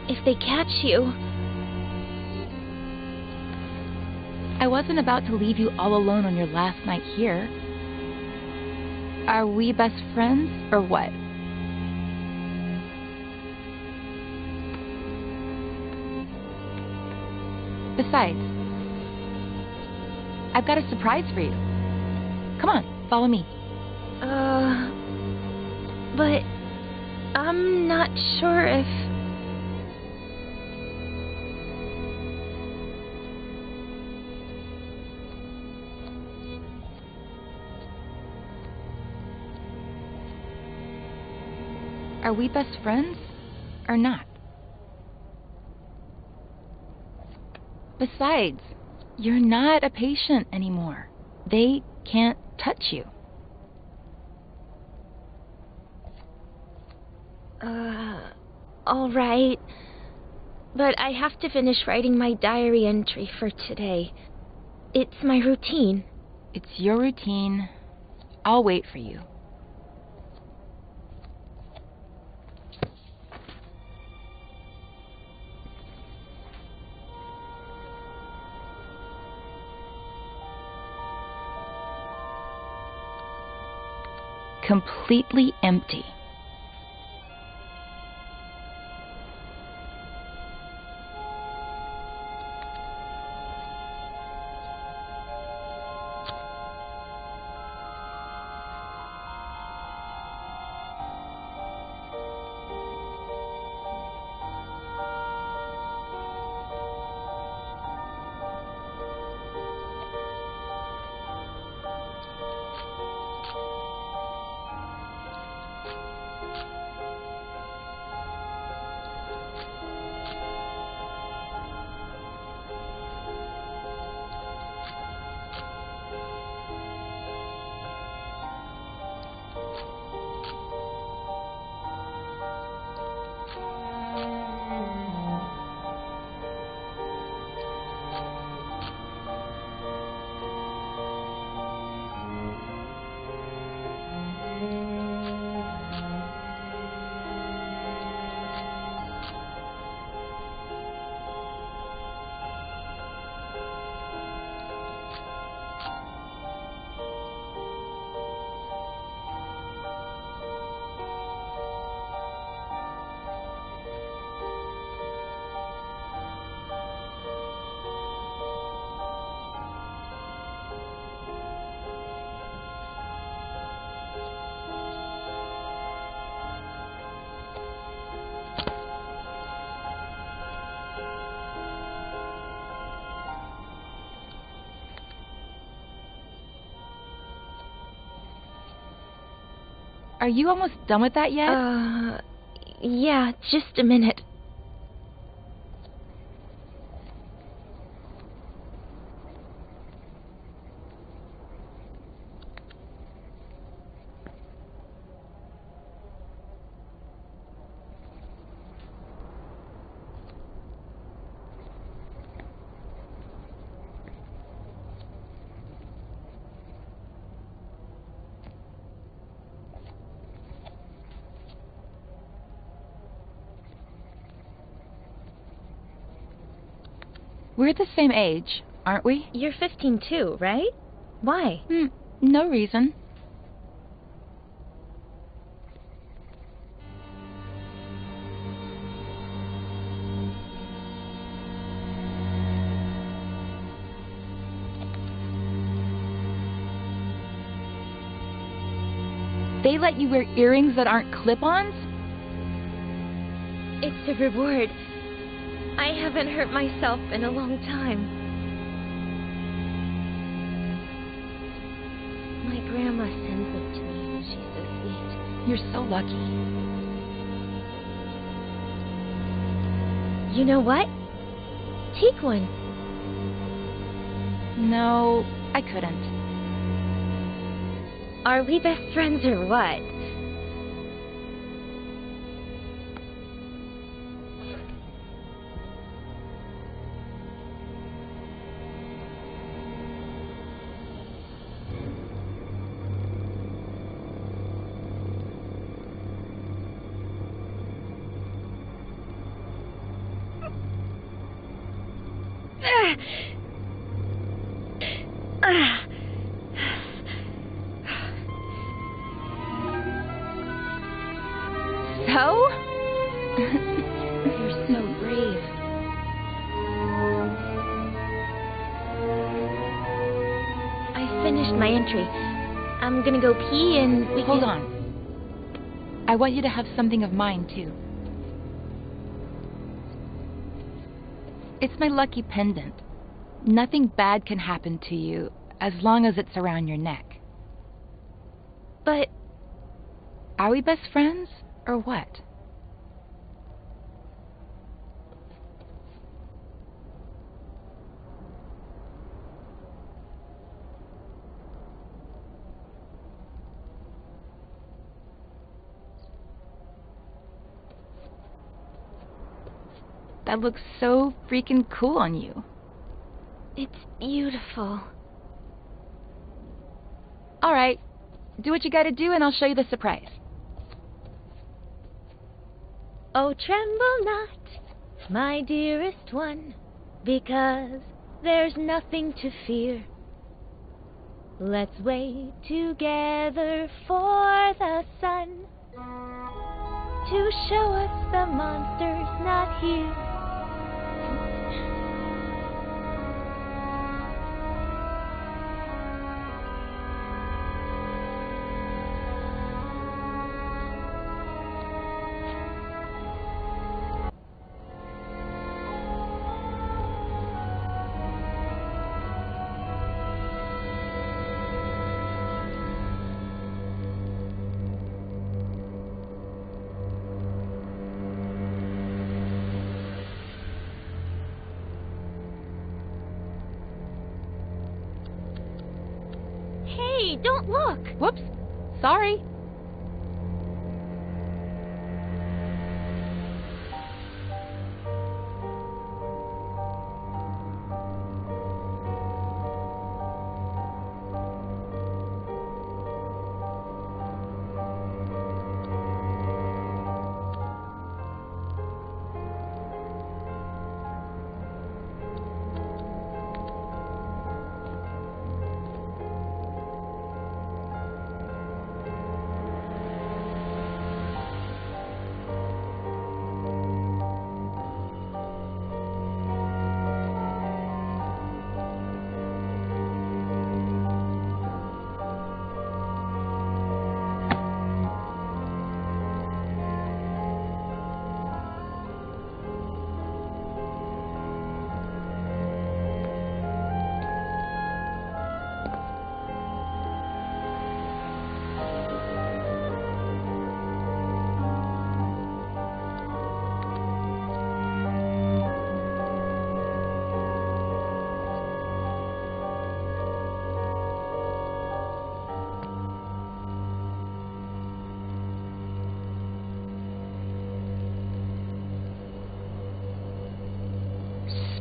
If they catch you... I wasn't about to leave you all alone on your last night here. Are we best friends, or what? Besides, I've got a surprise for you. Come on, follow me. But I'm not sure if... Are we best friends, or not? Besides, you're not a patient anymore. They can't touch you. All right. But I have to finish writing my diary entry for today. It's my routine. It's your routine. I'll wait for you. completely empty. Are you almost done with that yet? Yeah, just a minute. We're the same age, aren't we? You're 15 too, right? Why? No reason. They let you wear earrings that aren't clip-ons? It's a reward. I haven't hurt myself in a long time. My grandma sends them to me. She's so sweet. You're so lucky. You know what? Take one. No, I couldn't. Are we best friends or what? So? You're so brave. I finished my entry. I'm gonna go pee and we Hold can... on. I want you to have something of mine, too. It's my lucky pendant. Nothing bad can happen to you as long as it's around your neck. But... Are we best friends, or what? That looks so freaking cool on you. It's beautiful. All right. Do what you gotta do and I'll show you the surprise. Oh, tremble not, my dearest one, because there's nothing to fear. Let's wait together for the sun to show us the monster's not here. Hey, don't look! Whoops. Sorry.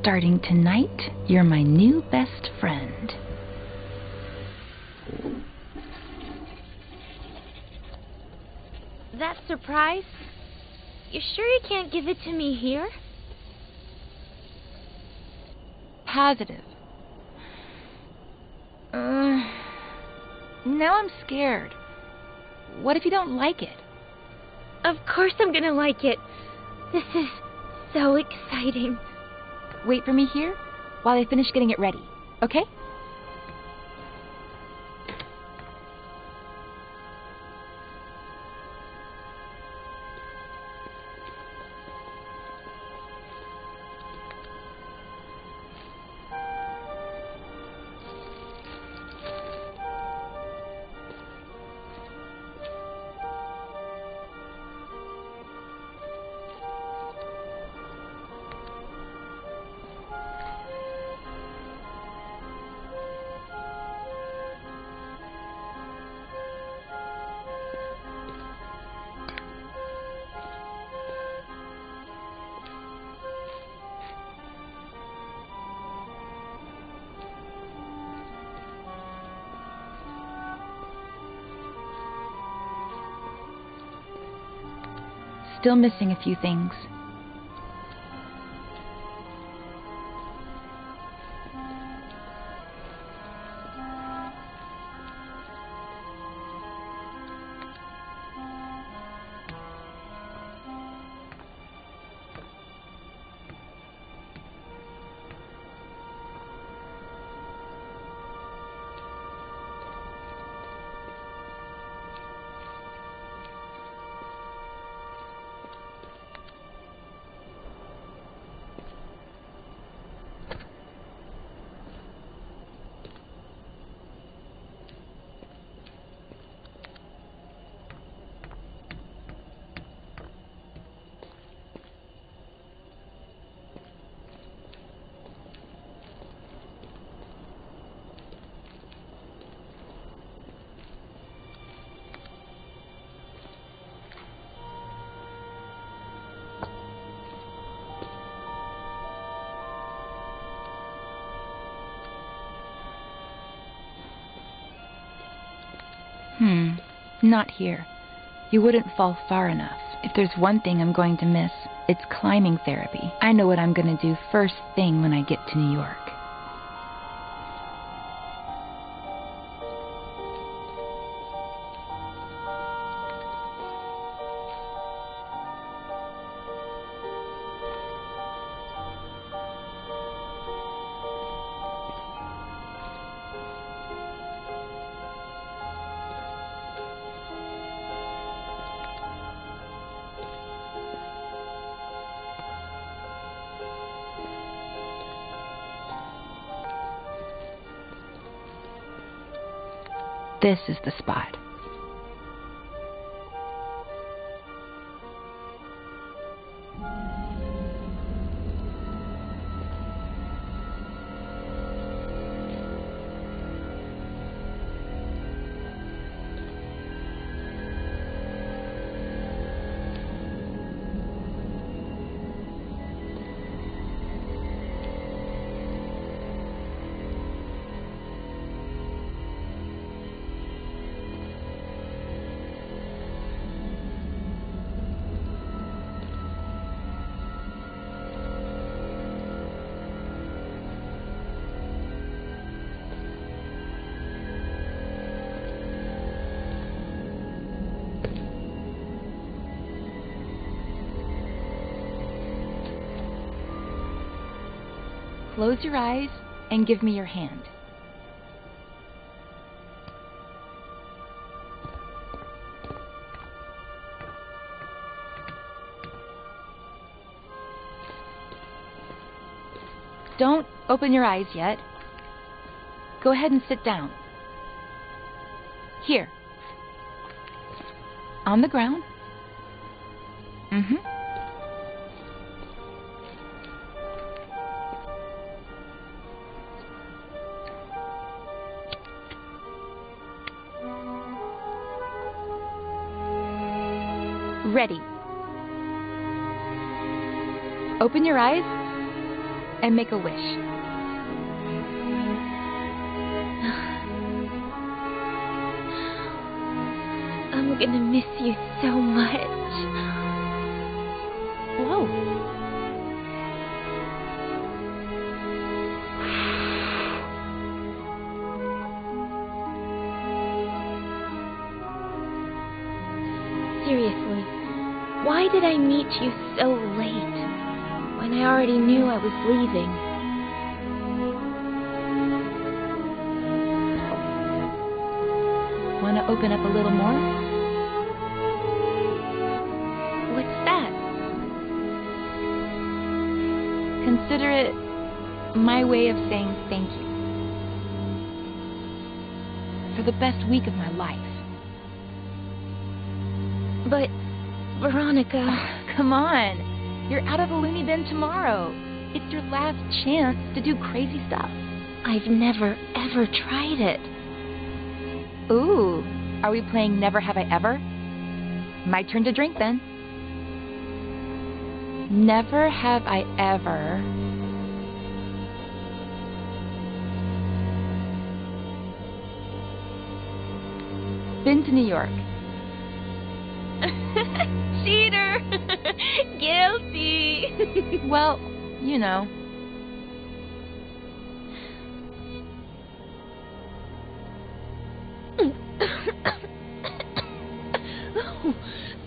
Starting tonight, you're my new best friend. That surprise? You sure you can't give it to me here? Positive. Now I'm scared. What if you don't like it? Of course I'm gonna like it. This is so exciting. Wait for me here while I finish getting it ready, okay? Still missing a few things. Not here. You wouldn't fall far enough. If there's one thing I'm going to miss, it's climbing therapy. I know what I'm going to do first thing when I get to New York. This is the spot. Close your eyes and give me your hand. Don't open your eyes yet. Go ahead and sit down. Here. On the ground. Mm-hmm. Ready. Open your eyes and make a wish. I'm gonna miss you so much. Whoa. Seriously, why did I meet you so late when I already knew I was leaving? Want to open up a little more? What's that? Consider it my way of saying thank you for the best week of my life. But, Veronica... Oh, come on. You're out of the loony bin tomorrow. It's your last chance to do crazy stuff. I've never, ever tried it. Ooh, are we playing Never Have I Ever? My turn to drink then. Never have I ever... been to New York. Cheater! Guilty! Well, you know. Oh,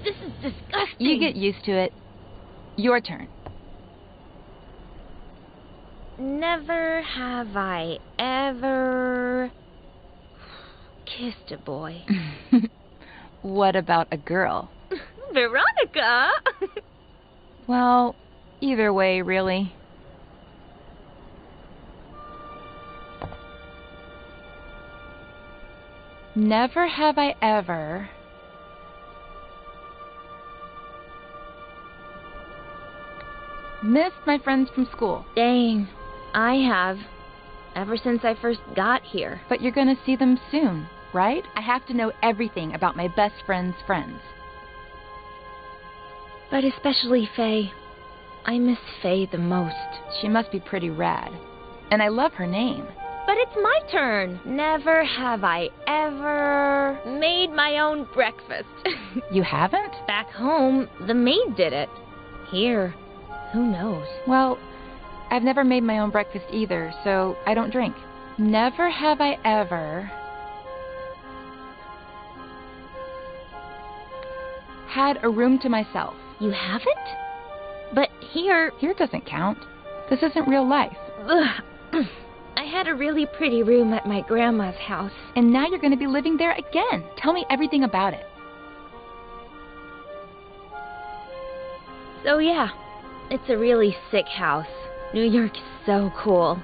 this is disgusting. You get used to it. Your turn. Never have I ever kissed a boy. What about a girl? Veronica! Well, either way, really. Never have I ever... missed my friends from school. Dang, I have. Ever since I first got here. But you're gonna see them soon, right? I have to know everything about my best friend's friends. But especially Faye. I miss Faye the most. She must be pretty rad. And I love her name. But it's my turn. Never have I ever made my own breakfast. You haven't? Back home, the maid did it. Here, who knows? Well, I've never made my own breakfast either, so I don't drink. Never have I ever... had a room to myself. You haven't? But here... Here doesn't count. This isn't real life. Ugh. I had a really pretty room at my grandma's house. And now you're going to be living there again. Tell me everything about it. So yeah, it's a really sick house. New York is so cool.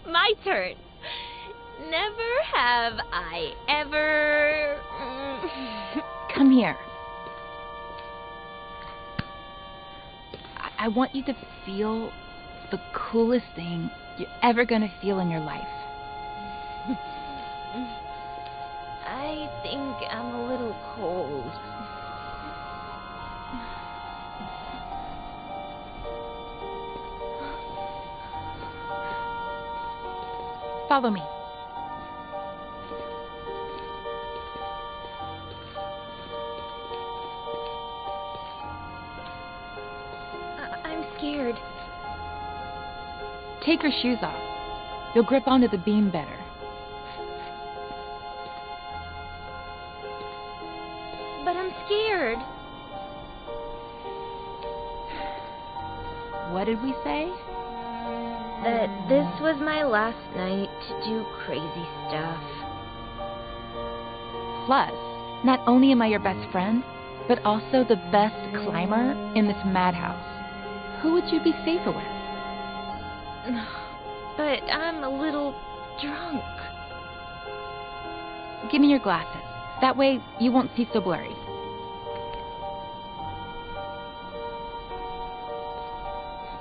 My turn. Never have I ever... Come here. I want you to feel the coolest thing you're ever gonna feel in your life. I think I'm a little cold. Follow me. I'm scared. Take your shoes off. You'll grip onto the beam better. But I'm scared. What did we say? That this was my last night to do crazy stuff. Plus, not only am I your best friend, but also the best climber in this madhouse. Who would you be safer with? But I'm a little drunk. Give me your glasses. That way you won't see so blurry.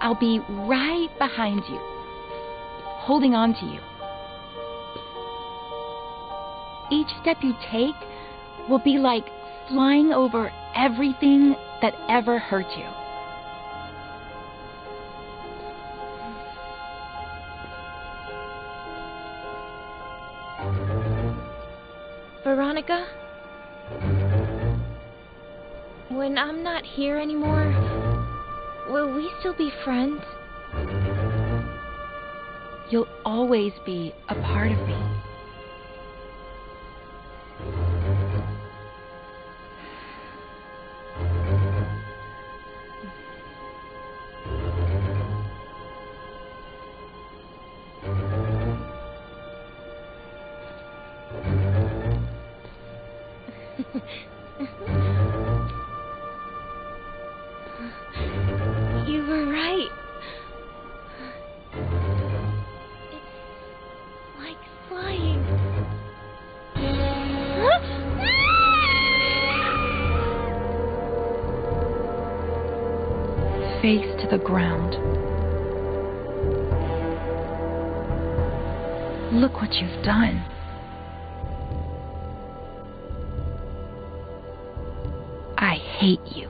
I'll be right behind you, holding on to you. Each step you take will be like flying over everything that ever hurt you. Veronica? When I'm not here anymore, will we still be friends? You'll always be a part of me. You were right. It's like flying. Face to the ground. Look what you've done. I hate you.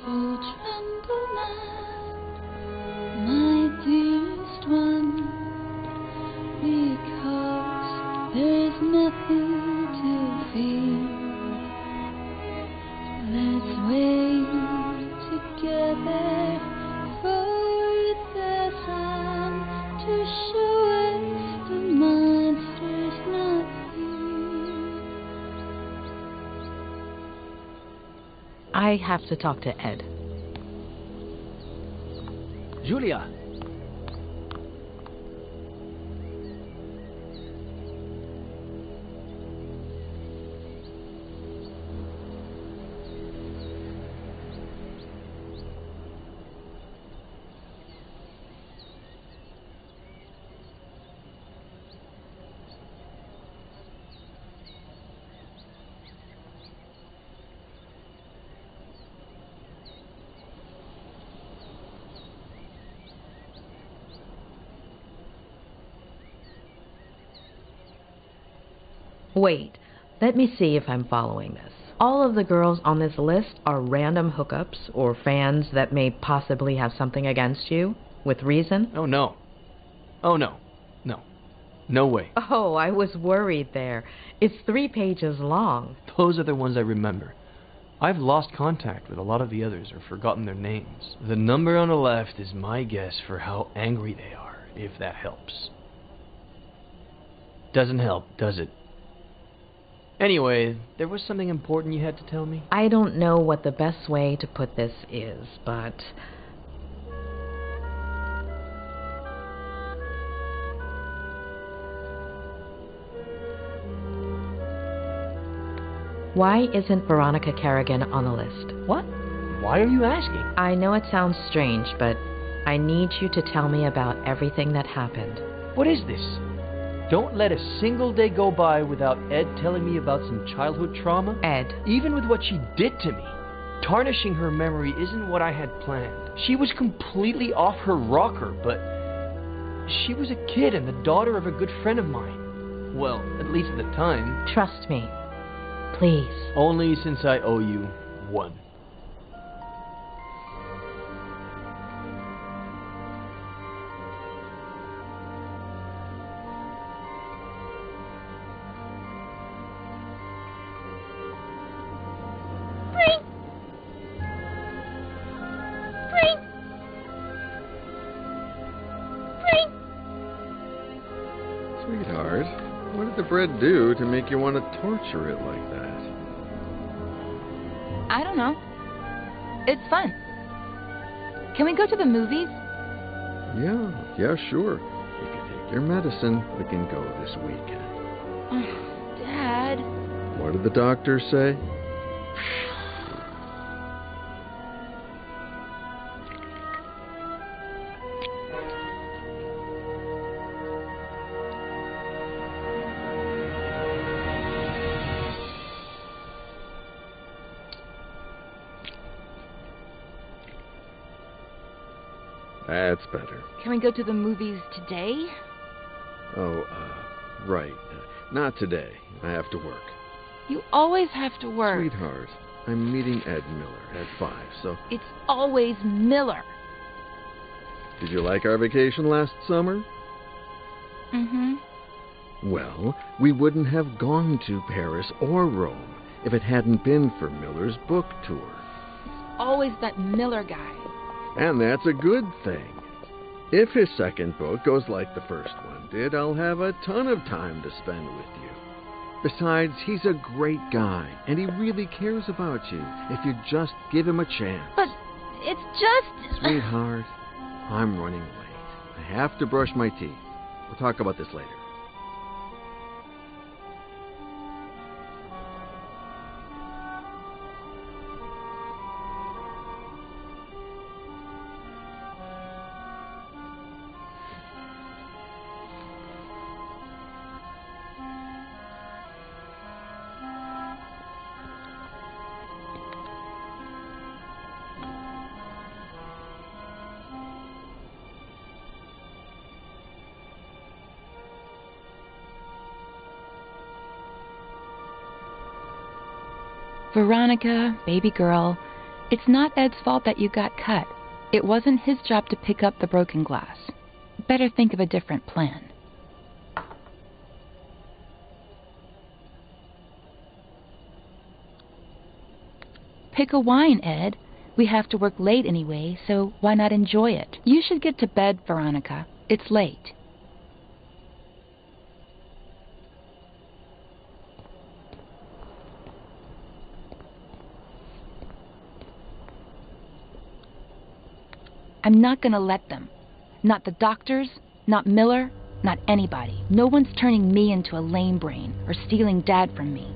Oh, tremble not, my dearest one, because there's nothing to fear. Let's wait together for the sun to show us the monster's not here. I have to talk to Ed. Julia! Wait, let me see if I'm following this. All of the girls on this list are random hookups or fans that may possibly have something against you, with reason? Oh, no. Oh, no. No. No way. Oh, I was worried there. It's 3 pages long. Those are the ones I remember. I've lost contact with a lot of the others or forgotten their names. The number on the left is my guess for how angry they are, if that helps. Doesn't help, does it? Anyway, there was something important you had to tell me? I don't know what the best way to put this is, but... Why isn't Veronica Kerrigan on the list? What? Why are you asking? I know it sounds strange, but I need you to tell me about everything that happened. What is this? Don't let a single day go by without Ed telling me about some childhood trauma. Ed. Even with what she did to me, tarnishing her memory isn't what I had planned. She was completely off her rocker, but she was a kid and the daughter of a good friend of mine. Well, at least at the time. Trust me. Please. Only since I owe you one. Sweetheart, what did the bread do to make you want to torture it like that? I don't know. It's fun. Can we go to the movies? Yeah, sure. If you take your medicine, we can go this weekend. Dad. What did the doctor say? That's better. Can we go to the movies today? Oh, right. Not today. I have to work. You always have to work. Sweetheart, I'm meeting Ed Miller at 5, so... It's always Miller. Did you like our vacation last summer? Mm-hmm. Well, we wouldn't have gone to Paris or Rome if it hadn't been for Miller's book tour. Always that Miller guy. And that's a good thing. If his second book goes like the first one did, I'll have a ton of time to spend with you. Besides, he's a great guy, and he really cares about you if you just give him a chance. But it's just... Sweetheart, I'm running late. I have to brush my teeth. We'll talk about this later. Veronica, baby girl, it's not Ed's fault that you got cut. It wasn't his job to pick up the broken glass. Better think of a different plan. Pick a wine, Ed. We have to work late anyway, so why not enjoy it? You should get to bed, Veronica. It's late. I'm not gonna let them. Not the doctors, not Miller, not anybody. No one's turning me into a lame brain or stealing Dad from me.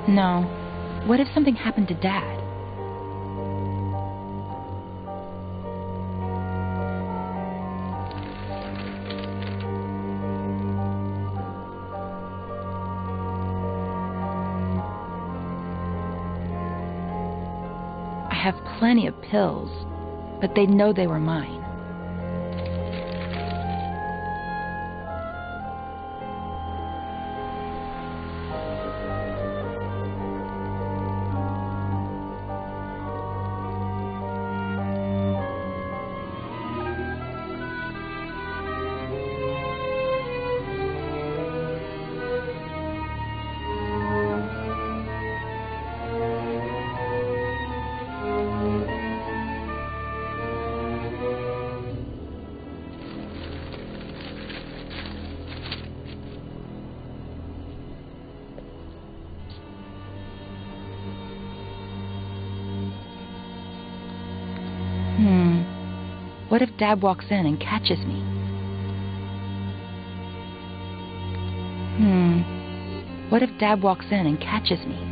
No. What if something happened to Dad? I have plenty of pills, but they'd know they were mine. What if Dad walks in and catches me? What if Dad walks in and catches me?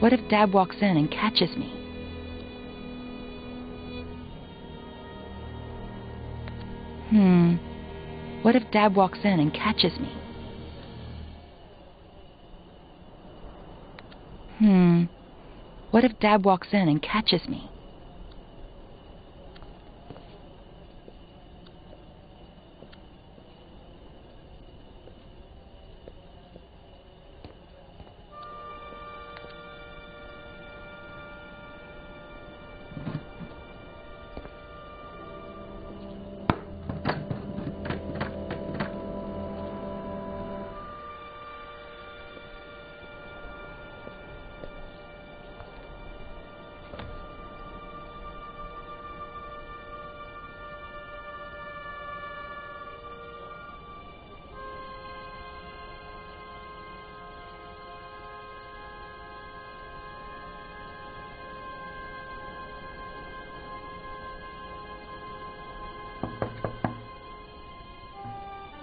What if Dad walks in and catches me? What if Dad walks in and catches me? What if Dad walks in and catches me?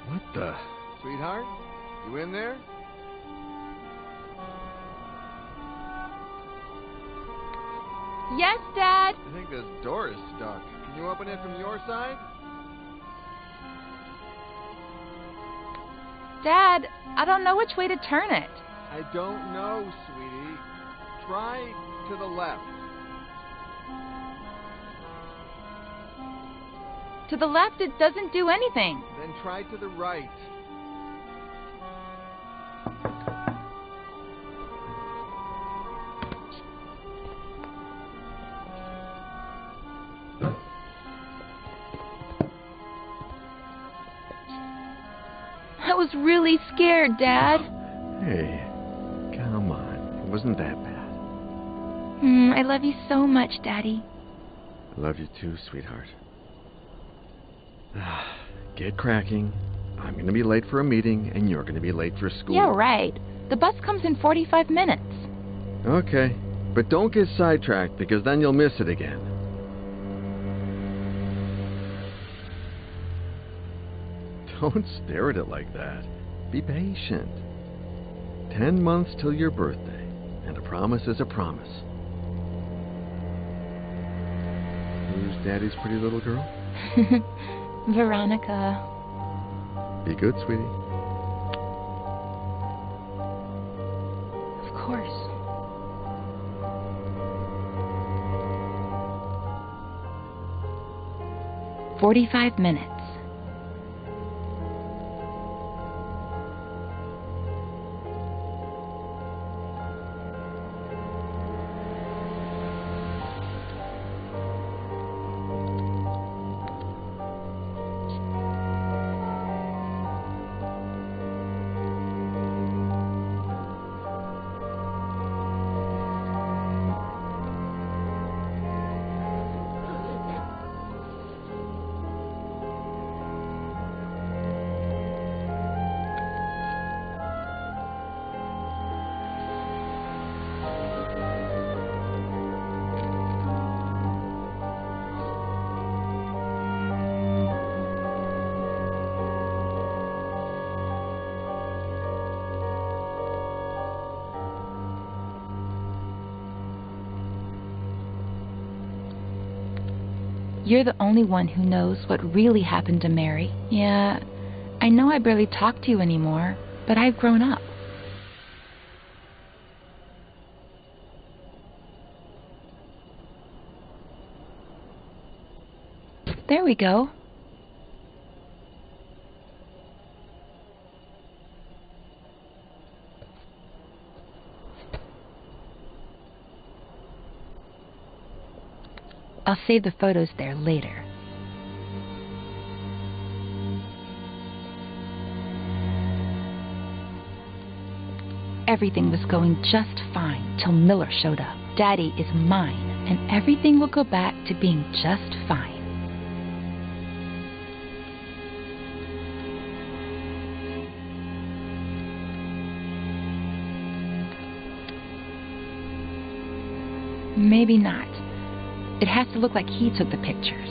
What the? Sweetheart? You in there? Yes, Dad? I think this door is stuck. Can you open it from your side? Dad, I don't know which way to turn it. I don't know, sweetie. Try to the left. To the left, it doesn't do anything. Then try to the right. I was really scared, Dad. Hey, come on. It wasn't that bad. I love you so much, Daddy. I love you too, sweetheart. Get cracking. I'm going to be late for a meeting, and you're going to be late for school. Yeah, right. The bus comes in 45 minutes. Okay, but don't get sidetracked, because then you'll miss it again. Don't stare at it like that. Be patient. 10 months till your birthday, and a promise is a promise. Who's Daddy's pretty little girl? Veronica. Be good, sweetie. Of course. "45 minutes. You're the only one who knows what really happened to Mary. Yeah, I know I barely talk to you anymore, but I've grown up. There we go. I'll save the photos there later. everything was going just fine till Miller showed up. Daddy is mine, and everything will go back to being just fine. Maybe not. It has to look like he took the pictures.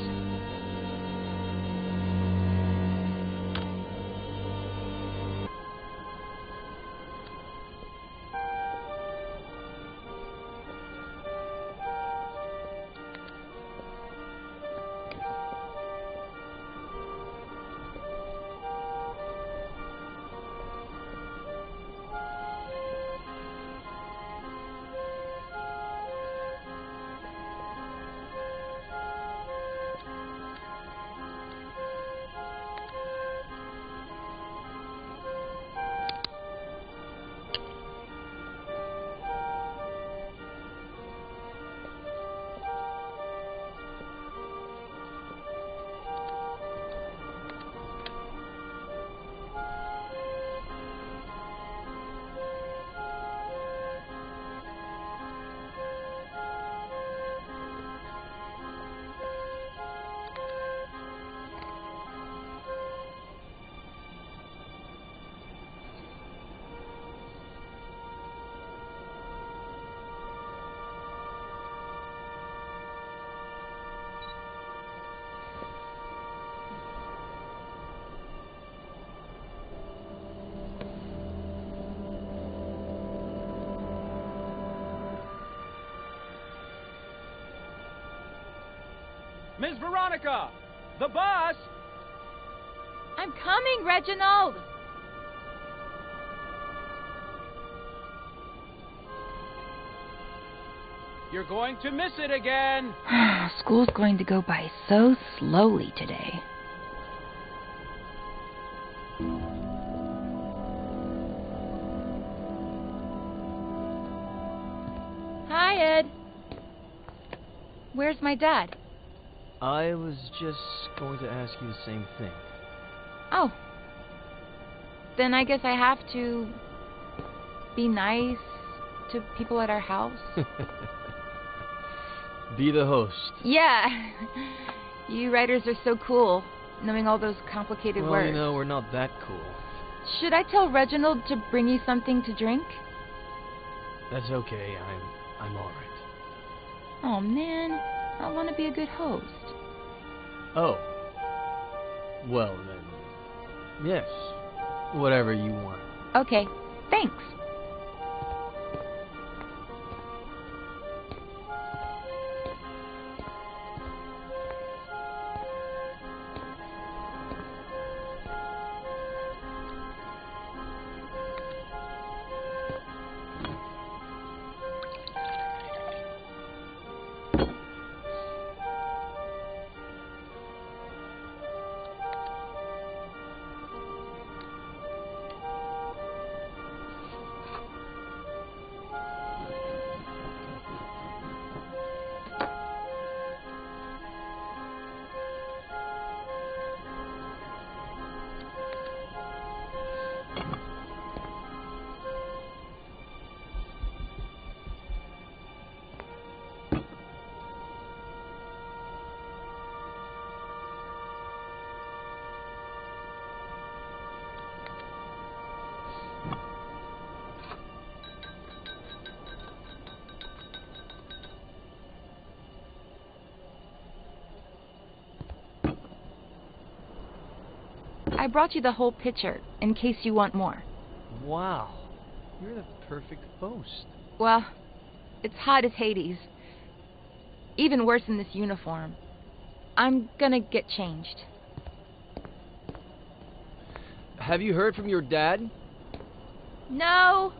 Miss Veronica! The bus! I'm coming, Reginald! You're going to miss it again! School's going to go by so slowly today. Hi, Ed. Where's my dad? I was just going to ask you the same thing. Oh. Then I guess I have to be nice to people at our house. Be the host. Yeah. You writers are so cool, knowing all those complicated Well, words. you know, we're not that cool. Should I tell Reginald to bring you something to drink? That's okay. I'm all right. Oh, man. I want to be a good host. Oh. Well, then. Yes. Whatever you want. Okay. Thanks. I brought you the whole pitcher, in case you want more. Wow. You're the perfect host. Well, it's hot as Hades. Even worse in this uniform. I'm gonna get changed. Have you heard from your dad? No!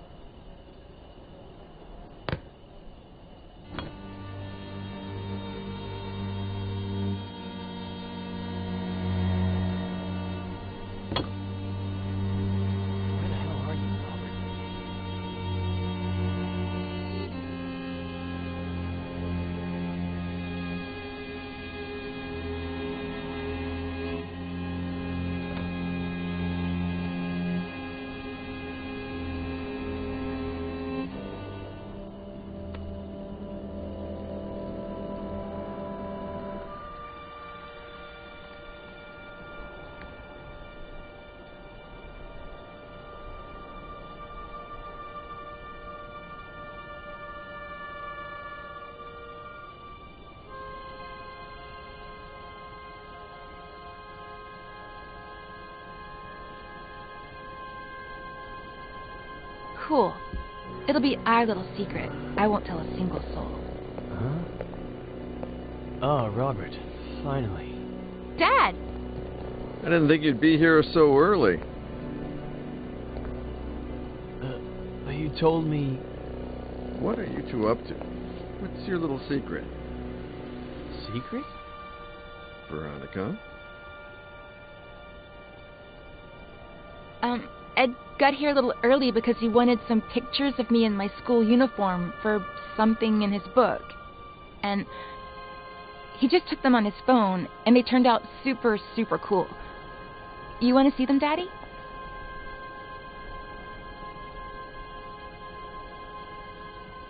cool. It'll be our little secret. I won't tell a single soul. Huh? Oh, Robert. Finally. Dad! I didn't think you'd be here so early. You told me... What are you two up to? What's your little secret? Secret? Veronica? Ed got here a little early because he wanted some pictures of me in my school uniform for something in his book. And he just took them on his phone, and they turned out super, super cool. You want to see them, Daddy?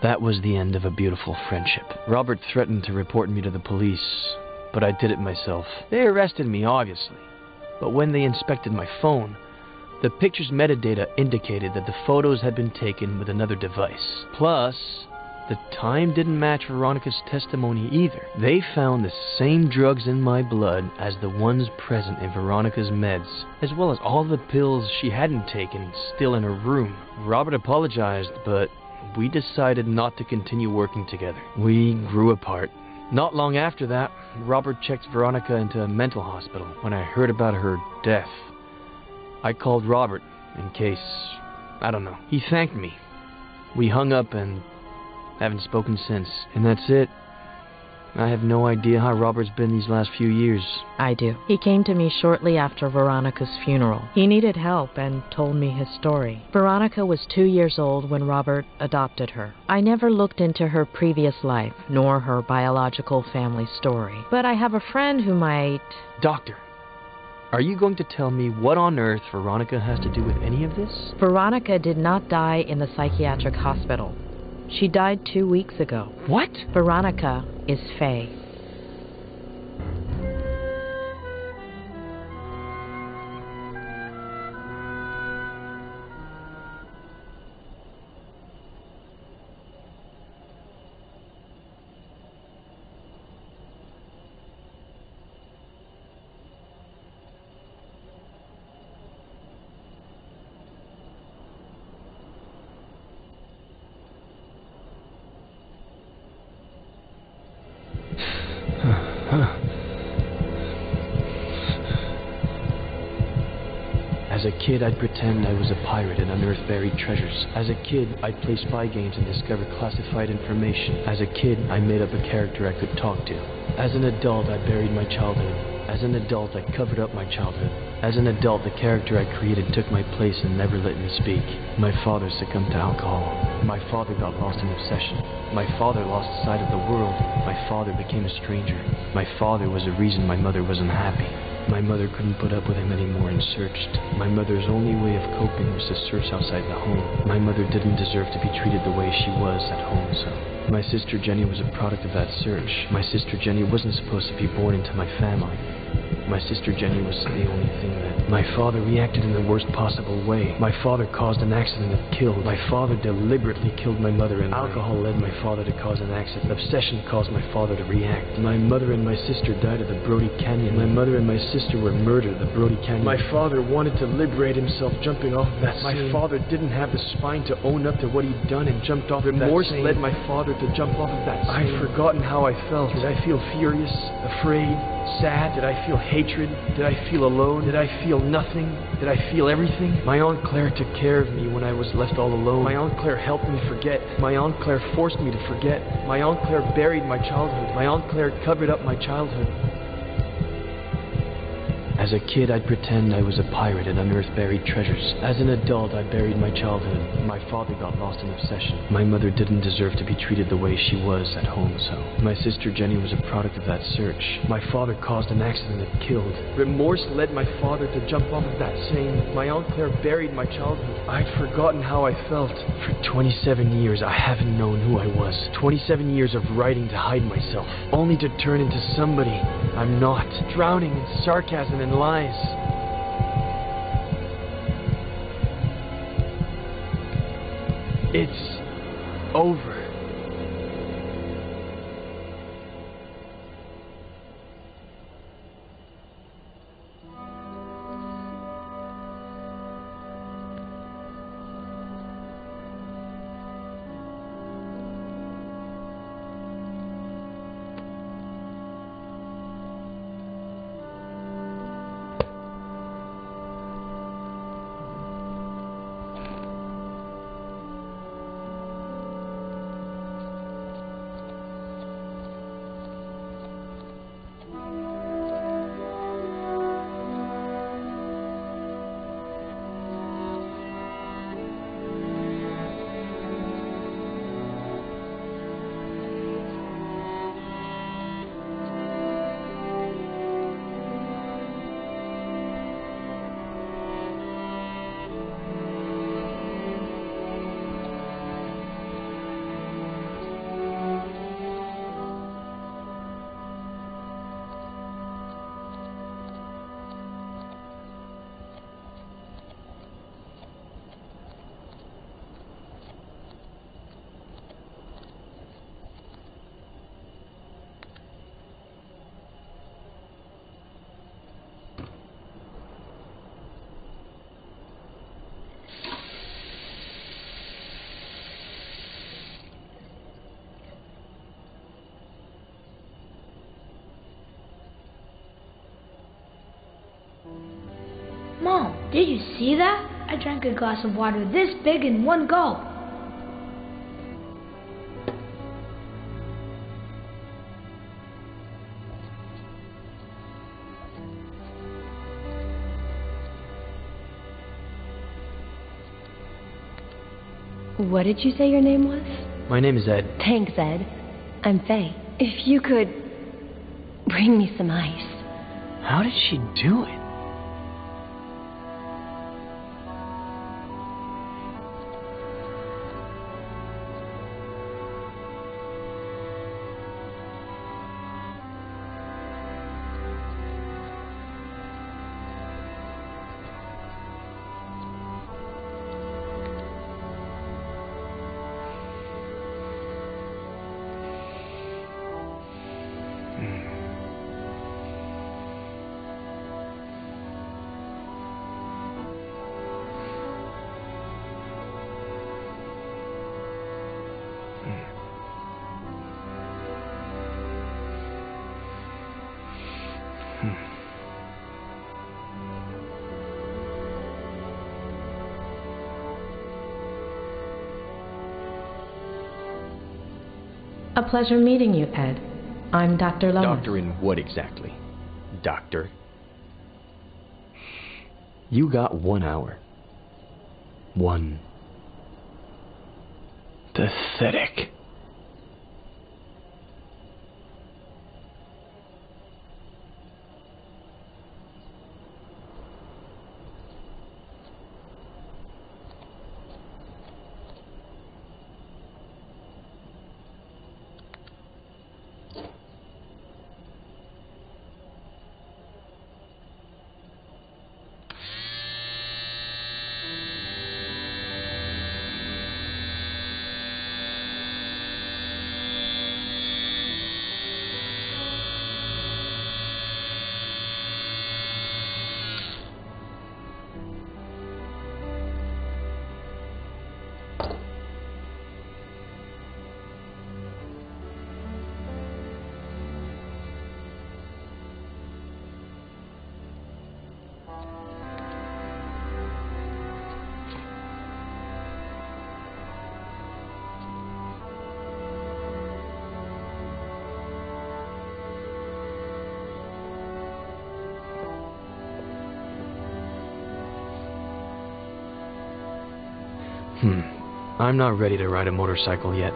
That was the end of a beautiful friendship. Robert threatened to report me to the police, but I did it myself. They arrested me, obviously. But when they inspected my phone, the picture's metadata indicated that the photos had been taken with another device. Plus, the time didn't match Veronica's testimony either. They found the same drugs in my blood as the ones present in Veronica's meds, as well as all the pills she hadn't taken still in her room. Robert apologized, but we decided not to continue working together. We grew apart. Not long after that, Robert checked Veronica into a mental hospital. When I heard about her death, I called Robert in case, I don't know. He thanked me. We hung up and haven't spoken since. And that's it. I have no idea how Robert's been these last few years. I do. He came to me shortly after Veronica's funeral. He needed help and told me his story. Veronica was 2 years old when Robert adopted her. I never looked into her previous life, nor her biological family story. But I have a friend who might... Doctor, are you going to tell me what on earth Veronica has to do with any of this? Veronica did not die in the psychiatric hospital. She died 2 weeks ago. What? Veronica is Faye. As a kid, I'd pretend I was a pirate and unearth buried treasures. As a kid, I'd play spy games and discover classified information. As a kid, I made up a character I could talk to. As an adult, I buried my childhood. As an adult, I covered up my childhood. As an adult, the character I created took my place and never let me speak. My father succumbed to alcohol. My father got lost in obsession. My father lost sight of the world. My father became a stranger. My father was the reason my mother was unhappy. My mother couldn't put up with him anymore and searched. My mother's only way of coping was to search outside the home. My mother didn't deserve to be treated the way she was at home, so... My sister Jenny was a product of that search. My sister Jenny wasn't supposed to be born into my family. My sister Jenny was the only thing that... My father reacted in the worst possible way. My father caused an accident that killed. My father deliberately killed my mother, and alcohol led my father to cause an accident. Obsession caused my father to react. My mother and my sister died at the Brody Canyon. My mother and my sister were murdered at the Brody Canyon. My father wanted to liberate himself jumping off of that scene. My father didn't have the spine to own up to what he'd done and jumped off of that scene. Remorse led my father to jump off of that scene. I've forgotten how I felt. Did I feel furious, afraid, sad? Did I feel hatred? Did I feel alone? Did I feel nothing? Did I feel everything? My Aunt Claire took care of me when I was left all alone. My Aunt Claire helped me forget. My Aunt Claire forced me to forget. My Aunt Claire buried my childhood. My Aunt Claire covered up my childhood. As a kid, I'd pretend I was a pirate and unearth buried treasures. As an adult, I buried my childhood. My father got lost in obsession. My mother didn't deserve to be treated the way she was at home, so... My sister Jenny was a product of that search. My father caused an accident that killed. Remorse led my father to jump off of that scene. My Aunt Claire buried my childhood. I'd forgotten how I felt. For 27 years, I haven't known who I was. 27 years of writing to hide myself, only to turn into somebody I'm not. Drowning in sarcasm and lies. It's over. Did you see that? I drank a glass of water this big in one gulp. What did you say your name was? My name is Ed. Thanks, Ed. I'm Faye. If you could bring me some ice. How did she do it? A pleasure meeting you, Ed. I'm Dr. Lawrence. Doctor in what exactly? Doctor? You got 1 hour. One. Pathetic. I'm not ready to ride a motorcycle yet.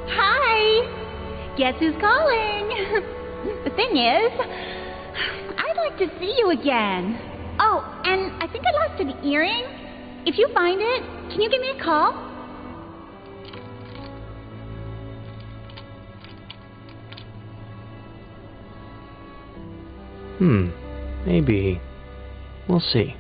Hi! Guess who's calling? The thing is, I'd like to see you again. Oh, and I think I lost an earring. If you find it, can you give me a call? Maybe. We'll see.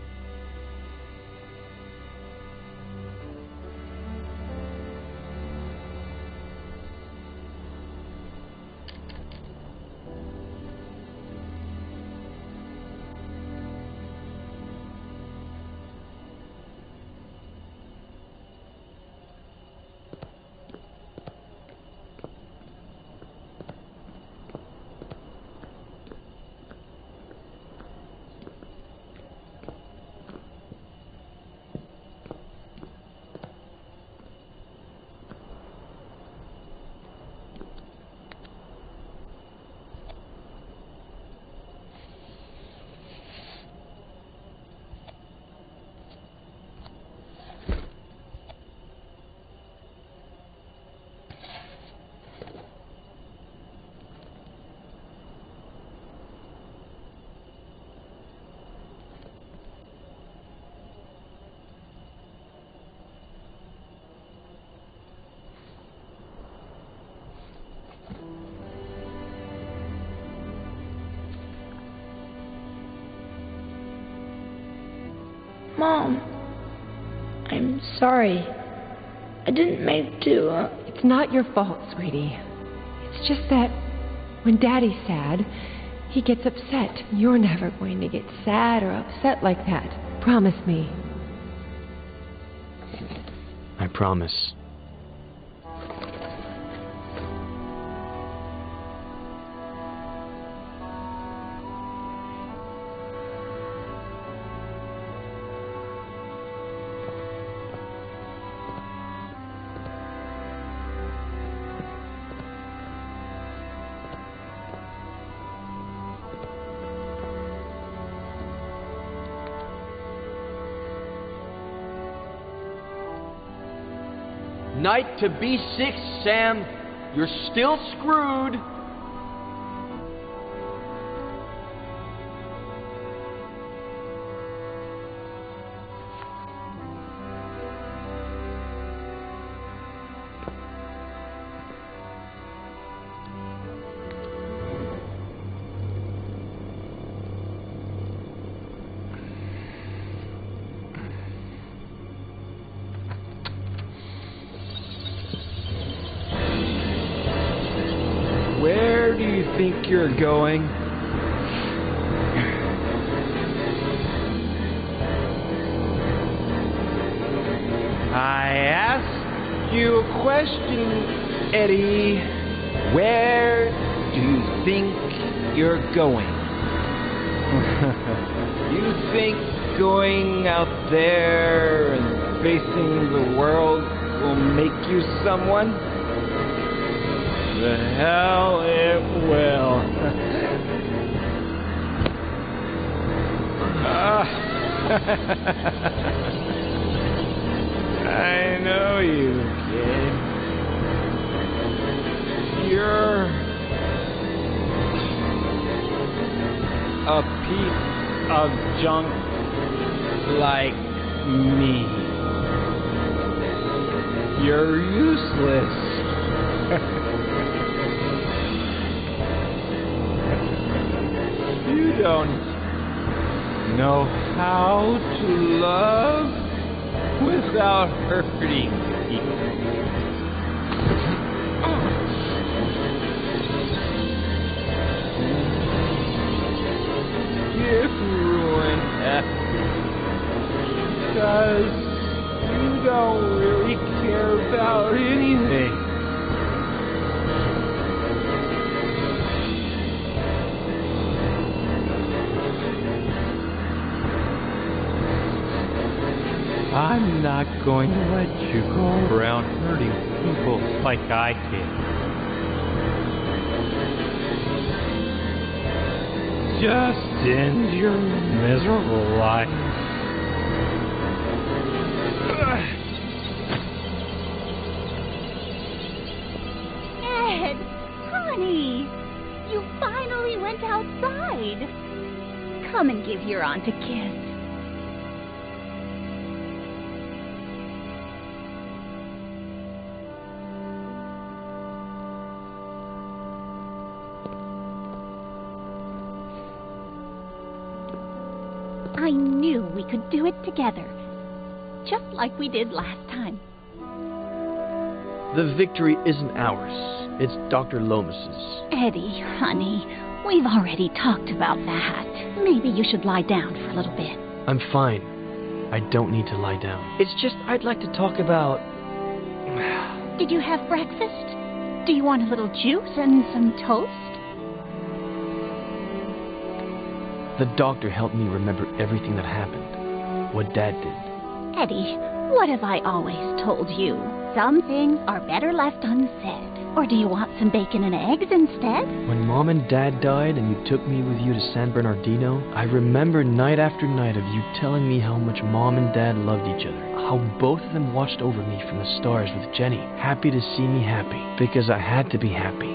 Mom, I'm sorry. I didn't mean to. It's not your fault, sweetie. It's just that When Daddy's sad, he gets upset. You're never going to get sad or upset like that. Promise me. I promise. Knight to B6, Sam. You're still screwed. Where do you think you're going? I asked you a question, Eddie. Where do you think you're going? You think going out there and facing the world will make you someone? The hell it will. I know you, kid. You're a piece of junk like me. You're useless. You don't know how to love without hurting people. Give ruin happy, because you don't really care about anything. I'm not going to let you go around hurting people like I did. Just end your miserable life. Ed, honey, you finally went outside. Come and give your aunt a kiss. I knew we could do it together, just like we did last time. The victory isn't ours. It's Dr. Lomas's. Eddie, honey, we've already talked about that. Maybe you should lie down for a little bit. I'm fine. I don't need to lie down. It's just I'd like to talk about... Did you have breakfast? Do you want a little juice and some toast? The doctor helped me remember everything that happened. What Dad did. Eddie, what have I always told you? Some things are better left unsaid. Or do you want some bacon and eggs instead? When Mom and Dad died and you took me with you to San Bernardino, I remember night after night of you telling me how much Mom and Dad loved each other. How both of them watched over me from the stars with Jenny, happy to see me happy, because I had to be happy.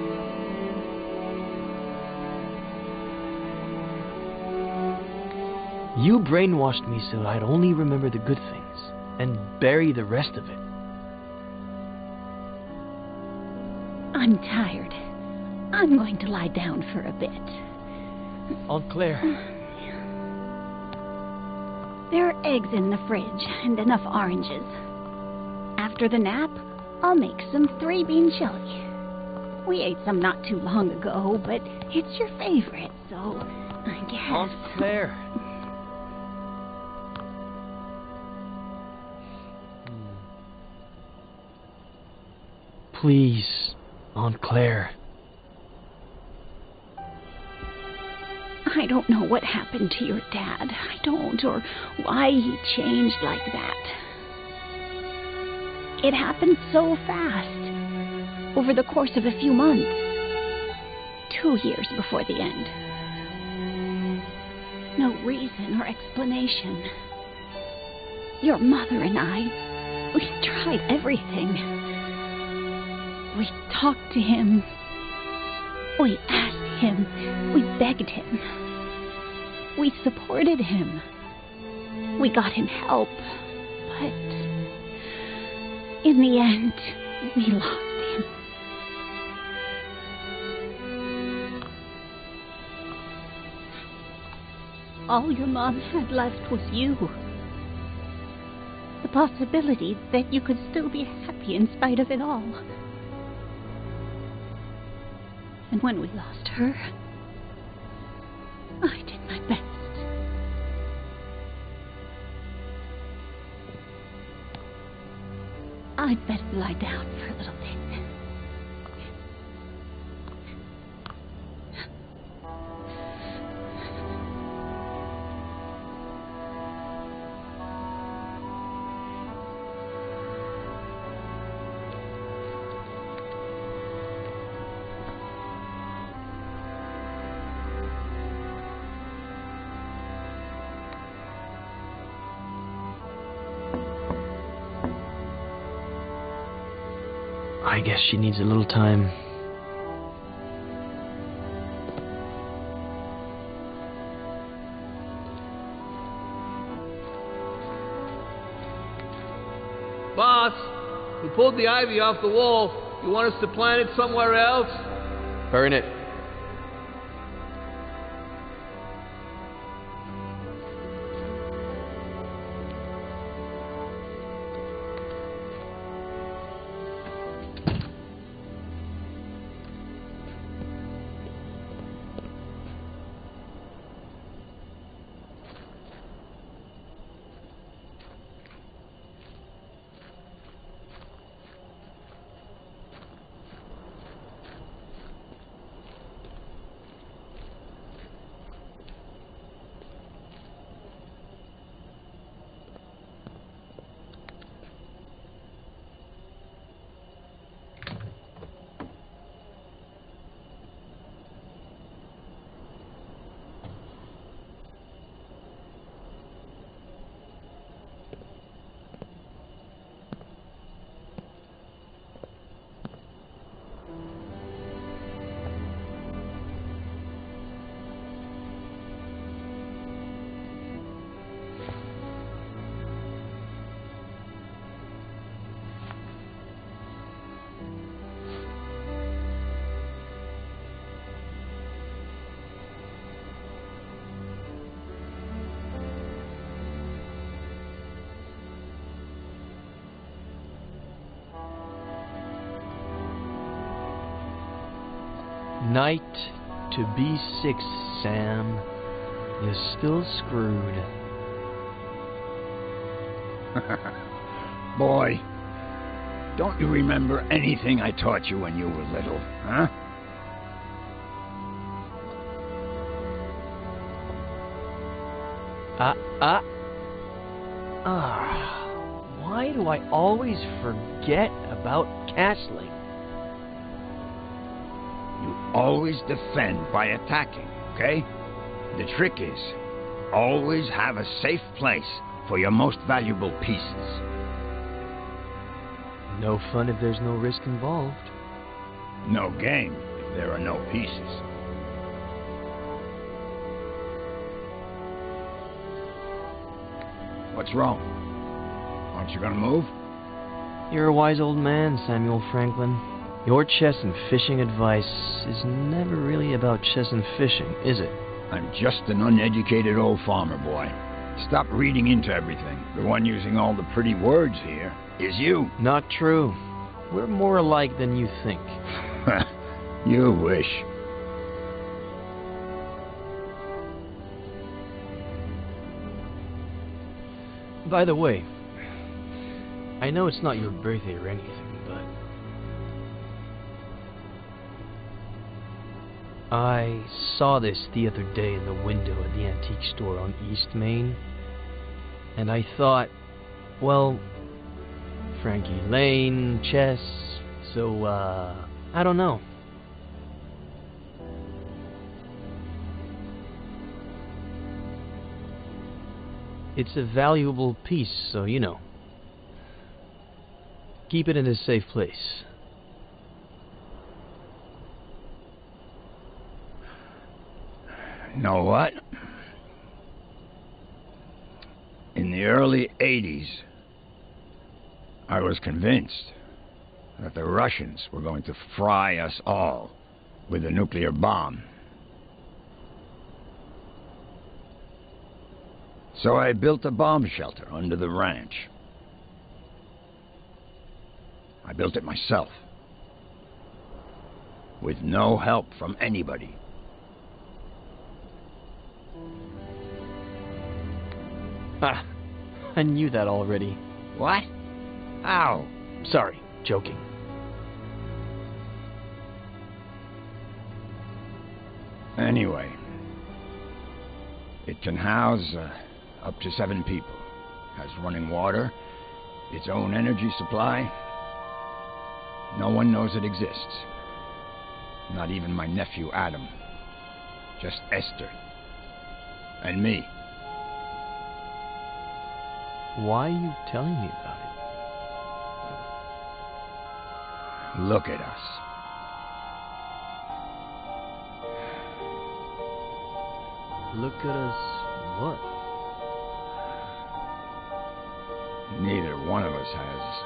You brainwashed me so I'd only remember the good things and bury the rest of it. I'm tired. I'm going to lie down for a bit. Aunt Claire. There are eggs in the fridge and enough oranges. After the nap, I'll make some 3-bean chili. We ate some not too long ago, but it's your favorite, so I guess. Aunt Claire. Please, Aunt Claire. I don't know what happened to your dad. I don't, or why he changed like that. It happened so fast, over the course of a few months. 2 years before the end. No reason or explanation. Your mother and I, we tried everything. We talked to him. We asked him. We begged him. We supported him. We got him help. But in the end, we lost him. All your mom had left was you. The possibility that you could still be happy in spite of it all. And when we lost her, I did my best. I'd better lie down for a little bit. I guess she needs a little time. Boss, we pulled the ivy off the wall. You want us to plant it somewhere else? Burn it. Night to B6, Sam. You're still screwed. Boy, don't you remember anything I taught you when you were little, huh? Why do I always forget about castling? You always defend by attacking, okay? The trick is, always have a safe place for your most valuable pieces. No fun if there's no risk involved. No game if there are no pieces. What's wrong? Aren't you gonna move? You're a wise old man, Samuel Franklin. Your chess and fishing advice is never really about chess and fishing, is it? I'm just an uneducated old farmer boy. Stop reading into everything. The one using all the pretty words here is you. Not true. We're more alike than you think. You wish. By the way, I know it's not your birthday or anything, but I saw this the other day in the window at the antique store on East Main, and I thought, well, Frankie Lane, chess, so, I don't know. It's a valuable piece, so, you know. Keep it in a safe place. Know what? In the early 80s, I was convinced that the Russians were going to fry us all with a nuclear bomb. So I built a bomb shelter under the ranch. I built it myself, with no help from anybody. Ah, I knew that already. What? How? Sorry, joking. Anyway, it can house up to 7 people. Has running water, its own energy supply. No one knows it exists. Not even my nephew Adam. Just Esther. And me. Why are you telling me about it? Look at us. Look at us what? Neither one of us has.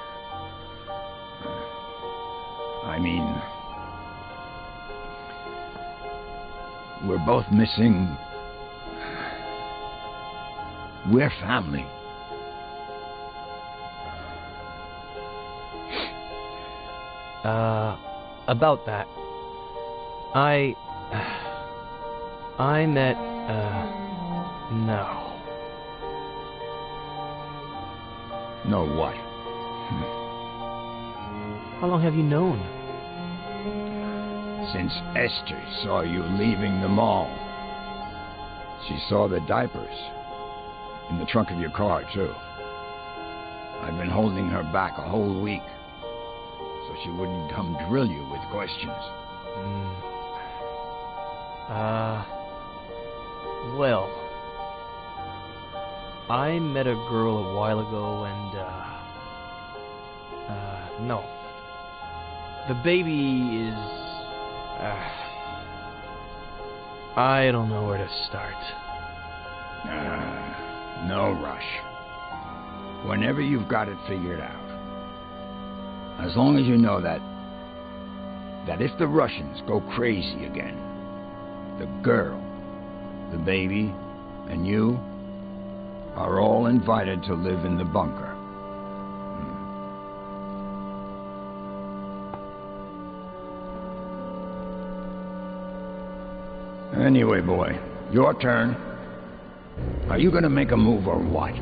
I mean, we're both missing. We're family. About that. I met, no. No what? How long have you known? Since Esther saw you leaving the mall. She saw the diapers. In the trunk of your car, too. I've been holding her back a whole week. So she wouldn't come drill you with questions. Well, I met a girl a while ago and, no. The baby is, I don't know where to start. No rush. Whenever you've got it figured out. As long as you know that if the Russians go crazy again, the girl, the baby, and you are all invited to live in the bunker. Anyway, boy, your turn. Are you gonna make a move or what?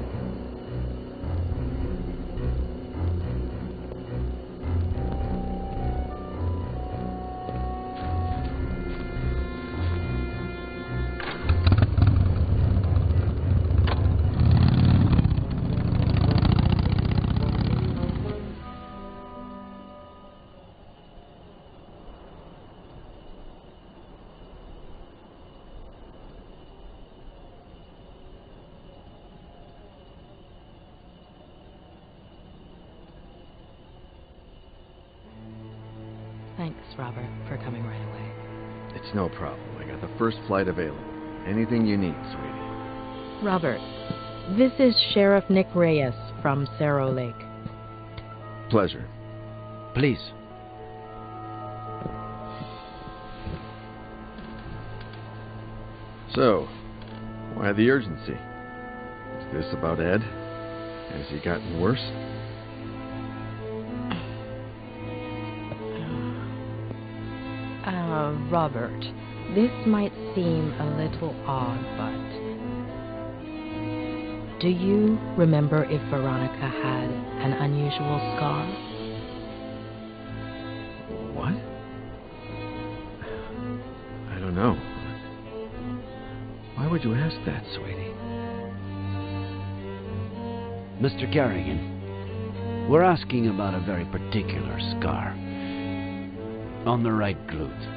Thanks, Robert, for coming right away. It's no problem. I got the first flight available. Anything you need, sweetie. Robert, this is Sheriff Nick Reyes from Cerro Lake. Pleasure. Please. So, why the urgency? Is this about Ed? Has he gotten worse? Robert, this might seem a little odd, but do you remember if Veronica had an unusual scar? What? I don't know. Why would you ask that, sweetie? Mr. Carrigan, we're asking about a very particular scar on the right glute.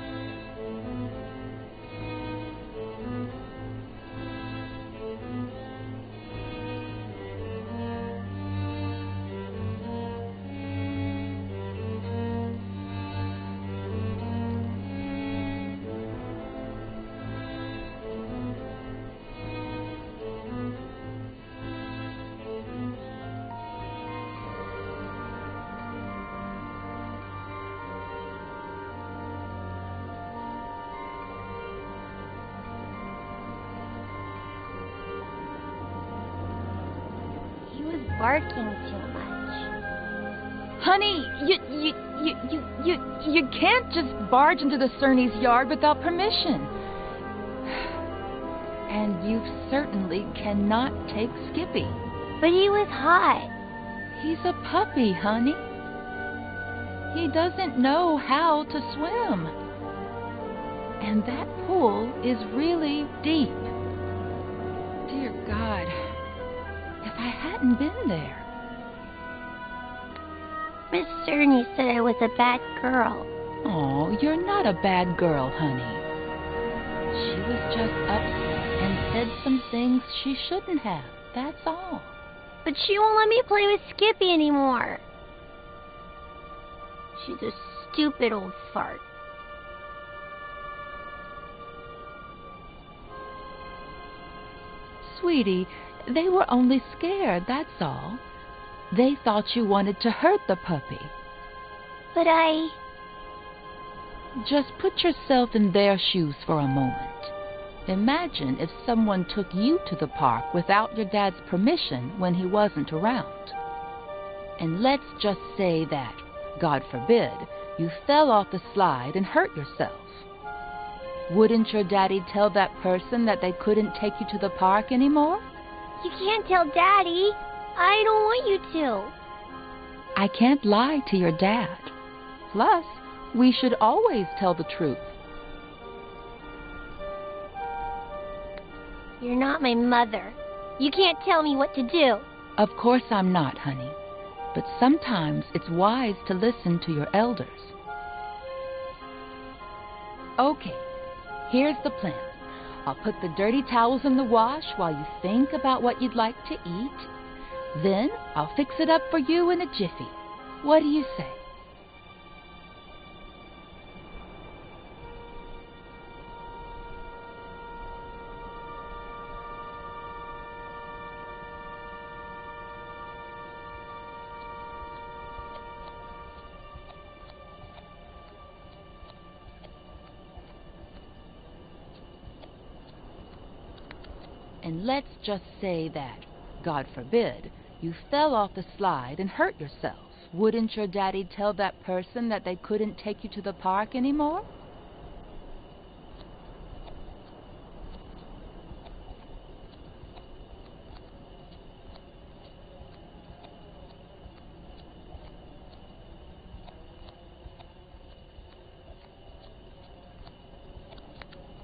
Barking too much. Honey, you can't just barge into the Cerny's yard without permission. And you certainly cannot take Skippy. But he was hot. He's a puppy, honey. He doesn't know how to swim. And that pool is really deep. Dear God. If I hadn't been there. Miss Cerny said I was a bad girl. Oh, you're not a bad girl, honey. She was just upset and said some things she shouldn't have. That's all. But she won't let me play with Skippy anymore. She's a stupid old fart. Sweetie, they were only scared, that's all. They thought you wanted to hurt the puppy. But I... Just put yourself in their shoes for a moment. Imagine if someone took you to the park without your dad's permission when he wasn't around. And let's just say that, God forbid, you fell off the slide and hurt yourself. Wouldn't your daddy tell that person that they couldn't take you to the park anymore? You can't tell Daddy. I don't want you to. I can't lie to your dad. Plus, we should always tell the truth. You're not my mother. You can't tell me what to do. Of course I'm not, honey. But sometimes it's wise to listen to your elders. Okay, here's the plan. I'll put the dirty towels in the wash while you think about what you'd like to eat. Then I'll fix it up for you in a jiffy. What do you say? And let's just say that, God forbid, you fell off the slide and hurt yourself. Wouldn't your daddy tell that person that they couldn't take you to the park anymore?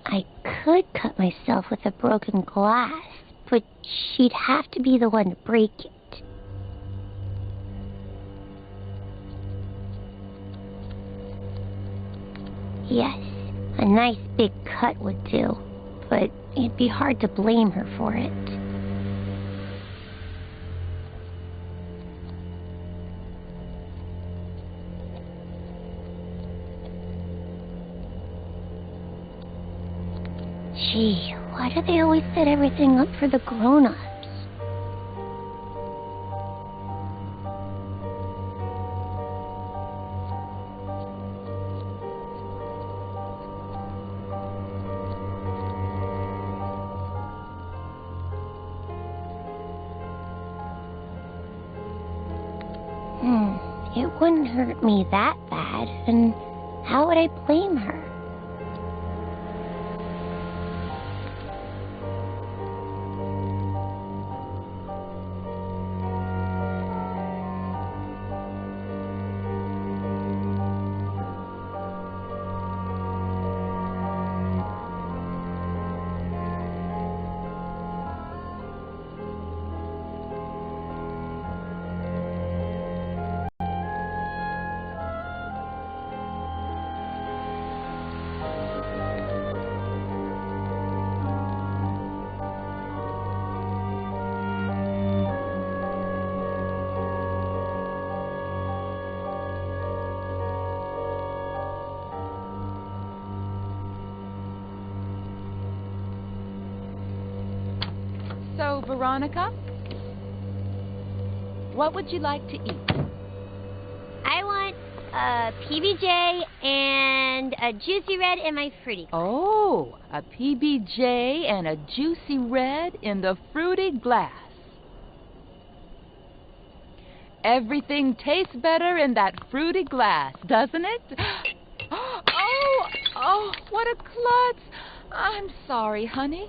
I could cut myself with a broken glass, but she'd have to be the one to break it. Yes, a nice big cut would do, but it'd be hard to blame her for it. Gee, why do they always set everything up for the grown-ups? It wouldn't hurt me that bad, and how would I blame her? So, Veronica, what would you like to eat? I want a PBJ and a juicy red in my fruity. Oh, a PBJ and a juicy red in the fruity glass. Everything tastes better in that fruity glass, doesn't it? Oh, what a klutz. I'm sorry, honey.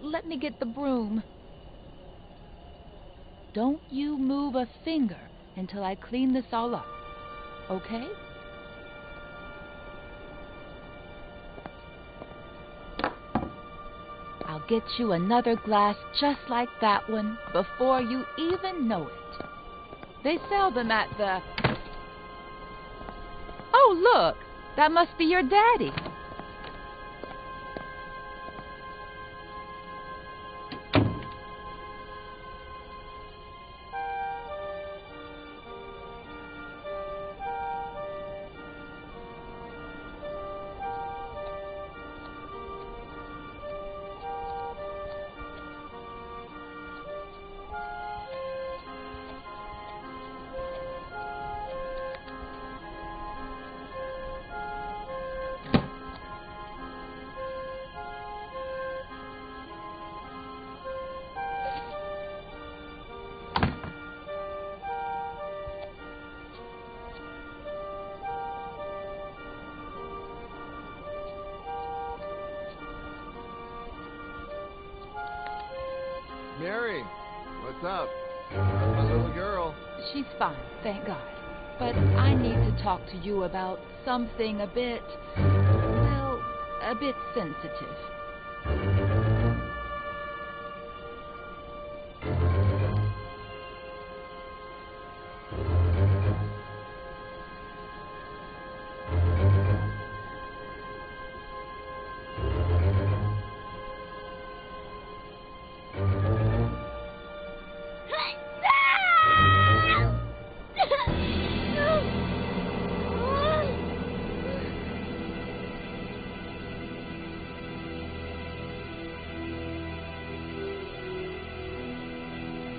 Let me get the broom. Don't you move a finger until I clean this all up, okay? I'll get you another glass just like that one before you even know it. They sell them at the... Oh, look! That must be your daddy. Mary, what's up? How's my little girl? She's fine, thank God. But I need to talk to you about something a bit, well, a bit sensitive.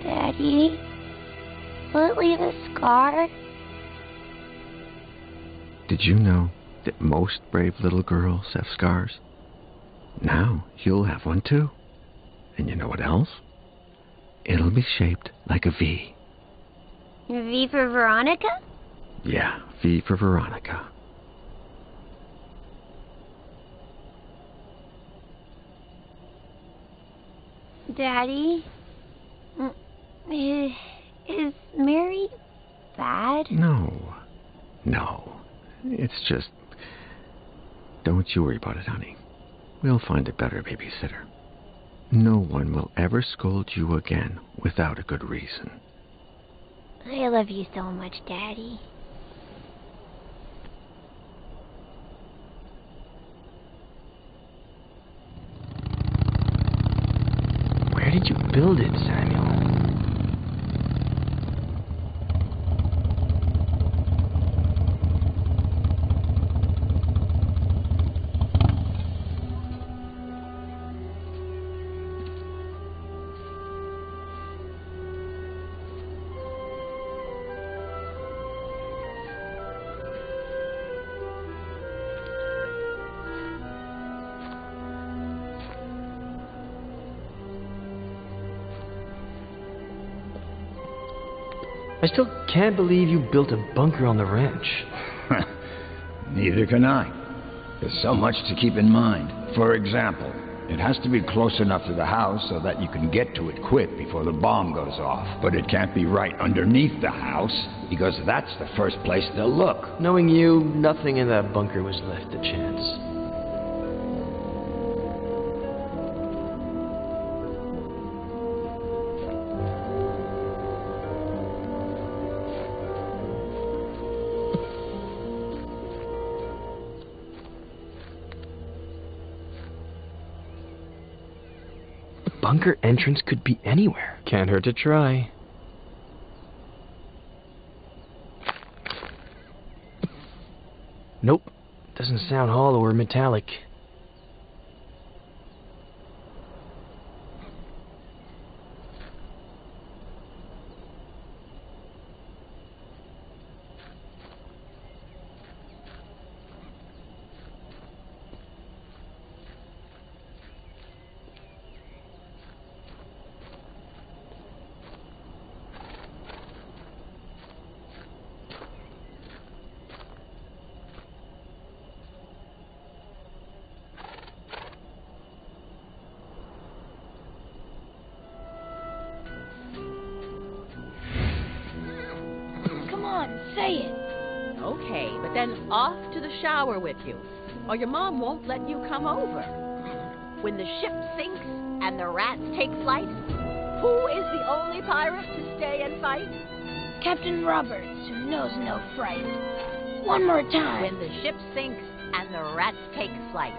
Daddy, will it leave a scar? Did you know that most brave little girls have scars? Now you'll have one too. And you know what else? It'll be shaped like a V. V for Veronica? Yeah, V for Veronica. Daddy, is Mary bad? No. It's just... Don't you worry about it, honey. We'll find a better babysitter. No one will ever scold you again without a good reason. I love you so much, Daddy. Where did you build it, Samuel? I still can't believe you built a bunker on the ranch. Neither can I. There's so much to keep in mind. For example, it has to be close enough to the house so that you can get to it quick before the bomb goes off. But it can't be right underneath the house, because that's the first place they'll look. Knowing you, nothing in that bunker was left to chance. Bunker entrance could be anywhere. Can't hurt to try. Nope. Doesn't sound hollow or metallic. say it. Okay, but then off to the shower with you, or your mom won't let you come over. When the ship sinks and the rats take flight, who is the only pirate to stay and fight? Captain Roberts, who knows no fright. One more time. When the ship sinks and the rats take flight,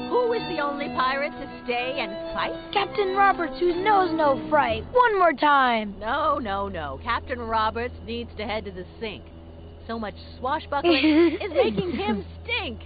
who is the only pirate to stay and fight? Captain Roberts, who knows no fright. One more time. No, no, no. Captain Roberts needs to head to the sink. So much swashbuckling is making him stink.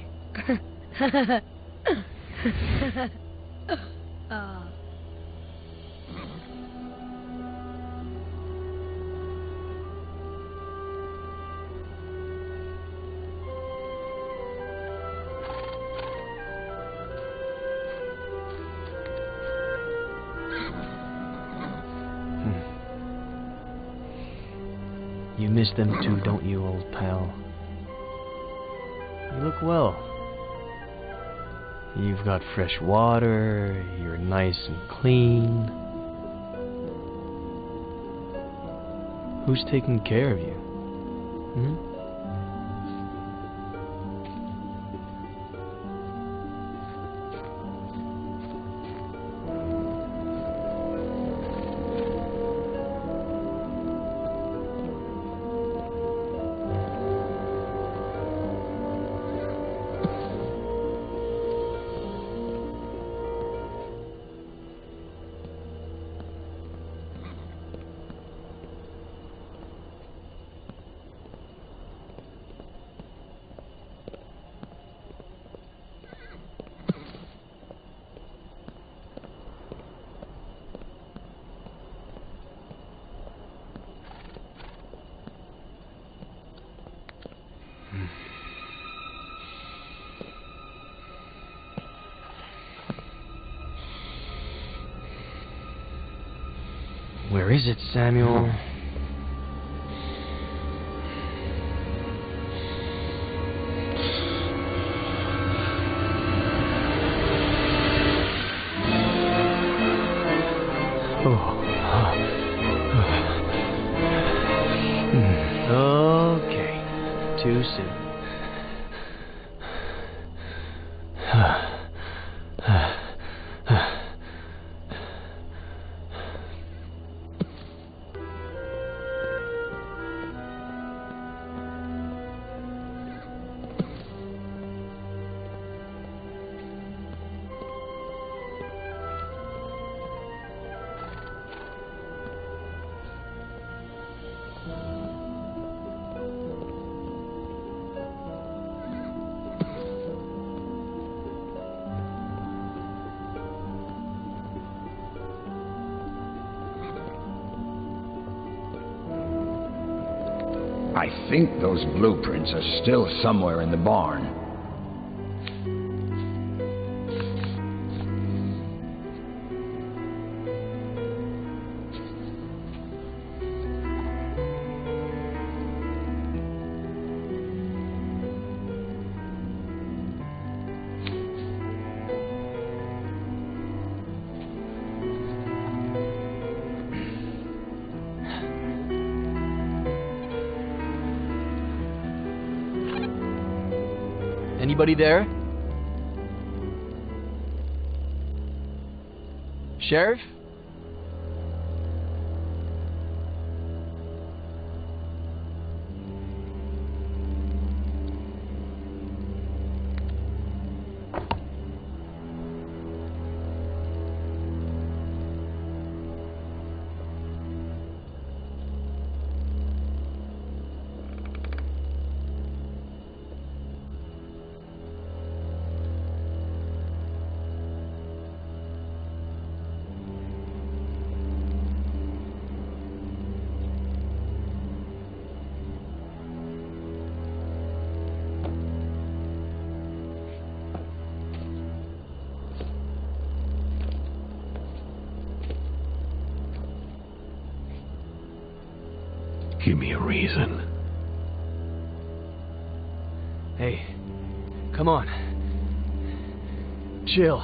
You miss them too, don't you, old pal? You look well. You've got fresh water, you're nice and clean. Who's taking care of you? Hmm? Where is it, Samuel? Okay, too soon. I think those blueprints are still somewhere in the barn. Anybody there? Sheriff? Give me a reason. Hey, come on. Chill.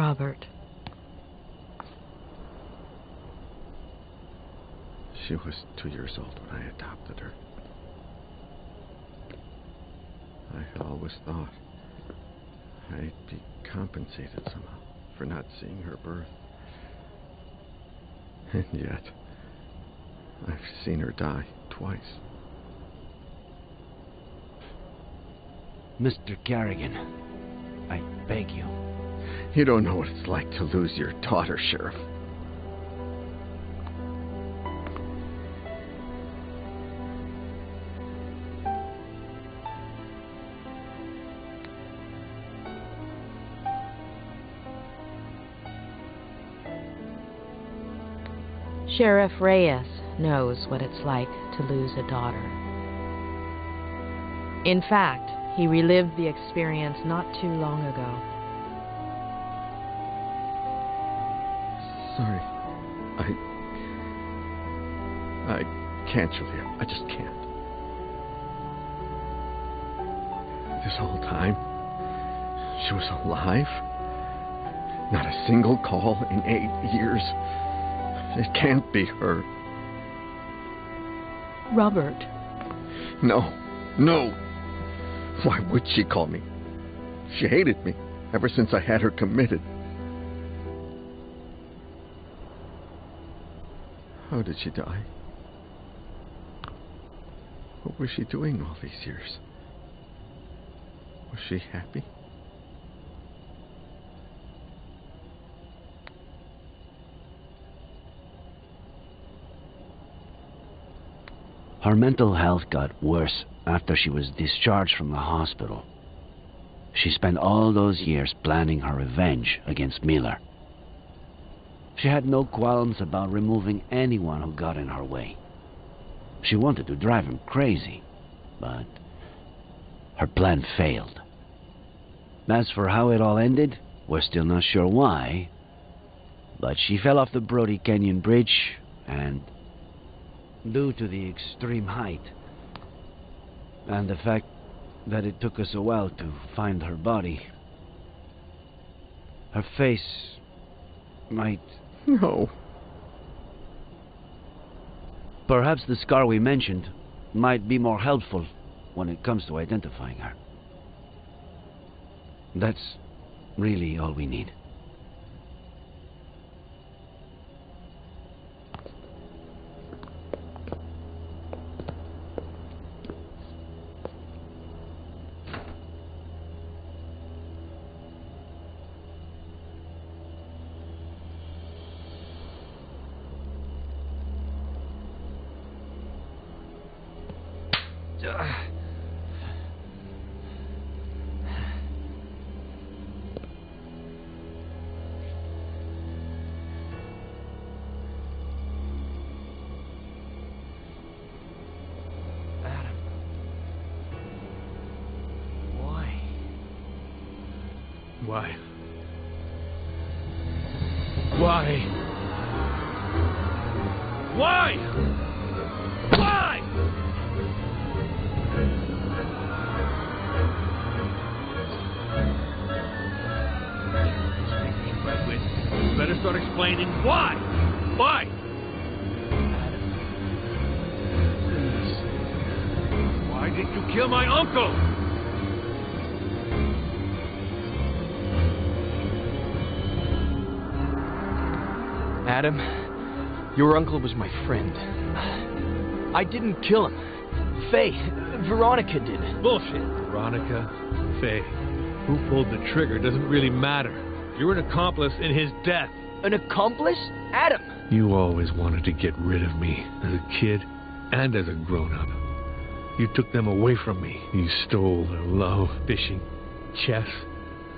Robert. She was 2 years old when I adopted her. I had always thought I'd be compensated somehow for not seeing her birth. And yet, I've seen her die twice. Mr. Carrigan, I beg you. You don't know what it's like to lose your daughter, Sheriff. Sheriff Reyes knows what it's like to lose a daughter. In fact, he relived the experience not too long ago. Sorry. I can't, Julia. I just can't. This whole time, she was alive. Not a single call in 8 years. It can't be her. Robert. No. Why would she call me? She hated me ever since I had her committed. How did she die? What was she doing all these years? Was she happy? Her mental health got worse after she was discharged from the hospital. She spent all those years planning her revenge against Miller. She had no qualms about removing anyone who got in her way. She wanted to drive him crazy, but her plan failed. As for how it all ended, we're still not sure why, but she fell off the Brody Canyon Bridge, and due to the extreme height and the fact that it took us a while to find her body, her face might... No. Perhaps the scar we mentioned might be more helpful when it comes to identifying her. That's really all we need. Why? You better start explaining why. Why? Why did you kill my uncle? Adam, your uncle was my friend. I didn't kill him. Faye, Veronica did. Bullshit. Veronica, Faye. Who pulled the trigger doesn't really matter. You're an accomplice in his death. An accomplice? Adam! You always wanted to get rid of me, as a kid and as a grown-up. You took them away from me. You stole their love, fishing, chess,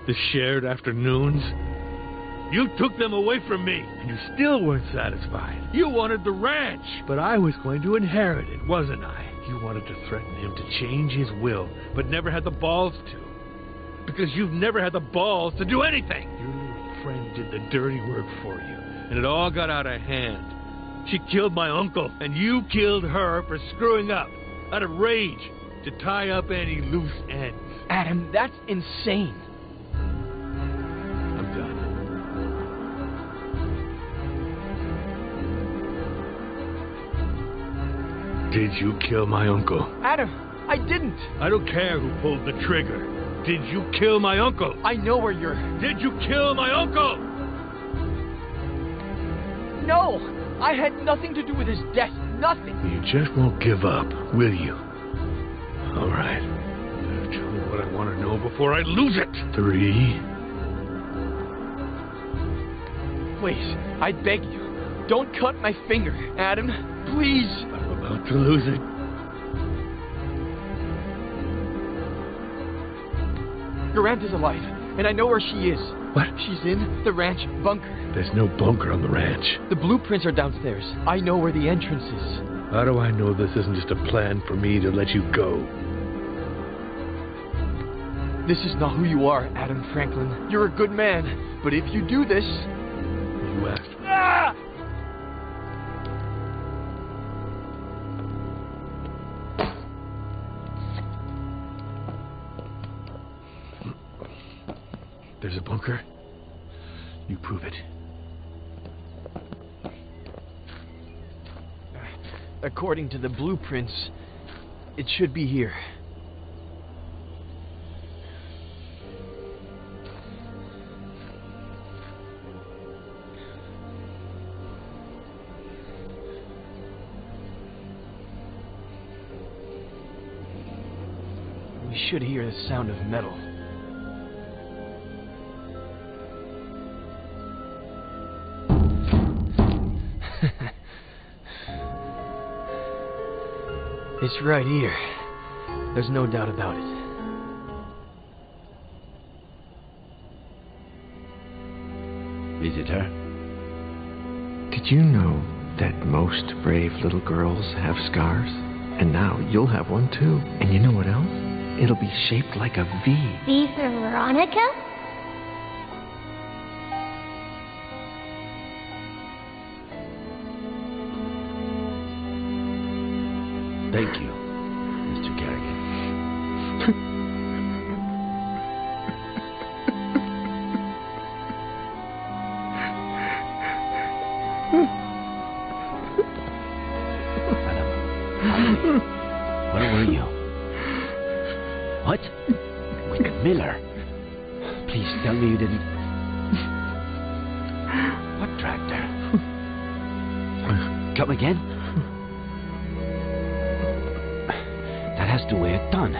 the shared afternoons. You took them away from me, and you still weren't satisfied. You wanted the ranch, but I was going to inherit it, wasn't I? You wanted to threaten him to change his will, but never had the balls to. Because you've never had the balls to do anything. Your little friend did the dirty work for you, and it all got out of hand. She killed my uncle, and you killed her for screwing up, out of rage, to tie up any loose ends. Adam, that's insane. I'm done. Did you kill my uncle? Adam, I didn't. I don't care who pulled the trigger. Did you kill my uncle? I know where you're... Did you kill my uncle? No! I had nothing to do with his death. Nothing. You just won't give up, will you? All right. Tell me what I want to know before I lose it. 3. Please, I beg you. Don't cut my finger, Adam. Please. I'm about to lose it. Your aunt is alive, and I know where she is. What? She's in the ranch bunker. There's no bunker on the ranch. The blueprints are downstairs. I know where the entrance is. How do I know this isn't just a plan for me to let you go? This is not who you are, Adam Franklin. You're a good man, but if you do this... You asked. Ah! There's a bunker. You prove it. According to the blueprints, it should be here. We should hear the sound of metal. It's right here. There's no doubt about it. Visitor? Did you know that most brave little girls have scars? And now you'll have one too. And you know what else? It'll be shaped like a V. V for Veronica? Thank you, Mr. Kerrigan. Where were you? What? With Miller? Please tell me you didn't... What tractor? Come again? That has to weigh a ton.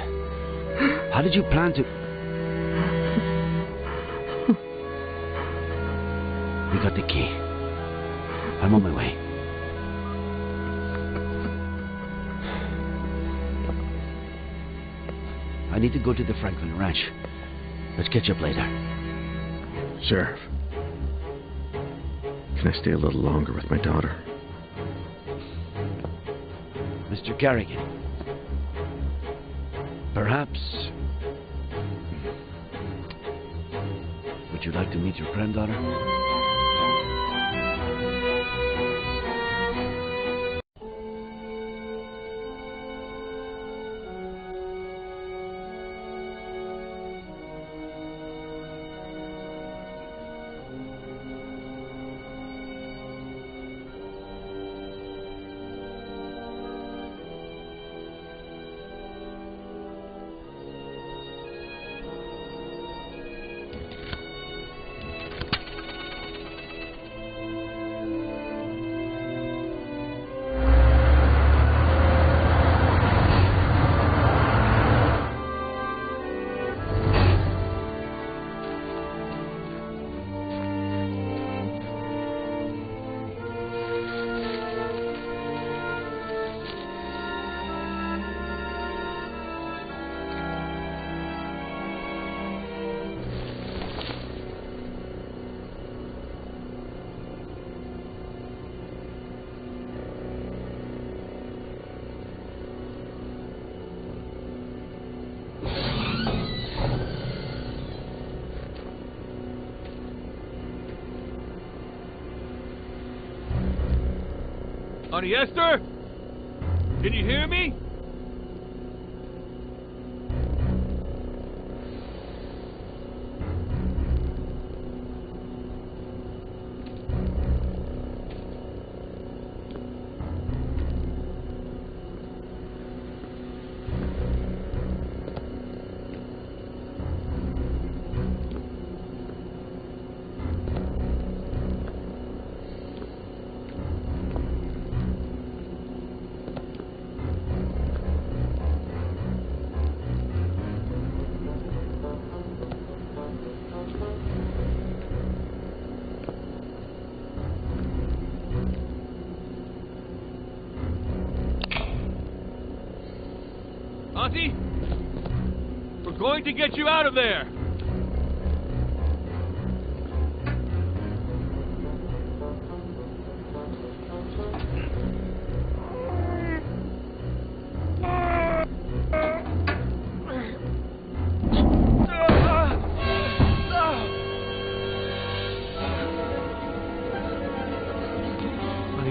How did you plan to... We got the key. I'm on my way. I need to go to the Franklin Ranch. Let's catch up later. Sheriff, can I stay a little longer with my daughter? Mr. Kerrigan, perhaps... Would you like to meet your granddaughter? Honey Esther? Can you hear me? Monty? We're going to get you out of there!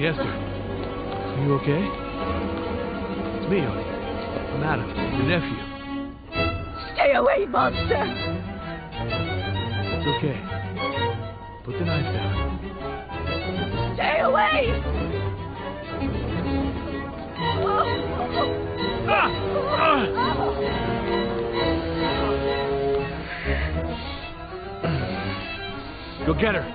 Esther, are you okay? It's me, Odie. I'm Adam, your nephew. Stay away, monster! It's okay. Put the knife down. Stay away! Go get her.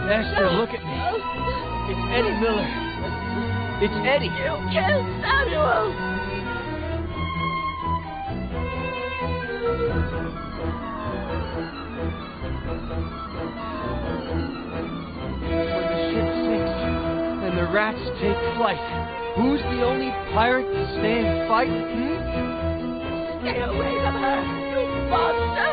Esther, look at me. It's Eddie Miller. It's Eddie. You killed Samuel! When the ship sinks and the rats take flight, who's the only pirate to stay and fight? Stay away from her, you monster!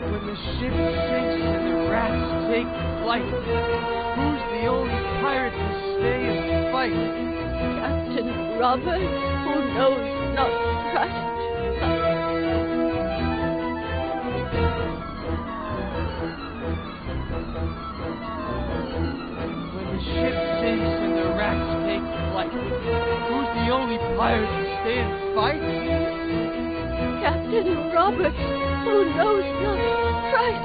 When the ship sinks and the rats take flight, who's the only pirate to stay and fight? Captain Robert, who knows not trust. When the ship sinks and the rats take flight, who's the only pirate to stay and fight? Captain Robert, who knows not right.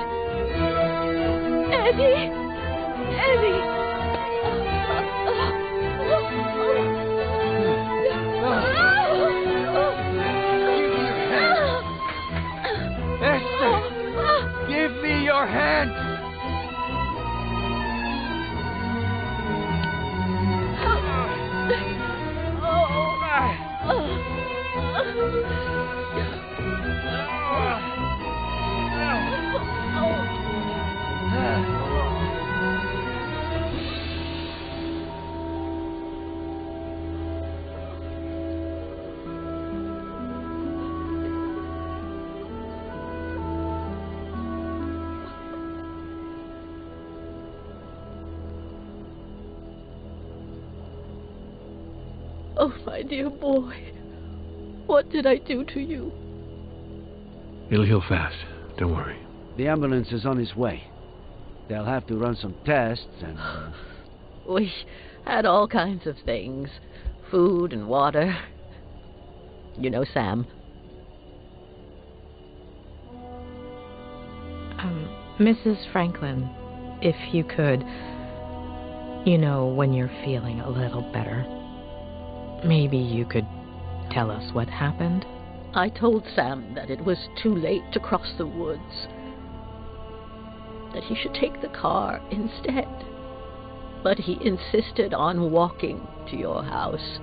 Eddie! Eddie! Esther! Give me your hand! Oh, my dear boy. What did I do to you? It'll heal fast. Don't worry. The ambulance is on its way. They'll have to run some tests and... We had all kinds of things. Food and water. You know Sam. Mrs. Franklin, if you could, you know, when you're feeling a little better, maybe you could tell us what happened? I told Sam that it was too late to cross the woods. That he should take the car instead. But he insisted on walking to your house.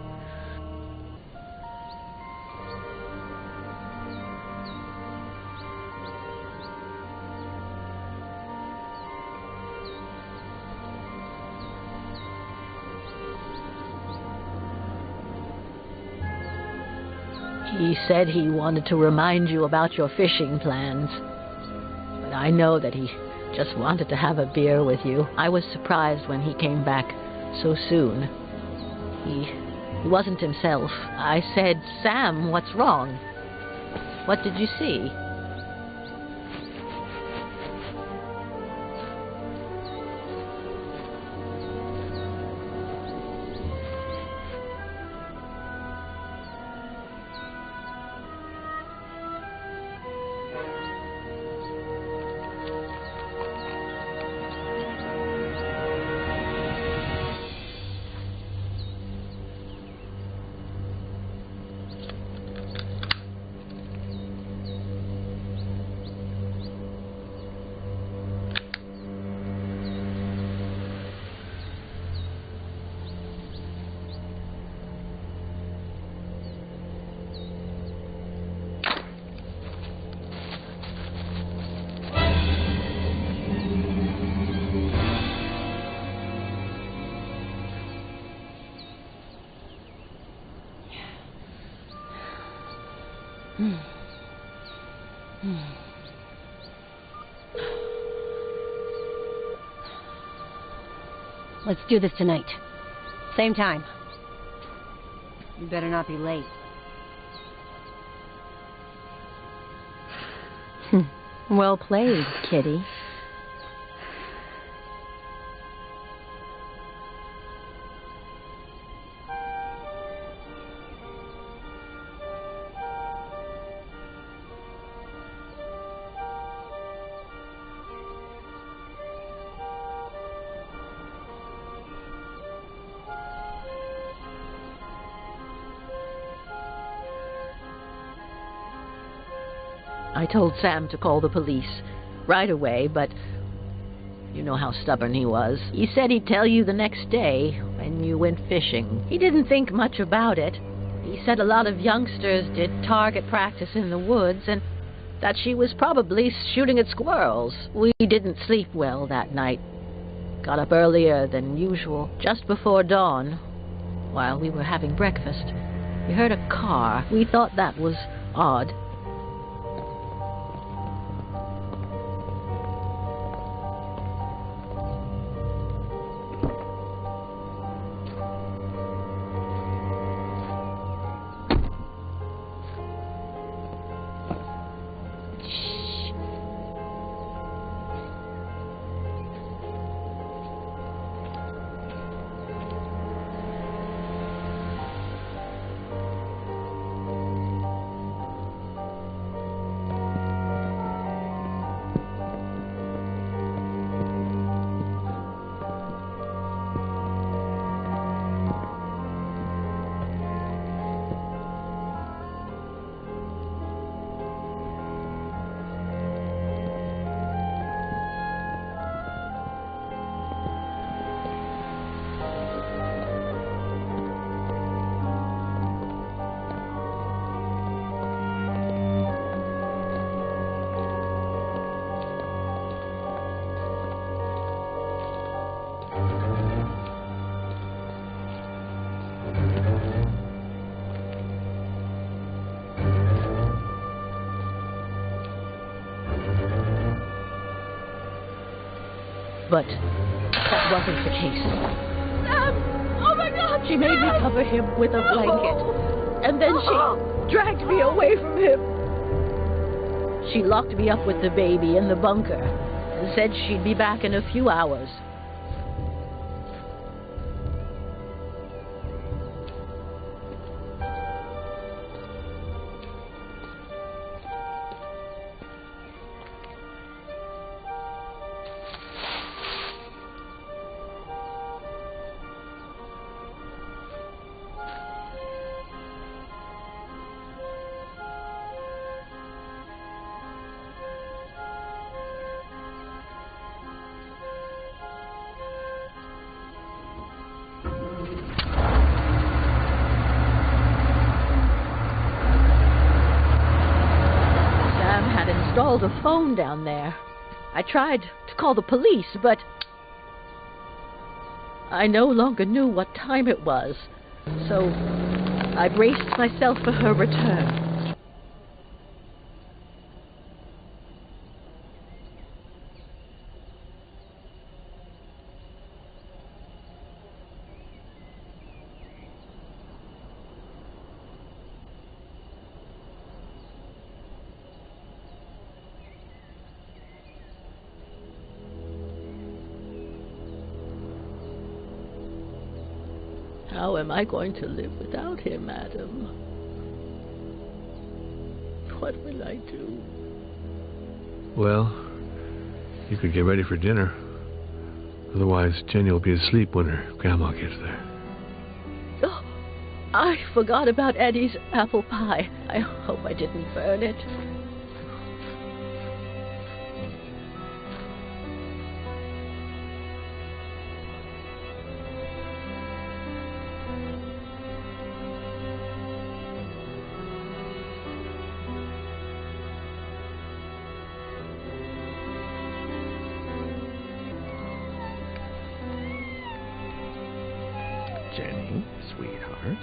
He said he wanted to remind you about your fishing plans. But I know that he just wanted to have a beer with you. I was surprised when he came back so soon. He wasn't himself. I said, Sam, what's wrong? What did you see? Let's do this tonight. Same time. You better not be late. Well played, Kitty. I told Sam to call the police right away, but you know how stubborn he was. He said he'd tell you the next day when you went fishing. He didn't think much about it. He said a lot of youngsters did target practice in the woods and that she was probably shooting at squirrels. We didn't sleep well that night. Got up earlier than usual, just before dawn. While we were having breakfast, we heard a car. We thought that was odd. But that wasn't the case. Sam! Oh my God! She made me cover him with a blanket, and then she dragged me away from him. She locked me up with the baby in the bunker and said she'd be back in a few hours. Installed a phone down there. I tried to call the police, but I no longer knew what time it was, so I braced myself for her return. How am I going to live without him, Adam? What will I do? Well, you could get ready for dinner. Otherwise, Jenny will be asleep when her grandma gets there. Oh, I forgot about Eddie's apple pie. I hope I didn't burn it. Jenny, sweetheart,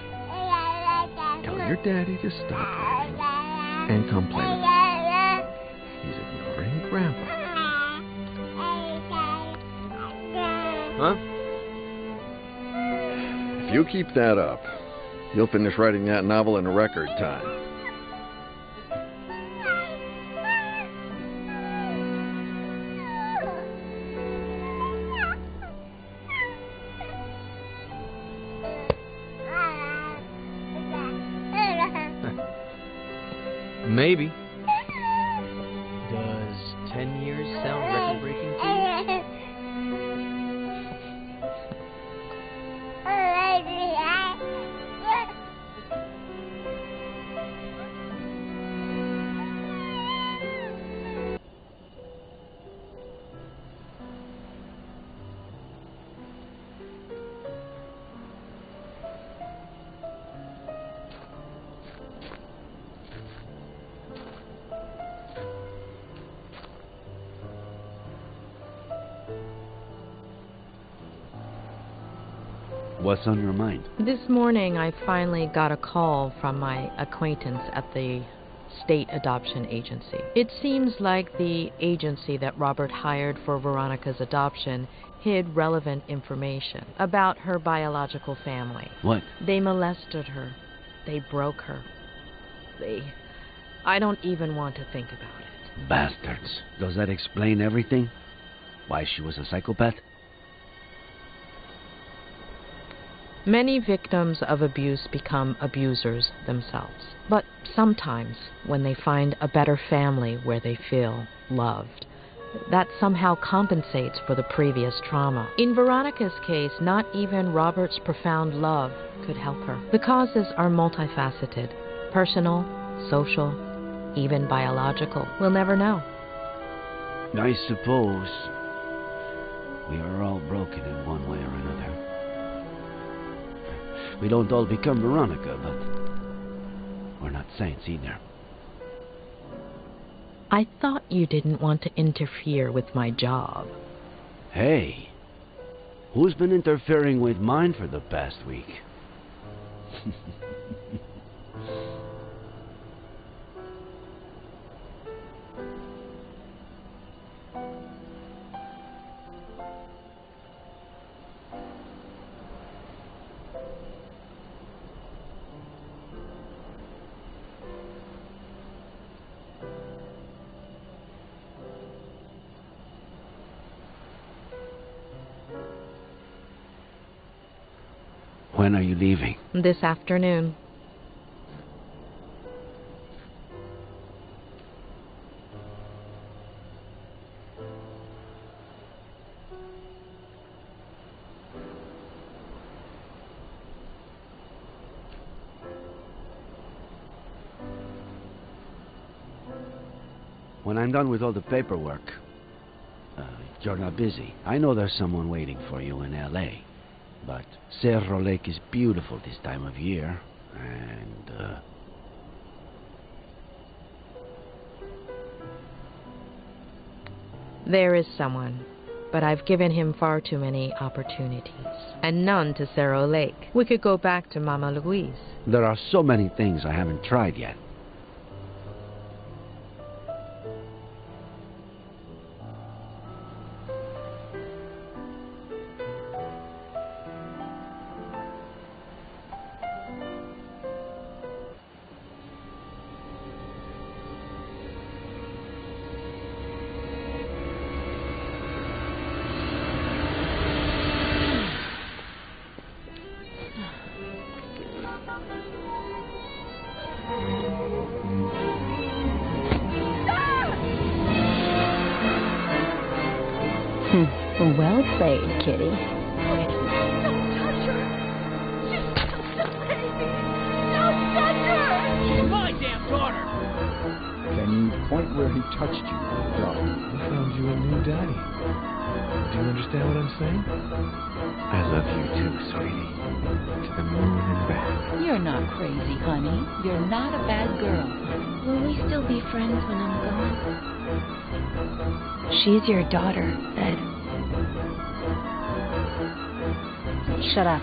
tell your daddy to stop reading and come play with us. He's ignoring Grandpa. Huh? If you keep that up, you'll finish writing that novel in record time. Maybe. Does 10 years sound record-breaking to you? What's on your mind? This morning, I finally got a call from my acquaintance at the state adoption agency. It seems like the agency that Robert hired for Veronica's adoption hid relevant information about her biological family. What? They molested her. They broke her. I don't even want to think about it. Bastards. Does that explain everything? Why she was a psychopath? Many victims of abuse become abusers themselves. But sometimes, when they find a better family where they feel loved, that somehow compensates for the previous trauma. In Veronica's case, not even Robert's profound love could help her. The causes are multifaceted: personal, social, even biological. We'll never know. I suppose we are all broken in one way or another. We don't all become Veronica, but we're not saints either. I thought you didn't want to interfere with my job. Hey, who's been interfering with mine for the past week? When are you leaving? This afternoon. When I'm done with all the paperwork, you're not busy. I know there's someone waiting for you in L.A., but Cerro Lake is beautiful this time of year, and, There is someone, but I've given him far too many opportunities, and none to Cerro Lake. We could go back to Mama Louise. There are so many things I haven't tried yet. Well played, kitty. Don't touch her! She's just a baby! Don't touch her! She's my damn daughter! Can you point where he touched you, Doc? I found you a new daddy. Do you understand what I'm saying? I love you too, sweetie. To the moon and back. You're not crazy, honey. You're not a bad girl. Will we still be friends when I'm gone? She's your daughter, Ed. Shut up.